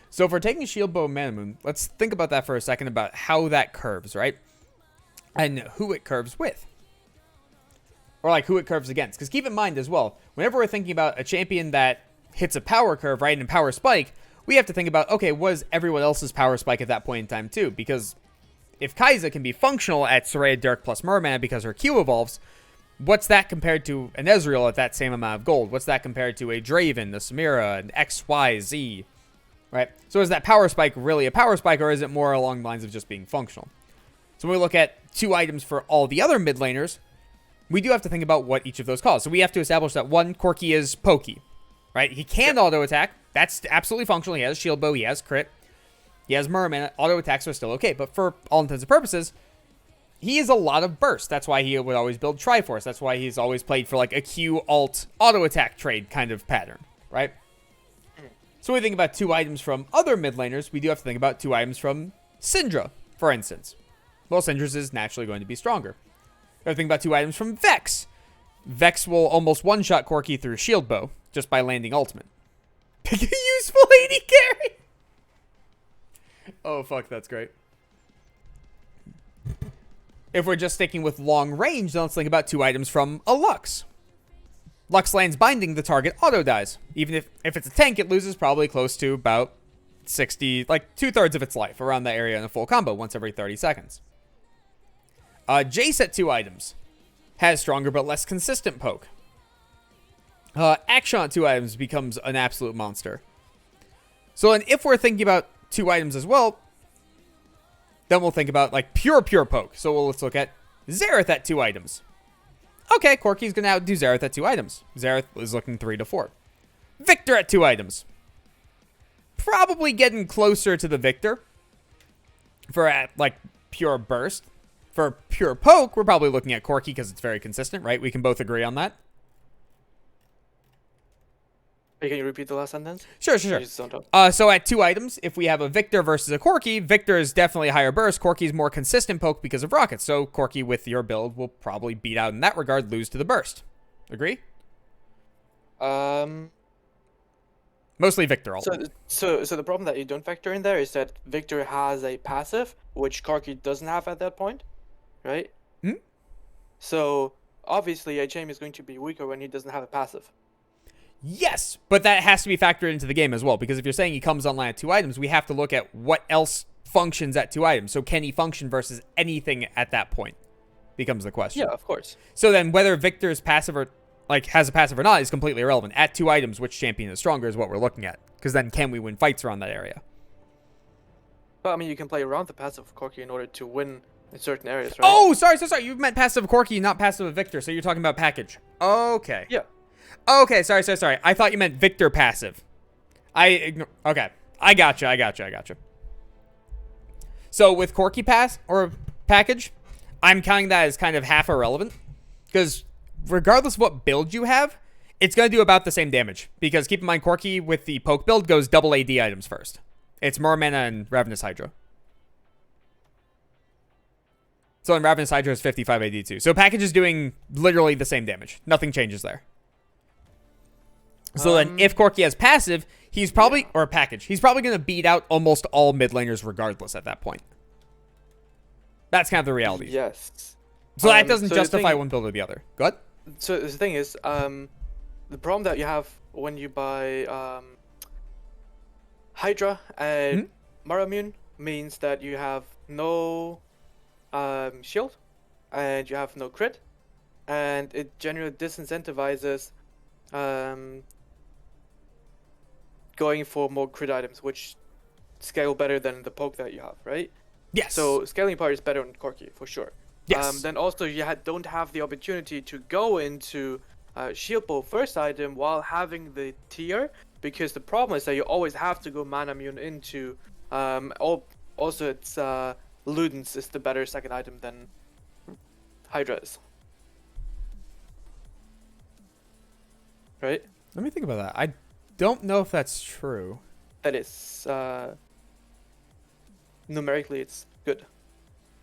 So if we're taking Shield Bow Mana Moon, let's think about that for a second about how that curves, right? And who it curves with. Or like who it curves against. Because keep in mind as well, whenever we're thinking about a champion that hits a power curve, right, and power spike, we have to think about, okay, was everyone else's power spike at that point in time too? Because if Kai'Sa can be functional at Soraya Dirk plus Merman because her Q evolves, what's that compared to an Ezreal at that same amount of gold? What's that compared to a Draven, a Samira, an XYZ, right? So is that power spike really a power spike, or is it more along the lines of just being functional? So when we look at 2 items for all the other mid laners, we do have to think about what each of those cause. So we have to establish that one, Corki is pokey, right? He can auto attack. That's absolutely functional. He has shield bow. He has crit. He has Merman. Auto attacks are still okay. But for all intents and purposes, he is a lot of burst. That's why he would always build Triforce. That's why he's always played for like a Q alt auto attack trade kind of pattern, right? So when we think about 2 items from other mid laners, we do have to think about 2 items from Syndra, for instance. Well, Syndra's is naturally going to be stronger. We have to think about 2 items from Vex. Vex will almost one-shot Corki through shield bow just by landing ultimate. Pick a useful AD carry! Oh, fuck, that's great. If we're just sticking with long range, then let's think about 2 items from a Lux. Lux lands binding, the target auto dies. Even if it's a tank, it loses probably close to about 60, like 2/3 of its life around that area in a full combo once every 30 seconds. Jace at 2 items has stronger but less consistent poke. Action at 2 items becomes an absolute monster. So then if we're thinking about 2 items as well, then we'll think about like pure poke. So let's look at Xerath at 2 items. Okay, Corki's going to outdo Xerath at 2 items. Xerath is looking 3 to 4. Victor at 2 items. Probably getting closer to the Victor for like pure burst. For pure poke, we're probably looking at Corki because it's very consistent, right? We can both agree on that. Can you repeat the last sentence? Sure. You just don't talk. So at 2 items, if we have a Victor versus a Corki, Victor is definitely a higher burst. Corki is more consistent poke because of rockets. So Corki with your build will probably beat out in that regard, lose to the burst. Agree? Mostly Victor ult. So the problem that you don't factor in there is that Victor has a passive, which Corki doesn't have at that point, right? Hmm? So obviously a champ is going to be weaker when he doesn't have a passive. Yes, but that has to be factored into the game as well, because if you're saying he comes online at 2 items, we have to look at what else functions at 2 items. So can he function versus anything at that point becomes the question. Yeah, of course. So then whether Victor's passive or like has a passive or not is completely irrelevant. At 2 items, which champion is stronger is what we're looking at, because then can we win fights around that area? But I mean, you can play around the passive of Corki in order to win in certain areas, right? Oh, sorry. You meant passive Corki, not passive Victor. So you're talking about package. Okay. Yeah. Okay, sorry. I thought you meant Victor passive. Okay, I gotcha. So with Corki pass or package, I'm counting that as kind of half irrelevant, because regardless of what build you have, it's going to do about the same damage. Because keep in mind, Corki with the poke build goes double AD items first. It's Mermana and Ravenous Hydra. So in Ravenous Hydra is 55 AD too. So package is doing literally the same damage. Nothing changes there. So then if Corki has passive, he's probably, or package, he's probably going to beat out almost all mid laners regardless at that point. That's kind of the reality. Yes. So that doesn't justify one build or the other. Go ahead. So the thing is, the problem that you have when you buy Hydra and Maramune means that you have no shield and you have no crit, and it generally disincentivizes going for more crit items, which scale better than the poke that you have, right? Yes. So scaling part is better on Corki for sure. Yes. Then also you don't have the opportunity to go into shield bow first item while having the tier, because the problem is that you always have to go mana immune into also it's Ludens is the better second item than Hydra is. Right? Let me think about that. I don't know if that's true. That is numerically it's good.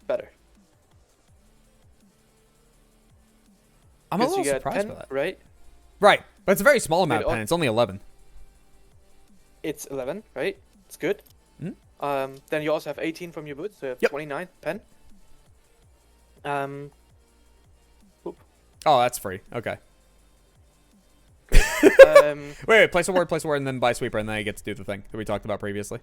Better. I'm a Because little you get surprised 10, by that. right? Right. But it's a very small amount of Wait, pen. It's only 11. It's 11, right? It's good. Mhm. Then you also have 18 from your boots, so you have Yep. 29 pen. Oop. Oh, that's free. Okay. Wait, place a word, and then buy sweeper, and then I get to do the thing that we talked about previously.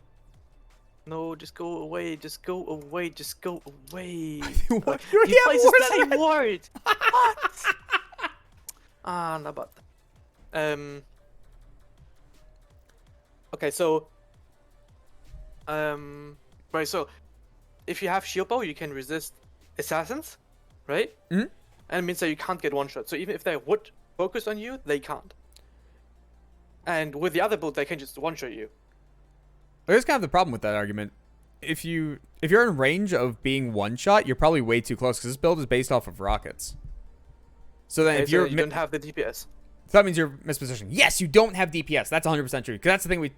No, just go away. Just go away. Just go away. What? He You have places words that already. he word. What? Not bad. Okay, so. Right. So, if you have shield bow, you can resist assassins, right? Mhm. And it means that you can't get one shot. So even if they would focus on you, they can't. And with the other build, they can just one shot you. There's kind of the problem with that argument. If you're in range of being one shot, you're probably way too close because this build is based off of rockets. So then, Okay, if so you're you don't have the DPS. so that means you're mispositioned. Yes, you don't have DPS. That's 100% true. Because that's the thing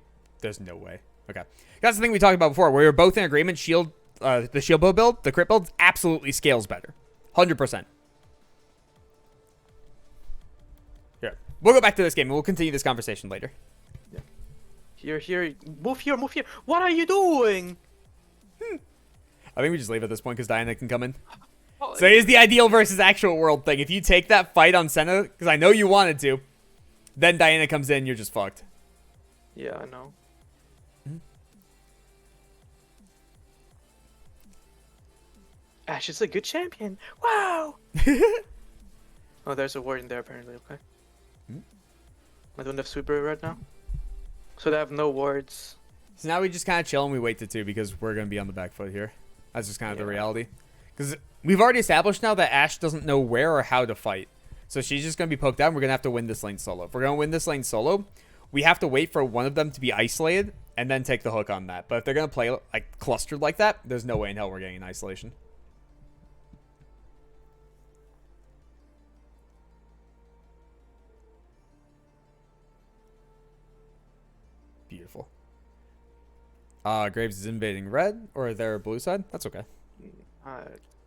there's no way. Okay, that's the thing we talked about before, where we were both in agreement. The shield bow build, the crit build, absolutely scales better, 100%. Here, we'll go back to this game and we'll continue this conversation later. Here, move here, move here. What are you doing? I think we just leave at this point because Diana can come in. Oh, So here's the ideal versus actual world thing. If you take that fight on Senna, because I know you wanted to, then Diana comes in, you're just fucked. yeah, I know. Ash is a good champion. Wow. Oh, there's a ward in there apparently. Okay. I don't have sweeper right now, so they have no wards. So now we just kind of chill and we wait to 2 because we're going to be on the back foot here. That's just kind of the Yeah. reality. Because we've already established now that Ashe doesn't know where or how to fight. So she's just going to be poked out and we're going to have to win this lane solo. If we're going to win this lane solo, we have to wait for one of them to be isolated and then take the hook on that. But if they're going to play like clustered like that, there's no way in hell we're getting an isolation. Beautiful. Graves is invading red, or they're blue side. That's okay.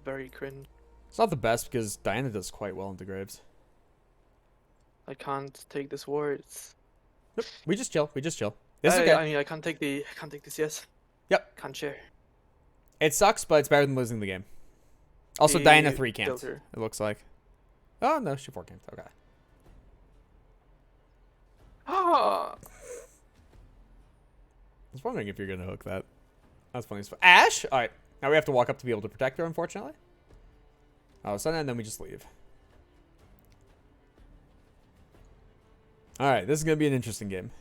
Very cringe. It's not the best because Diana does quite well into Graves. I can't take this ward. It's... Nope. We just chill. This is I okay. mean, I can't take the CS. Yep. Can't share. It sucks, but it's better than losing the game. Also, Diana He 3 camped. killed her. It looks like. Oh, no, she 4 camped. Okay. Ah. I was wondering if you're going to hook that. That's funny as fuck. Ashe? Alright. Now we have to walk up to be able to protect her, unfortunately. Oh, so and then we just leave. Alright, this is going to be an interesting game.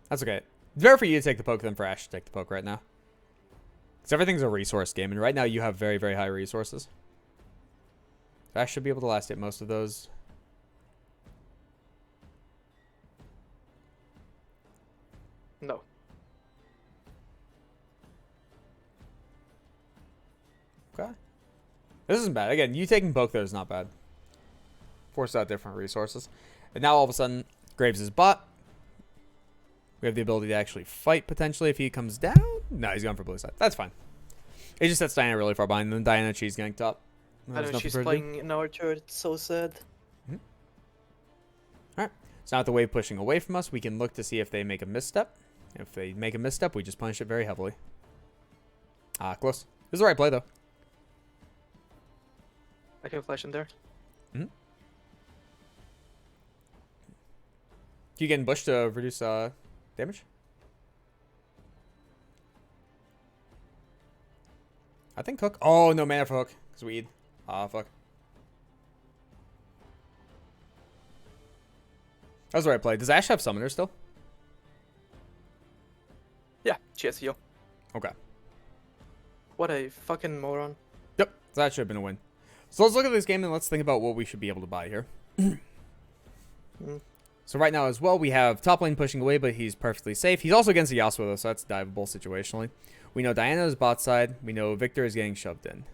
That's okay. It's better for you to take the poke than for Ashe to take the poke right now. Because everything's a resource game, and right now you have very, very high resources. Ashe should be able to last hit most of those. No. Okay. This isn't bad. Again, you taking poke there is not bad. Force out different resources. And now all of a sudden, Graves is bot. We have the ability to actually fight potentially if he comes down. No, he's going for blue side. That's fine. It just sets Diana really far behind. And then Diana cheese getting top. I know she's playing in our turret. It's so sad. Alright. So now with the wave pushing away from us, we can look to see if they make a misstep. If they make a misstep, we just punish it very heavily. Close. This is the right play, though. I can flash in there. You getting bush to reduce damage? I think hook. Oh, no mana for hook. Because we eat. Fuck. That was the right play. Does Ashe have summoner still? Yeah, she has heal. Okay. What a fucking moron. Yep. So that should have been a win. So let's look at this game and let's think about what we should be able to buy here. So right now as well, we have top lane pushing away, but he's perfectly safe. He's also against the Yasuo, though, so that's diveable situationally. We know Diana is bot side. We know Victor is getting shoved in.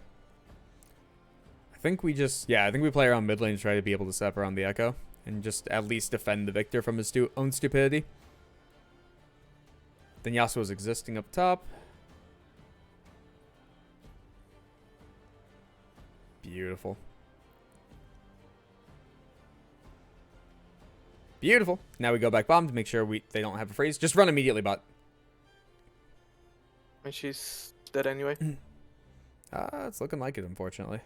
I think we play around mid lane to try to be able to step around the Echo and just at least defend the Victor from his own stupidity. Then Yasuo is existing up top. Beautiful. Beautiful. Now we go back bottom to make sure they don't have a freeze. Just run immediately bot. And she's dead anyway. It's looking like it, unfortunately.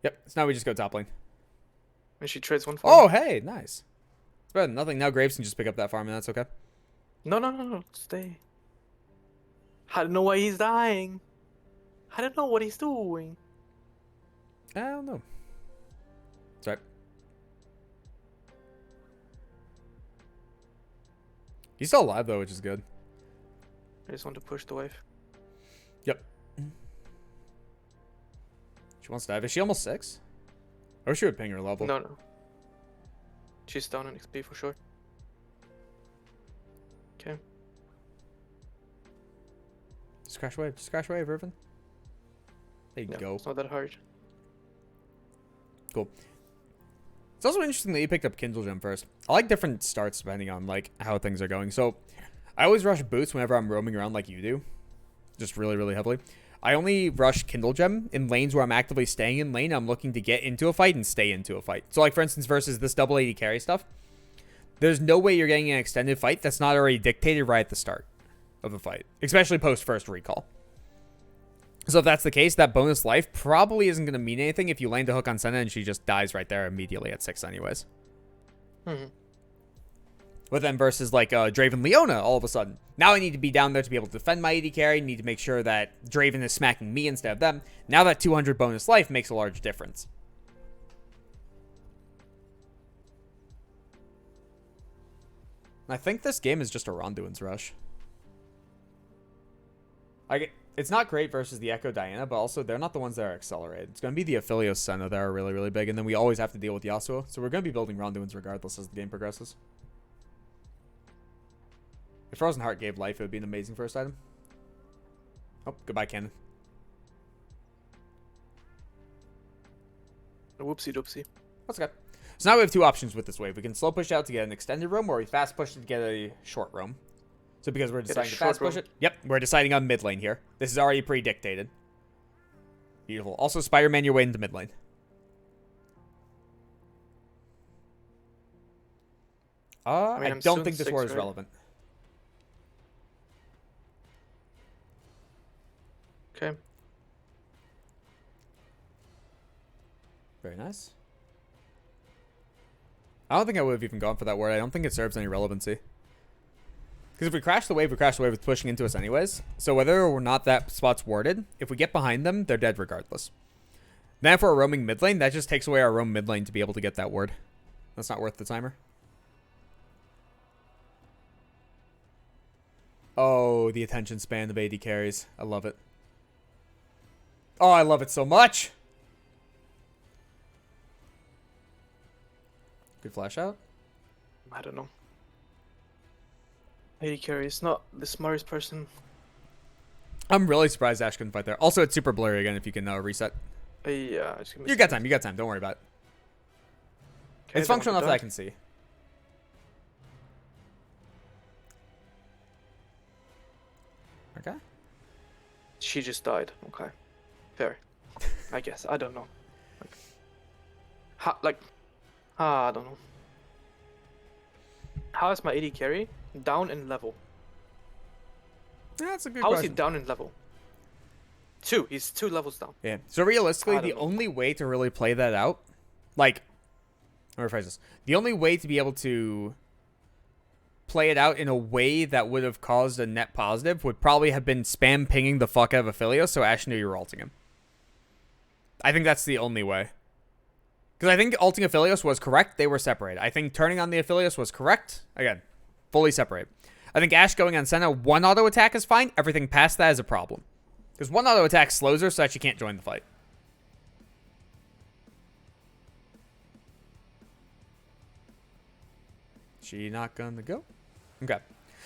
Yep. So now we just go top lane. And she trades one for Oh, me. hey, nice. It's better than nothing. Now Graves can just pick up that farm, and that's okay. No. Stay. I don't know why he's dying. I don't know what he's doing. I don't know. Sorry. He's still alive, though, which is good. I just want to push the wave. Yep. She wants to dive. Is she almost 6? I wish she would ping her level. No. She's down on XP for sure. Okay. Just crash wave. Just crash wave, Irvin. There you Yeah, go. it's not that hard. Cool. It's also interesting that you picked up Kindle Gem first. I like different starts depending on like how things are going. So I always rush boots whenever I'm roaming around like you do. Just really, really heavily. I only rush Kindle Gem in lanes where I'm actively staying in lane. I'm looking to get into a fight and stay into a fight. So like for instance versus this double AD carry stuff. There's no way you're getting an extended fight that's not already dictated right at the start of a fight. Especially post first recall. So if that's the case, that bonus life probably isn't going to mean anything if you land a hook on Senna and she just dies right there immediately at 6 anyways. But then versus like Draven Leona all of a sudden. Now I need to be down there to be able to defend my AD carry. Need to make sure that Draven is smacking me instead of them. Now that 200 bonus life makes a large difference. I think this game is just a Ronduin's rush. It's not great versus the Echo Diana, but also they're not the ones that are accelerated. It's going to be the Aphelios Senna that are really, really big, and then we always have to deal with Yasuo. So we're going to be building Ronduins regardless as the game progresses. If Frozen Heart gave life, it would be an amazing first item. Oh, goodbye, cannon. Whoopsie doopsie. That's okay. So now we have two options with this wave. We can slow push out to get an extended roam, or we fast push to get a short roam. So because we're deciding to fast push it, yep, we're deciding on mid lane here. This is already pre-dictated. Beautiful. Also, Spider-Man your way into mid lane. I don't think this war is relevant. Okay. Very nice. I don't think I would have even gone for that ward. I don't think it serves any relevancy. Because if we crash the wave with pushing into us anyways. So whether or not that spot's warded, if we get behind them, they're dead regardless. Then if we're roaming mid lane, that just takes away our roam mid lane to be able to get that ward. That's not worth the timer. Oh, the attention span of AD carries. I love it. Oh, I love it so much. Good flash out. I don't know. AD carry is not the smartest person. I'm really surprised Ash couldn't fight there. Also, it's super blurry again if you can reset. Yeah, just give me You got time. You got time. Don't worry about it. Okay, It's functional enough that I can see. Okay. She just died. Okay. Fair. I guess. I don't know. I don't know. How is my AD carry down in level? Yeah, that's a good How is question. he down in level? 2. He's 2 levels down. Yeah. So realistically, I don't the know. only way to really play that out, like, let me rephrase this. The only way to be able to play it out in a way that would have caused a net positive would probably have been spam pinging the fuck out of Aphelios so Ash knew you were ulting him. I think that's the only way. Because I think ulting Aphelios was correct. They were separated. I think turning on the Aphelios was correct. Again, fully separate. I think Ash going on Senna, one auto attack is fine. Everything past that is a problem. Because one auto attack slows her so that she can't join the fight. She not gonna go? Okay.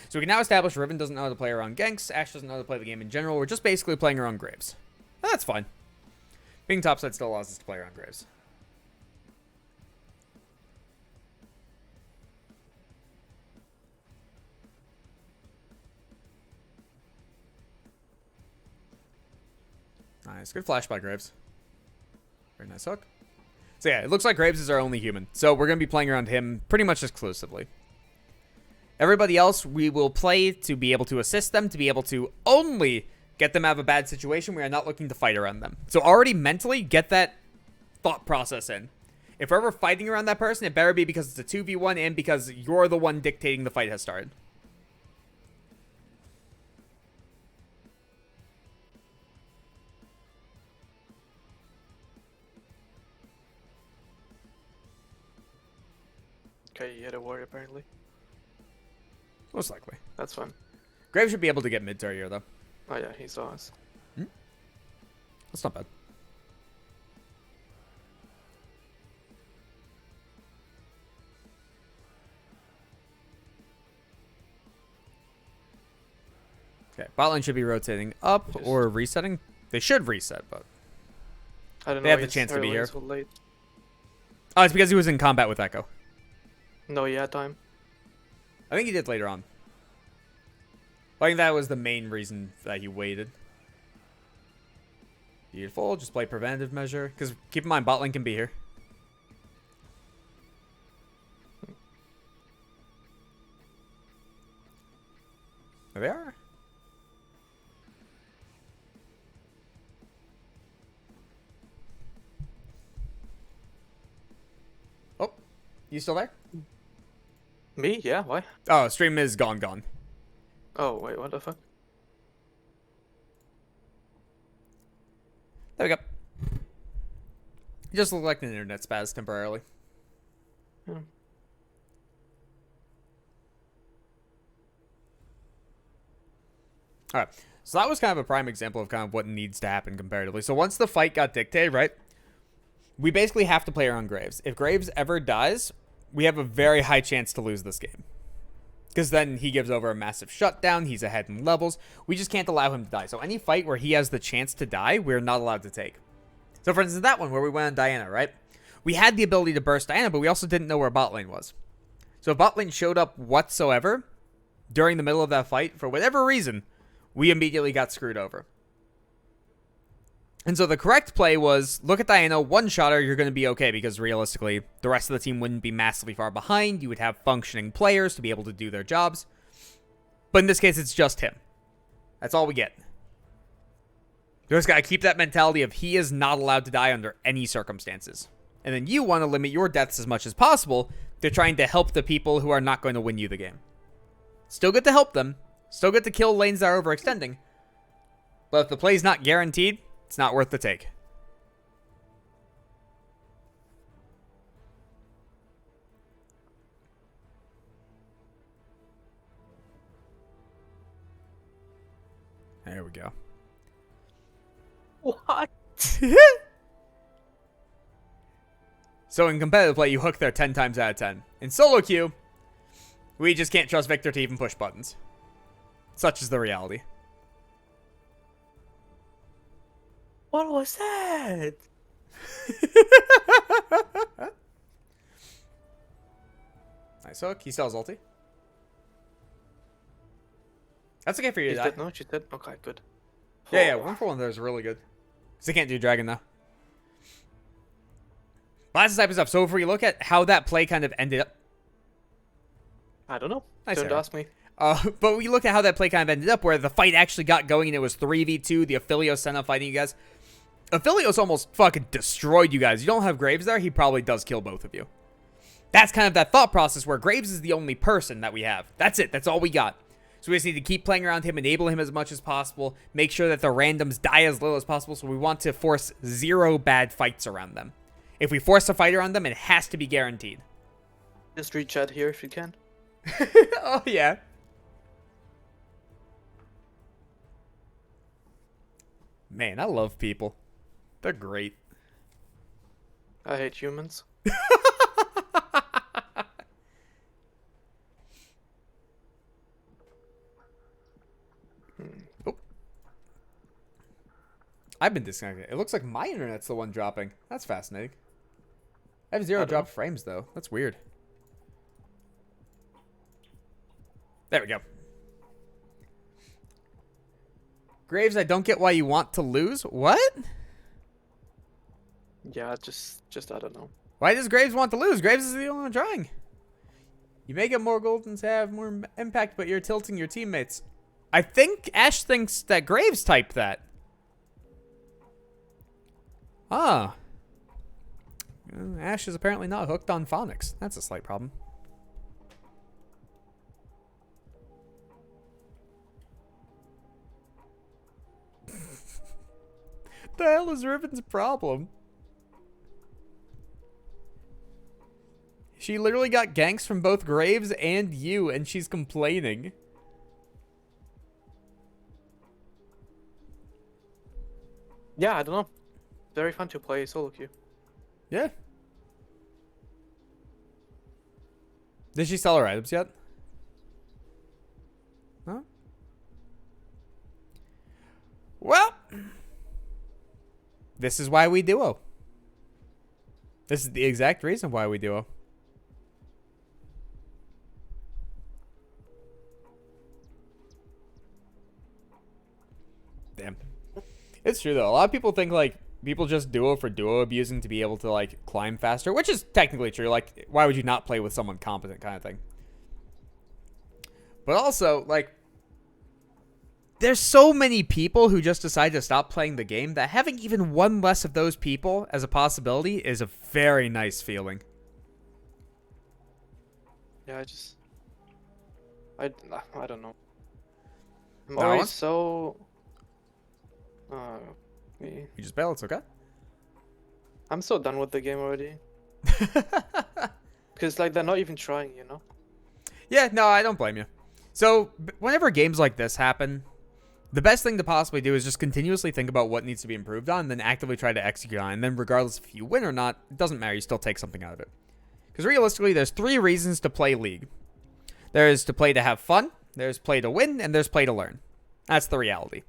So we can now establish Riven doesn't know how to play around ganks. Ash doesn't know how to play the game in general. We're just basically playing around Graves. That's fine. Being topside still allows us to play around Graves. Nice. Good flash by Graves. Very nice hook. So yeah, it looks like Graves is our only human. So we're going to be playing around him pretty much exclusively. Everybody else, we will play to be able to assist them, to be able to only get them out of a bad situation. We are not looking to fight around them. So already mentally, get that thought process in. If we're ever fighting around that person, it better be because it's a 2v1 and because you're the one dictating the fight has started. Okay, you hit a warrior apparently. Most likely. That's fine. Graves should be able to get mid-turn here, though. Oh yeah, he saw us. That's not bad. Okay, bot lane should be rotating up or resetting. They should reset, but I don't know. they have the he's chance to be early, here. so late. Oh, it's because he was in combat with Echo. No, he had time. I think he did later on. I think that was the main reason that he waited. Beautiful. Just play preventative measure. Because keep in mind, bot lane can be here. There they are. Oh, you still there? Me? Yeah. Why? Oh, stream is gone. Oh wait, what the fuck? There we go. You just look like an internet spaz temporarily. Hmm. Alright, so that was kind of a prime example of kind of what needs to happen comparatively. So once the fight got dictated, right, we basically have to play around Graves. If Graves ever dies, we have a very high chance to lose this game. Because then he gives over a massive shutdown, he's ahead in levels. We just can't allow him to die. So any fight where he has the chance to die, we're not allowed to take. So for instance, that one where we went on Diana, right? We had the ability to burst Diana, but we also didn't know where bot lane was. So if bot lane showed up whatsoever during the middle of that fight, for whatever reason, we immediately got screwed over. And so the correct play was, look at Diana, one-shot her, you're going to be okay, because realistically, the rest of the team wouldn't be massively far behind. You would have functioning players to be able to do their jobs. But in this case, it's just him. That's all we get. You just got to keep that mentality of he is not allowed to die under any circumstances. And then you want to limit your deaths as much as possible to trying to help the people who are not going to win you the game. Still good to help them. Still good to kill lanes that are overextending. But if the play's not guaranteed, it's not worth the take. There we go. What? So in competitive play, you hook there 10 times out of 10. In solo queue, we just can't trust Victor to even push buttons. Such is the reality. What was that? Nice hook. He still has ulti. That's okay for you to She's die. dead. No, she's dead. Okay, good. Yeah, 1-for-1 there is really good. Because they can't do dragon now. But that's the type of stuff. So if we look at how that play kind of ended up. I don't know. Nice Don't arrow. ask me. But we looked at how that play kind of ended up, where the fight actually got going and it was 3v2. The Aphelios sent up fighting you guys. Aphelios almost fucking destroyed you guys. You don't have Graves there, he probably does kill both of you. That's kind of that thought process where Graves is the only person that we have. That's it. That's all we got. So we just need to keep playing around him, enable him as much as possible, make sure that the randoms die as little as possible. So we want to force 0 bad fights around them. If we force a fight around them, it has to be guaranteed. Just read chat here if you can. Oh, yeah. Man, I love people. They're great. I hate humans. Oh. I've been disconnected. It looks like my internet's the one dropping. That's fascinating. I have 0 drop frames, though. That's weird. There we go. Graves, I don't get why you want to lose. What? Yeah, just I don't know. Why does Graves want to lose? Graves is the only one trying. You may get more golden to have more impact, but you're tilting your teammates. I think Ash thinks that Graves typed that. Ah. Ash is apparently not hooked on phonics. That's a slight problem. The hell is Riven's problem? She literally got ganks from both Graves and you, and she's complaining. Yeah, I don't know. Very fun to play solo queue. Yeah. Did she sell her items yet? Huh? Well, this is why we duo. This is the exact reason why we duo. Damn. It's true though. A lot of people think like people just duo for duo abusing to be able to like climb faster, which is technically true. Like, why would you not play with someone competent kind of thing? But also, like, there's so many people who just decide to stop playing the game that having even one less of those people as a possibility is a very nice feeling. Yeah, I don't know. I'm No, always once- so. You just bail, it's okay. I'm so done with the game already. Because like they're not even trying, you know. Yeah, no, I don't blame you. So, whenever games like this happen, the best thing to possibly do is just continuously think about what needs to be improved on, and then actively try to execute on it. And then regardless if you win or not, it doesn't matter. You still take something out of it. Because realistically, there's 3 reasons to play League. There's to play to have fun, there's play to win, and there's play to learn. That's the reality.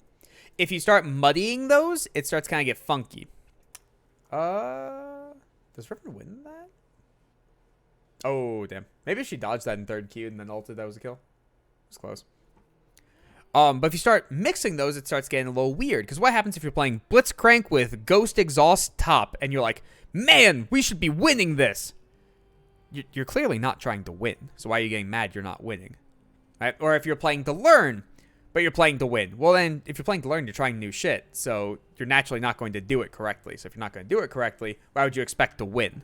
If you start muddying those, it starts kind of get funky. Does Riven win that? Oh, damn. Maybe if she dodged that in 3rd Q and then ulted, that was a kill. It was close. But if you start mixing those, it starts getting a little weird. Because what happens if you're playing Blitzcrank with Ghost Exhaust top, and you're like, man, we should be winning this. You're clearly not trying to win. So why are you getting mad you're not winning? Right? Or if you're playing to learn, but you're playing to win. Well, then, if you're playing to learn, you're trying new shit. So you're naturally not going to do it correctly. So if you're not going to do it correctly, why would you expect to win?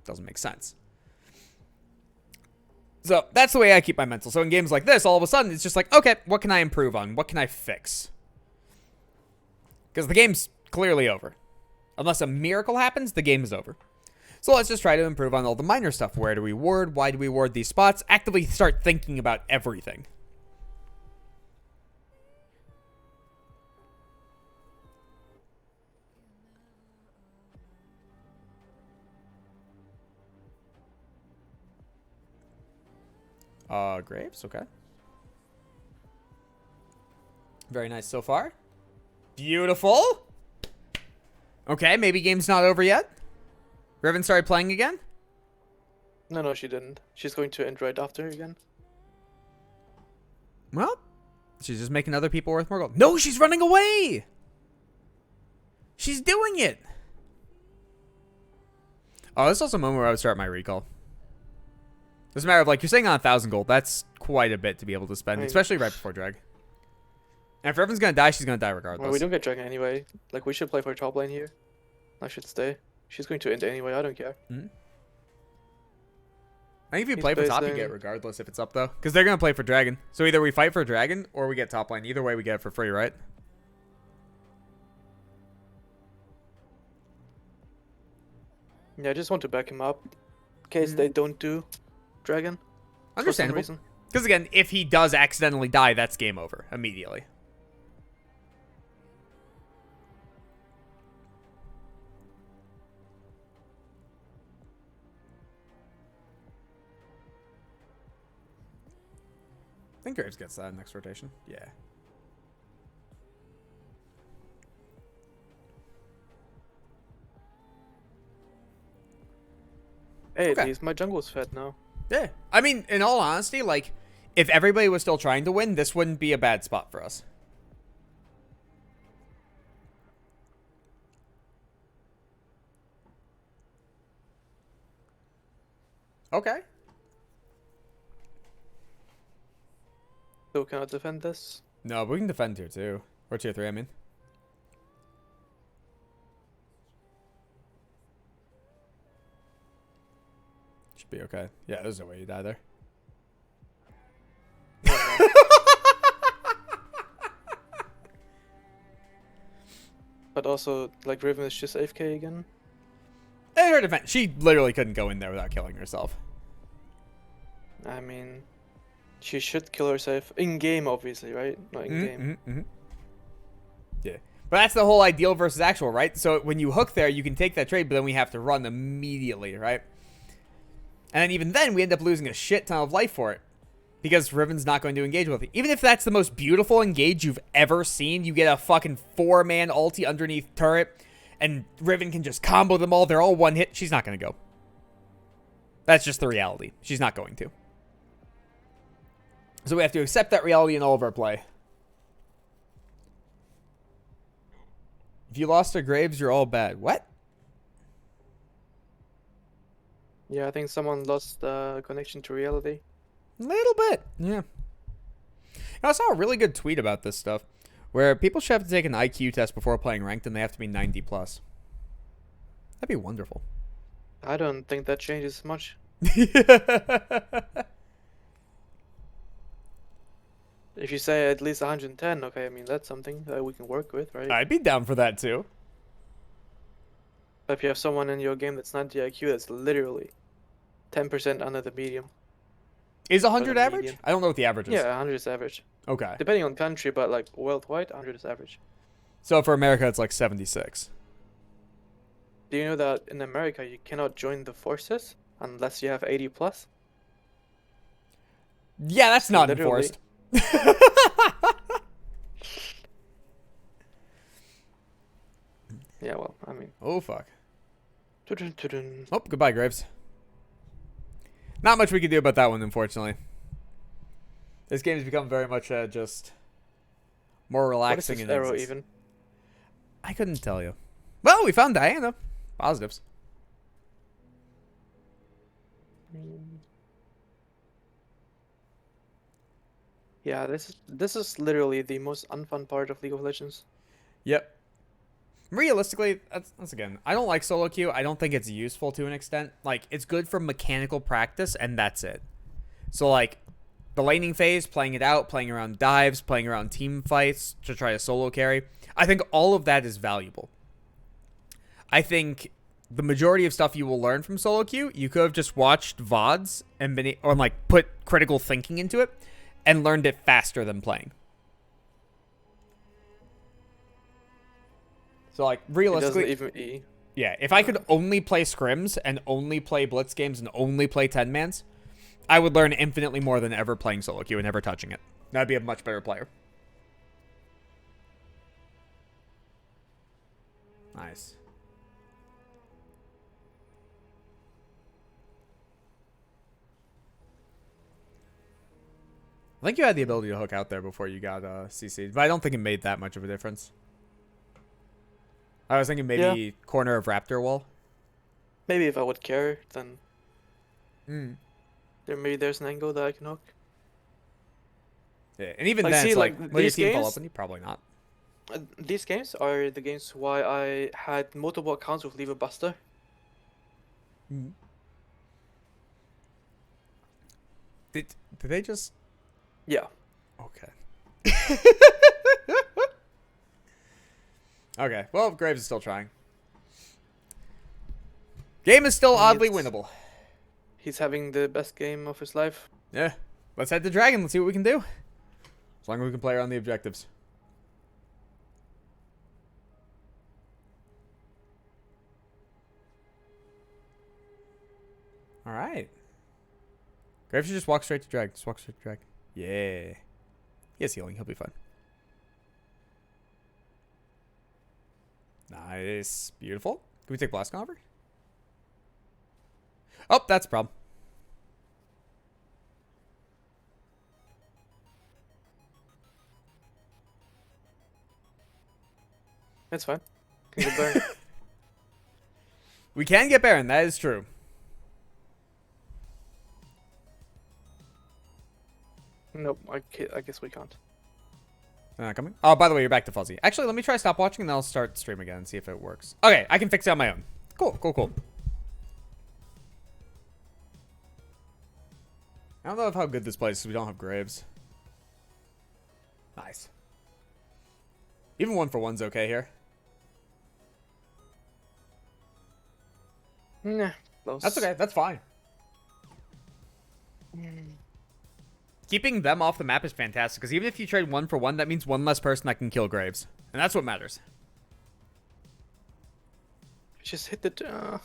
Doesn't make sense. So that's the way I keep my mental. So in games like this, all of a sudden, it's just like, okay, what can I improve on? What can I fix? Because the game's clearly over. Unless a miracle happens, the game is over. So let's just try to improve on all the minor stuff. Where do we ward? Why do we ward these spots? Actively start thinking about everything. Graves, okay. Very nice so far. Beautiful. Okay, maybe game's not over yet. Riven started playing again? No, she didn't. She's going to end right after again. Well, she's just making other people worth more gold. No, she's running away! She's doing it! Oh, this is also a moment where I would start my recall. Doesn't matter if, like, you're saying on 1,000 gold. That's quite a bit to be able to spend, especially right before drag. And if Riven's gonna die, she's gonna die regardless. Well, we don't get dragon anyway. Like, we should play for top lane here. I should stay. She's going to end anyway, I don't care. Mm-hmm. I think if you He's play for top, you basing- get regardless if it's up, though. Because they're gonna play for dragon. So either we fight for dragon, or we get top lane. Either way, we get it for free, right? Yeah, I just want to back him up. In case they don't do dragon. For some Understandable. reason. Because again, if he does accidentally die, that's game over immediately. I think Graves gets that next rotation. Yeah. Hey, Okay. at least my jungle's fed now. Yeah. I mean, in all honesty, like, if everybody was still trying to win, this wouldn't be a bad spot for us. Okay. So cannot defend this. No, but we can defend tier 2. Or tier 3, I mean. Should be okay. Yeah, there's no way you die there. But also, like, Riven is just AFK again. In her defense, she literally couldn't go in there without killing herself. I mean, she should kill herself in game, obviously, right? Not in game. Yeah. But that's the whole ideal versus actual, right? So when you hook there, you can take that trade, but then we have to run immediately, right? And then even then, we end up losing a shit ton of life for it. Because Riven's not going to engage with it. Even if that's the most beautiful engage you've ever seen, you get a fucking 4-man ulti underneath turret, and Riven can just combo them all. They're all one hit. She's not going to go. That's just the reality. She's not going to. So we have to accept that reality in all of our play. If you lost to Graves, you're all bad. What? Yeah, I think someone lost connection to reality. A little bit, yeah. I saw a really good tweet about this stuff, where people should have to take an IQ test before playing ranked, and they have to be 90 plus. That'd be wonderful. I don't think that changes much. If you say at least 110, okay, I mean, that's something that we can work with, right? I'd be down for that too. If you have someone in your game that's 90 IQ, that's literally 10% under the medium. Is 100 average? median. I don't know what the average is. Yeah, 100 is average. Okay. Depending on country, but like worldwide, 100 is average. So for America, it's like 76. Do you know that in America, you cannot join the forces unless you have 80 plus? Yeah, that's not Literally. enforced. Yeah, well, I mean. Oh, fuck. Tudun. Oh, goodbye, Graves. Not much we can do about that one, unfortunately. This game has become very much just more relaxing. What is and this arrow even? I couldn't tell you. Well, we found Diana. Positives. Yeah, this is literally the most unfun part of League of Legends. Yep. Realistically, that's again, I don't like solo queue. I don't think it's useful to an extent. Like, it's good for mechanical practice, and that's it. So, like, the laning phase, playing it out, playing around dives, playing around team fights to try to solo carry, I think all of that is valuable. I think the majority of stuff you will learn from solo queue, you could have just watched VODs and been, or like put critical thinking into it and learned it faster than playing. So, like, realistically, It doesn't even yeah, if I could only play scrims and only play blitz games and only play 10-mans, I would learn infinitely more than ever playing solo queue and never touching it. I'd be a much better player. Nice. I think you had the ability to hook out there before you got CC'd, but I don't think it made that much of a difference. I was thinking maybe corner of Raptor wall. Maybe if I would care, then maybe there's an angle that I can hook. Yeah, and even Like, then, see, it's like, like, will your these team fall games- open? Probably not. These games are the games why I had multiple accounts with Lever Buster. Did they just... Yeah. Okay. Okay, well, Graves is still trying. Game is still oddly winnable. He's having the best game of his life. Yeah. Let's head to Dragon. Let's see what we can do. As long as we can play around the objectives. Alright. Graves should just walk straight to drag. Just walk straight to drag. Yeah. He has healing. He'll be fine. Nice. Beautiful. Can we take Blast over? Oh, that's a problem. That's fine. Can get Baron. We can get Baron. That is true. Nope, I guess we can't. They're not coming? Oh, by the way, you're back to fuzzy. Actually, let me try stop watching, and then I'll start stream again and see if it works. Okay, I can fix it on my own. Cool, cool, cool. I don't know how good this plays because we don't have graves. Nice. Even 1-for-1's okay here. Nah, close. That's okay. That's fine. Keeping them off the map is fantastic because even if you trade 1-for-1, that means one less person that can kill graves. And that's what matters. Just hit the...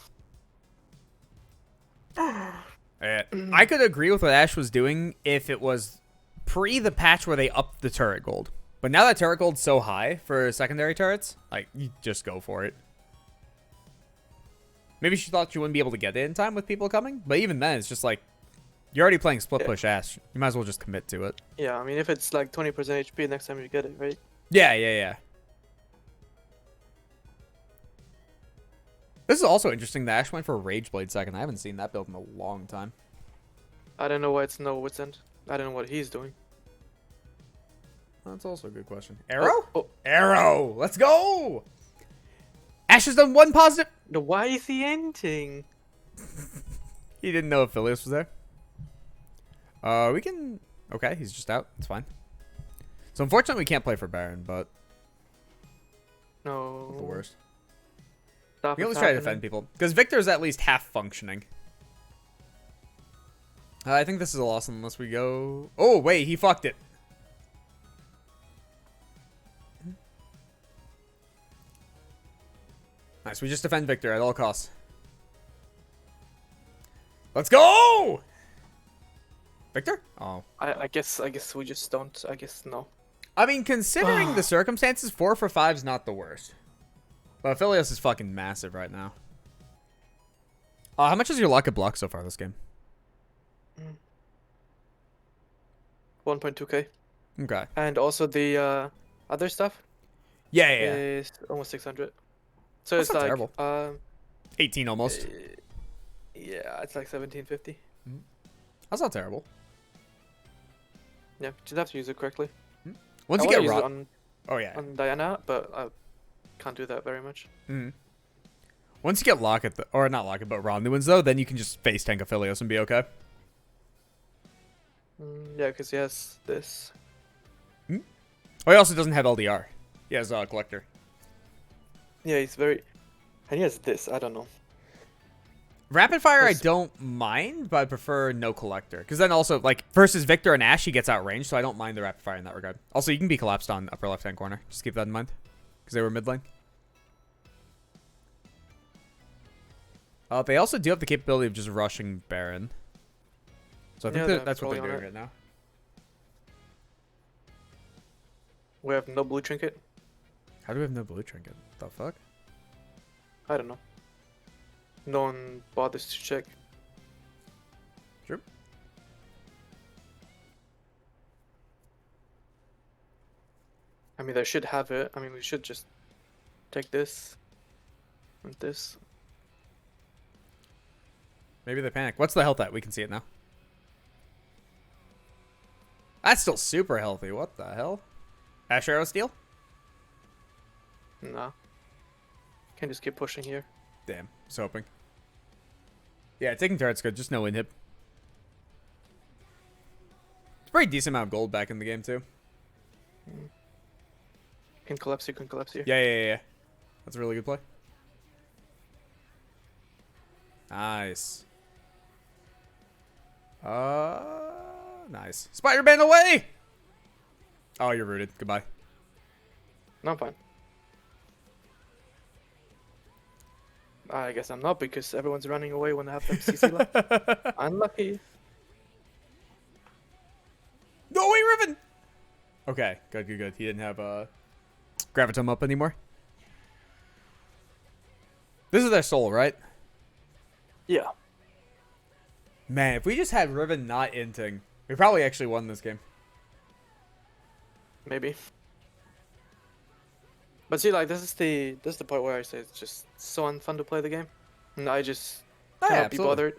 I could agree with what Ash was doing if it was pre the patch where they upped the turret gold. But now that turret gold's so high for secondary turrets, like, you just go for it. Maybe she thought she wouldn't be able to get it in time with people coming, but even then, it's just like, you're already playing split push Ash. You might as well just commit to it. Yeah, I mean, if it's like 20% HP next time you get it, right? Yeah, yeah, yeah. This is also interesting that Ash went for Rage Blade second. I haven't seen that build in a long time. I don't know why it's no wits end. I don't know what he's doing. That's also a good question. Arrow? Oh. Arrow! Let's go! Ash has done one positive... No, why is he ending? He didn't know if Phileas was there. We can... Okay, he's just out. It's fine. So unfortunately we can't play for Baron, but... No. Not the worst. Stop We it always try to happening. defend people. Because Victor's at least half functioning. I think this is a loss unless we go... Oh, wait, he fucked it. Nice, we just defend Victor at all costs. Let's go! Victor? Oh. I guess we just don't. I guess no. I mean, considering the circumstances, 4 for 5 is not the worst. But Phileas is fucking massive right now. How much is your luck at block so far this game? 1.2k. Okay. And also the other stuff Yeah, yeah, yeah. is almost 600. So That's it's not like terrible. 18 almost. yeah, it's like 1750. That's not terrible. Yeah, just have to use it correctly. Once I you wanna get use it rock... on Oh, yeah. on Diana, but I can't do that very much. Once you get Locket, or not Locket, but Ronduins, though, then you can just face tank Aphelios and be okay. Yeah, because he has this. Oh, he also doesn't have LDR. He has Collector. Yeah, he's very... And he has this, I don't know. Rapid Fire I Yes. don't mind, but I prefer no Collector. Because then also, like, versus Victor and Ash, he gets outranged, so I don't mind the Rapid Fire in that regard. Also, you can be collapsed on upper left-hand corner. Just keep that in mind. Because they were mid lane. They also do have the capability of just rushing Baron. So I think Yeah, that they're that's what they're probably doing on right now. We have no blue trinket. How do we have no blue trinket? The fuck? I don't know. No one bothers to check. Sure. I mean, they should have it. I mean, we should just take this and this. Maybe they panic. What's the health at? We can see it now. That's still super healthy. What the hell? Ash Arrow Steel? Nah. Can just keep pushing here. Damn. Was hoping. Yeah, taking turret's good. Just no inhib. It's a pretty decent amount of gold back in the game, too. Can collapse here, can collapse here. Yeah. That's a really good play. Nice. Nice. Spider-Man away! Oh, you're rooted. Goodbye. No, I'm fine. I guess I'm not because everyone's running away when I have them CC left. Unlucky. No way, Riven! Okay, good. He didn't have Gravitum up anymore. This is their soul, right? Yeah. Man, if we just had Riven not inting, we probably actually won this game. Maybe. But see, like, this is the part where I say it's just so unfun to play the game. And I just cannot be bothered.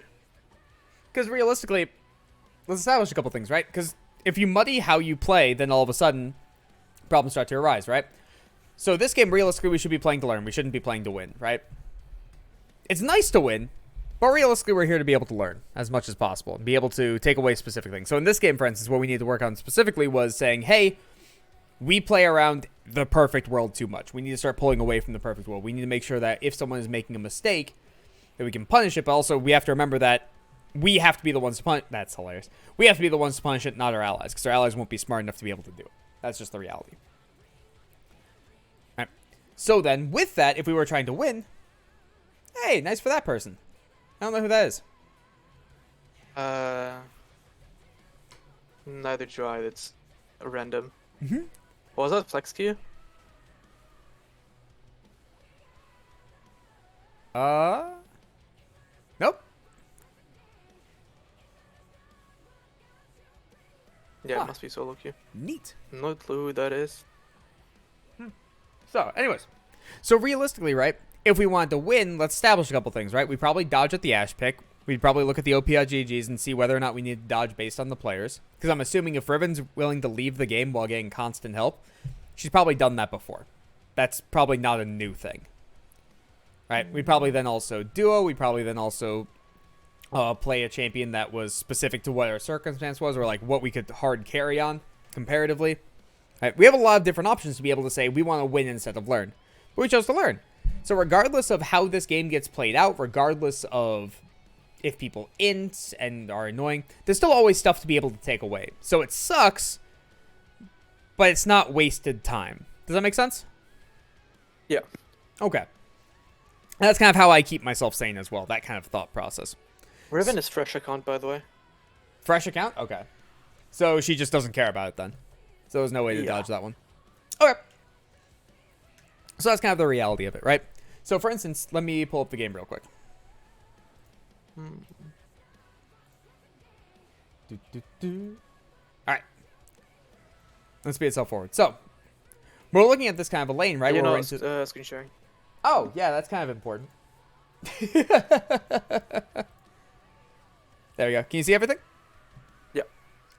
Because realistically, let's establish a couple things, right? Because if you muddy how you play, then all of a sudden problems start to arise, right? So this game, realistically, we should be playing to learn. We shouldn't be playing to win, right? It's nice to win, but realistically, we're here to be able to learn as much as possible and be able to take away specific things. So in this game, for instance, what we need to work on specifically was saying, hey, we play around the perfect world too much. We need to start pulling away from the perfect world. We need to make sure that if someone is making a mistake, that we can punish it, but also we have to remember that we have to be the ones to punish. That's hilarious. We have to be the ones to punish it, not our allies, because our allies won't be smart enough to be able to do it. That's just the reality. All right. So then, with that, if we were trying to win, hey, nice for that person. I don't know who that is. Neither do I. It's random. Mm-hmm. What was that? Flex key? Nope. Yeah, Huh. it must be solo queue. Neat. No clue who that is. So, anyways. So, realistically, right, if we wanted to win, let's establish a couple things, right? We'd probably dodge at the Ashe pick. We'd probably look at the OPGGs and see whether or not we need to dodge based on the players. Because I'm assuming if Riven's willing to leave the game while getting constant help, she's probably done that before. That's probably not a new thing. Right? We'd probably then also duo. We'd probably then also play a champion that was specific to what our circumstance was, or like what we could hard carry on comparatively. Right? We have a lot of different options to be able to say we want to win instead of learn. But we chose to learn. So regardless of how this game gets played out, regardless of if people int and are annoying, there's still always stuff to be able to take away. So it sucks, but it's not wasted time. Does that make sense? Yeah. Okay. That's kind of how I keep myself sane as well, that kind of thought process. Riven is fresh account, by the way. Fresh account? Okay. So she just doesn't care about it then. So there's no way to Yeah. dodge that one. Okay. So that's kind of the reality of it, right? So for instance, let me pull up the game real quick. Alright. Let's speed itself forward. So, we're looking at this kind of a lane, right? You Where know, we're into... screen sharing. Oh, yeah, that's kind of important. There we go. Can you see everything? Yep.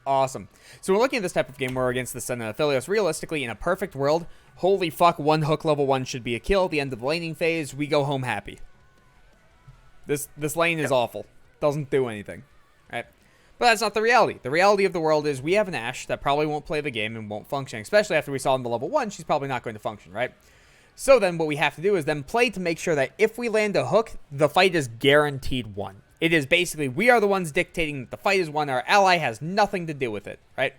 Awesome. So we're looking at this type of game where we're against the Senna Aphelios. Realistically, in a perfect world, holy fuck, one hook level 1 should be a kill. The end of the laning phase, we go home happy. This lane is awful. Doesn't do anything. Right? But that's not the reality. The reality of the world is we have an Ashe that probably won't play the game and won't function. Especially after we saw in the level 1, she's probably not going to function, right? So then what we have to do is then play to make sure that if we land a hook, the fight is guaranteed won. It is basically, we are the ones dictating that the fight is won. Our ally has nothing to do with it, right?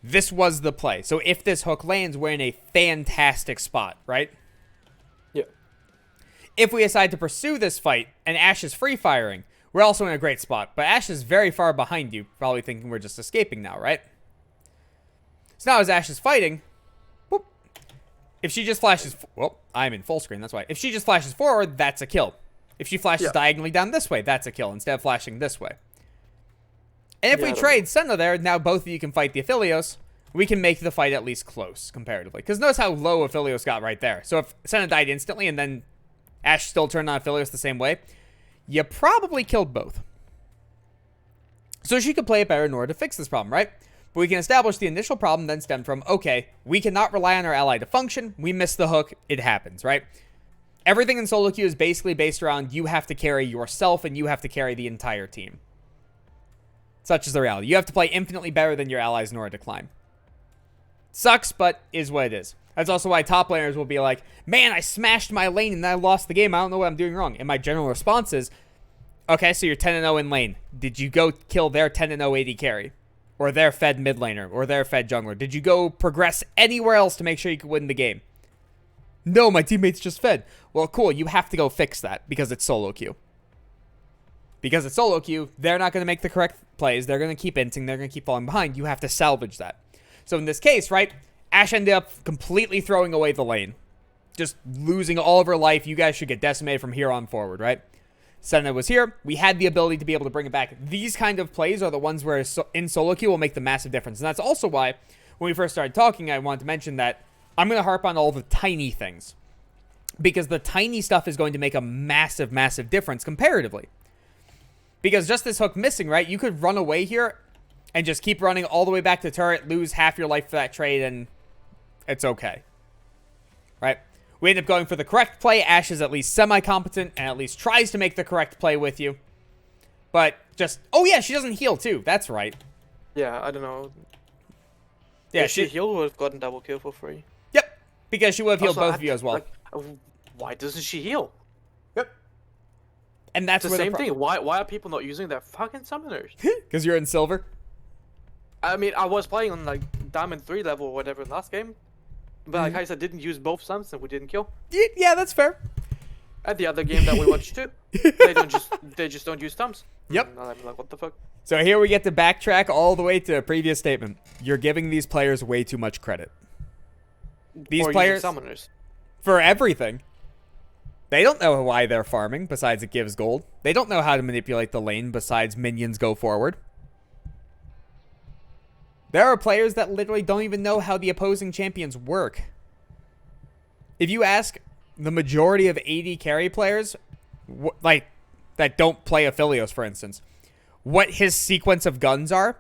This was the play. So if this hook lands, we're in a fantastic spot, right? Yeah. If we decide to pursue this fight and Ashe is free firing, we're also in a great spot. But Ashe is very far behind you, probably thinking we're just escaping now, right? So now as Ashe is fighting, whoop, if she just flashes, well, I'm in full screen, that's why. If she just flashes forward, that's a kill. If she flashes diagonally down this way, that's a kill, instead of flashing this way. And if we trade Senna there, now both of you can fight the Aphelios, we can make the fight at least close, comparatively. Because notice how low Aphelios got right there. So if Senna died instantly and then Ashe still turned on Aphelios the same way, you probably killed both. So she could play it better in order to fix this problem, right? But we can establish the initial problem then stemmed from, okay, we cannot rely on our ally to function. We missed the hook. It happens, right? Everything in solo queue is basically based around you have to carry yourself and you have to carry the entire team. Such is the reality. You have to play infinitely better than your allies in order to climb. Sucks, but is what it is. That's also why top laners will be like, man, I smashed my lane and I lost the game. I don't know what I'm doing wrong. And my general response is, okay, so you're 10-0 in lane. Did you go kill their 10-0 AD carry? Or their fed mid laner? Or their fed jungler? Did you go progress anywhere else to make sure you could win the game? No, my teammates just fed. Well, cool. You have to go fix that because it's solo queue. Because it's solo queue, they're not going to make the correct plays. They're going to keep inting. They're going to keep falling behind. You have to salvage that. So in this case, right, Ashe ended up completely throwing away the lane. Just losing all of her life. You guys should get decimated from here on forward, right? Senna was here. We had the ability to be able to bring it back. These kind of plays are the ones where in solo queue will make the massive difference. And that's also why when we first started talking, I wanted to mention that I'm going to harp on all the tiny things. Because the tiny stuff is going to make a massive, massive difference comparatively. Because just this hook missing, right? You could run away here and just keep running all the way back to turret, lose half your life for that trade, and it's okay. Right? We end up going for the correct play. Ashe is at least semi-competent and at least tries to make the correct play with you. But just... Oh, yeah, she doesn't heal, too. That's right. Yeah, I don't know. Yeah, if she healed, would have gotten double kill for free. Yep, because she would have healed Also, both of you as well. Like, why doesn't she heal? Yep. And that's It's the same thing. Why are people not using their fucking summoners? Because you're in silver? I mean, I was playing on, like, Diamond 3 level or whatever last game. But, like I said, didn't use both summons and we didn't kill. Yeah, that's fair. At the other game that we watched too, they just don't use thumbs. Yep. And I'm like, what the fuck? So here we get to backtrack all the way to a previous statement. You're giving these players way too much credit. These Or players... using summoners. For everything. They don't know why they're farming, besides it gives gold. They don't know how to manipulate the lane, besides minions go forward. There are players that literally don't even know how the opposing champions work. If you ask the majority of AD carry players, like, that don't play Aphelios, for instance, what his sequence of guns are,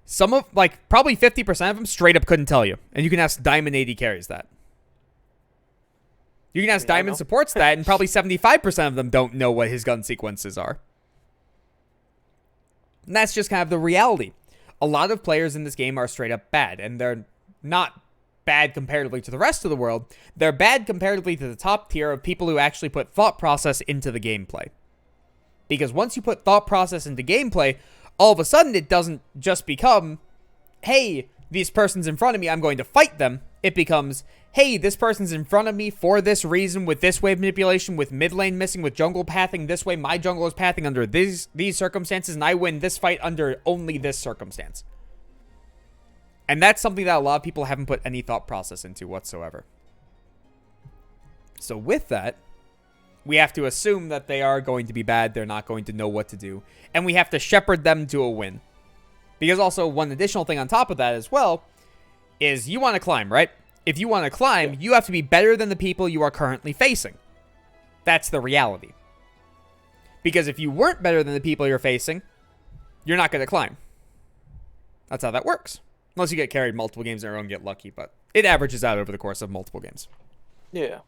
some of, like, probably 50% of them straight up couldn't tell you. And you can ask Diamond AD carries that. You can ask Diamond supports that, and probably 75% of them don't know what his gun sequences are. And that's just kind of the reality. A lot of players in this game are straight up bad, and they're not bad comparatively to the rest of the world. They're bad comparatively to the top tier of people who actually put thought process into the gameplay. Because once you put thought process into gameplay, all of a sudden it doesn't just become, hey, this person's in front of me, I'm going to fight them. It becomes, hey, this person's in front of me for this reason, with this wave manipulation, with mid lane missing, with jungle pathing this way, my jungle is pathing under these circumstances, and I win this fight under only this circumstance. And that's something that a lot of people haven't put any thought process into whatsoever. So with that, we have to assume that they are going to be bad, they're not going to know what to do, and we have to shepherd them to a win. Because also, one additional thing on top of that as well, is you want to climb, right? If you want to climb, you have to be better than the people you are currently facing. That's the reality. Because if you weren't better than the people you're facing, you're not going to climb. That's how that works. Unless you get carried multiple games in a row and get lucky, but it averages out over the course of multiple games. Yeah.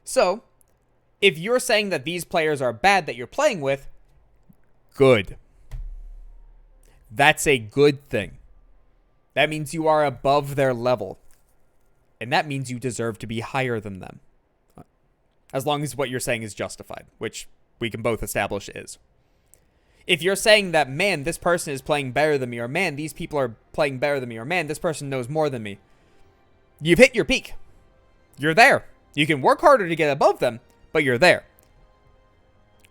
So, if you're saying that these players are bad that you're playing with, good. That's a good thing. That means you are above their level. And that means you deserve to be higher than them. As long as what you're saying is justified, which we can both establish is. If you're saying that, man, this person is playing better than me, or man, these people are playing better than me, or man, this person knows more than me, you've hit your peak. You're there. You can work harder to get above them, but you're there.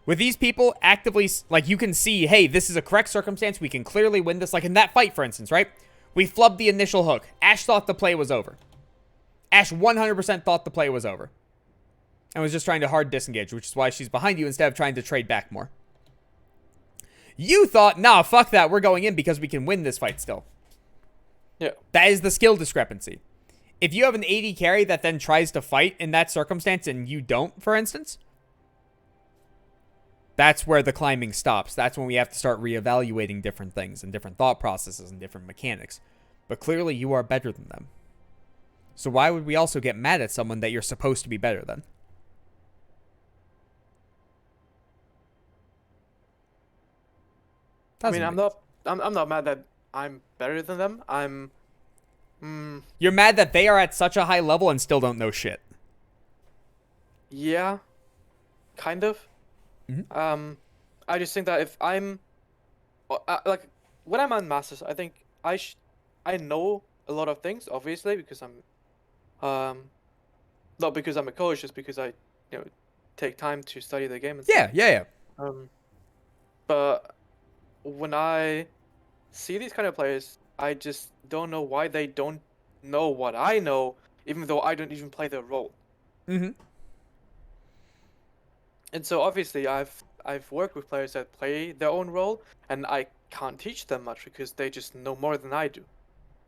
With these people actively, like, you can see, hey, this is a correct circumstance. We can clearly win this. Like in that fight, for instance, right? We flubbed the initial hook. Ashe thought the play was over. Ashe 100% thought the play was over. And was just trying to hard disengage, which is why she's behind you instead of trying to trade back more. You thought, nah, fuck that. We're going in because we can win this fight still. Yeah. That is the skill discrepancy. If you have an AD carry that then tries to fight in that circumstance and you don't, for instance, that's where the climbing stops. That's when we have to start reevaluating different things and different thought processes and different mechanics. But clearly you are better than them. So why would we also get mad at someone that you're supposed to be better than? I mean, I'm not mad that I'm better than them. You're mad that they are at such a high level and still don't know shit. Yeah, kind of. Mm-hmm. I just think that if I'm, like, when I'm on Masters, I think I know a lot of things, obviously, because I'm, not because I'm a coach, just because I, take time to study the game and stuff. Yeah. But when I see these kind of players, I just don't know why they don't know what I know, even though I don't even play their role. Mm-hmm. And so obviously I've worked with players that play their own role, and I can't teach them much because they just know more than I do.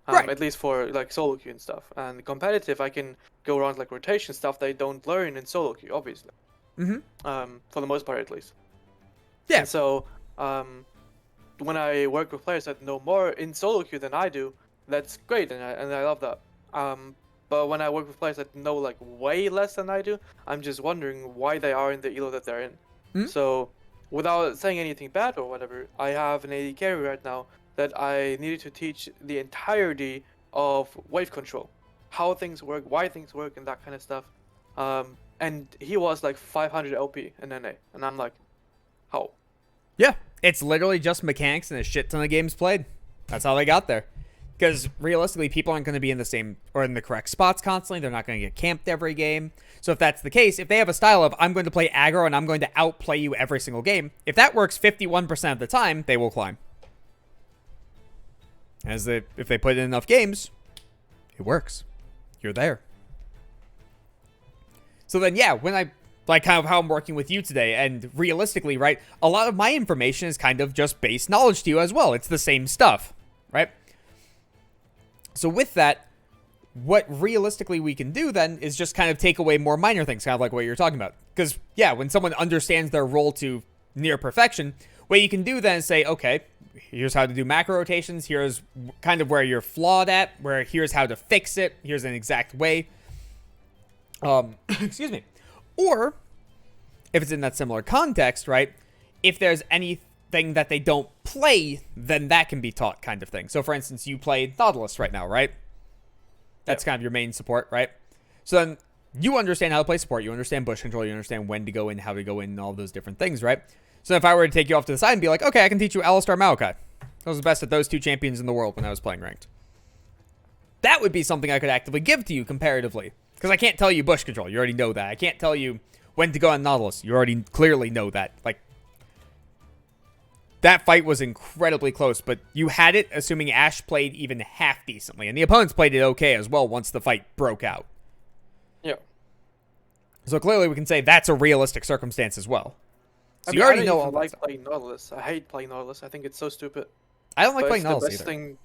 Right. At least for like solo queue and stuff. And competitive, I can go around like rotation stuff they don't learn in solo queue, obviously. Mm-hmm. For the most part, at least. Yeah. And so, when I work with players that know more in solo queue than I do, that's great, and I love that. But when I work with players that know like way less than I do, I'm just wondering why they are in the elo that they're in. So, without saying anything bad or whatever, I have an AD carry right now that I needed to teach the entirety of wave control, how things work, why things work, and that kind of stuff. And he was like 500 LP in NA, and I'm like, how? Yeah, it's literally just mechanics and a shit ton of games played. That's how they got there. Because realistically, people aren't going to be in the same or in the correct spots constantly. They're not going to get camped every game. So if that's the case, if they have a style of I'm going to play aggro and I'm going to outplay you every single game, if that works 51% of the time, they will climb. If they put in enough games, it works. You're there. So then, yeah, when I like kind of how I'm working with you today, and realistically, right, a lot of my information is kind of just base knowledge to you as well. It's the same stuff, right? So with that, what realistically we can do then is just kind of take away more minor things, kind of like what you're talking about. Because, yeah, when someone understands their role to near perfection, what you can do then is say, okay, here's how to do macro rotations, here's kind of where you're flawed at, here's how to fix it, here's an exact way. Excuse me. Or, if it's in that similar context, right, if there's anything that they don't play, then that can be taught kind of thing. So, for instance, you play Nautilus right now, right? That's kind of your main support, right? So then you understand how to play support. You understand bush control. You understand when to go in, how to go in, and all those different things, right? So if I were to take you off to the side and be like, okay, I can teach you Alistar Maokai. I was the best at those two champions in the world when I was playing ranked. That would be something I could actively give to you comparatively. Because I can't tell you bush control. You already know that. I can't tell you when to go on Nautilus. You already clearly know that. Like, that fight was incredibly close, but you had it assuming Ashe played even half decently. And the opponents played it okay as well once the fight broke out. Yeah. So clearly we can say that's a realistic circumstance as well. So you I already don't know even all that like stuff. playing Nautilus. I hate playing Nautilus. I think it's so stupid. I don't like But playing it's the Nautilus best either. thing.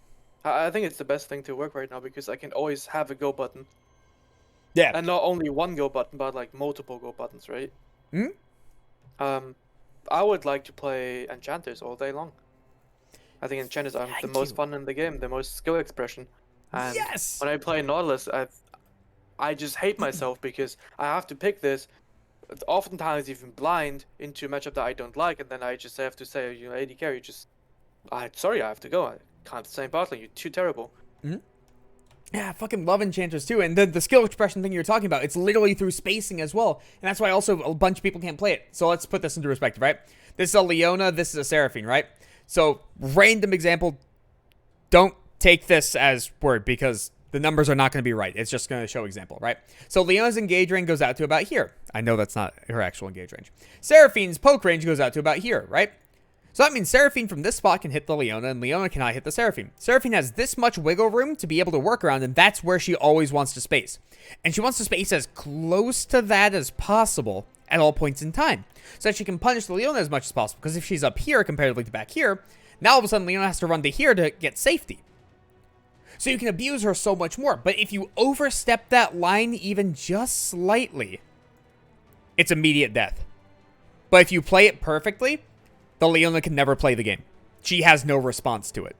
I think it's the best thing to work right now because I can always have a go button. Yeah. And not only one go button, but like multiple go buttons, right? I would like to play Enchanters all day long. I think Enchanters are the most fun in the game, the most skill expression. And Yes! when I play Nautilus, I just hate myself because I have to pick this, oftentimes even blind, into a matchup that I don't like, and then I just have to say, you know, AD carry, sorry, I have to go. I can't stay in bot lane, you're too terrible. Yeah, I fucking love Enchanters too. And the skill expression thing you're talking about, it's literally through spacing as well. And that's why also a bunch of people can't play it. So let's put this into perspective, right? This is a Leona, this is a Seraphine, right? So, random example, don't take this as word because the numbers are not going to be right. It's just going to show example, right? So, Leona's engage range goes out to about here. I know that's not her actual engage range. Seraphine's poke range goes out to about here, right? So that means Seraphine from this spot can hit the Leona, and Leona cannot hit the Seraphine. Seraphine has this much wiggle room to be able to work around, and that's where she always wants to space. And she wants to space as close to that as possible at all points in time, so that she can punish the Leona as much as possible. Because if she's up here comparatively to back here, now all of a sudden Leona has to run to here to get safety. So you can abuse her so much more. But if you overstep that line even just slightly, it's immediate death. But if you play it perfectly, the Leona can never play the game. She has no response to it.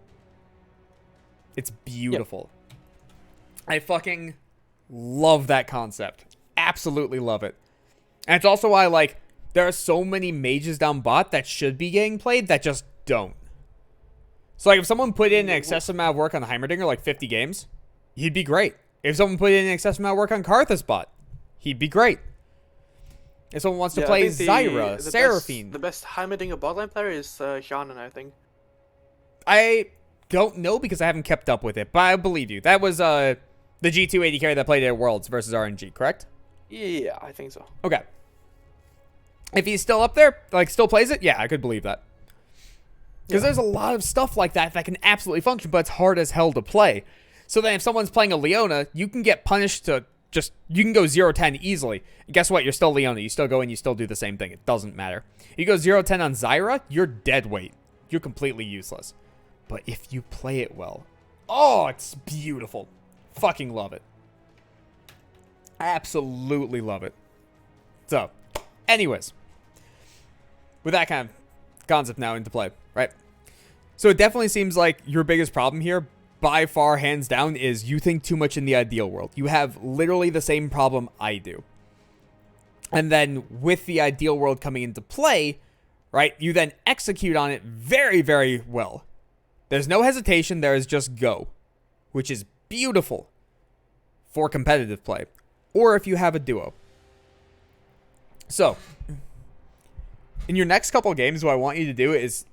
It's beautiful. Yep. I fucking love that concept. Absolutely love it. And it's also why, like, there are so many mages down bot that should be getting played that just don't. So, like, if someone put in an excessive amount of work on Heimerdinger, like 50 games, he'd be great. If someone put in an excessive amount of work on Karthus bot, he'd be great. If someone wants to play Zyra, Seraphine. The best Heimerdinger botlane player is Shannon, I think. I don't know because I haven't kept up with it, but I believe you. That was the G2 AD carry that played at Worlds versus RNG, correct? Yeah, I think so. Okay. If he's still up there, like still plays it, yeah, I could believe that. Because there's a lot of stuff like that that can absolutely function, but it's hard as hell to play. So then if someone's playing a Leona, you can get punished to you can go 0-10 easily. And guess what? You're still Leona. You still go and you still do the same thing. It doesn't matter. You go 0-10 on Zyra, you're dead weight. You're completely useless. But if you play it well, oh, it's beautiful. Fucking love it. Absolutely love it. So, anyways, with that kind of concept now into play, right? So it definitely seems like your biggest problem here, by far, hands down, is you think too much in the ideal world. You have literally the same problem I do. And then with the ideal world coming into play, right, you then execute on it very, very well. There's no hesitation. There is just go, which is beautiful for competitive play, or if you have a duo. So, in your next couple of games, what I want you to do is,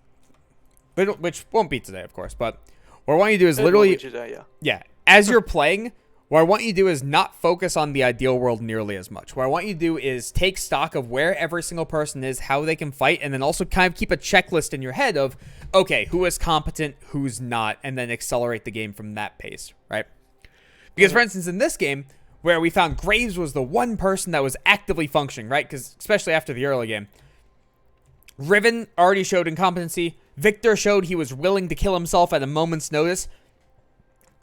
which won't be today, of course, but what I want you to do is literally, Today, yeah, as you're playing, what I want you to do is not focus on the ideal world nearly as much. What I want you to do is take stock of where every single person is, how they can fight, and then also kind of keep a checklist in your head of, okay, who is competent, who's not, and then accelerate the game from that pace, right? Because, for instance, in this game, where we found Graves was the one person that was actively functioning, right? Because, especially after the early game, Riven already showed incompetency. Victor showed he was willing to kill himself at a moment's notice.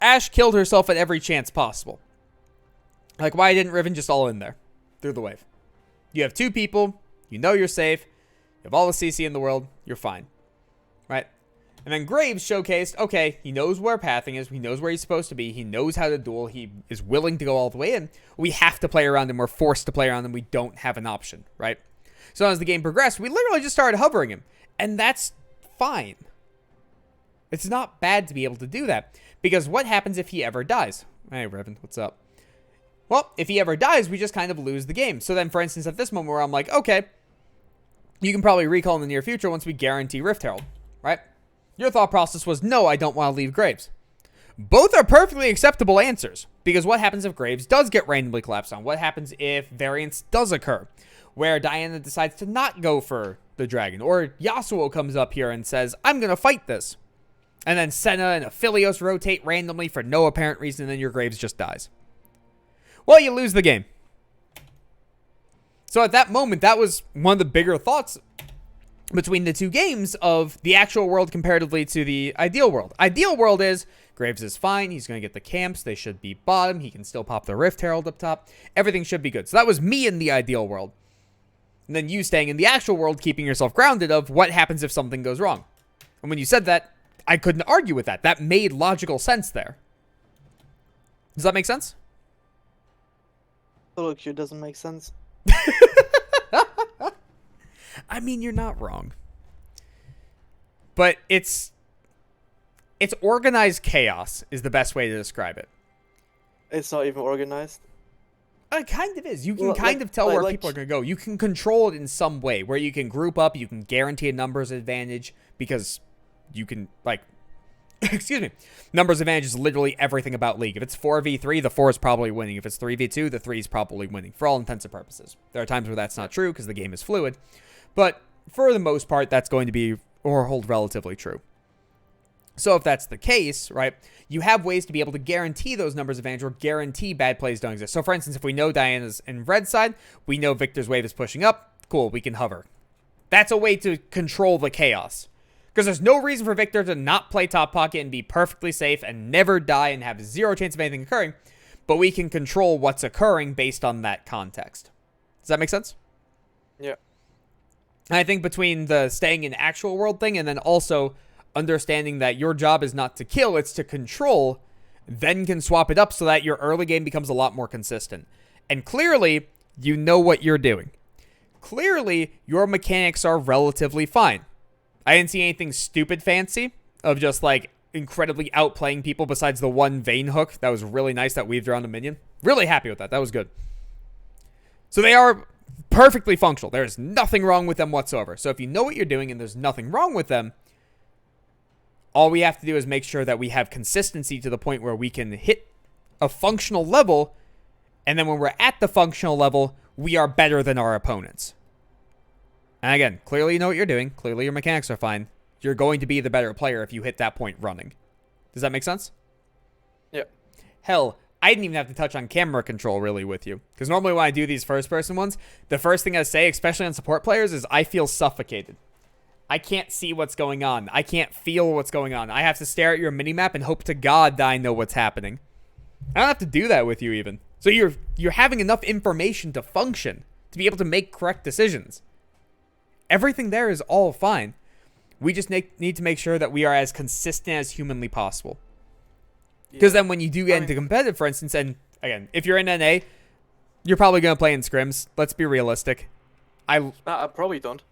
Ashe killed herself at every chance possible. Like, why didn't Riven just all in there through the wave? You have two people. You know you're safe. You have all the CC in the world. You're fine. Right? And then Graves showcased, okay, he knows where pathing is. He knows where he's supposed to be. He knows how to duel. He is willing to go all the way in. We have to play around him. We're forced to play around him. We don't have an option, right? So as the game progressed, we literally just started hovering him. And that's fine. It's not bad to be able to do that. Because what happens if he ever dies? Hey, Riven, what's up? Well, if he ever dies, we just kind of lose the game. So then, for instance, at this moment where I'm like, okay, you can probably recall in the near future once we guarantee Rift Herald, right? Your thought process was, no, I don't want to leave Graves. Both are perfectly acceptable answers. Because what happens if Graves does get randomly collapsed on? What happens if variance does occur? Where Diana decides to not go for the dragon. Or Yasuo comes up here and says, I'm going to fight this. And then Senna and Aphelios rotate randomly for no apparent reason, and then your Graves just dies. Well, you lose the game. So at that moment, that was one of the bigger thoughts between the two games of the actual world comparatively to the ideal world. Ideal world is, Graves is fine, he's going to get the camps, they should be bottom, he can still pop the Rift Herald up top, everything should be good. So that was me in the ideal world. And then you staying in the actual world, keeping yourself grounded of what happens if something goes wrong. And when you said that, I couldn't argue with that. That made logical sense there. Does that make sense? Solo queue doesn't make sense. I mean, you're not wrong. But it's organized chaos is the best way to describe it. It's not even organized. It kind of is. You can kind of tell where people are going to go. You can control it in some way where you can group up. You can guarantee a numbers advantage because you can, like, excuse me, numbers advantage is literally everything about League. If it's 4v3, the 4 is probably winning. If it's 3v2, the 3 is probably winning for all intents and purposes. There are times where that's not true because the game is fluid. But for the most part, that's going to be or hold relatively true. So if that's the case, right, you have ways to be able to guarantee those numbers advantage or guarantee bad plays don't exist. So for instance, if we know Diana's in red side, we know Victor's wave is pushing up, cool, we can hover. That's a way to control the chaos. Because there's no reason for Victor to not play top pocket and be perfectly safe and never die and have zero chance of anything occurring, but we can control what's occurring based on that context. Does that make sense? Yeah. And I think between the staying in actual world thing and then also understanding that your job is not to kill, it's to control, then can swap it up so that your early game becomes a lot more consistent. And clearly, you know what you're doing. Clearly, your mechanics are relatively fine. I didn't see anything stupid fancy of just, like, incredibly outplaying people besides the one Vayne hook. That was really nice that weaved around a minion. Really happy with that. That was good. So they are perfectly functional. There's nothing wrong with them whatsoever. So if you know what you're doing and there's nothing wrong with them, all we have to do is make sure that we have consistency to the point where we can hit a functional level, and then when we're at the functional level, we are better than our opponents. And again, clearly you know what you're doing. Clearly your mechanics are fine. You're going to be the better player if you hit that point running. Does that make sense? Yeah. Hell, I didn't even have to touch on camera control really with you. Because normally when I do these first-person ones, the first thing I say, especially on support players, is I feel suffocated. I can't see what's going on. I can't feel what's going on. I have to stare at your minimap and hope to God that I know what's happening. I don't have to do that with you even. So you're having enough information to function, to be able to make correct decisions. Everything there is all fine. We just need to make sure that we are as consistent as humanly possible. Because then when you do get into competitive, for instance, and again, if you're in NA, you're probably going to play in scrims. Let's be realistic. I probably don't.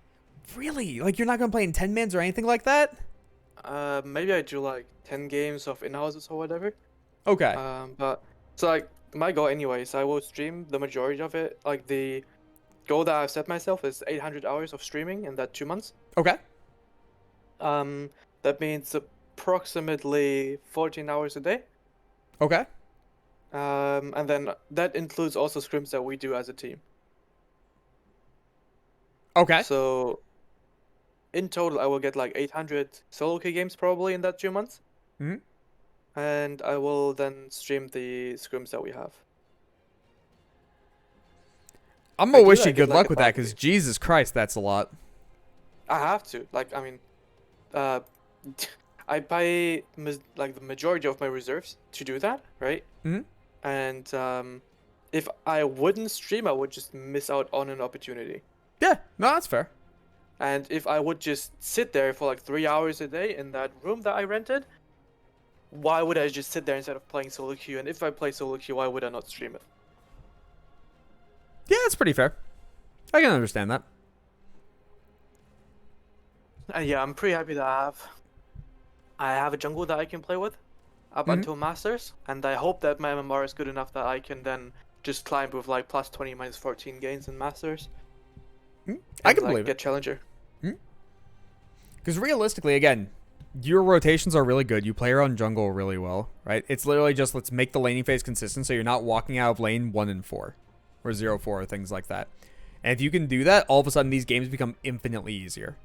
Really? Like, you're not going to play in 10-mans or anything like that? Maybe I do like 10 games of in-houses or whatever. Okay. But so like my goal anyways, I will stream the majority of it. Like the goal that I've set myself is 800 hours of streaming in that 2 months. Okay. That means approximately 14 hours a day. Okay. And then that includes also scrims that we do as a team. Okay. So in total, I will get like 800 solo queue games probably in that 2 months. Mm-hmm. And I will then stream the scrims that we have. I'm going to wish you like it good like luck a with that, package. because Jesus Christ, that's a lot. I have to. Like, I mean, I buy like the majority of my reserves to do that, right? Mm-hmm. And if I wouldn't stream, I would just miss out on an opportunity. Yeah, no, that's fair. And if I would just sit there for like 3 hours a day in that room that I rented, why would I just sit there instead of playing solo queue? And if I play solo queue, why would I not stream it? Yeah, that's pretty fair. I can understand that. And yeah, I'm pretty happy that I have a jungle that I can play with up until Masters, and I hope that my MMR is good enough that I can then just climb with like plus 20, minus 14 gains in Masters. I can like, believe get it. Challenger. Because realistically, again, your rotations are really good. You play your own jungle really well, right? It's literally just let's make the laning phase consistent so you're not walking out of lane 1 and 4 or 0-4 or things like that. And if you can do that, all of a sudden these games become infinitely easier.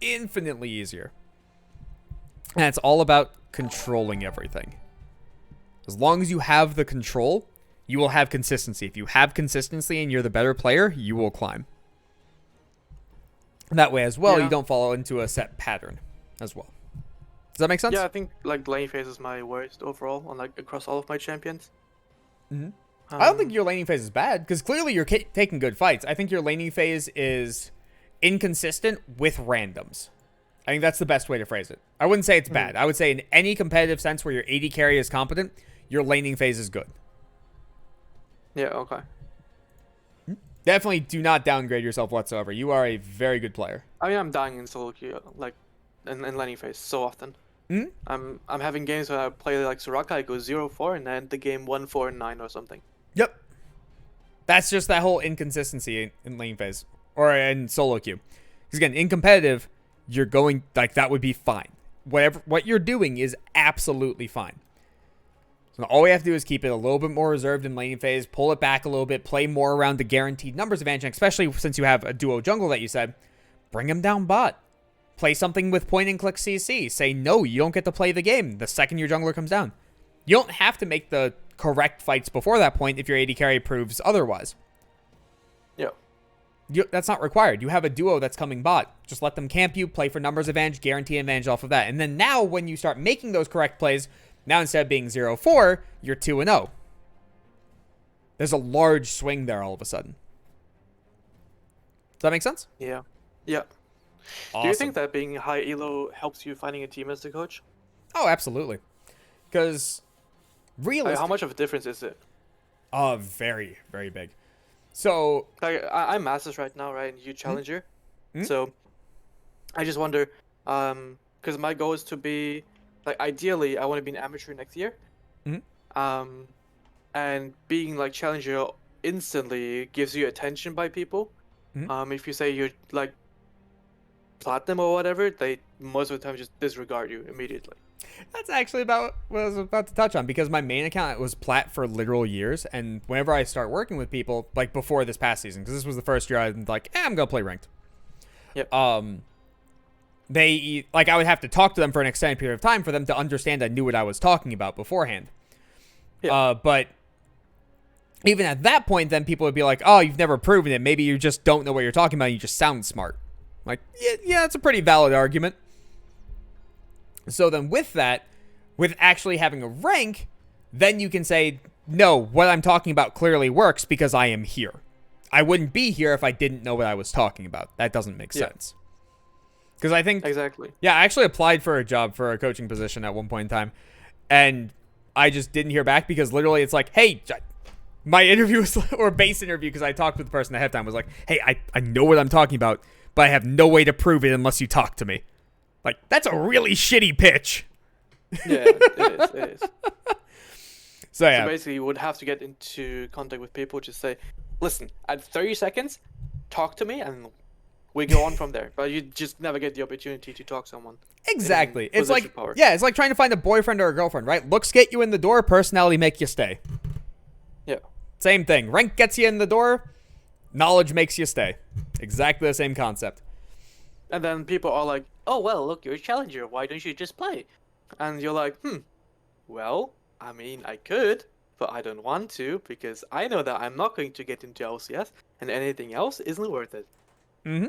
Infinitely easier. And it's all about controlling everything. As long as you have the control, you will have consistency. If you have consistency and you're the better player, you will climb. That way as well, Yeah. you don't fall into a set pattern as well. Does that make sense? Yeah, I think like lane phase is my worst overall on like across all of my champions. I don't think your laning phase is bad, because clearly you're taking good fights. I think your laning phase is inconsistent with randoms. I think that's the best way to phrase it. I wouldn't say it's bad. I would say in any competitive sense where your AD carry is competent, your laning phase is good. Yeah, okay. Definitely do not downgrade yourself whatsoever. You are a very good player. I mean, I'm dying in solo queue, like in laning phase so often. I'm having games where I play like Soraka, I go 0-4 and then the game 1-4-9 or something. Yep. That's just that whole inconsistency in lane phase or in solo queue. Because again, in competitive, you're going like that would be fine. What you're doing is absolutely fine. So all we have to do is keep it a little bit more reserved in laning phase, pull it back a little bit, play more around the guaranteed numbers advantage, and especially since you have a duo jungle that you said, bring him down bot. Play something with point and click CC. Say, no, you don't get to play the game the second your jungler comes down. You don't have to make the correct fights before that point if your AD carry proves otherwise. Yeah. That's not required. You have a duo that's coming bot. Just let them camp you, play for numbers advantage, guarantee advantage off of that. And then now when you start making those correct plays, now instead of being 0-4, you're 2-0. There's a large swing there all of a sudden. Does that make sense? Yeah. Yeah. Awesome. Do you think that being high elo helps you finding a team as the coach? Oh, absolutely. Because Like, realistically... how much of a difference is it? Very, very big. So... Like, I'm Masters right now, right? And you Challenger. So, I just wonder, because my goal is to be, like, ideally, I want to be an amateur next year. And being, like, Challenger instantly gives you attention by people. If you say you're, like, platinum or whatever, they most of the time just disregard you immediately. That's actually about what I was about to touch on, because my main account was plat for literal years, and whenever I start working with people, like before this past season, because this was the first year I was like, I'm gonna play ranked. Yep. They like I would have to talk to them for an extended period of time for them to understand I knew what I was talking about beforehand. Yeah. But even at that point, then people would be like, oh, you've never proven it. Maybe you just don't know what you're talking about. And you just sound smart. Like, yeah, that's a pretty valid argument. So then with that, with actually having a rank, then you can say, no, what I'm talking about clearly works because I am here. I wouldn't be here if I didn't know what I was talking about. That doesn't make sense. Because I think Exactly. Yeah, I actually applied for a job for a coaching position at one point in time, and I just didn't hear back because literally it's like, hey, my interview was, or base interview, because I talked with the person ahead of time, was like, hey, I know what I'm talking about, but I have no way to prove it unless you talk to me. Like, that's a really shitty pitch. Yeah, it is. So yeah, So basically, you would have to get into contact with people to say, listen, at 30 seconds, talk to me, and we go on from there. But you just never get the opportunity to talk to someone. exactly. in It's like, position power. yeah, it's like trying to find a boyfriend or a girlfriend, right? Looks get you in the door, personality make you stay. Yeah. Same thing. Rank gets you in the door, knowledge makes you stay. Exactly the same concept. And then people are like, oh, well, look, you're a challenger. Why don't you just play? And you're like, well, I mean, I could, but I don't want to because I know that I'm not going to get into LCS and anything else isn't worth it. Mm-hmm.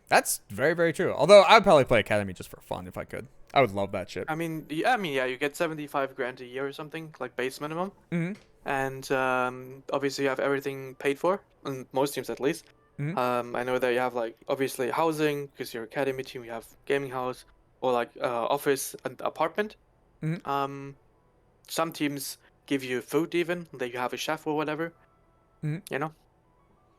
That's very, very true. Although I'd probably play Academy just for fun if I could. I would love that shit. I mean, yeah, you get 75 grand a year or something, like base minimum. Mm-hmm. And obviously you have everything paid for, on most teams at least. Mhm. I know that you have like obviously housing because you're academy team. You have gaming house or like office and apartment. Mhm. Some teams give you food even. That you have a chef or whatever. Mhm. You know,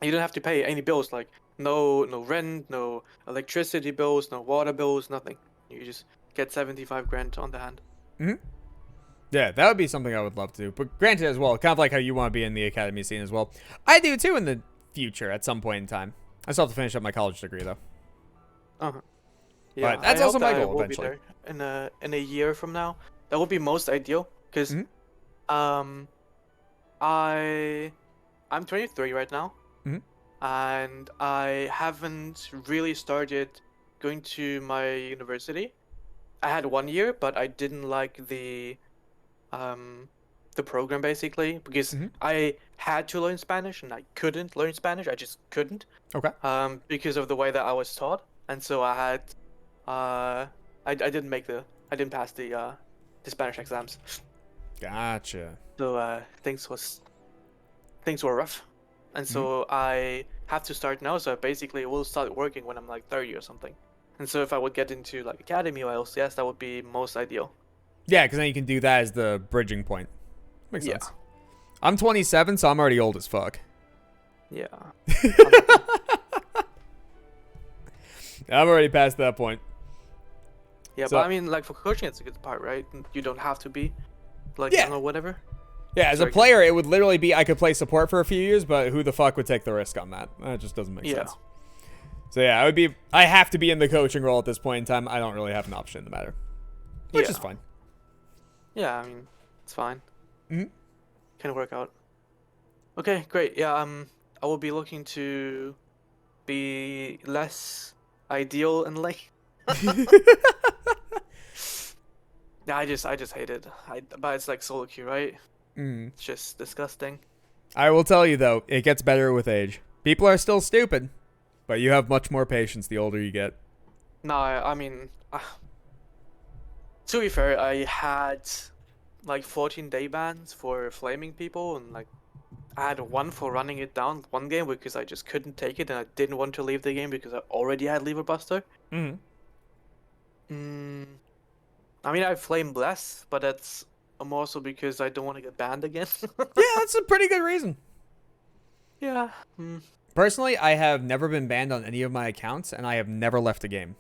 you don't have to pay any bills like no rent, no electricity bills, no water bills, nothing. You just get 75 grand on the hand. Mm-hmm. Yeah, that would be something I would love to do. But granted as well, kind of like how you want to be in the Academy scene as well. I do too in the future at some point in time. I still have to finish up my college degree though. Yeah, But that's I also hope my that I goal will eventually. Be there in a year from now. That would be most ideal because I'm 23 right now, Mhm. and I haven't really started going to my university. I had 1 year, but I didn't like the program basically because Mhm. I had to learn Spanish and I couldn't learn Spanish. I just couldn't. Okay. Because of the way that I was taught, and so I had, I didn't pass the Spanish exams, Gotcha. so things were rough, and so I have to start now. So basically, I will start working when I'm like 30 or something, and so if I would get into like academy or LCS, that would be most ideal. Yeah, because then you can do that as the bridging point. Makes Yeah. sense. I'm 27, so I'm already old as fuck. Yeah. I'm already past that point. Yeah, So- but I mean, like for coaching, it's a good part, right? You don't have to be like Yeah. young or whatever. Yeah, as a Very good. player, it would literally be I could play support for a few years, but who the fuck would take the risk on that? That just doesn't make Yeah. sense. So yeah, I have to be in the coaching role at this point in time. I don't really have an option in the matter, which Yeah. is fine. Yeah, I mean, it's fine. Mhm. Can work out. Okay, great. Yeah, I will be looking to be less ideal in lane. Yeah, I just hate it. But it's like solo queue, right? Mm. It's just disgusting. I will tell you though, it gets better with age. People are still stupid, but you have much more patience the older you get. No, I mean, to be fair, I had like 14-day bans for flaming people, and like I had one for running it down one game because I just couldn't take it and I didn't want to leave the game because I already had Lever Buster. Mm-hmm. I mean, I flame less, but that's more so because I don't want to get banned again. Yeah, that's a pretty good reason. Yeah. Personally, I have never been banned on any of my accounts, and I have never left a game.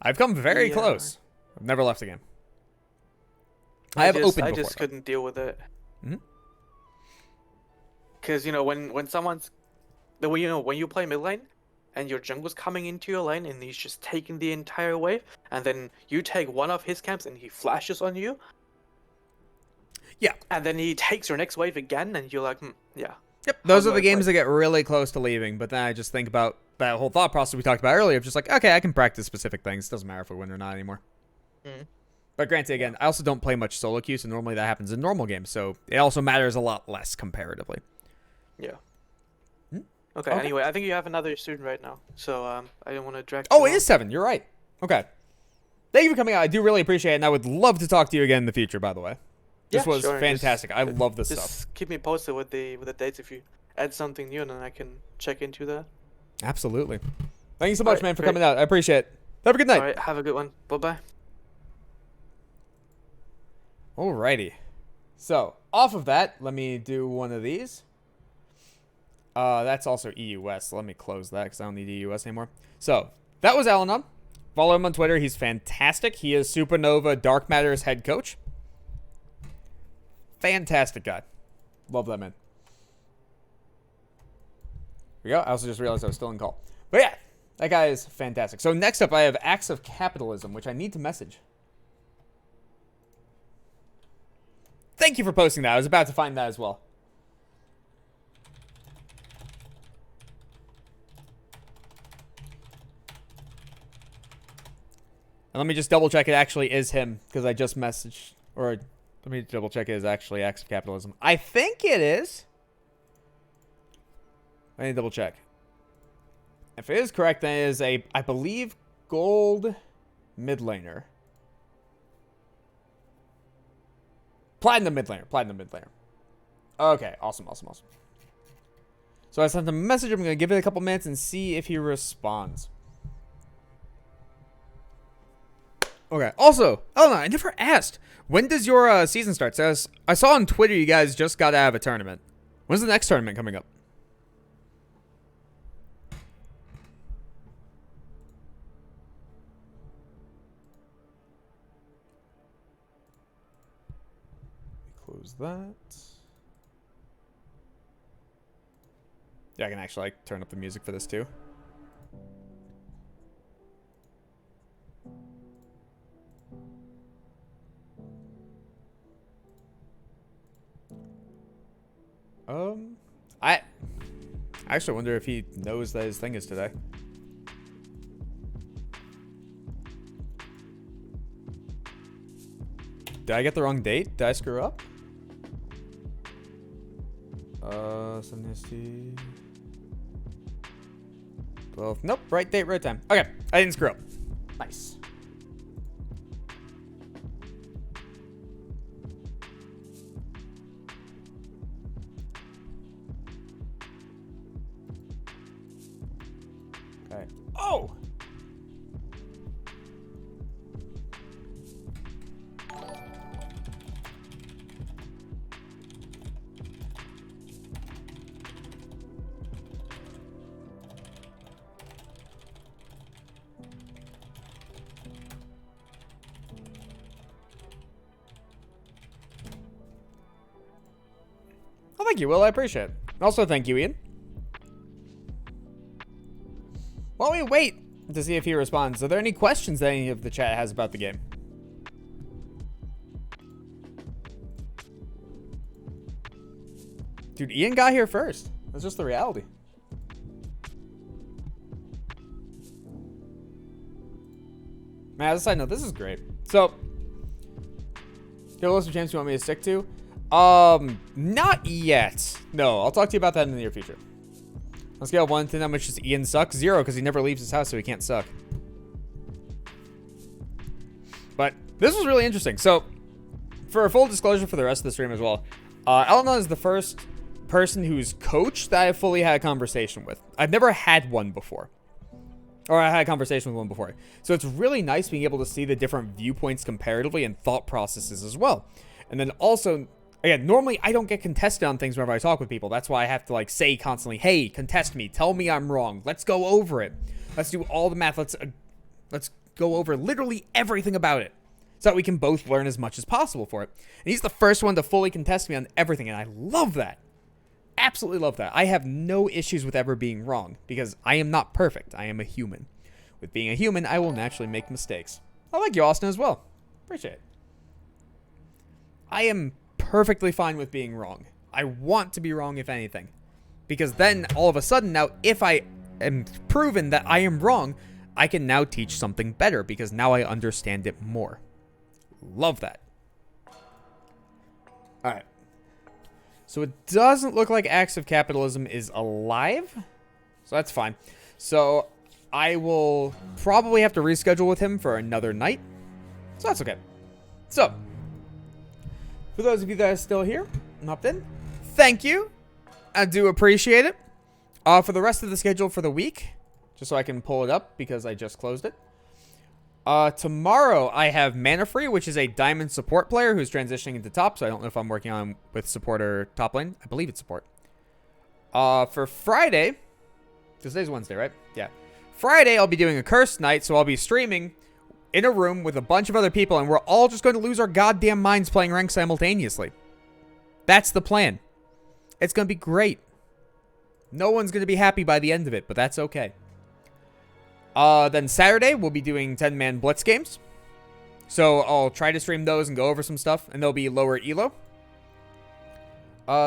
I've come very Yeah. close. I've never left a game. I have opened I before. just couldn't deal with it. Mhm. Because when someone's, when you play mid lane, and your jungle's coming into your lane and he's just taking the entire wave, and then you take one of his camps and he flashes on you. Yeah. And then he takes your next wave again, and you're like, yeah. Yep, those How are do the I games play? that get really close to leaving, but then I just think about that whole thought process we talked about earlier of just like, okay, I can practice specific things. It doesn't matter if we win or not anymore. Mhm. But granted, again, I also don't play much solo queue, so normally that happens in normal games, so it also matters a lot less comparatively. Yeah. Hmm? Okay, Okay. anyway, I think you have another student right now, so I don't want to drag. Oh, too it is 7. You're right. Okay. Thank you for coming out. I do really appreciate it, and I would love to talk to you again in the future, by the way. This Yeah, was sure, fantastic. I love this Just stuff. keep me posted with the dates if you add something new, and then I can check into that. Absolutely. Thank you so much, Alright, man, for great. coming out. I appreciate it. Have a good night. All right, have a good one. Bye-bye. Alrighty. So, off of that, let me do one of these. That's also EUS, so let me close that because I don't need EUS anymore. So, that was Allanon. Follow him on Twitter. He's fantastic. He is Supernova Dark Matter's head coach. Fantastic guy. Love that man. There we go. I also just realized I was still in call. But yeah, that guy is fantastic. So next up, I have Acts of Capitalism, which I need to message. Thank you for posting that. I was about to find that as well. And let me just double check it actually is him, because I just messaged, or let me double check it is actually Acts of Capitalism. I think it is. I need to double check. If it is correct, then it is a, I believe, gold mid laner. Platinum mid laner. Platinum mid laner. Okay, awesome. So I sent him a message. I'm going to give it a couple minutes and see if he responds. Okay. Also, Ellen, I never asked. When does your season start? So I saw on Twitter you guys just got out of a tournament. When's the next tournament coming up? Close that. Yeah, I can actually like turn up the music for this too. I actually wonder if he knows that his thing is today. Did I get the wrong date? Did I screw up? Synchronicity. 12. Nope, right date, right time. Okay, I didn't screw up. Nice. Okay. Oh! Oh, thank you, Will. I appreciate it. Also, thank you, Ian. While we wait to see if he responds, are there any questions that any of the chat has about the game? Dude, Ian got here first. That's just the reality. Man, as a side note, this is great. So, get a list of champs you want me to stick to? Not yet. No, I'll talk to you about that in the near future. On a scale of 1 to 10, how much does Ian suck? 0, because he never leaves his house, so he can't suck. But this was really interesting. So, for full disclosure for the rest of the stream as well, Allanon is the first person who's coached that I fully had a conversation with. I've never had one before. Or I had a conversation with one before. So it's really nice being able to see the different viewpoints comparatively and thought processes as well. And then also, again, normally I don't get contested on things whenever I talk with people. That's why I have to like say constantly, hey, contest me. Tell me I'm wrong. Let's go over it. Let's do all the math. Let's go over literally everything about it so that we can both learn as much as possible for it. And he's the first one to fully contest me on everything, and I love that. Absolutely love that. I have no issues with ever being wrong because I am not perfect. I am a human. With being a human, I will naturally make mistakes. I like you, Austin, as well. Appreciate it. I am perfectly fine with being wrong. I want to be wrong, if anything. Because then, all of a sudden, now, if I am proven that I am wrong, I can now teach something better because now I understand it more. Love that. Alright. So it doesn't look like Acts of Capitalism is alive. So that's fine. So I will probably have to reschedule with him for another night. So that's okay. So, for those of you that are still here and hopped in, thank you. I do appreciate it. For the rest of the schedule for the week, just so I can pull it up because I just closed it. Tomorrow I have Mana Free, which is a diamond support player who's transitioning into top, so I don't know if I'm working on with support or top lane. I believe it's support. For Friday, because today's Wednesday, right? Yeah. Friday, I'll be doing a Cursed Night, so I'll be streaming in a room with a bunch of other people, and we're all just going to lose our goddamn minds playing rank simultaneously. That's the plan. It's going to be great. No one's going to be happy by the end of it, but that's okay. Then Saturday, we'll be doing 10-man Blitz games. So I'll try to stream those and go over some stuff, and they'll be lower elo.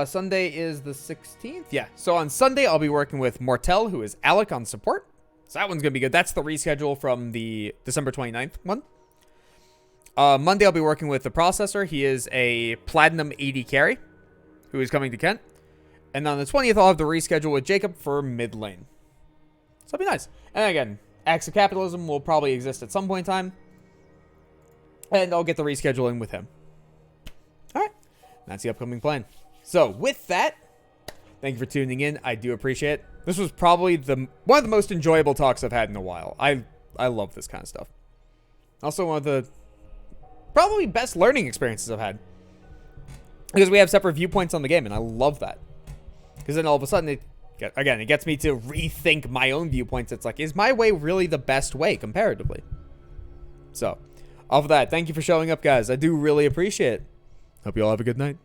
Sunday is the 16th. Yeah, so on Sunday, I'll be working with Mortel, who is Alec on support. So that one's going to be good. That's the reschedule from the December 29th one. Monday, I'll be working with the Processor. He is a Platinum 80 carry, who is coming to Kent. And on the 20th, I'll have the reschedule with Jacob for mid lane. So that'll be nice. And again, Acts of Capitalism will probably exist at some point in time. And I'll get the reschedule in with him. Alright. That's the upcoming plan. So, with that, thank you for tuning in. I do appreciate it. This was probably one of the most enjoyable talks I've had in a while. I love this kind of stuff. Also, one of the probably best learning experiences I've had. Because we have separate viewpoints on the game, and I love that. Because then all of a sudden, it gets me to rethink my own viewpoints. It's like, is my way really the best way, comparatively? So, off of that, thank you for showing up, guys. I do really appreciate it. Hope you all have a good night.